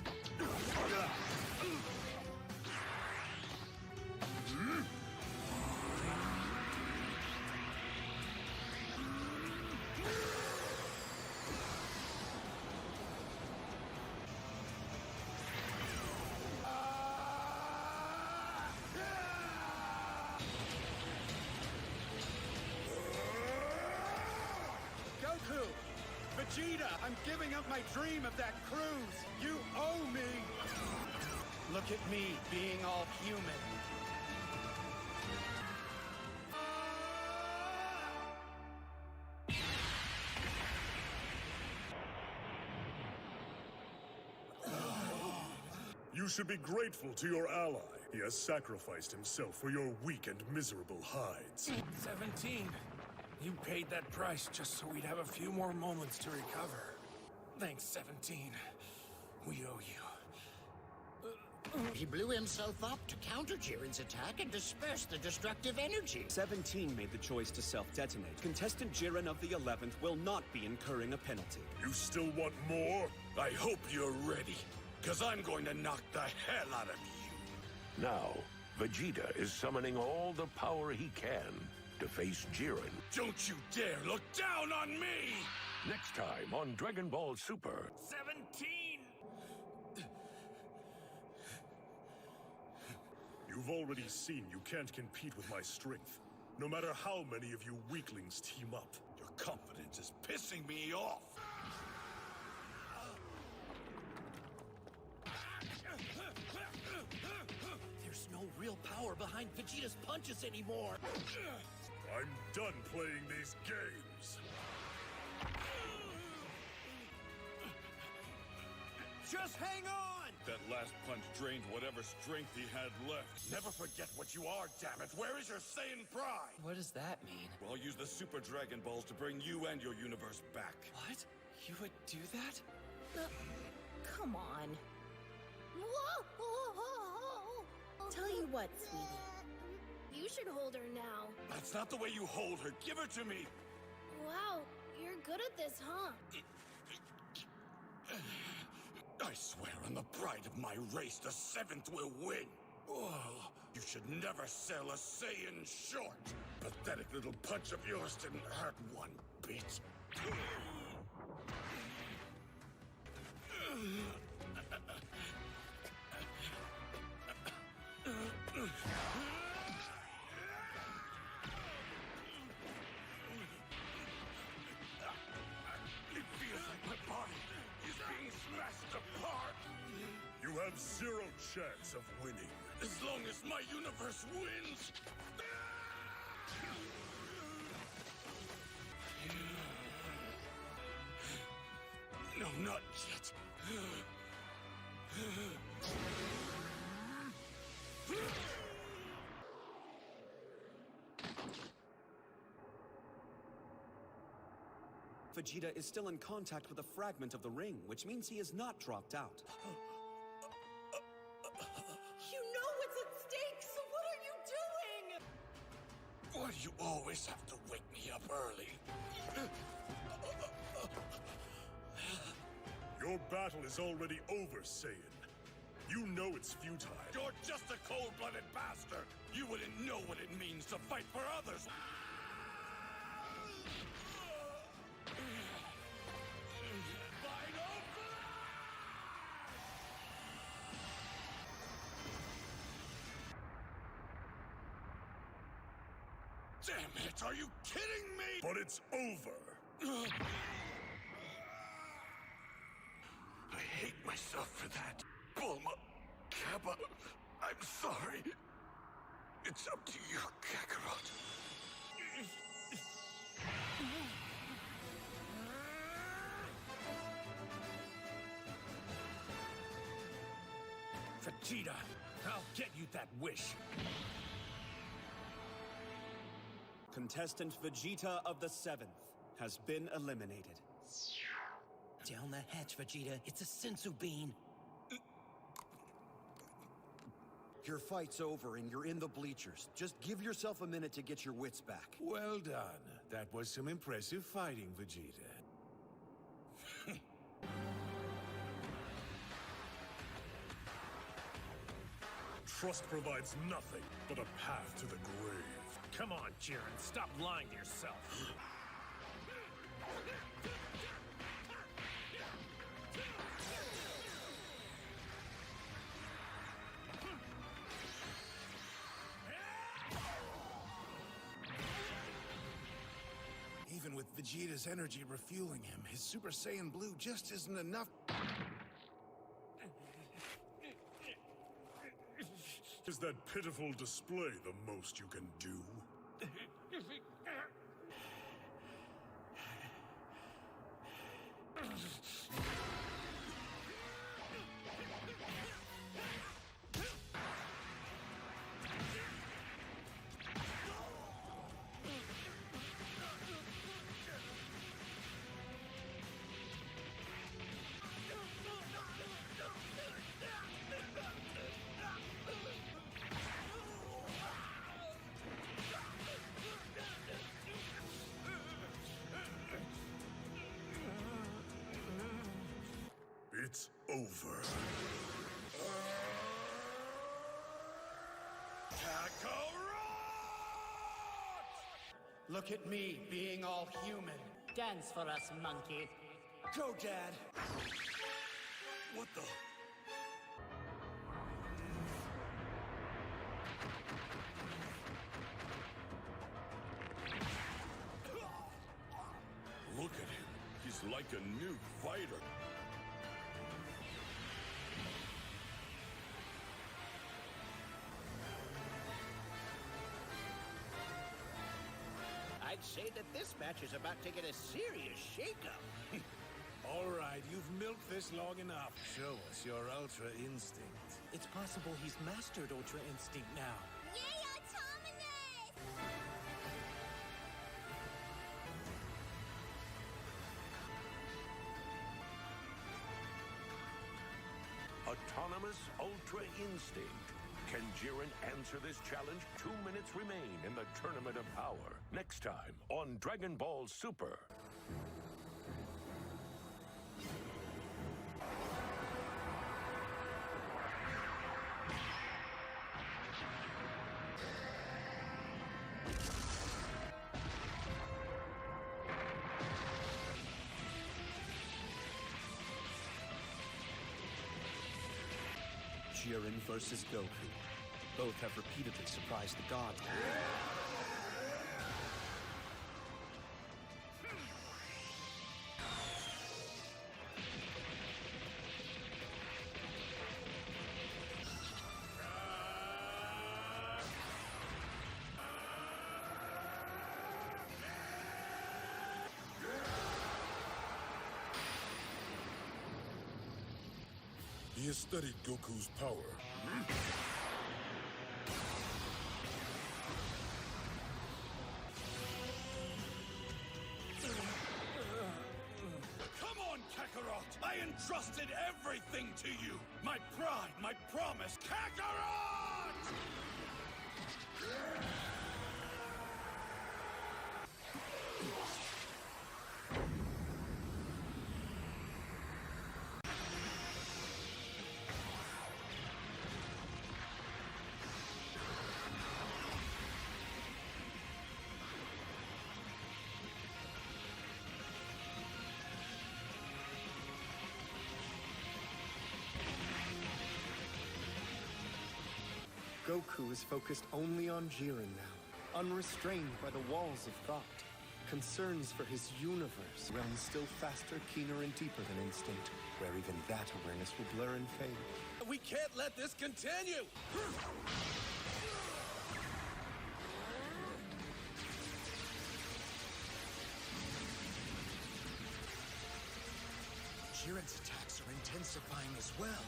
Vegeta, I'm giving up my dream of that cruise. You owe me. Look at me being all human. You should be grateful to your ally. He has sacrificed himself for your weak and miserable hides. 17. You paid that price just so we'd have a few more moments to recover. Thanks, 17. We owe you. He blew himself up to counter Jiren's attack and disperse the destructive energy. 17 made the choice to self-detonate. Contestant Jiren of the 11th will not be incurring a penalty. You still want more? I hope you're ready, because I'm going to knock the hell out of you. Now, Vegeta is summoning all the power he can to face Jiren. Don't you dare look down on me! Next time on Dragon Ball Super. 17! You've already seen you can't compete with my strength. No matter how many of you weaklings team up. Your confidence is pissing me off. There's no real power behind Vegeta's punches anymore. I'm done playing these games. Just hang on! That last punch drained whatever strength he had left. Never forget what you are, damn it. Where is your Saiyan pride? What does that mean? Well, I'll use the Super Dragon Balls to bring you and your universe back. What? You would do that? Come on. Whoa! Tell you what, sweetie. You should hold her now. That's not the way you hold her. Give her to me. Wow, you're good at this, huh? I swear on the pride of my race, the 7th will win. Oh, you should never sell a Saiyan short. Pathetic little punch of yours didn't hurt one bit. It feels like my body is being smashed apart. You have zero chance of winning. As long as my universe wins. No, not yet. Vegeta is still in contact with a fragment of the ring, which means he is not dropped out. You know what's at stake, so what are you doing? Why do you always have to wake me up early? Your battle is already over, Saiyan. You know it's futile. You're just a cold-blooded bastard! You wouldn't know what it means to fight for others! Damn it, are you kidding me? But it's over. I hate myself for that. Bulma, Kappa, I'm sorry. It's up to you, Kakarot. Vegeta, I'll get you that wish. Contestant Vegeta of the 7th has been eliminated. Down the hatch, Vegeta. It's a sensu bean. Your fight's over and you're in the bleachers. Just give yourself a minute to get your wits back. Well done. That was some impressive fighting, Vegeta. Trust provides nothing but a path to the grave. Come on, Jiren. Stop lying to yourself. Even with with Vegeta's energy refueling him, his Super Saiyan Blue just isn't enough. Is that pitiful display the most you can do? It's over. Look at me, being all human. Dance for us, monkey. Go, Dad. What the? Look at him. He's like a new fighter. I'd say that this match is about to get a serious shakeup. All right, you've milked this long enough. Show us your Ultra Instinct. It's possible he's mastered Ultra Instinct now. Yay, Autominus! Autonomous Ultra Instinct. Can Jiren answer this challenge? 2 minutes remain in the Tournament of Power. Next time on Dragon Ball Super. Jiren versus Goku. Both have repeatedly surprised the gods. He has studied Goku's power. Come on, Kakarot! I entrusted everything to you! My pride, my promise, Kakarot! Goku is focused only on Jiren now, unrestrained by the walls of thought. Concerns for his universe run still faster, keener, and deeper than instinct, where even that awareness will blur and fade. We can't let this continue! Jiren's attacks are intensifying as well.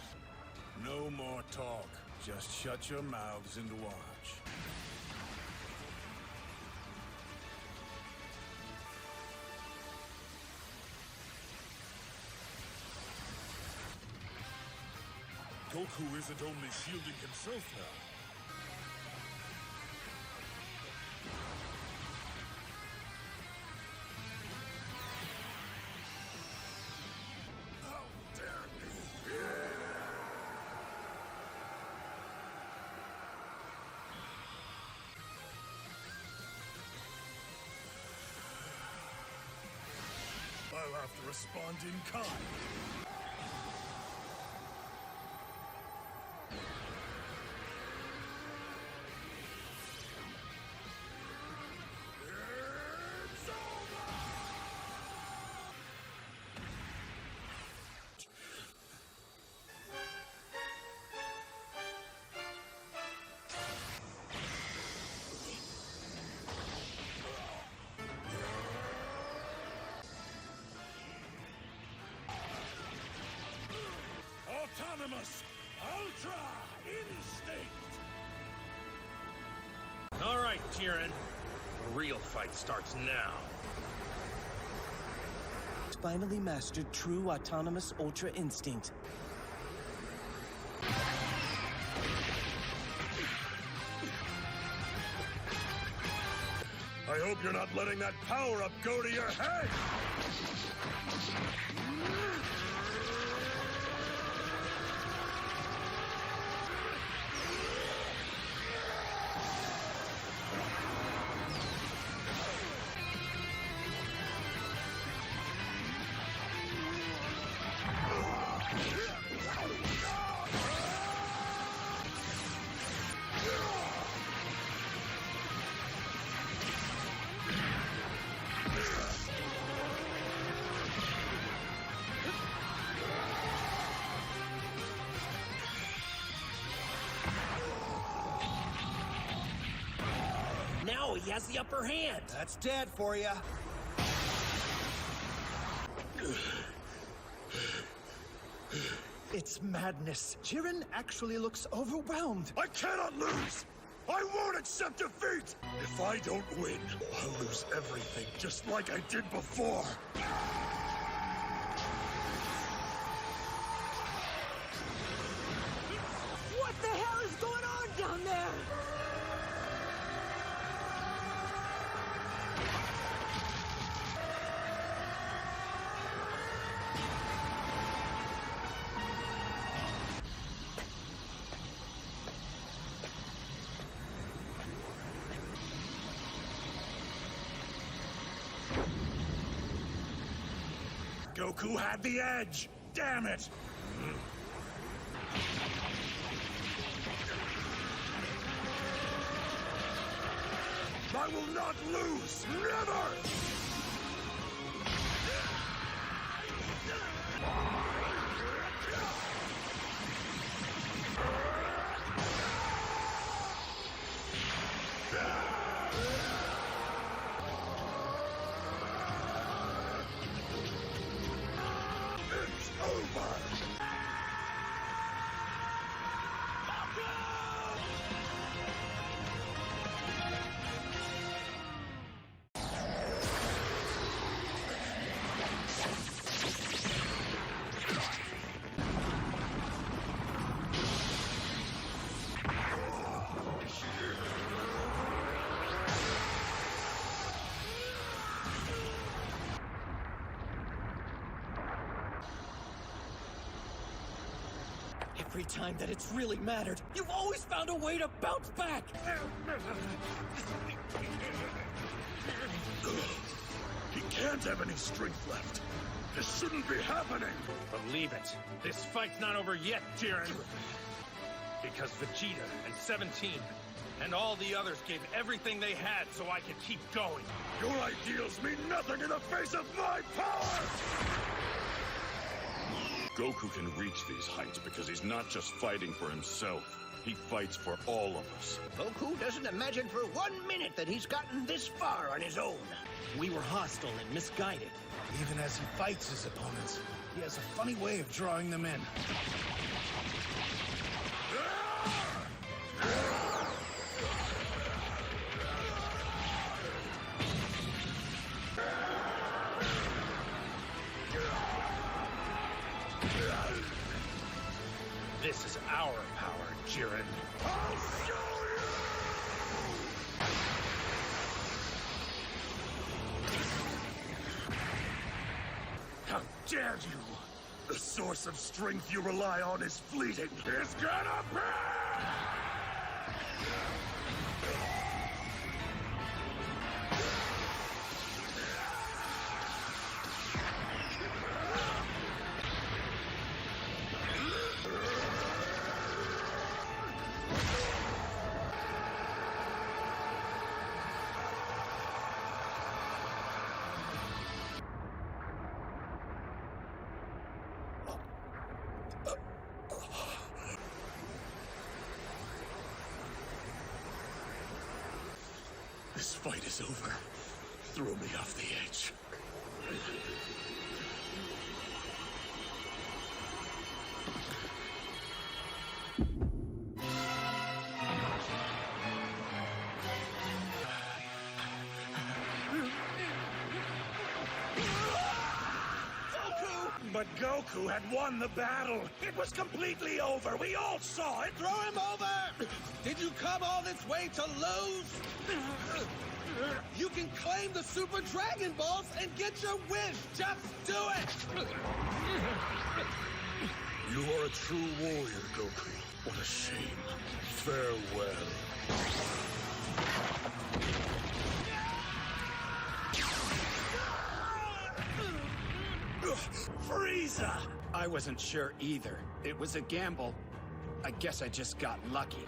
No more talk. Just shut your mouths and watch. Goku isn't only shielding himself now. I'll have to respond in kind. It's over! Autonomous Ultra Instinct! All right, Jiren. The real fight starts now. Finally mastered true autonomous Ultra Instinct. I hope you're not letting that power-up go to your head! Now he has the upper hand. That's dead for you. It's madness. Jiren actually looks overwhelmed. I cannot lose! I won't accept defeat! If I don't win, I'll lose everything, just like I did before. What the hell is going on down there? Goku had the edge! Damn it! I will not lose! Never! It's over! Every time that it's really mattered, you've always found a way to bounce back! He can't have any strength left. This shouldn't be happening. Believe it. This fight's not over yet, Jiren. Because Vegeta and 17 and all the others gave everything they had so I could keep going. Your ideals mean nothing in the face of my power! Goku can reach these heights because he's not just fighting for himself. He fights for all of us. Goku doesn't imagine for 1 minute that he's gotten this far on his own. We were hostile and misguided. Even as he fights his opponents, he has a funny way of drawing them in. This is our power, Jiren. I'll show you! How dare you! The source of strength you rely on is fleeting. It's gonna be! This fight is over. Throw me off the edge. Goku had won the battle. It was completely over. We all saw it. Throw him over! Did you come all this way to lose? You can claim the Super Dragon Balls and get your wish! Just do it! You are a true warrior, Goku. What a shame. Farewell. Frieza! I wasn't sure either. It was a gamble. I guess I just got lucky.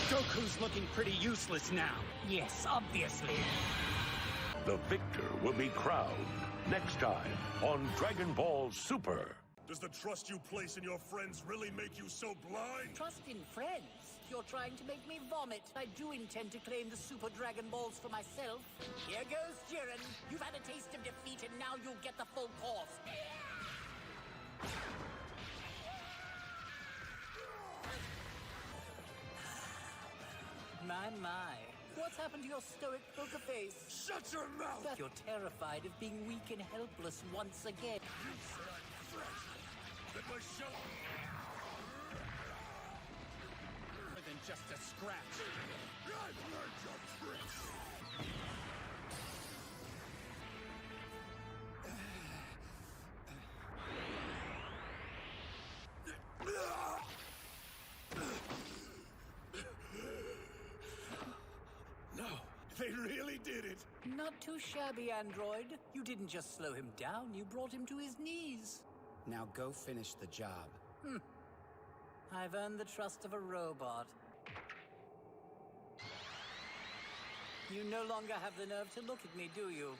Goku's looking pretty useless now. Yes, obviously. The victor will be crowned next time on Dragon Ball Super. Does the trust you place in your friends really make you so blind? Trust in friends? You're trying to make me vomit. I do intend to claim the Super Dragon Balls for myself. Here goes Jiren. You've had a taste of defeat, and now you'll get the full course. My. What's happened to your stoic poker face? Shut your mouth! You're terrified of being weak and helpless once again. You said I'm fresh. That my show... More than just a scratch. I've learned your tricks! No, they really did it. Not too shabby, android. You didn't just slow him down, you brought him to his knees. Now go finish the job. I've earned the trust of a robot. You no longer have the nerve to look at me, do you?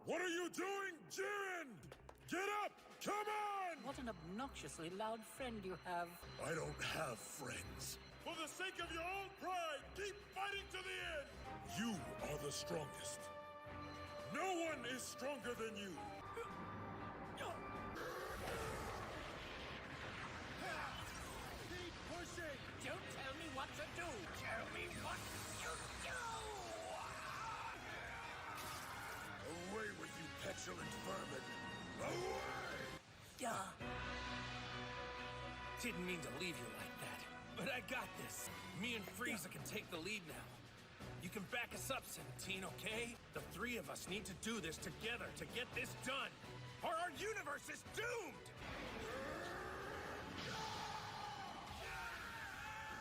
What are you doing, Jiren? Get up! Come on! What an obnoxiously loud friend you have. I don't have friends. For the sake of your own pride, keep fighting to the end! You are the strongest. No one is stronger than you. Keep pushing! Don't tell me what to do. Tell me what you do. Away with you, petulant vermin! Away! Didn't mean to leave you like that, but I got this. Me and Frieza can take the lead now. You can back us up, 17, okay? The three of us need to do this together to get this done, or our universe is doomed!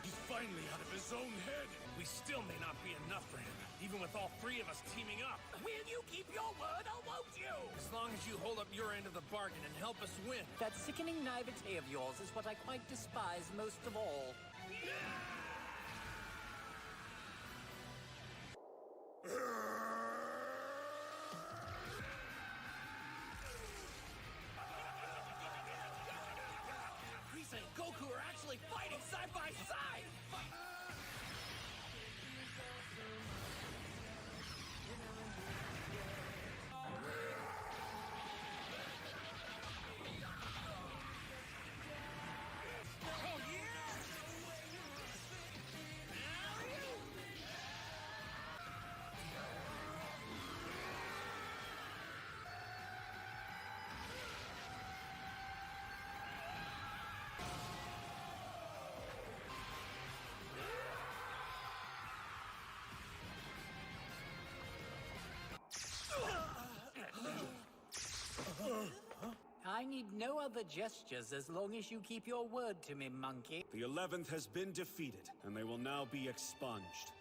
He's finally out of his own head. We still may not be enough for him, even with all three of us teaming up. Will you keep your word, or won't you? As long as you hold up your end of the bargain and help us win. That sickening naivete of yours is what I quite despise most of all. Frieza and Goku are actually fighting side by side! I need no other gestures as long as you keep your word to me, monkey. The 11th has been defeated, and they will now be expunged.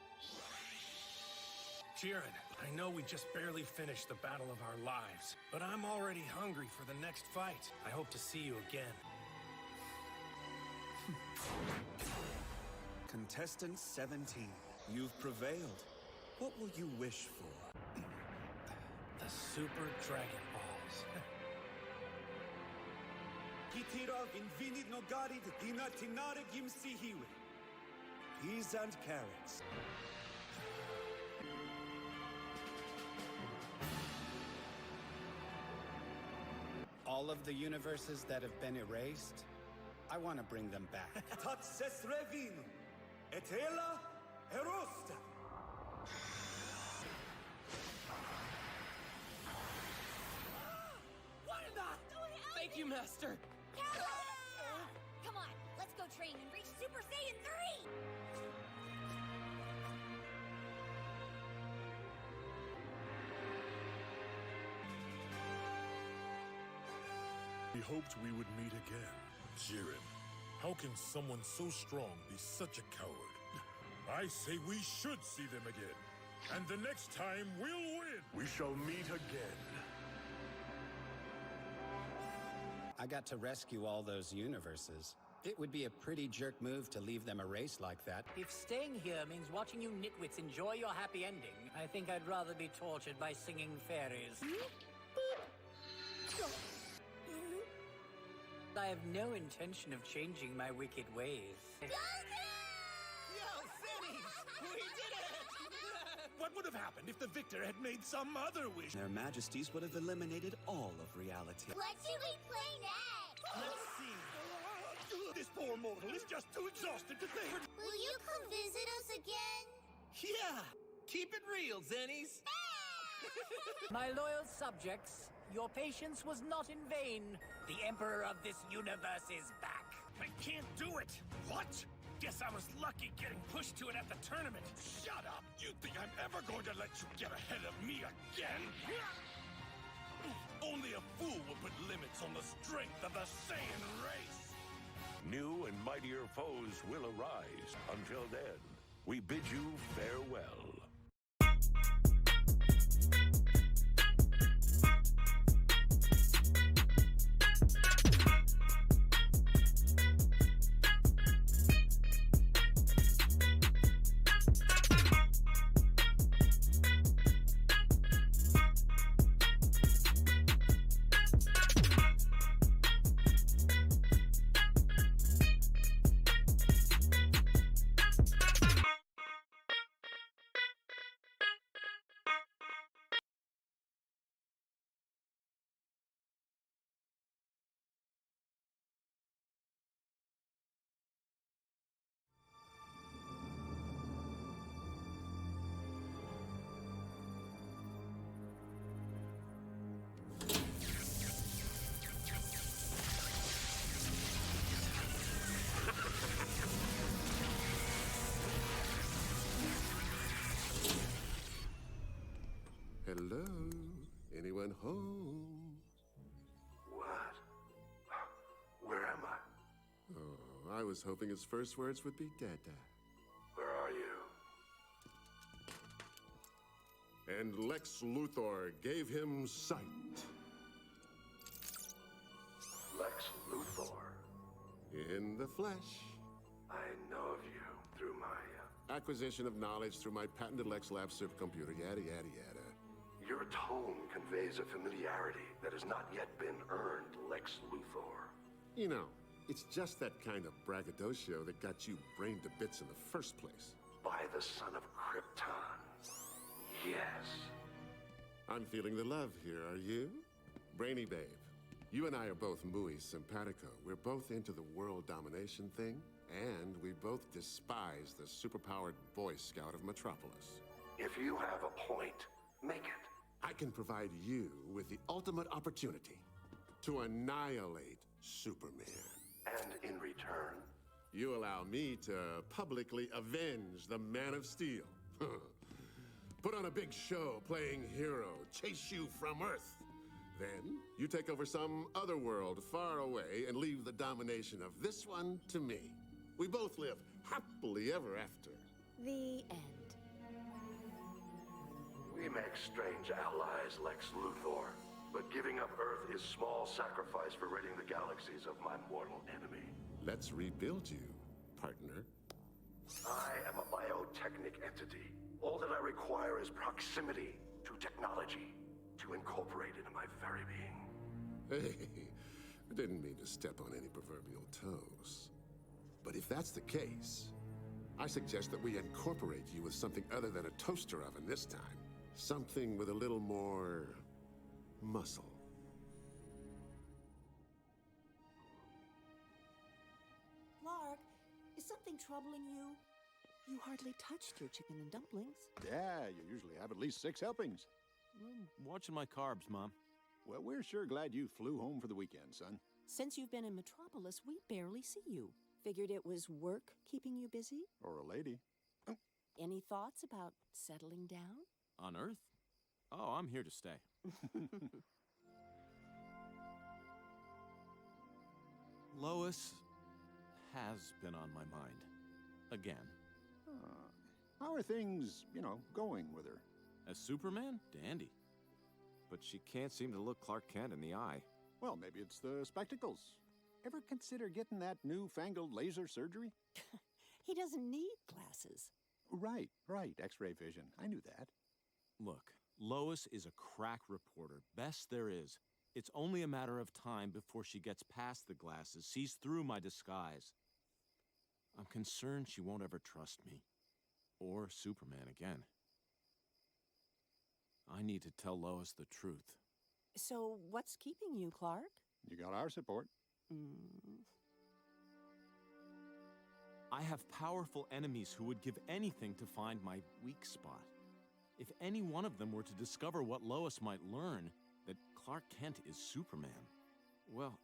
Jiren, I know we just barely finished the battle of our lives, but I'm already hungry for the next fight. I hope to see you again. Contestant 17, you've prevailed. What will you wish for? The Super Dragon Balls. Kitirov invinit nogarid dinatinare gimsihiwe. Peas and carrots. All of the universes that have been erased, I want to bring them back. Tatses revino. Etela erosta. you, Master! Come on, let's go train and reach Super Saiyan 3! We hoped we would meet again. Jiren, how can someone so strong be such a coward? I say we should see them again. And the next time, we'll win! We shall meet again. I got to rescue all those universes. It would be a pretty jerk move to leave them erased like that. If staying here means watching you nitwits enjoy your happy ending, I think I'd rather be tortured by singing fairies. I have no intention of changing my wicked ways. Yo, Finnies! We did it! What would have happened if the victor had made some other wish? Their Majesties would have eliminated all of reality. What should we play next? Let's see. This poor mortal is just too exhausted to think. Will you come visit us again? Yeah! Keep it real, Zennies! My loyal subjects, your patience was not in vain. The Emperor of this universe is back. I can't do it! What? Guess I was lucky getting pushed to it at the tournament. Shut up! You think I'm ever going to let you get ahead of me again? Only a fool will put limits on the strength of the Saiyan race! New and mightier foes will arise. Until then, we bid you farewell. Hello? Anyone home? What? Where am I? Oh, I was hoping his first words would be Dada. Where are you? And Lex Luthor gave him sight. Lex Luthor. In the flesh. I know of you through my... Acquisition of knowledge through my patented Lex Lab supercomputer, yada, yada, yada. Your tone conveys a familiarity that has not yet been earned, Lex Luthor. You know, it's just that kind of braggadocio that got you brained to bits in the first place. By the son of Krypton. Yes. I'm feeling the love here, are you? Brainy babe, you and I are both muy simpatico. We're both into the world domination thing, and we both despise the superpowered Boy Scout of Metropolis. If you have a point, make it. I can provide you with the ultimate opportunity to annihilate Superman. And in return? You allow me to publicly avenge the Man of Steel. Put on a big show playing hero, chase you from Earth. Then, you take over some other world far away and leave the domination of this one to me. We both live happily ever after. The end. We make strange allies, Lex Luthor. But giving up Earth is small sacrifice for ridding the galaxies of my mortal enemy. Let's rebuild you, partner. I am a biotechnic entity. All that I require is proximity to technology to incorporate into my very being. Hey, I didn't mean to step on any proverbial toes. But if that's the case, I suggest that we incorporate you with something other than a toaster oven this time. Something with a little more muscle. Lark, is something troubling you? You hardly touched your chicken and dumplings. Yeah, you usually have at least 6 helpings. I'm watching my carbs, Mom. Well, we're sure glad you flew home for the weekend, son. Since you've been in Metropolis, we barely see you. Figured it was work keeping you busy? Or a lady. Any thoughts about settling down? On Earth? Oh, I'm here to stay. Lois has been on my mind. Again. How are things, going with her? As Superman? Dandy. But she can't seem to look Clark Kent in the eye. Well, maybe it's the spectacles. Ever consider getting that newfangled laser surgery? He doesn't need glasses. Right. X-ray vision. I knew that. Look, Lois is a crack reporter. Best there is. It's only a matter of time before she gets past the glasses, sees through my disguise. I'm concerned she won't ever trust me. Or Superman again. I need to tell Lois the truth. So what's keeping you, Clark? You got our support. I have powerful enemies who would give anything to find my weak spot. If any one of them were to discover what Lois might learn, that Clark Kent is Superman, well,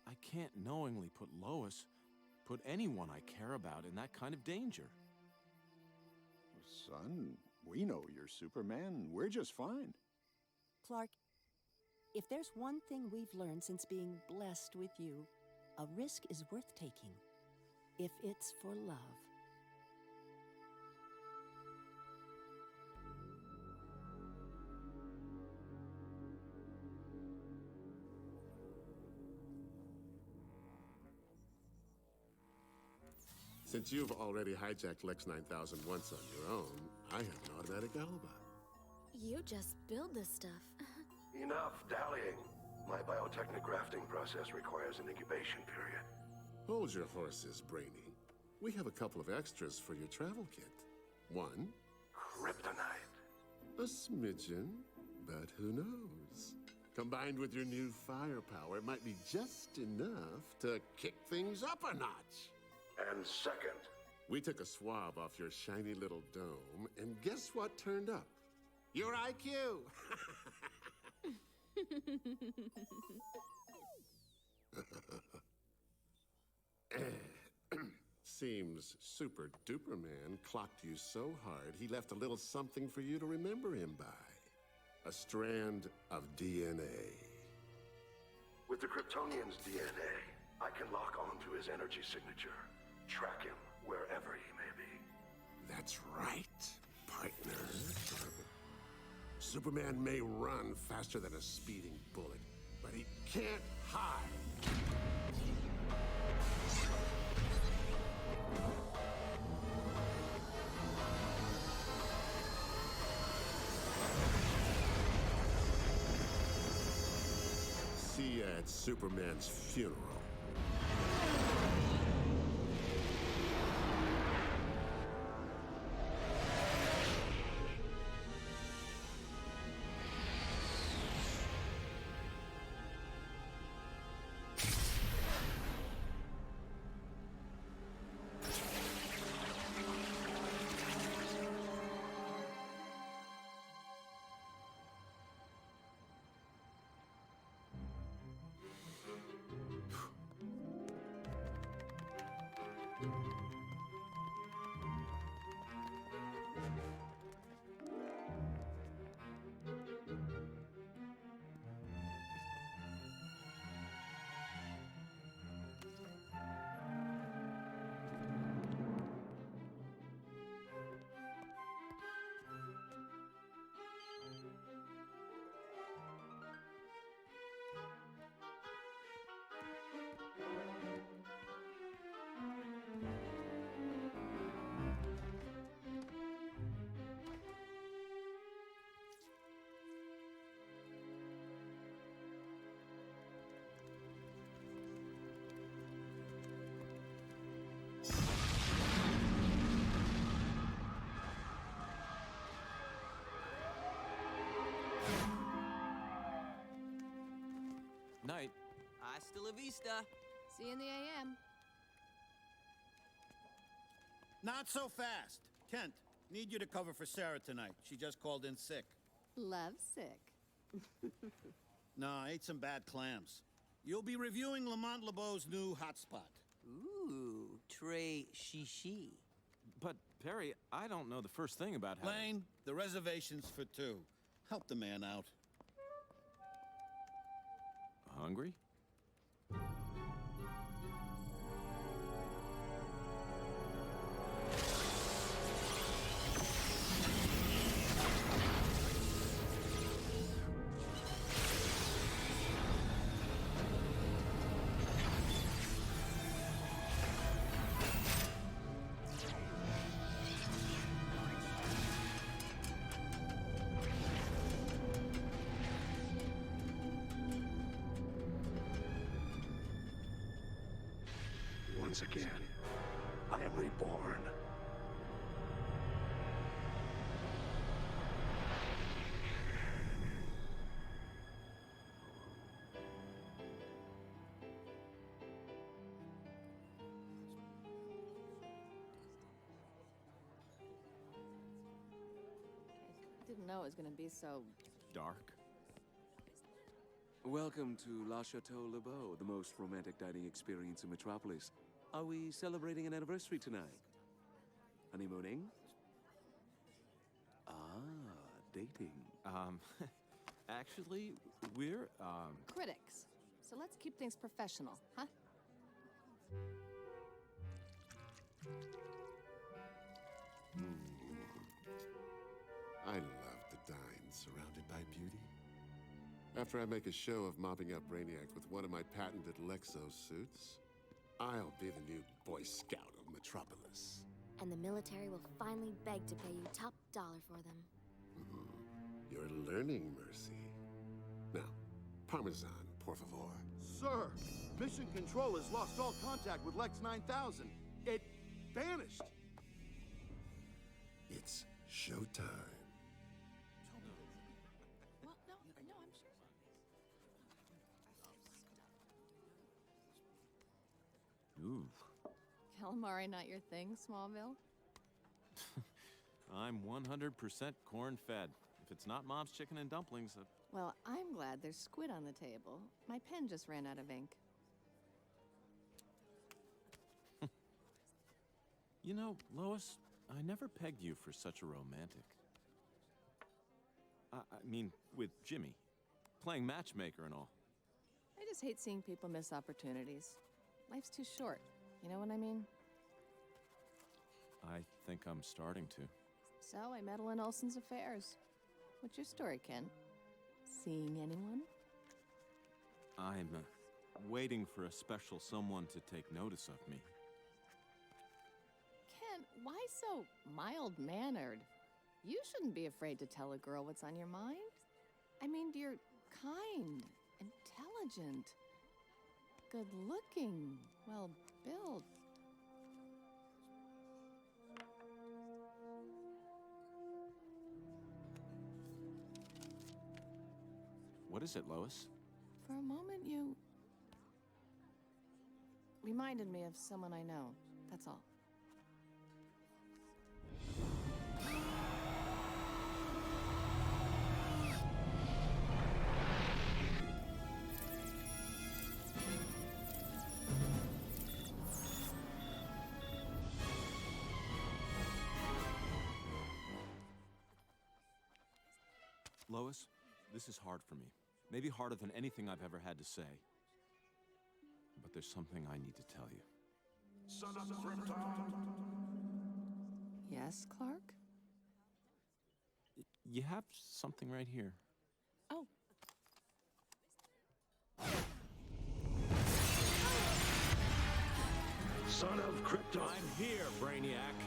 I can't knowingly put anyone I care about in that kind of danger. Son, we know you're Superman. We're just fine. Clark, if there's one thing we've learned since being blessed with you, a risk is worth taking. If it's for love. Since you've already hijacked Lex 9000 once on your own, I have an automatic alibi. You just build this stuff. Enough dallying. My biotechnic grafting process requires an incubation period. Hold your horses, Brainy. We have a couple of extras for your travel kit. One, kryptonite. A smidgen, but who knows? Combined with your new firepower, it might be just enough to kick things up a notch. And second, we took a swab off your shiny little dome, and guess what turned up? Your IQ! Seems Super Duper Man clocked you so hard he left a little something for you to remember him by. A strand of DNA. with the Kryptonian's DNA, I can lock onto his energy signature, track him wherever he may be. That's right, partner. Superman may run faster than a speeding bullet, but he can't hide. See you at Superman's funeral. Night. Hasta la vista. See you in the AM. Not so fast. Kent, need you to cover for Sarah tonight. She just called in sick. Love sick. No, I ate some bad clams. You'll be reviewing Lamont LeBeau's new hotspot. Ooh, Trey Shishi. But, Perry, I don't know the first thing about how... Lane, the reservation's for 2. Help the man out. Hungry? Once again, I am reborn. Didn't know it was gonna be so dark. Welcome to La Chateau Le Beau, the most romantic dining experience in Metropolis. Are we celebrating an anniversary tonight? Honeymooning? Ah, dating. Actually, we're, critics. So let's keep things professional, huh? I love to dine surrounded by beauty. After I make a show of mopping up Brainiac with one of my patented Lexo suits, I'll be the new Boy Scout of Metropolis. And the military will finally beg to pay you top dollar for them. You're learning, Mercy. Now, Parmesan, por favor. Sir, Mission Control has lost all contact with Lex 9000. It vanished. It's showtime. Well, no, I'm sure. Ooh. Calamari not your thing, Smallville? I'm 100% corn-fed. If it's not Mom's chicken and dumplings, Well, I'm glad there's squid on the table. My pen just ran out of ink. You know, Lois, I never pegged you for such a romantic. I mean, with Jimmy. Playing matchmaker and all. I just hate seeing people miss opportunities. Life's too short. You know what I mean? I think I'm starting to. So I meddle in Olsen's affairs. What's your story, Ken? Seeing anyone? I'm waiting for a special someone to take notice of me. Ken, why so mild-mannered? You shouldn't be afraid to tell a girl what's on your mind. I mean, you're kind, intelligent, good-looking, well-built. What is it, Lois? For a moment, you reminded me of someone I know. That's all. Lois, this is hard for me. Maybe harder than anything I've ever had to say. But there's something I need to tell you. Son of Krypton! Yes, Clark? You have something right here. Oh. Son of Krypton! I'm here, Brainiac.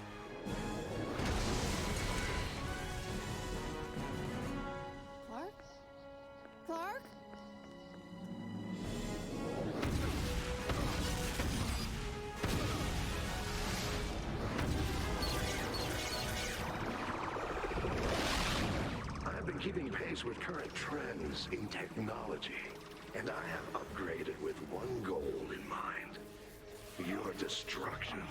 Clark? Clark? I've been keeping pace with current trends in technology, and I have upgraded with one goal in mind. Your destruction.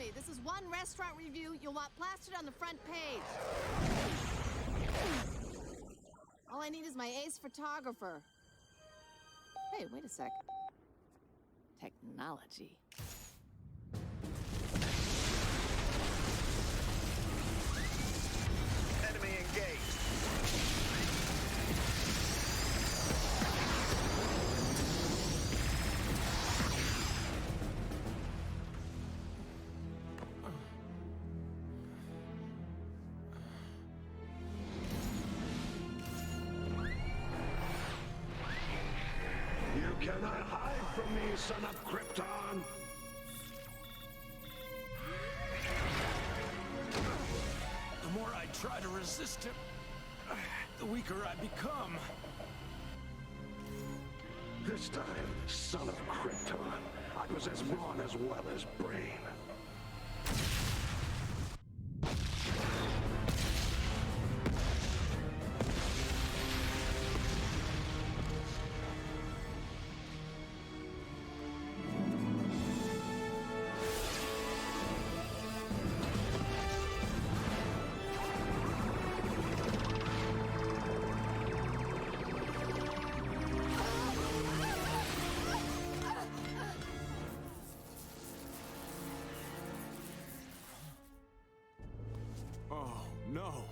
me, this is one restaurant review you'll want plastered on the front page. All I need is my ace photographer. Hey, wait a sec. Technology. Enemy engaged. You cannot hide from me, son of Krypton! The more I try to resist him, the weaker I become. This time, son of Krypton, I possess brawn as well as brain. Oh, no.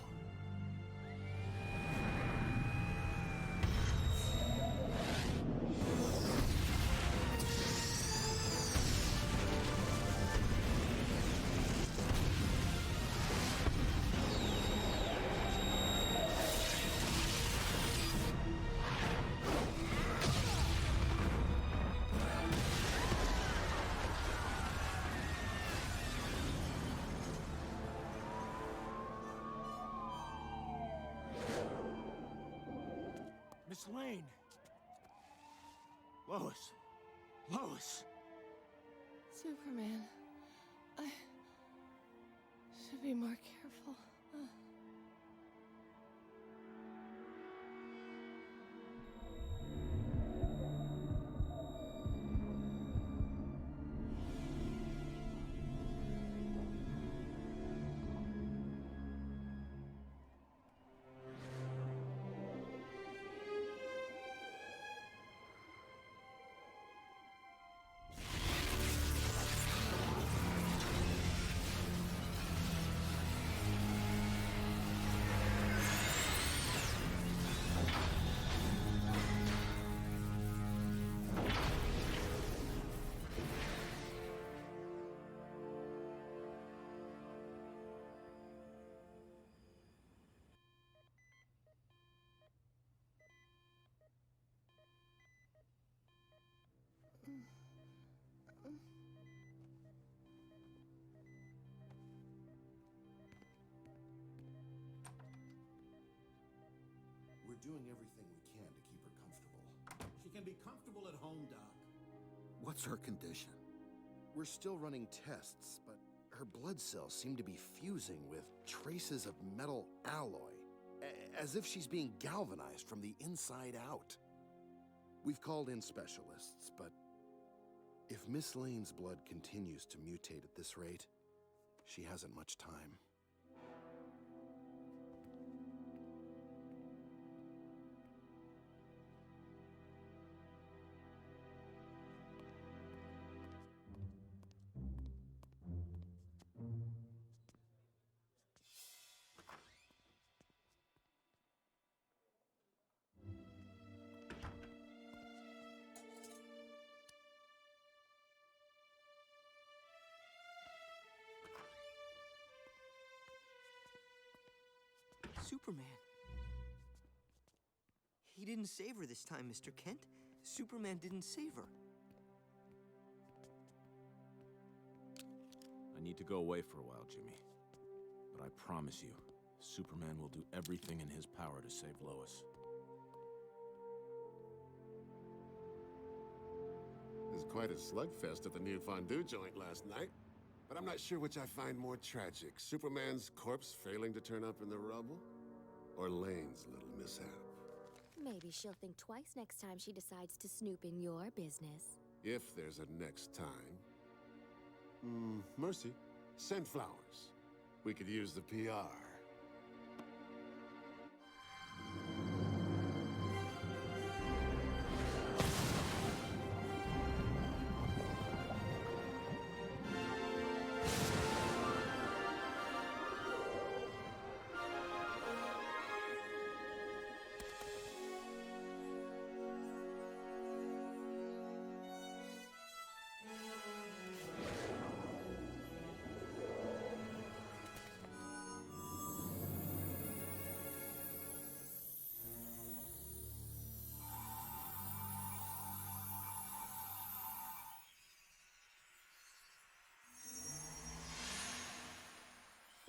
Miss Lane! Lois! Lois! Superman, I should be more careful. We're doing everything we can to keep her comfortable. She can be comfortable at home, Doc. What's her condition? We're still running tests, but her blood cells seem to be fusing with traces of metal alloy, as if she's being galvanized from the inside out. We've called in specialists, but if Miss Lane's blood continues to mutate at this rate, she hasn't much time. Superman. He didn't save her this time, Mr. Kent. Superman didn't save her. I need to go away for a while, Jimmy. But I promise you, Superman will do everything in his power to save Lois. It was quite a slugfest at the new fondue joint last night. But I'm not sure which I find more tragic. Superman's corpse failing to turn up in the rubble? Or Lane's little mishap? Maybe she'll think twice next time she decides to snoop in your business. If there's a next time. Mercy, Scent flowers. We could use the PR.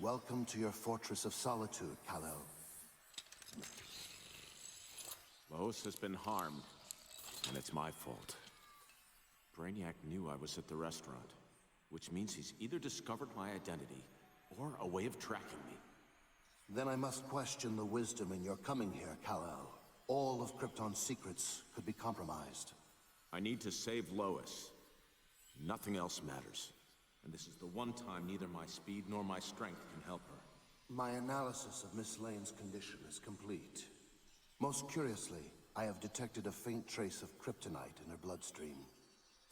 Welcome to your Fortress of Solitude, Kal-El. Lois has been harmed, and it's my fault. Brainiac knew I was at the restaurant, which means he's either discovered my identity, or a way of tracking me. Then I must question the wisdom in your coming here, Kal-El. All of Krypton's secrets could be compromised. I need to save Lois. Nothing else matters. And this is the one time neither my speed nor my strength can help her. My analysis of Miss Lane's condition is complete. Most curiously, I have detected a faint trace of kryptonite in her bloodstream.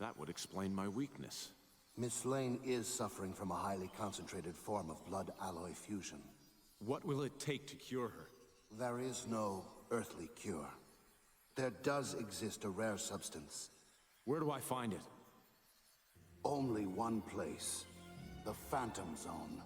That would explain my weakness. Miss Lane is suffering from a highly concentrated form of blood alloy fusion. What will it take to cure her? There is no earthly cure. There does exist a rare substance. Where do I find it? Only one place. The Phantom Zone.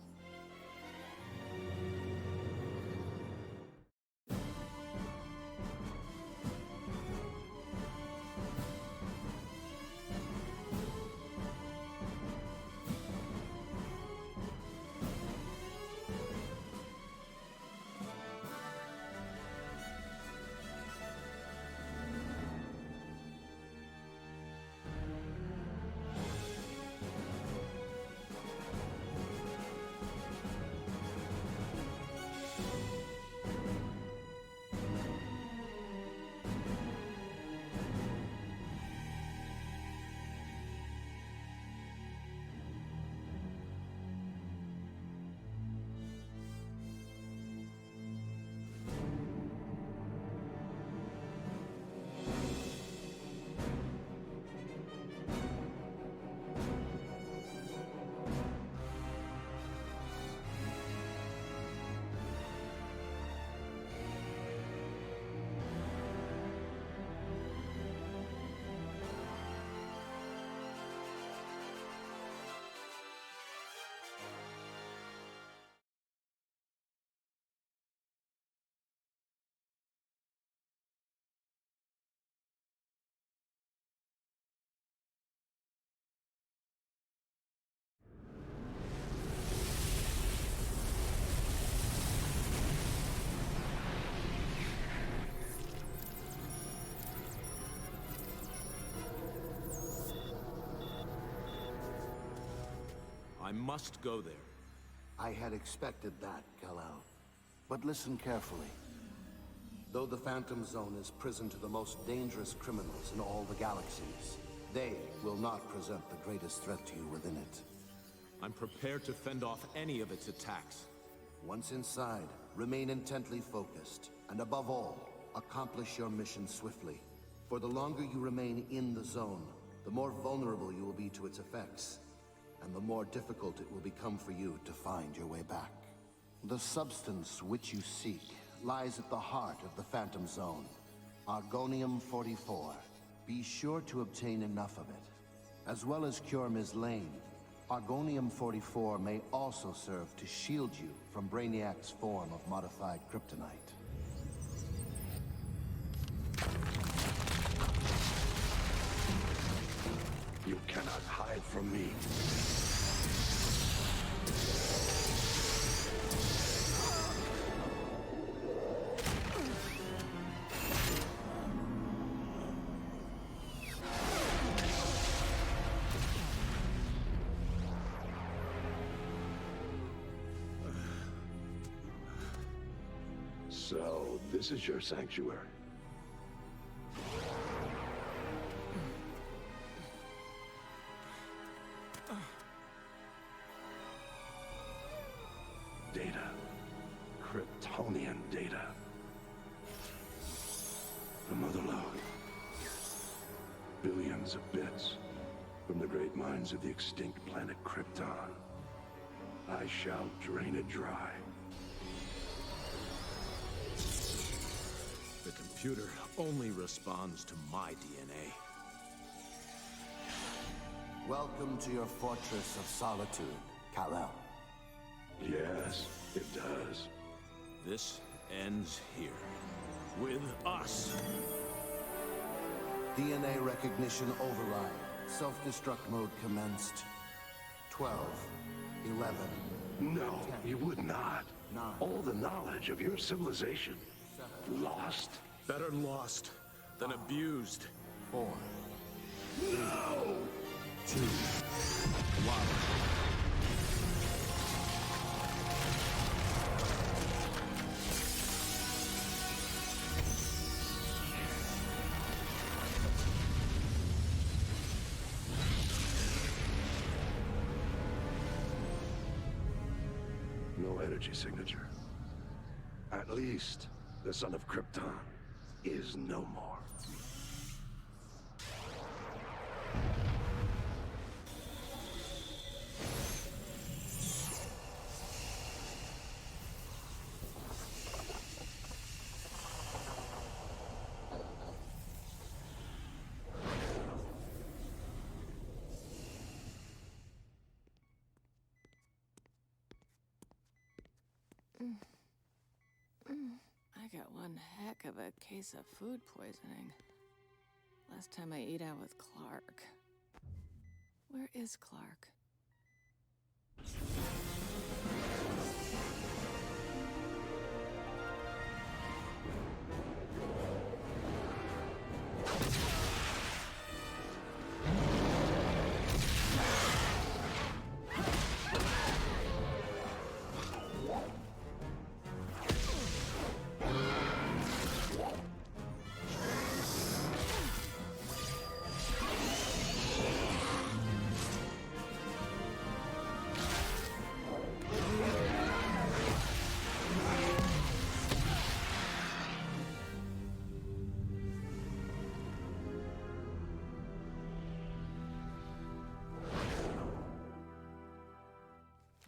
I must go there. I had expected that, Kal-El. But listen carefully. Though the Phantom Zone is prison to the most dangerous criminals in all the galaxies, they will not present the greatest threat to you within it. I'm prepared to fend off any of its attacks. Once inside, remain intently focused, and above all, accomplish your mission swiftly. For the longer you remain in the zone, the more vulnerable you will be to its effects, and the more difficult it will become for you to find your way back. The substance which you seek lies at the heart of the Phantom Zone, Argonium-44. Be sure to obtain enough of it. As well as cure Ms. Lane, Argonium-44 may also serve to shield you from Brainiac's form of modified kryptonite. You cannot hide from me. So, this is your sanctuary. Kryptonian data. The motherlode. Billions of bits from the great minds of the extinct planet Krypton. I shall drain it dry. The computer only responds to my DNA. Welcome to your fortress of solitude, Kal-El. Yes, it does. This ends here. With us. DNA recognition override. Self-destruct mode commenced. 12, 11. No, you would not. 9. All the knowledge of your civilization lost. Better lost than abused. 4. No! 2. 1. No energy signature. At least, the son of Krypton is no more. I got one heck of a case of food poisoning. Last time I ate out with Clark. Where is Clark?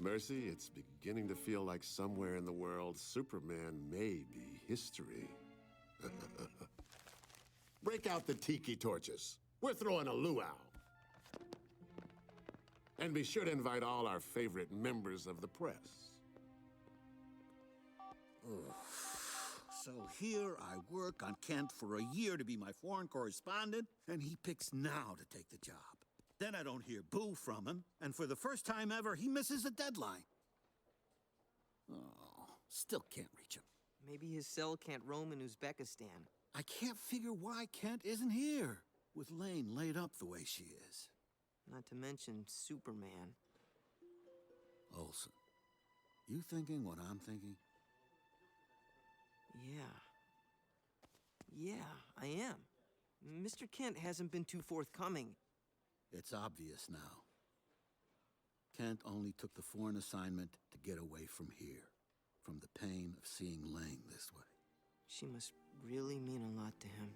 Mercy, it's beginning to feel like somewhere in the world, Superman may be history. Break out the tiki torches. We're throwing a luau. And be sure to invite all our favorite members of the press. So here I work on Kent for a year to be my foreign correspondent, and he picks now to take the job. Then I don't hear boo from him, and for the first time ever, he misses a deadline. Oh, still can't reach him. Maybe his cell can't roam in Uzbekistan. I can't figure why Kent isn't here, with Lane laid up the way she is. Not to mention Superman. Olsen, you thinking what I'm thinking? Yeah, I am. Mr. Kent hasn't been too forthcoming. It's obvious now. Kent only took the foreign assignment to get away from here, from the pain of seeing Lane this way. She must really mean a lot to him.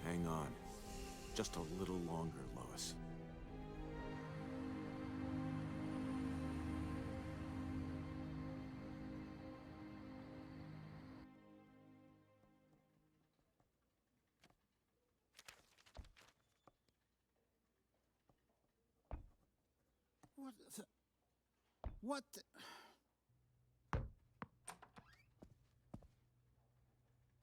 Hang on. Just a little longer, Lois. What the...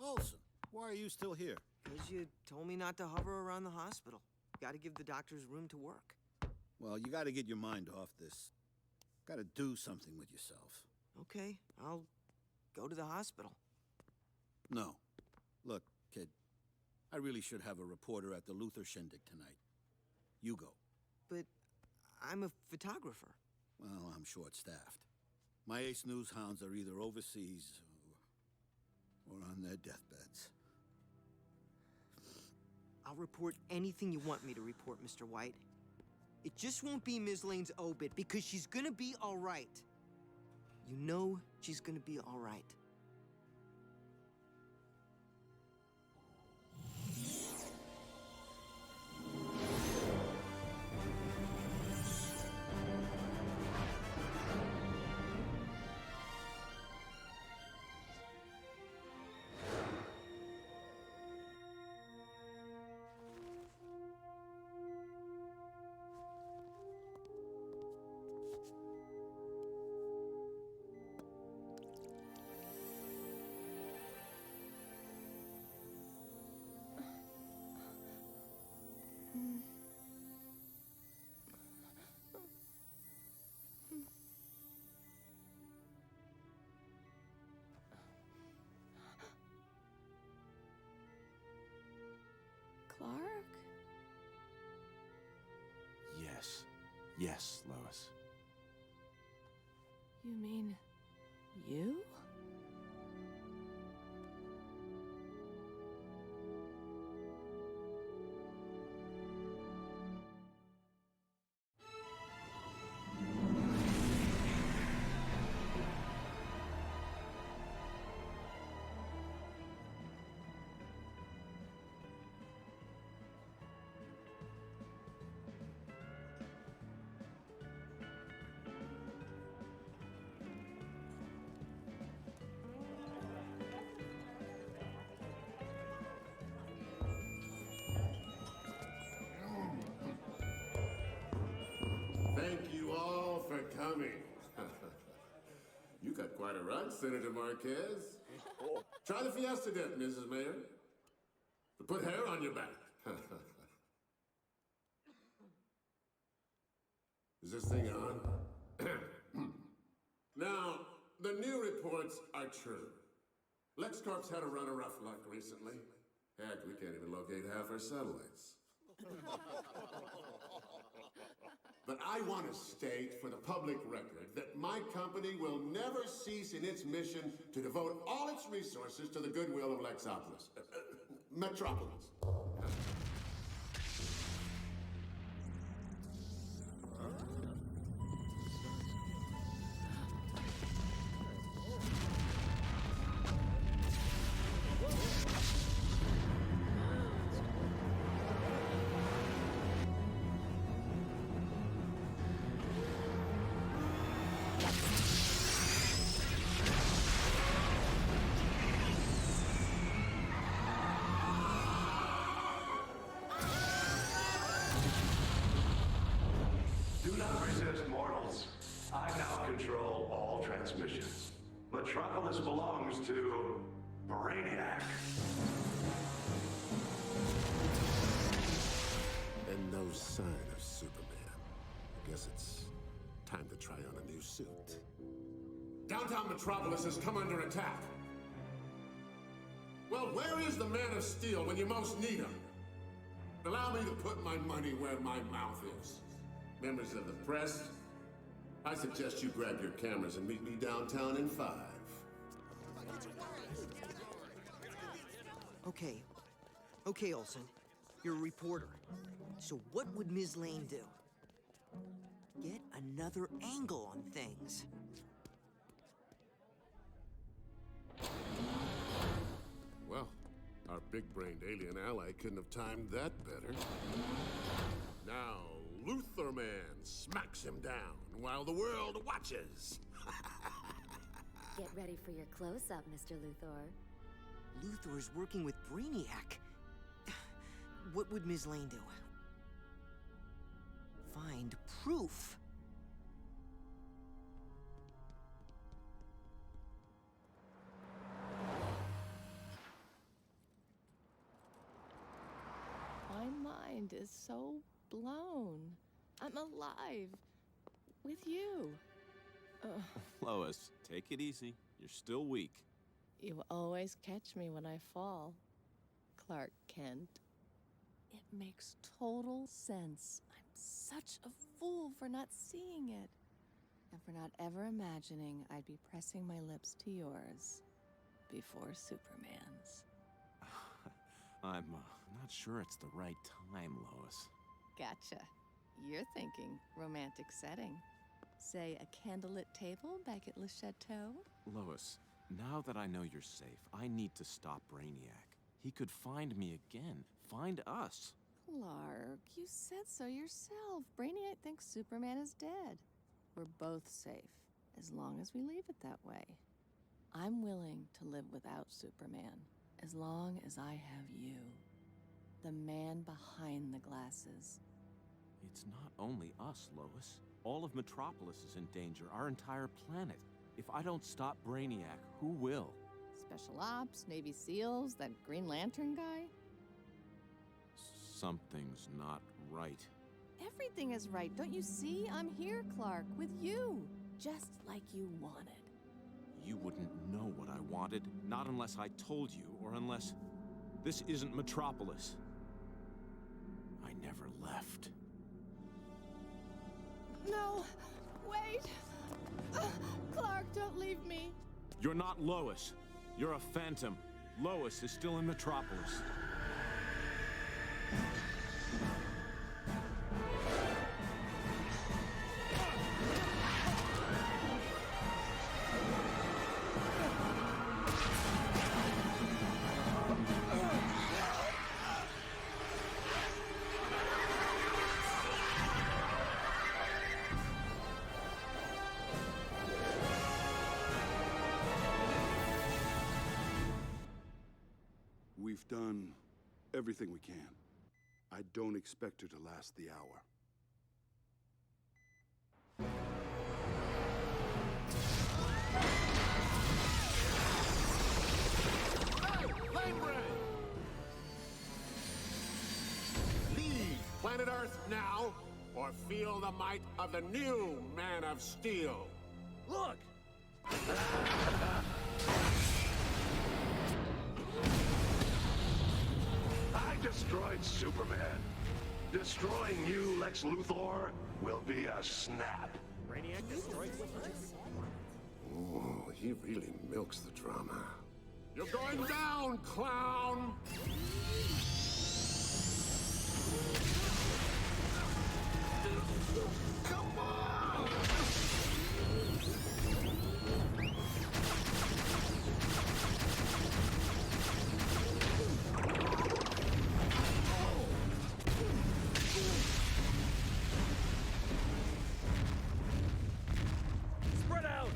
Olsen, why are you still here? Because you told me not to hover around the hospital. Gotta give the doctors room to work. Well, you gotta get your mind off this. Gotta do something with yourself. Okay, I'll go to the hospital. No. Look, kid, I really should have a reporter at the Luthor Shindig tonight. You go. But I'm a photographer. Well, I'm short-staffed. My ace news hounds are either overseas or on their deathbeds. I'll report anything you want me to report, Mr. White. It just won't be Ms. Lane's obit, because she's gonna be all right. You know she's gonna be all right. Clark? Yes. Yes, Lois. You mean you? Thank you all for coming. You got quite a run, Senator Marquez. Try the Fiesta dip, Mrs. Mayor. Put hair on your back. Is this thing on? Now, the new reports are true. LexCorp's had a run of rough luck recently. Heck, we can't even locate half our satellites. But I want to state for the public record that my company will never cease in its mission to devote all its resources to the goodwill of Lexopolis. Metropolis. Do not resist, mortals. I now control all transmissions. Metropolis belongs to Brainiac. And no sign of Superman. I guess it's time to try on a new suit. Downtown Metropolis has come under attack. Well, where is the Man of Steel when you most need him? Allow me to put my money where my mouth is. Members of the press, I suggest you grab your cameras and meet me downtown in 5. Okay. Okay, Olsen. You're a reporter. So what would Ms. Lane do? Get another angle on things. Well, our big-brained alien ally couldn't have timed that better. Now, Luthor Man smacks him down while the world watches. Get ready for your close-up, Mr. Luthor. Luthor is working with Brainiac. What would Ms. Lane do? Find proof. Fine line. mind is so blown. I'm alive. With you. Ugh. Lois, take it easy. You're still weak. You always catch me when I fall, Clark Kent. It makes total sense. I'm such a fool for not seeing it. And for not ever imagining I'd be pressing my lips to yours before Superman's. I'm not sure it's the right time, Lois. Gotcha. You're thinking romantic setting. Say a candlelit table back at Le Chateau? Lois, now that I know you're safe, I need to stop Brainiac. He could find me again. Find us. Clark, you said so yourself. Brainiac thinks Superman is dead. We're both safe, as long as we leave it that way. I'm willing to live without Superman, as long as I have you. The man behind the glasses. It's not only us, Lois. All of Metropolis is in danger, our entire planet. If I don't stop Brainiac, who will? Special Ops, Navy SEALs, that Green Lantern guy? Something's not right. Everything is right. Don't you see? I'm here, Clark, with you. Just like you wanted. You wouldn't know what I wanted, not unless I told you, or unless... This isn't Metropolis. I never left. No! Wait! Clark, don't leave me. You're not Lois. You're a phantom. Lois is still in Metropolis. We've done everything we can. I don't expect her to last the hour. Hey, Flame Ray! Leave planet Earth now, or feel the might of the new Man of Steel. Look! I destroyed Superman. Destroying you, Lex Luthor, will be a snap. Brainiac destroyed Oh, he really milks the drama. You're going down, clown! Come on! Spread out!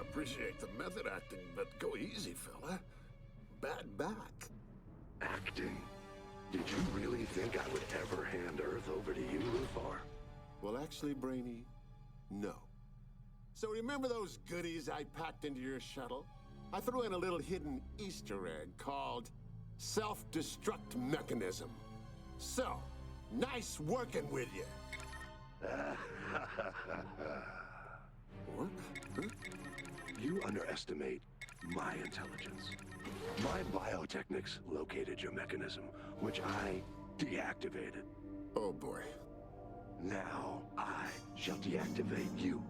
Appreciate the method acting, but go easy, fella. Bad back. Acting? Did you really think I would ever hand Earth over to you, Luthor? Well, actually, Brainy, no. So remember those goodies I packed into your shuttle? I threw in a little hidden Easter egg called Self-Destruct Mechanism. So, nice working with you. What? Huh? You underestimate my intelligence. My biotechnics located your mechanism, which I deactivated. Oh boy. Now I shall deactivate you.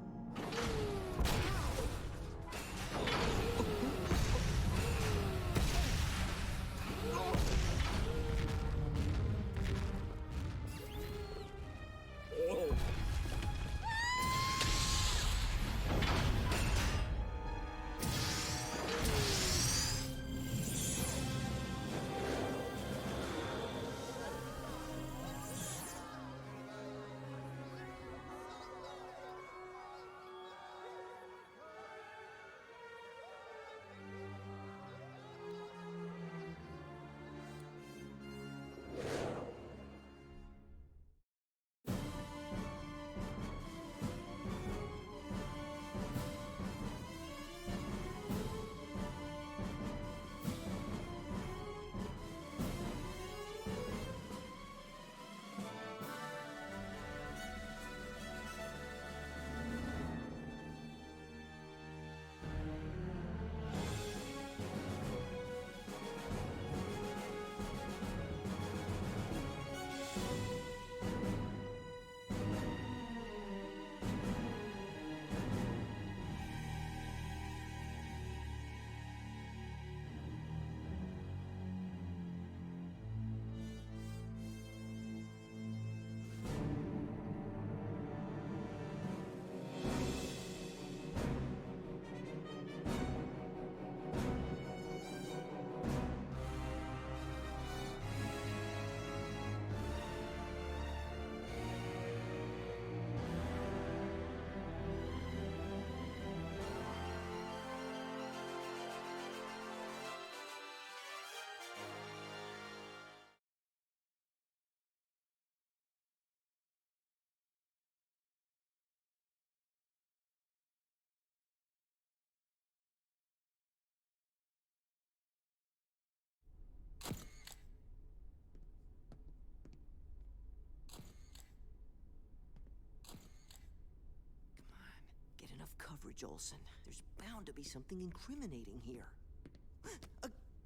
enough coverage, Olsen. There's bound to be something incriminating here.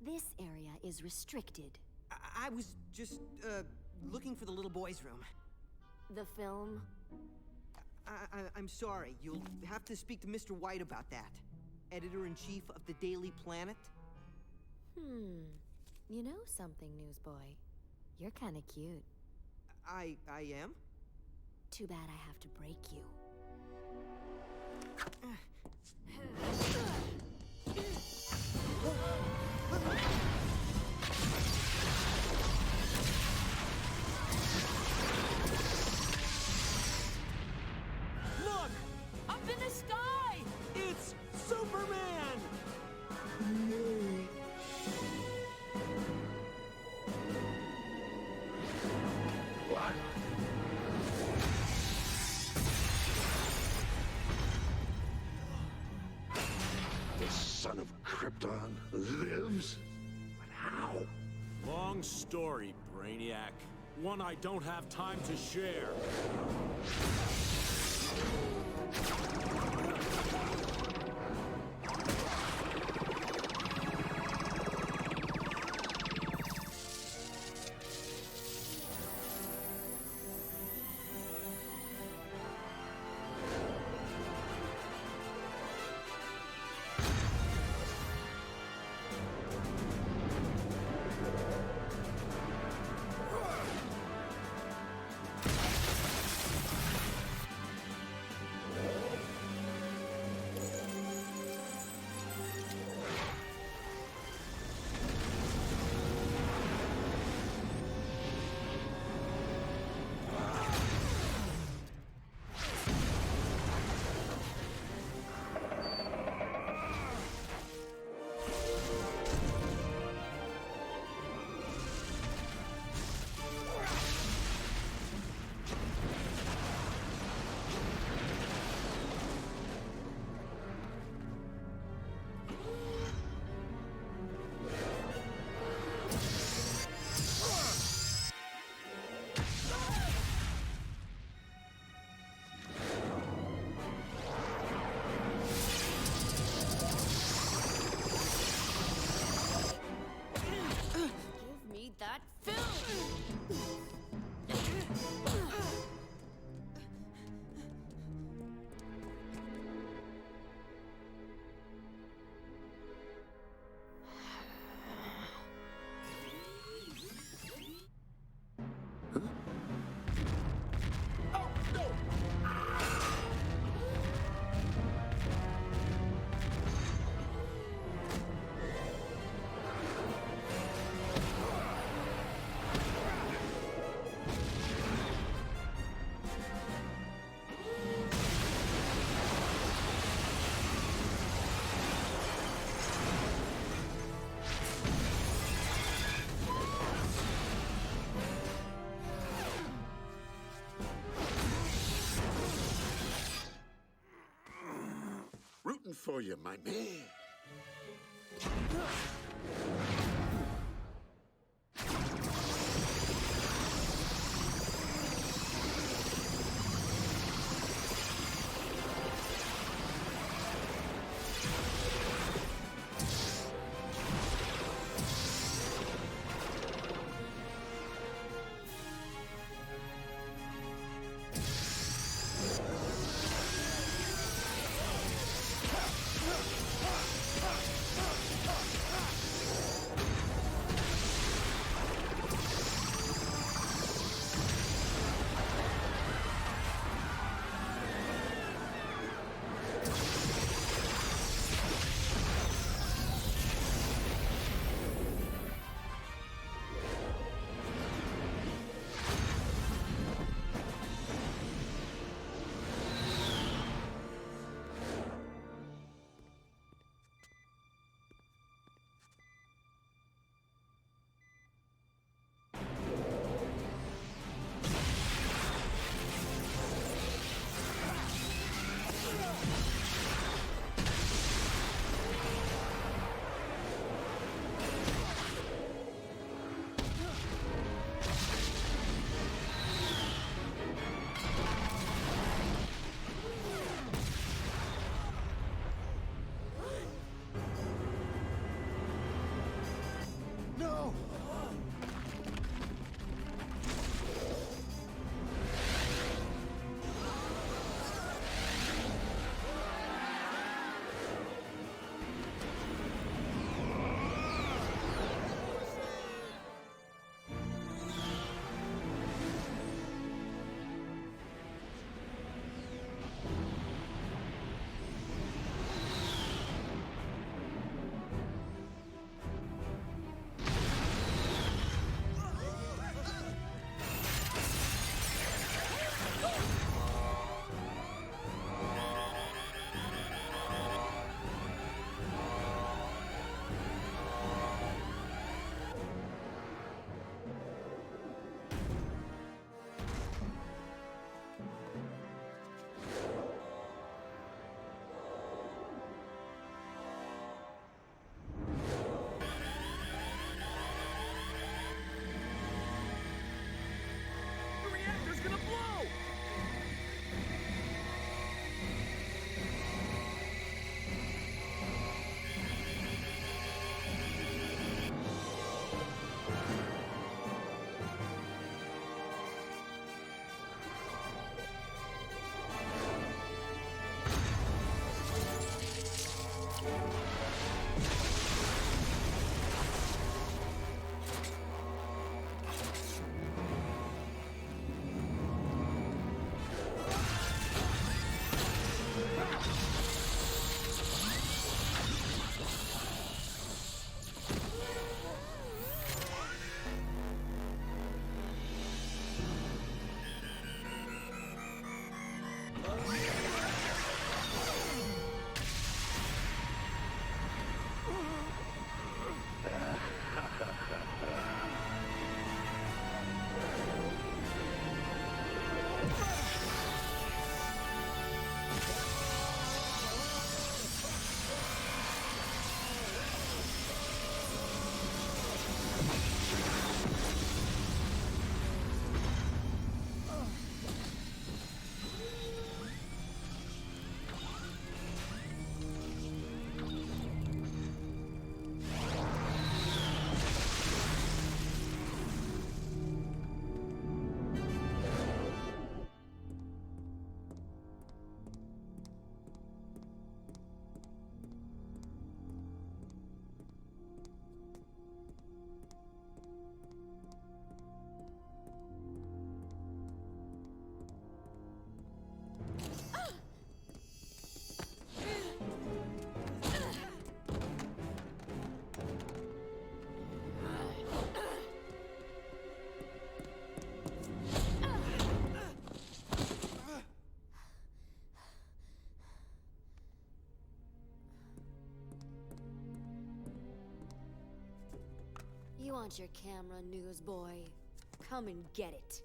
This area is restricted. I was just, looking for the little boy's room. The film? I'm sorry. You'll have to speak to Mr. White about that. Editor-in-Chief of the Daily Planet? You know something, newsboy. You're kinda cute. I am? Too bad I have to break you. Look! Up in the sky! It's Superman! What? The son of Krypton lives? But how? Long story, Brainiac. One I don't have time to share. Give me that film! Rooting for you, my man. want your camera, newsboy? Come and get it.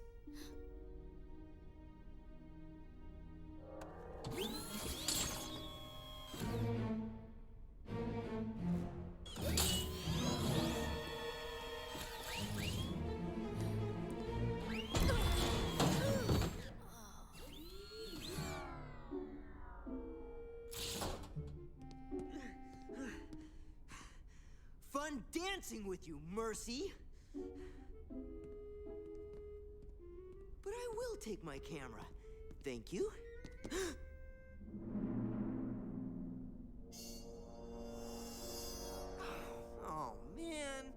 Fun dancing with you, Mercy! But I will take my camera. Thank you. Oh, man.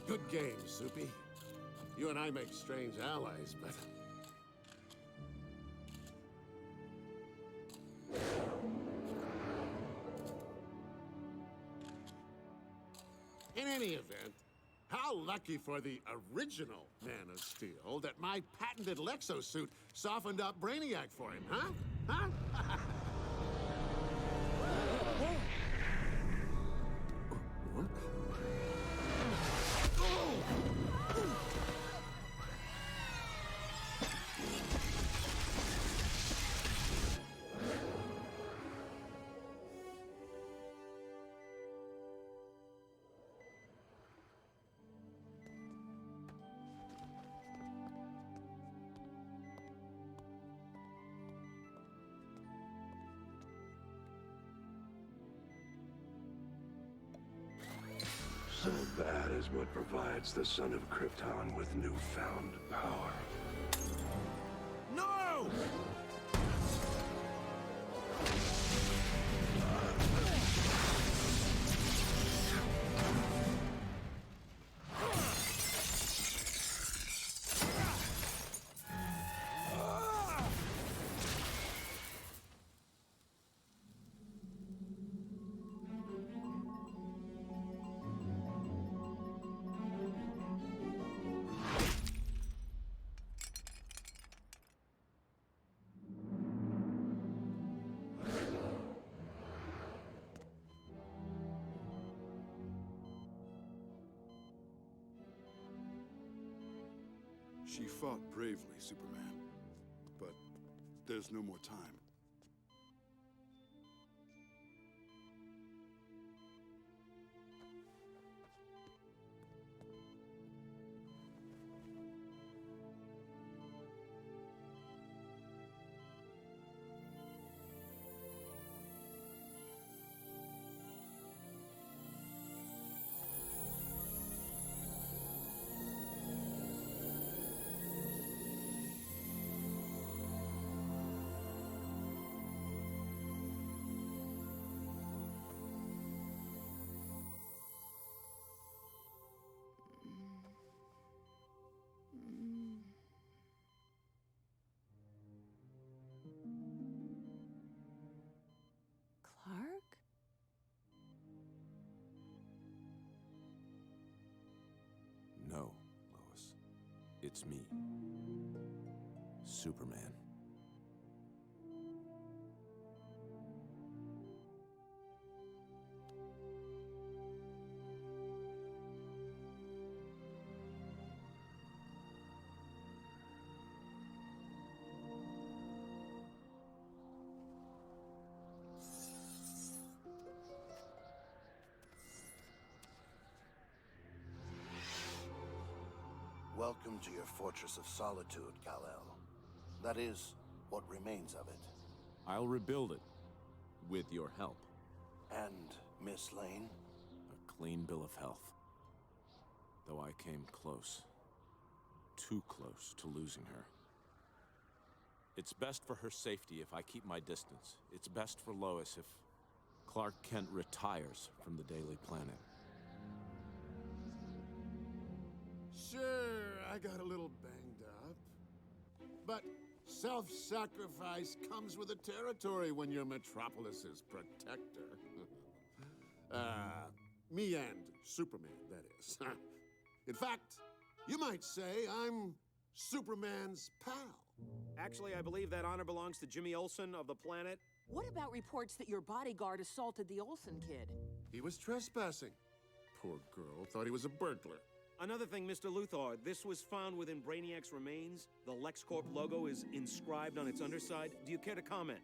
Good game, Soupy. You and I make strange allies, but... In any event, how lucky for the original Man of Steel that my patented Lexo suit softened up Brainiac for him, huh? Huh? What? So that is what provides the son of Krypton with newfound power. No! She fought bravely, Superman. But there's no more time. It's me, Superman. Welcome to your Fortress of Solitude, Kal-El. That is, what remains of it. I'll rebuild it, with your help. And Miss Lane? A clean bill of health. Though I came close. Too close to losing her. It's best for her safety if I keep my distance. It's best for Lois if Clark Kent retires from the Daily Planet. Sure, I got a little banged up. But self-sacrifice comes with the territory when you're Metropolis's protector. Me and Superman, that is. In fact, you might say I'm Superman's pal. Actually, I believe that honor belongs to Jimmy Olsen of the Planet. What about reports that your bodyguard assaulted the Olsen kid? He was trespassing. Poor girl, thought he was a burglar. Another thing, Mr. Luthor, this was found within Brainiac's remains. The LexCorp logo is inscribed on its underside. Do you care to comment?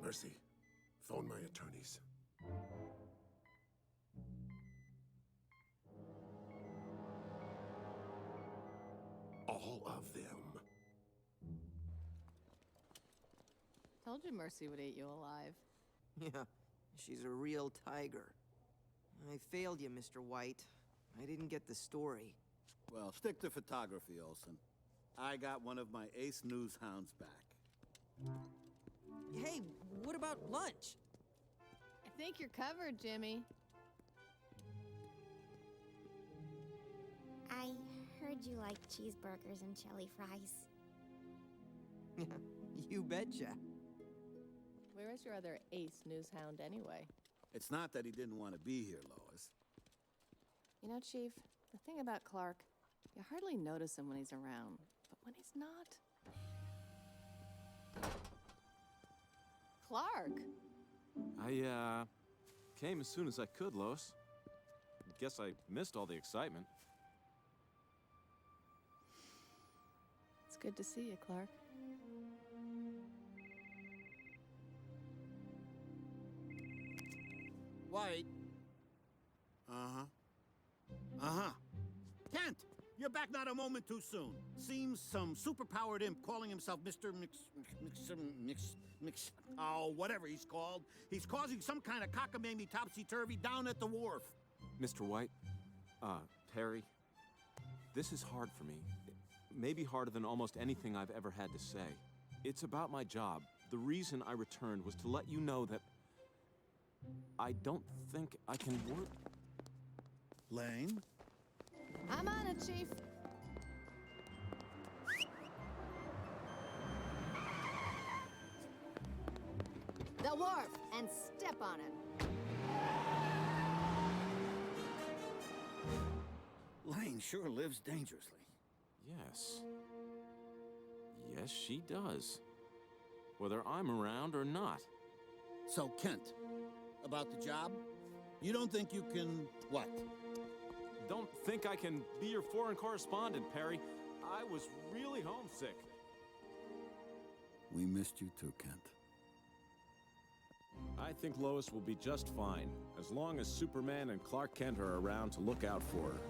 Mercy, phone my attorneys. All of them. Told you Mercy would eat you alive. Yeah, she's a real tiger. I failed you, Mr. White. I didn't get the story. Well, stick to photography, Olsen. I got one of my ace news hounds back. Hey, what about lunch? I think you're covered, Jimmy. I heard you like cheeseburgers and chili fries. You betcha. Where is your other ace newshound anyway? It's not that he didn't want to be here, Lois. You know, Chief, the thing about Clark, you hardly notice him when he's around. But when he's not... Clark! I, came as soon as I could, Lois. Guess I missed all the excitement. It's good to see you, Clark. White. Kent! You're back not a moment too soon. Seems some superpowered imp calling himself Mr. Oh, whatever he's called. He's causing some kind of cockamamie topsy-turvy down at the wharf. Mr. White, Perry, this is hard for me. Maybe harder than almost anything I've ever had to say. It's about my job. The reason I returned was to let you know that I don't think I can work. Lane? I'm on it, Chief. The wharf, and step on it. Lane sure lives dangerously. Yes. Yes, she does. Whether I'm around or not. So, Kent, about the job? You don't think you can... what? Don't think I can be your foreign correspondent, Perry. I was really homesick. We missed you too, Kent. I think Lois will be just fine, as long as Superman and Clark Kent are around to look out for her.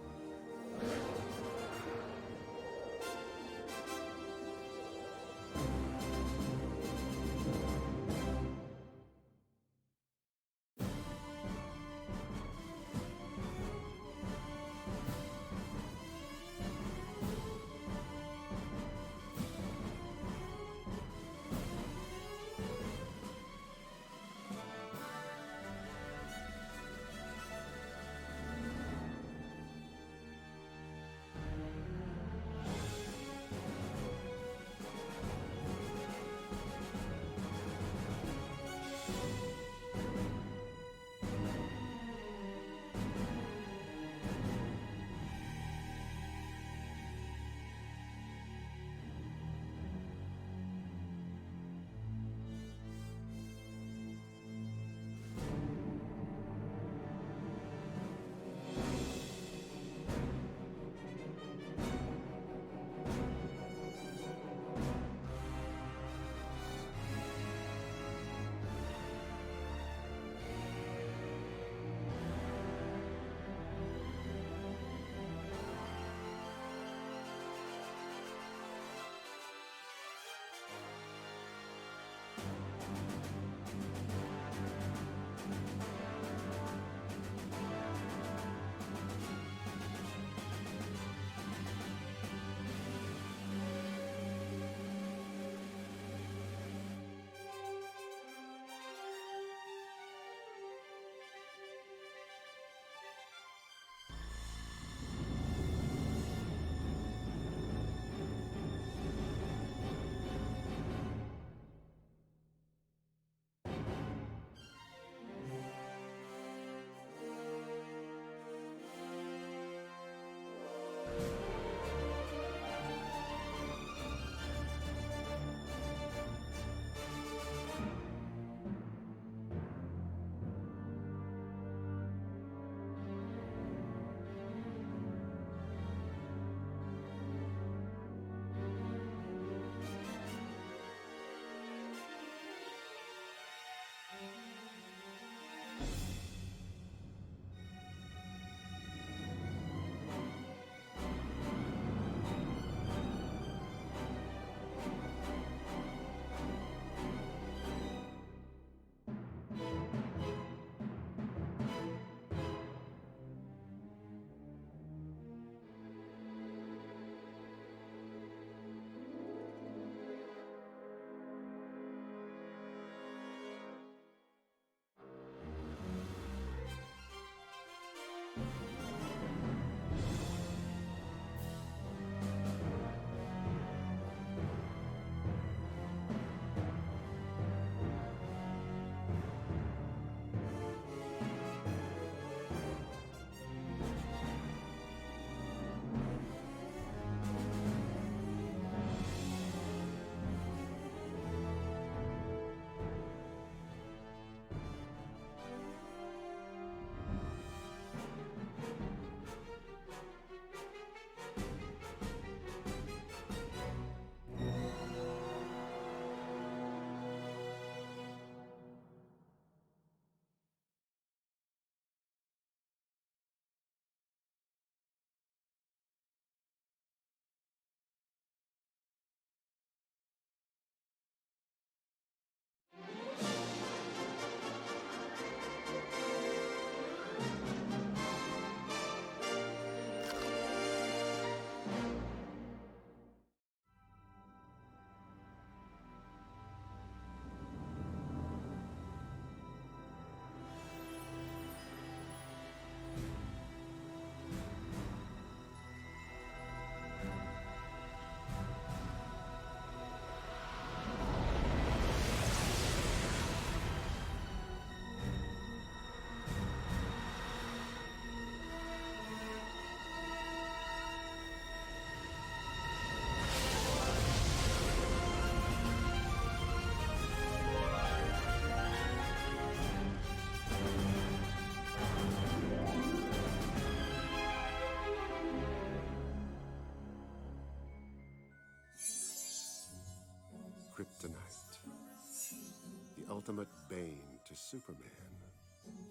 ultimate bane to Superman.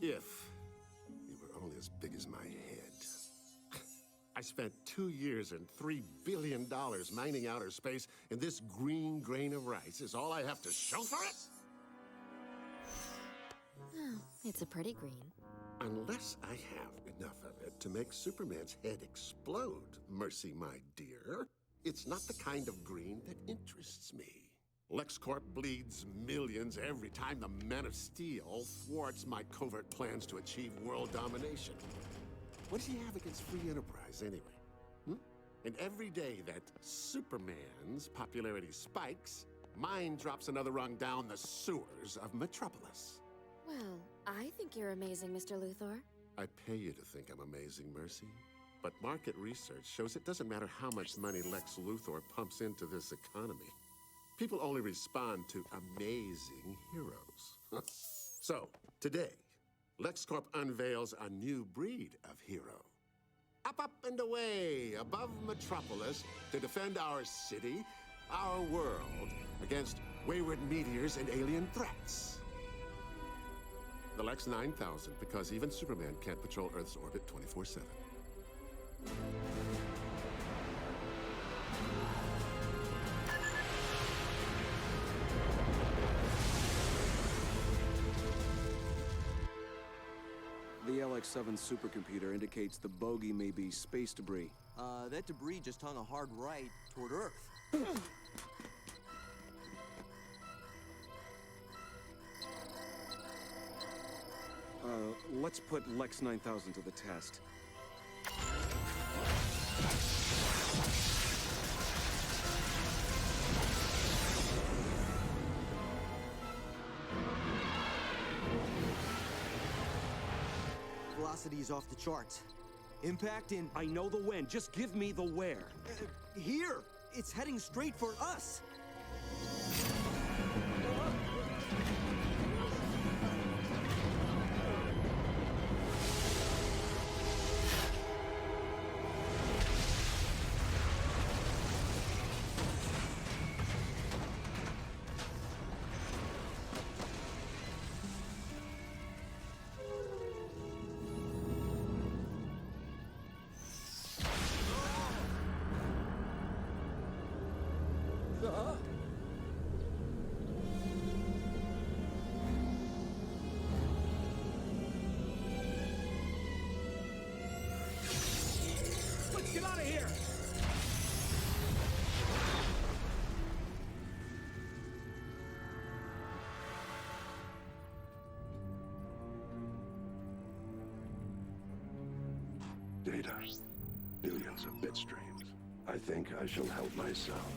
If he were only as big as my head. I spent 2 years and $3 billion mining outer space, and this green grain of rice is all I have to show for it? It's a pretty green. Unless I have enough of it to make Superman's head explode, Mercy, my dear. It's not the kind of green that interests me. LexCorp bleeds millions every time the Man of Steel thwarts my covert plans to achieve world domination. What does he have against free enterprise, anyway? And every day that Superman's popularity spikes, mine drops another rung down the sewers of Metropolis. Well, I think you're amazing, Mr. Luthor. I pay you to think I'm amazing, Mercy. But market research shows it doesn't matter how much money Lex Luthor pumps into this economy. People only respond to amazing heroes. So, today, LexCorp unveils a new breed of hero. Up and away above Metropolis to defend our city, our world, against wayward meteors and alien threats. The Lex 9000, because even Superman can't patrol Earth's orbit 24/7. The LX-7 supercomputer indicates the bogey may be space debris. That debris just hung a hard right toward Earth. Let's put Lex 9000 to the test. Velocity is off the charts. Impact in... I know the when. Just give me the where. Here! It's heading straight for us! Let's get out of here! Data. Billions of bit streams. I think I shall help myself.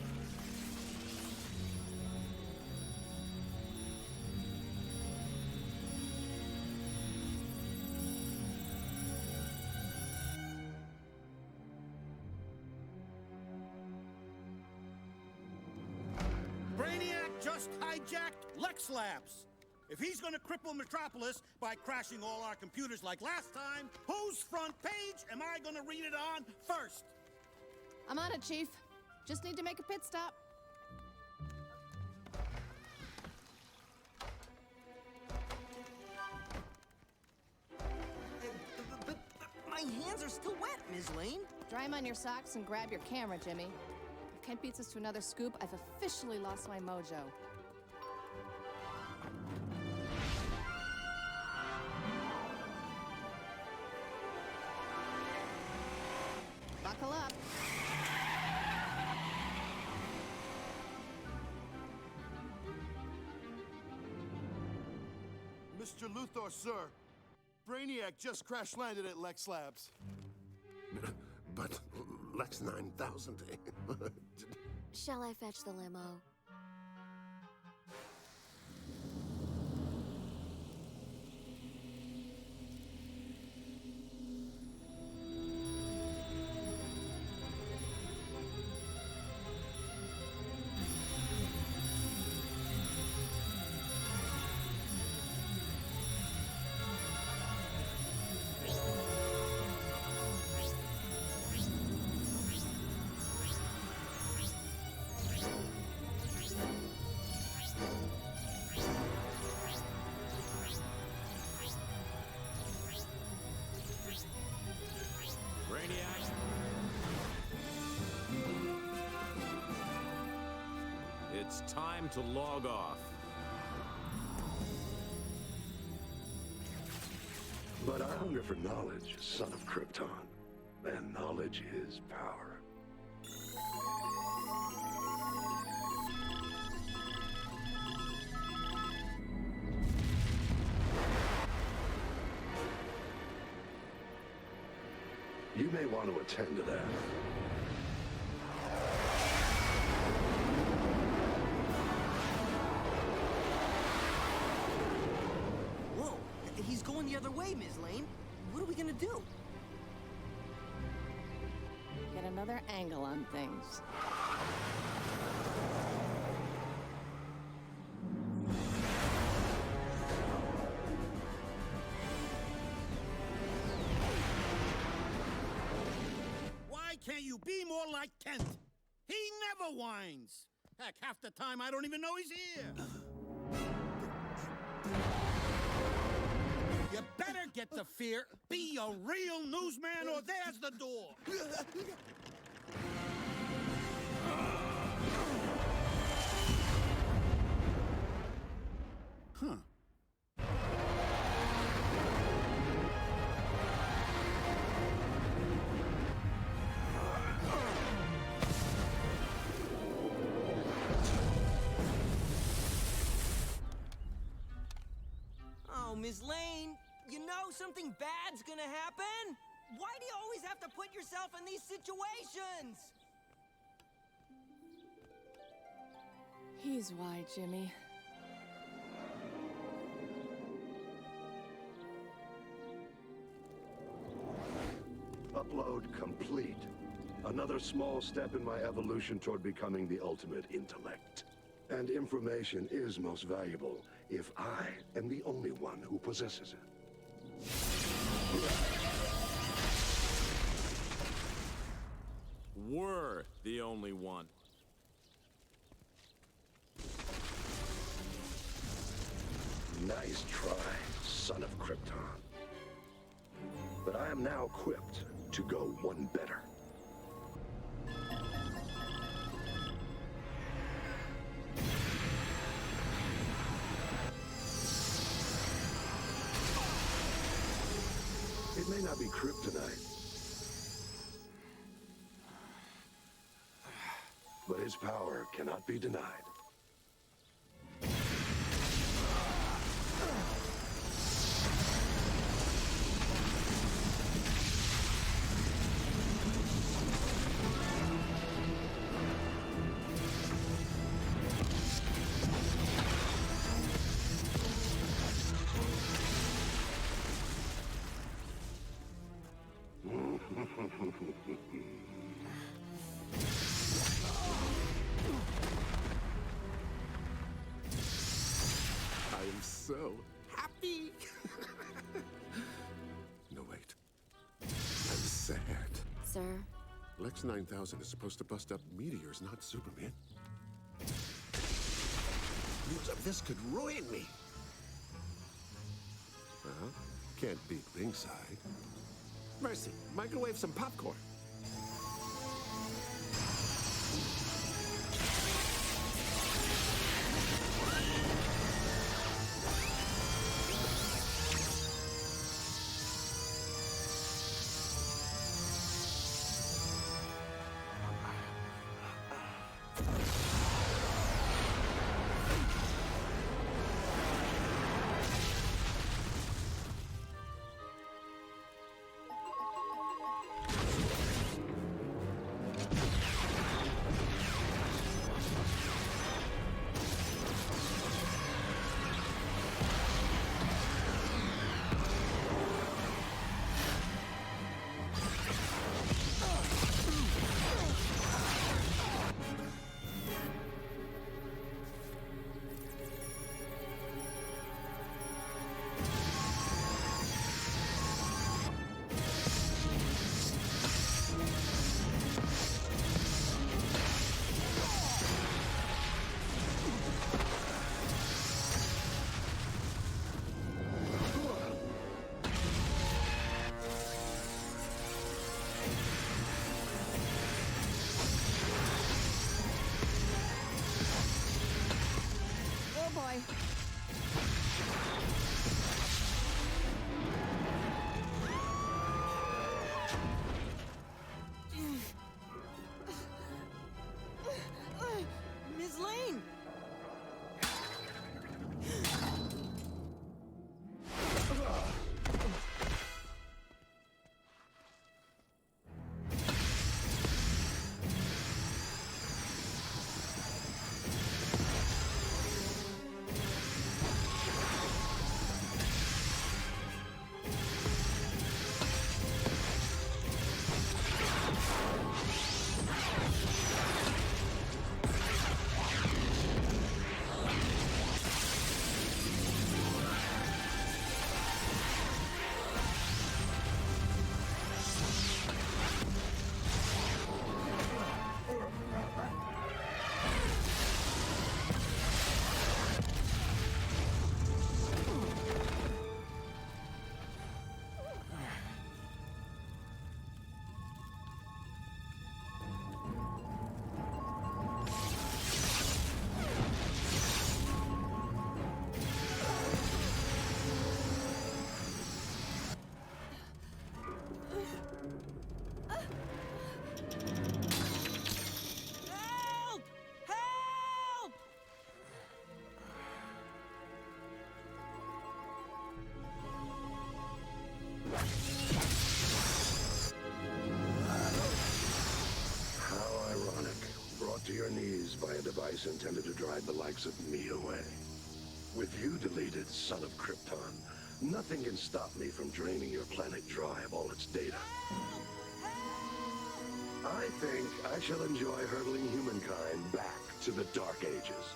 Brainiac just hijacked Lex Labs. If he's gonna cripple Metropolis by crashing all our computers like last time, whose front page am I gonna read it on first? I'm on it, Chief. Just need to make a pit stop. But my hands are still wet, Ms. Lane. Dry 'em on your socks and grab your camera, Jimmy. If Kent beats us to another scoop, I've officially lost my mojo. Buckle up. Mr. Luthor, sir. Brainiac just crash-landed at Lex Labs. But Lex 9000... Shall I fetch the limo? It's time to log off. But I hunger for knowledge, son of Krypton. And knowledge is power. You may want to attend to that. Whoa! He's going the other way, Ms. Lane. What are we gonna do? Get another angle on things. Why can't you be more like Kent? He never whines. Heck, half the time I don't even know he's here. You better get the fear, be a real newsman, or there's the door. Huh. Oh, Ms. Lane, you know something bad's gonna happen? Why do you always have to put yourself in these situations? He's why, Jimmy. Upload complete. Another small step in my evolution toward becoming the ultimate intellect. And information is most valuable if I am the only one who possesses it. We're the only one. Nice try, son of Krypton. But I am now equipped to go one better. It may not be kryptonite, but its power cannot be denied. I am so happy. No, wait. I'm sad. Sir? Lex 9000 is supposed to bust up meteors, not Superman. News of this could ruin me. Uh-huh. Can't beat ringside. Mercy, microwave some popcorn. boy. Ms. Lane! Help! Help! How ironic. Brought to your knees by a device intended to drive the likes of me away. With you deleted, son of Krypton, nothing can stop me from draining your planet dry of all its data. I think I shall enjoy hurtling humankind back to the Dark Ages.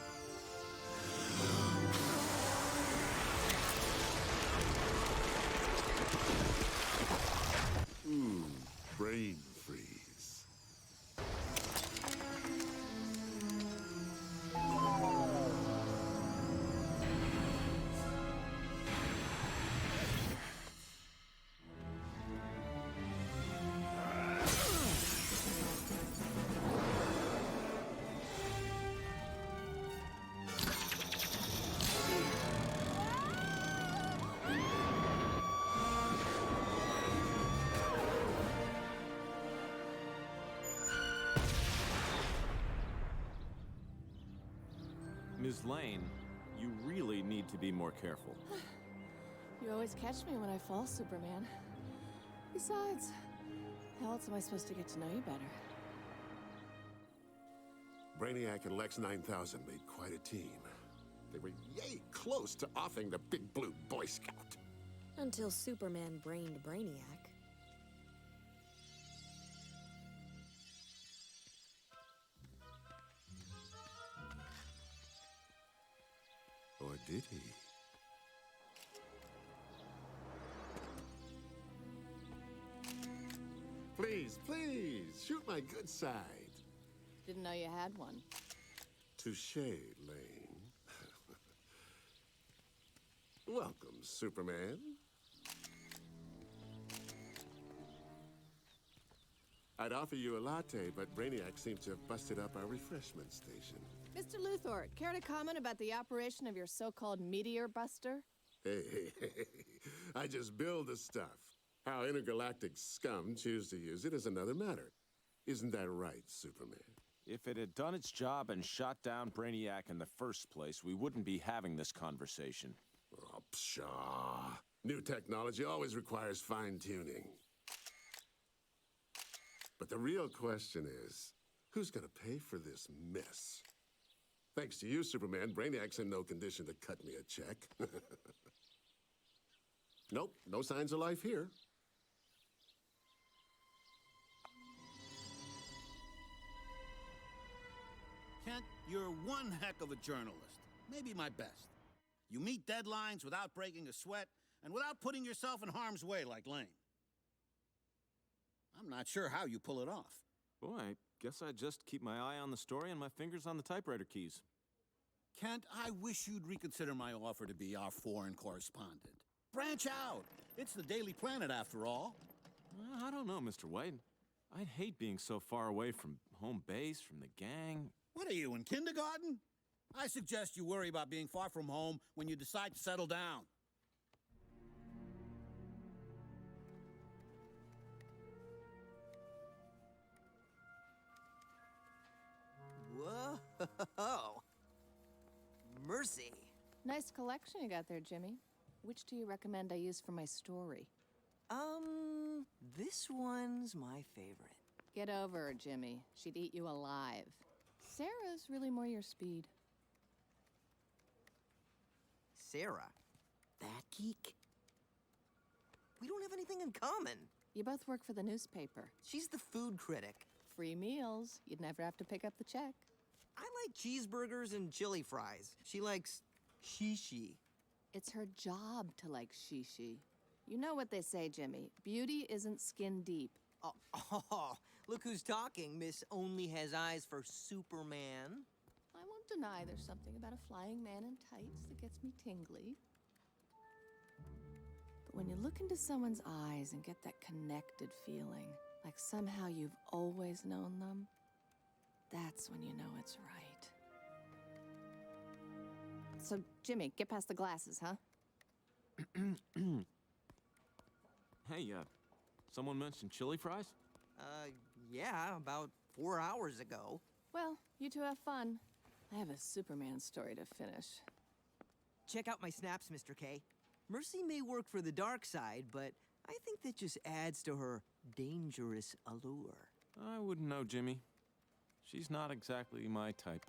Brain freeze. Ms. Lane, you really need to be more careful. You always catch me when I fall, Superman. Besides, how else am I supposed to get to know you better? Brainiac and Lex 9000 made quite a team. They were yay close to offing the Big Blue Boy Scout. Until Superman brained Brainiac. Or did he? Please, please, shoot my good side. Didn't know you had one. Touche, Lane. Welcome, Superman. I'd offer you a latte, but Brainiac seems to have busted up our refreshment station. Mr. Luthor, care to comment about the operation of your so-called Meteor Buster? Hey, I just build the stuff. How intergalactic scum choose to use it is another matter. Isn't that right, Superman? If it had done its job and shot down Brainiac in the first place, we wouldn't be having this conversation. Oh, pshaw. New technology always requires fine-tuning. But the real question is, who's gonna pay for this mess? Thanks to you, Superman, Brainiac's in no condition to cut me a check. Nope, no signs of life here. Kent, you're one heck of a journalist. Maybe my best. You meet deadlines without breaking a sweat and without putting yourself in harm's way like Lane. I'm not sure how you pull it off. Boy, I guess I just keep my eye on the story and my fingers on the typewriter keys. Kent, I wish you'd reconsider my offer to be our foreign correspondent. Branch out. It's the Daily Planet, after all. Well, I don't know, Mr. White. I'd hate being so far away from home base, from the gang. What are you, in kindergarten? I suggest you worry about being far from home when you decide to settle down. Whoa! Mercy! Nice collection you got there, Jimmy. Which do you recommend I use for my story? This one's my favorite. Get over her, Jimmy. She'd eat you alive. Sarah's really more your speed. Sarah? That geek? We don't have anything in common. You both work for the newspaper. She's the food critic. Free meals. You'd never have to pick up the check. I like cheeseburgers and chili fries. She likes shishi. It's her job to like shishi. You know what they say, Jimmy. Beauty isn't skin deep. Oh, look who's talking. Miss only has eyes for Superman. I won't deny there's something about a flying man in tights that gets me tingly. But when you look into someone's eyes and get that connected feeling, like somehow you've always known them, that's when you know it's right. So, Jimmy, get past the glasses, huh? Hey, someone mentioned chili fries? Yeah, about 4 hours ago. Well, you two have fun. I have a Superman story to finish. Check out my snaps, Mr. K. Mercy may work for the dark side, but I think that just adds to her dangerous allure. I wouldn't know, Jimmy. She's not exactly my type.